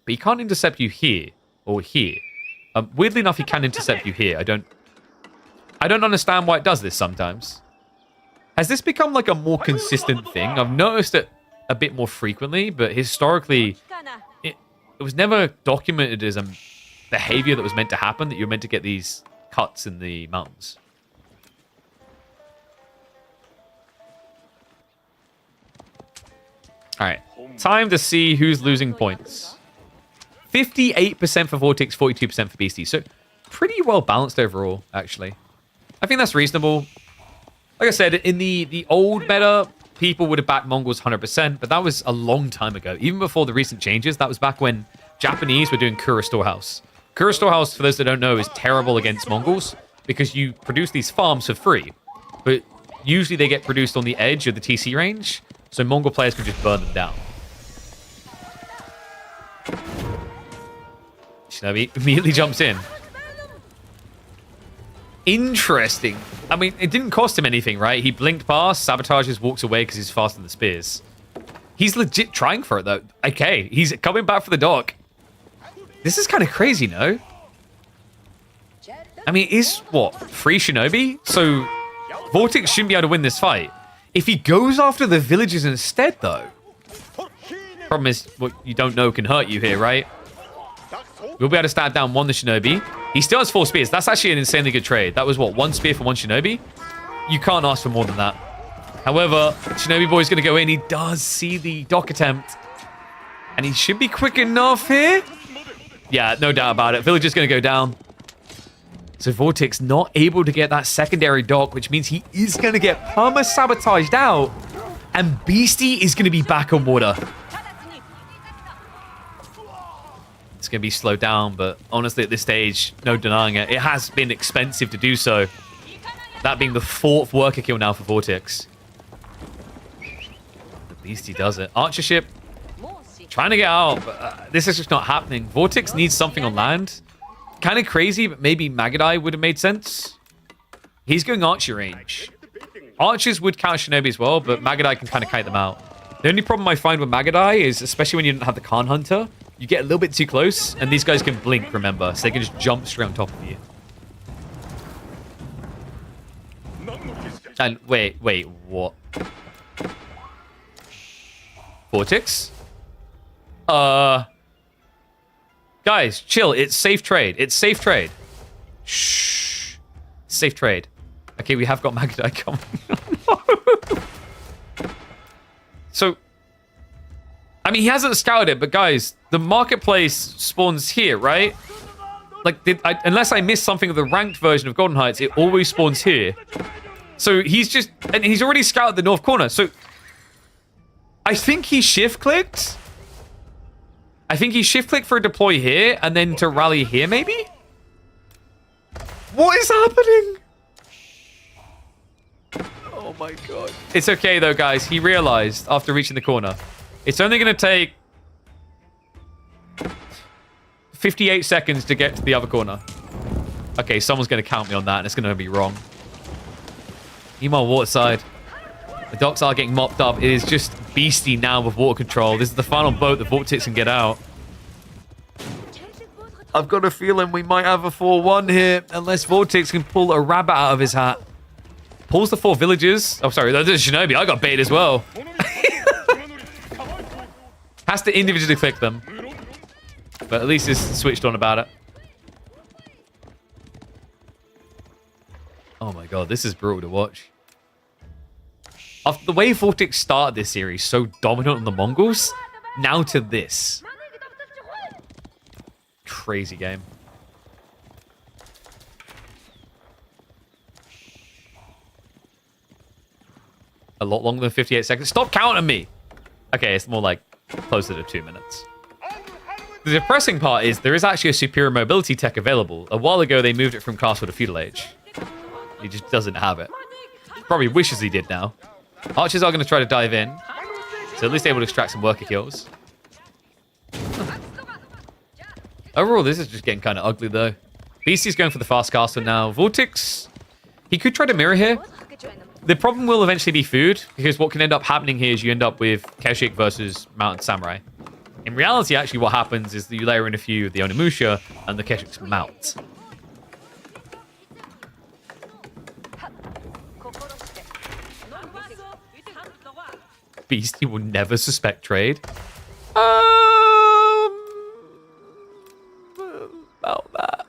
[SPEAKER 1] But he can't intercept you here or here. Weirdly enough, he can intercept you here. I don't understand why it does this sometimes. Has this become like a more consistent thing? I've noticed it a bit more frequently, but historically, it was never documented as a behavior that was meant to happen, that you're meant to get these cuts in the mountains. All right, time to see who's losing points. 58% for Vortex, 42% for Beasty. So pretty well balanced overall, actually. I think that's reasonable. Like I said, in the old meta, people would have backed Mongols 100%, but that was a long time ago. Even before the recent changes, that was back when Japanese were doing Kura Storehouse. Kura Storehouse, for those that don't know, is terrible against Mongols because you produce these farms for free. But usually they get produced on the edge of the TC range, so Mongol players can just burn them down. Shinobi immediately jumps in. Interesting. I mean, it didn't cost him anything, right? He blinked past, sabotages, walks away because he's faster than the spears. He's legit trying for it, though. Okay, he's coming back for the dock. This is kind of crazy, no? I mean, it is, what, free Shinobi? So, Vortex shouldn't be able to win this fight. If he goes after the villagers instead, though... Problem is, what you don't know can hurt you here, right? We'll be able to stab down one the Shinobi. He still has 4 spears. That's actually an insanely good trade. That was, what, 1 spear for 1 Shinobi? You can't ask for more than that. However, Shinobi Boy's going to go in. He does see the dock attempt. And he should be quick enough here. Yeah, no doubt about it. Villager's going to go down. So Vortex not able to get that secondary dock, which means he is going to get perma-sabotaged out. And Beasty is going to be back on water. It's going to be slowed down, but honestly, at this stage, no denying it. It has been expensive to do so. That being the 4th worker kill now for Vortex. The Beastie does it. Archership trying to get out, but this is just not happening. Vortex needs something on land. Kind of crazy, but maybe Magadai would have made sense. He's going archer range. Archers would count Shinobi as well, but Magadai can kind of kite them out. The only problem I find with Magadai is, especially when you don't have the Khan Hunter, you get a little bit too close, and these guys can blink, remember, so they can just jump straight on top of you. And wait, what? Vortex? Guys, chill. It's safe trade. It's safe trade. Shh. Safe trade. Okay, we have got Magadai coming. So, I mean, he hasn't scouted it, but guys, the marketplace spawns here, right? Like, unless I missed something of the ranked version of Golden Heights, it always spawns here. So he's already scouted the north corner. So I think he shift-clicked. I think he shift-clicked for a deploy here, and then to rally here, maybe? What is happening? Oh my god. It's okay, though, guys. He realized after reaching the corner. It's only going to take 58 seconds to get to the other corner. Okay, someone's going to count me on that, and it's going to be wrong. Meanwhile, waterside. The docks are getting mopped up. It is just Beasty now with water control. This is the final boat that Vortex can get out. I've got a feeling we might have a 4-1 here, unless Vortex can pull a rabbit out of his hat. Pulls the 4 villagers. Oh, sorry, there's Shinobi. I got baited as well. Has to individually click them. But at least it's switched on about it. Oh my god, this is brutal to watch. After the way Vortex started this series, so dominant on the Mongols, now to this. Crazy game. A lot longer than 58 seconds. Stop counting me! Okay, it's more like closer to 2 minutes. The depressing part is there is actually a superior mobility tech available. A while ago, they moved it from Castle to Feudal Age. He just doesn't have it. Probably wishes he did now. Archers are going to try to dive in. So at least able to extract some worker kills. Overall, this is just getting kind of ugly, though. Beasty's going for the fast caster now. Vortex, he could try to mirror here. The problem will eventually be food, because what can end up happening here is you end up with Keshik versus Mountain Samurai. In reality, actually, what happens is that you layer in a few of the Onimusha, and the Keshiks mount. Beasty will never suspect trade. About that.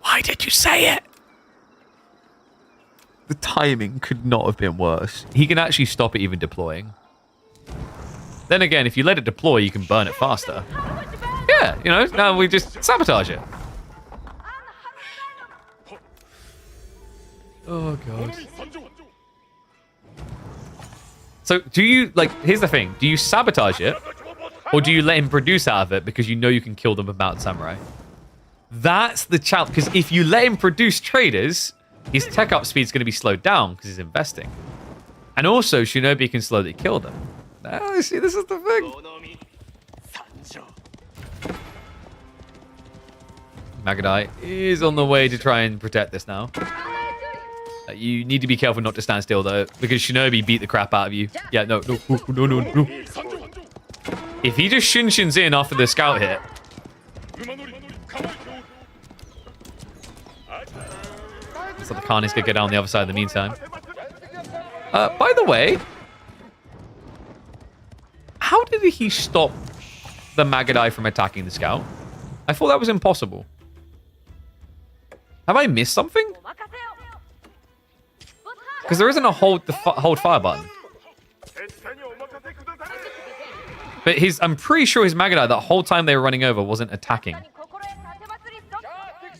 [SPEAKER 1] Why did you say it? The timing could not have been worse. He can actually stop it even deploying. Then again, if you let it deploy, you can burn it faster. Yeah, you know, now we just sabotage it. Oh, God. So, do you, like, here's the thing. Do you sabotage it? Or do you let him produce out of it because you know you can kill them with Mountain Samurai? That's the challenge. Because if you let him produce traders, his tech up speed is going to be slowed down because he's investing. And also, Shinobi can slowly kill them. Oh, see, this is the thing. Magadai is on the way to try and protect this now. You need to be careful not to stand still, though, because Shinobi beat the crap out of you. Yeah, no. If he just Shunshins in after the scout hit... So the Khan is going to get down the other side in the meantime. By the way... How did he stop the Magadai from attacking the scout? I thought that was impossible. Have I missed something? Because there isn't a hold fire button. But I'm pretty sure his Magadai, that whole time they were running over, wasn't attacking.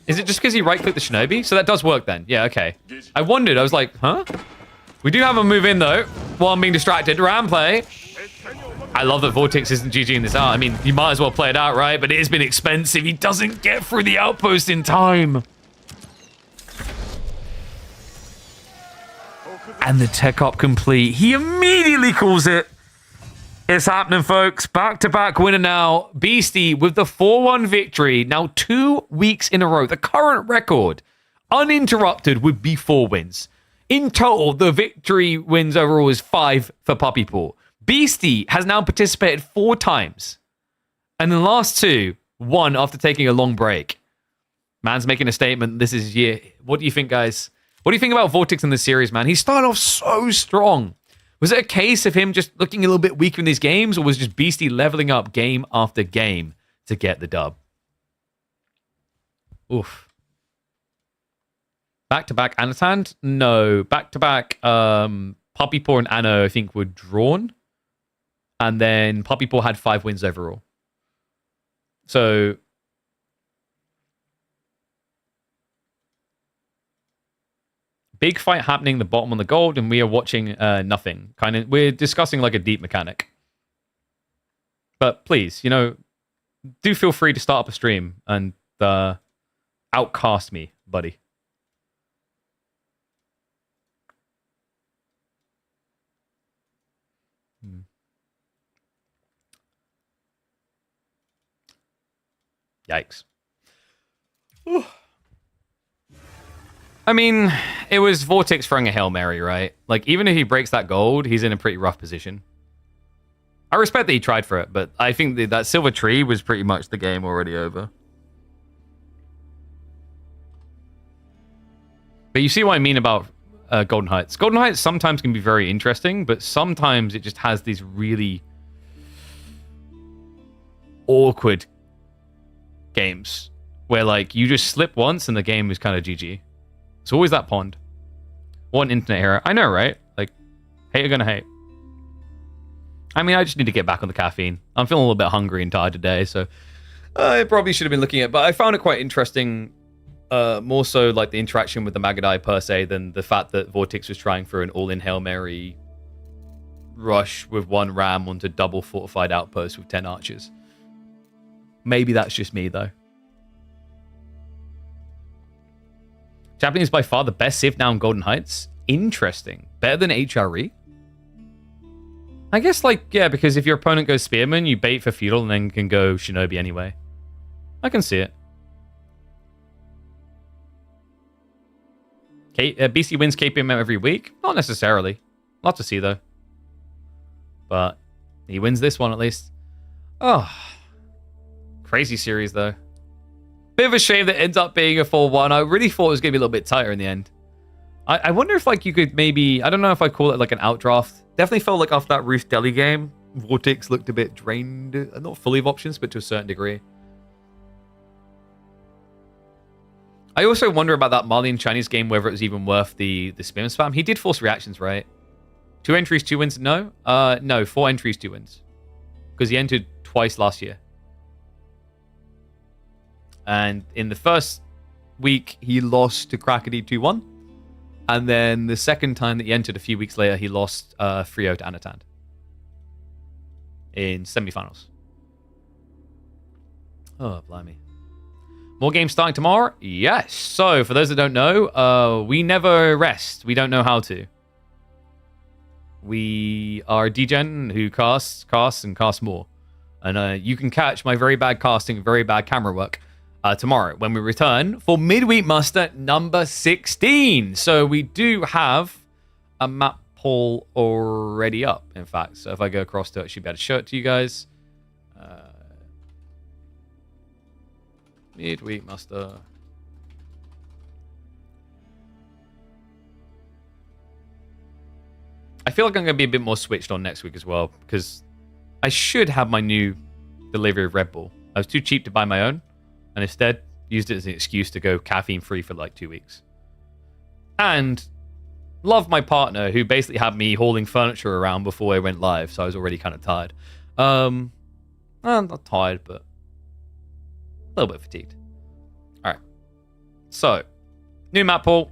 [SPEAKER 1] Is it just because he right-clicked the Shinobi? So that does work then. Yeah, okay. I wondered. I was like, huh? We do have a move in, though, while I'm being distracted. Ram play. I love that Vortex isn't GGing this out. I mean, you might as well play it out, right? But it has been expensive. He doesn't get through the outpost in time. And the tech up complete. He immediately calls it. It's happening, folks. Back-to-back winner now. Beasty with the 4-1 victory. Now 2 weeks in a row. The current record, uninterrupted, would be 4 wins. In total, the victory wins overall is 5 for Puppy Paw. Beasty has now participated 4 times. And the last 2, 1 after taking a long break. Man's making a statement. This is his year. What do you think, guys? What do you think about Vortex in this series, man? He started off so strong. Was it a case of him just looking a little bit weaker in these games, or was just Beasty leveling up game after game to get the dub? Oof. Back-to-back Anatan? No. Back-to-back Puppy Paw and Anno, I think, were drawn. And then Puppy Paw had 5 wins overall. So... big fight happening, the bottom on the gold, and we are watching nothing. We're discussing like a deep mechanic. But please, you know, do feel free to start up a stream and outcast me, buddy. Yikes. Ooh. I mean, it was Vortex throwing a Hail Mary, right? Like, even if he breaks that gold, he's in a pretty rough position. I respect that he tried for it, but I think that silver tree was pretty much the game already over. But you see what I mean about Golden Heights. Golden Heights sometimes can be very interesting, but sometimes it just has these really awkward games where, like, you just slip once and the game is kind of GG. It's always that pond. One internet error. I know, right? Like, hate are gonna hate. I mean, I just need to get back on the caffeine. I'm feeling a little bit hungry and tired today, so I probably should have been looking at. But I found it quite interesting, more so like the interaction with the Magadai per se than the fact that Vortex was trying for an all-in Hail Mary rush with 1 ram onto double fortified outpost with 10 archers. Maybe that's just me, though. Japanese by far the best Civ now in Golden Heights. Interesting. Better than HRE? I guess, like, yeah, because if your opponent goes Spearman, you bait for Feudal and then can go Shinobi anyway. I can see it. Beasty wins KPM every week? Not necessarily. Lot to see, though. But he wins this one, at least. Oh. Crazy series, though. Bit of a shame that it ends up being a 4-1. I really thought it was going to be a little bit tighter in the end. I wonder if, like, you could maybe... I don't know if I'd call it, like, an outdraft. Definitely felt like after that Ruth Delhi game, Vortex looked a bit drained. Not fully of options, but to a certain degree. I also wonder about that Malian Chinese game, whether it was even worth the spam spam. He did force reactions, right? 2 entries, 2 wins? No? No, 4 entries, 2 wins. Because he entered twice last year. And in the first week, he lost to Krakady 2-1. And then the second time that he entered a few weeks later, he lost 3-0 to Anatand. In semifinals. Oh, blimey. More games starting tomorrow? Yes. So, for those that don't know, we never rest. We don't know how to. We are a degen who casts, and casts more. And you can catch my very bad casting, very bad camera work tomorrow when we return for Midweek Muster number 16. So, we do have a map poll already up, in fact. So, if I go across to it, I should be able to show it to you guys. Midweek Muster. I feel like I'm going to be a bit more switched on next week as well, because I should have my new delivery of Red Bull. I was too cheap to buy my own, and instead used it as an excuse to go caffeine-free for like 2 weeks. And love my partner, who basically had me hauling furniture around before I went live, so I was already kind of tired. I'm not tired, but a little bit fatigued. All right. So, new map pool.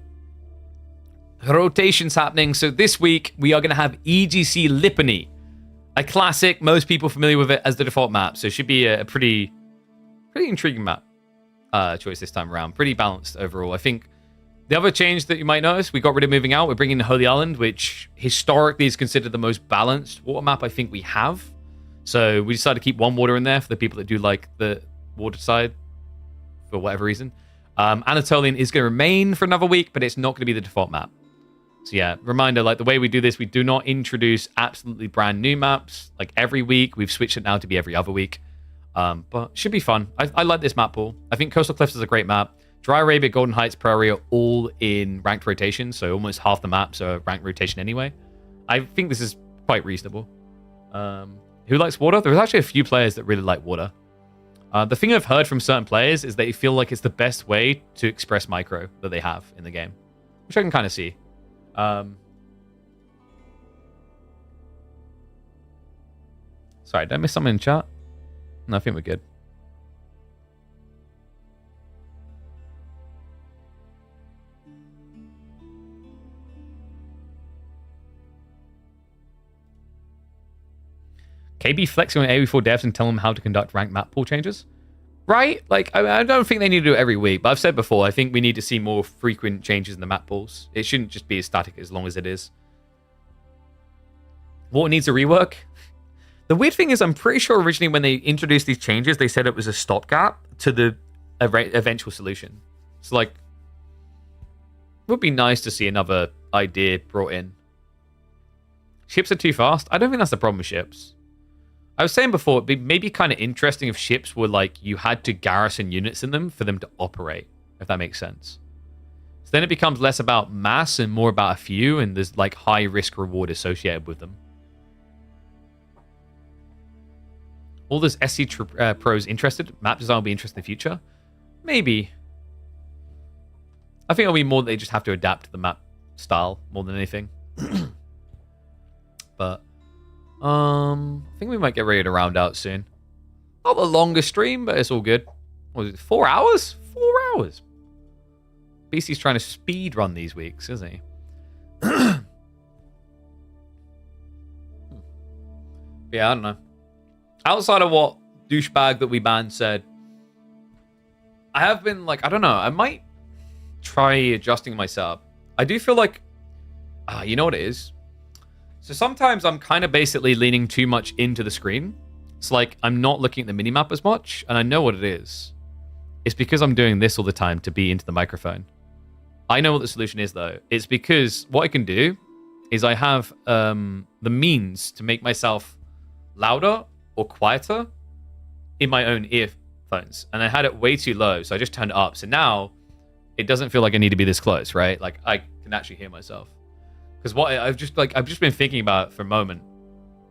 [SPEAKER 1] Rotations happening. So this week, we are going to have EGC Lipany. A classic, most people familiar with it as the default map. So it should be a pretty intriguing map choice this time around. Pretty balanced overall. I think the other change that you might notice, we got rid of Moving Out. We're bringing in Holy Island, which historically is considered the most balanced water map I think we have. So we decided to keep one water in there for the people that do like the water side for whatever reason. Anatolian is going to remain for another week, but it's not going to be the default map. So yeah, reminder, like the way we do this, we do not introduce absolutely brand new maps like every week. We've switched it now to be every other week. But should be fun. I like this map pool. I think Coastal Cliffs is a great map. Dry Arabia, Golden Heights, Prairie are all in ranked rotation, so almost half the maps are ranked rotation anyway. I think this is quite reasonable. Who likes water? There's actually a few players that really like water. The thing I've heard from certain players is they feel like it's the best way to express micro that they have in the game, which I can kind of see. Sorry, did I miss something in chat? No, I think we're good. KB flexing on AoE4 devs and tell them how to conduct ranked map pool changes. Right? Like, I don't think they need to do it every week, but I've said before, I think we need to see more frequent changes in the map pools. It shouldn't just be as static as long as it is. What needs a rework? The weird thing is, I'm pretty sure originally when they introduced these changes, they said it was a stopgap to the eventual solution. So, like, it would be nice to see another idea brought in. Ships are too fast? I don't think that's the problem with ships. I was saying before, it'd be maybe kind of interesting if ships were like, you had to garrison units in them for them to operate, if that makes sense. So then it becomes less about mass and more about a few, and there's like high risk reward associated with them. All those SC pros interested? Map design will be interesting in the future? Maybe. I think it'll be more that they just have to adapt to the map style more than anything. But I think we might get ready to round out soon. Not the longest stream, but it's all good. What was it, 4 hours? 4 hours. Beasty's trying to speed run these weeks, isn't he? Yeah, I don't know. Outside of what douchebag that we banned said, I have been like, I don't know, I might try adjusting my setup. I do feel like, you know what it is? So sometimes I'm kind of basically leaning too much into the screen. It's like I'm not looking at the minimap as much, and I know what it is. It's because I'm doing this all the time to be into the microphone. I know what the solution is, though. It's because what I can do is I have the means to make myself louder or quieter in my own earphones. And I had it way too low, so I just turned it up. So now it doesn't feel like I need to be this close, right? Like I can actually hear myself. Because what I've just been thinking about it for a moment.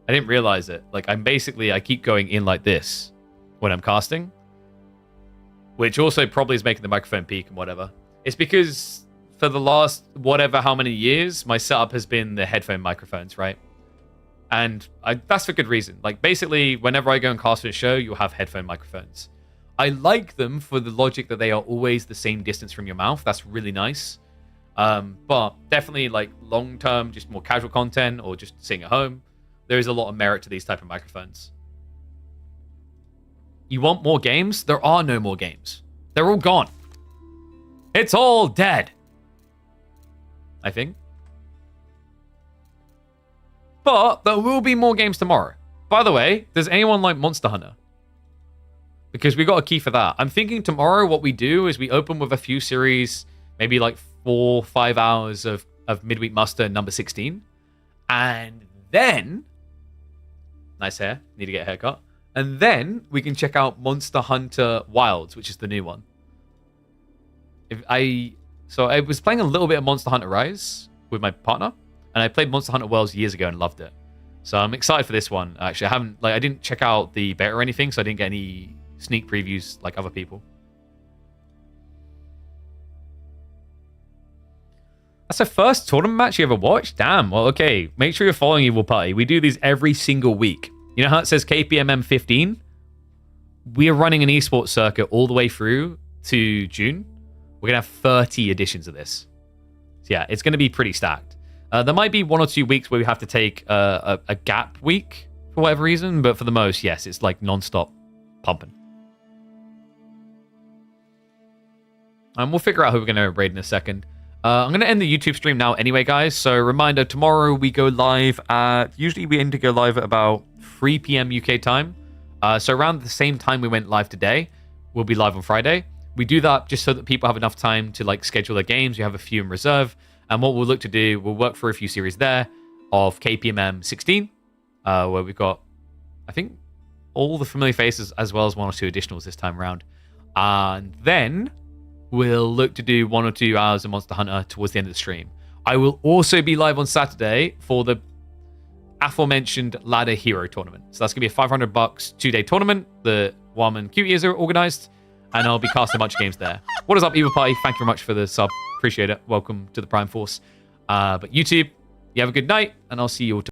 [SPEAKER 1] I didn't realize it. Like I keep going in like this when I'm casting, which also probably is making the microphone peak and whatever. It's because for the last how many years, my setup has been the headphone microphones, right? And that's for good reason. Like basically, whenever I go and cast for a show, you'll have headphone microphones. I like them for the logic that they are always the same distance from your mouth. That's really nice. But definitely like long-term, just more casual content or just sitting at home, there is a lot of merit to these type of microphones. You want more games? There are no more games. They're all gone. It's all dead. I think. But there will be more games tomorrow. By the way, does anyone like Monster Hunter? Because we got a key for that. I'm thinking tomorrow what we do is we open with a few series, maybe like 4-5 hours of Midweek Muster number 16. And then... Nice hair. Need to get a haircut. And then we can check out Monster Hunter Wilds, which is the new one. So I was playing a little bit of Monster Hunter Rise with my partner, and I played Monster Hunter Worlds years ago and loved it. So I'm excited for this one. Actually, I didn't check out the beta or anything, so I didn't get any sneak previews like other people. That's the first tournament match you ever watched? Damn. Well, okay. Make sure you're following Evil Party. We do these every single week. You know how it says KPMM 15? We are running an esports circuit all the way through to June. We're going to have 30 editions of this. So yeah, it's going to be pretty stacked. There might be 1 or 2 weeks where we have to take a gap week for whatever reason, but for the most, yes, it's like non-stop pumping. And we'll figure out who we're going to raid in a second. I'm going to end the YouTube stream now anyway, guys. So reminder, tomorrow we go live at... Usually we aim to go live at about 3 p.m. UK time. So around the same time we went live today, we'll be live on Friday. We do that just so that people have enough time to like schedule their games. We have a few in reserve. And what we'll look to do, we'll work for a few series there of KPMM 16, where we've got, I think, all the familiar faces as well as 1 or 2 additionals this time around. And then we'll look to do 1 or 2 hours of Monster Hunter towards the end of the stream. I will also be live on Saturday for the aforementioned Ladder Hero tournament. So that's going to be a $500 2-day tournament that Wam and Cuties are organized. And I'll be casting a bunch of games there. What is up, Evil Party? Thank you very much for the sub. Appreciate it. Welcome to the Prime Force. But YouTube, you have a good night, and I'll see you all tomorrow.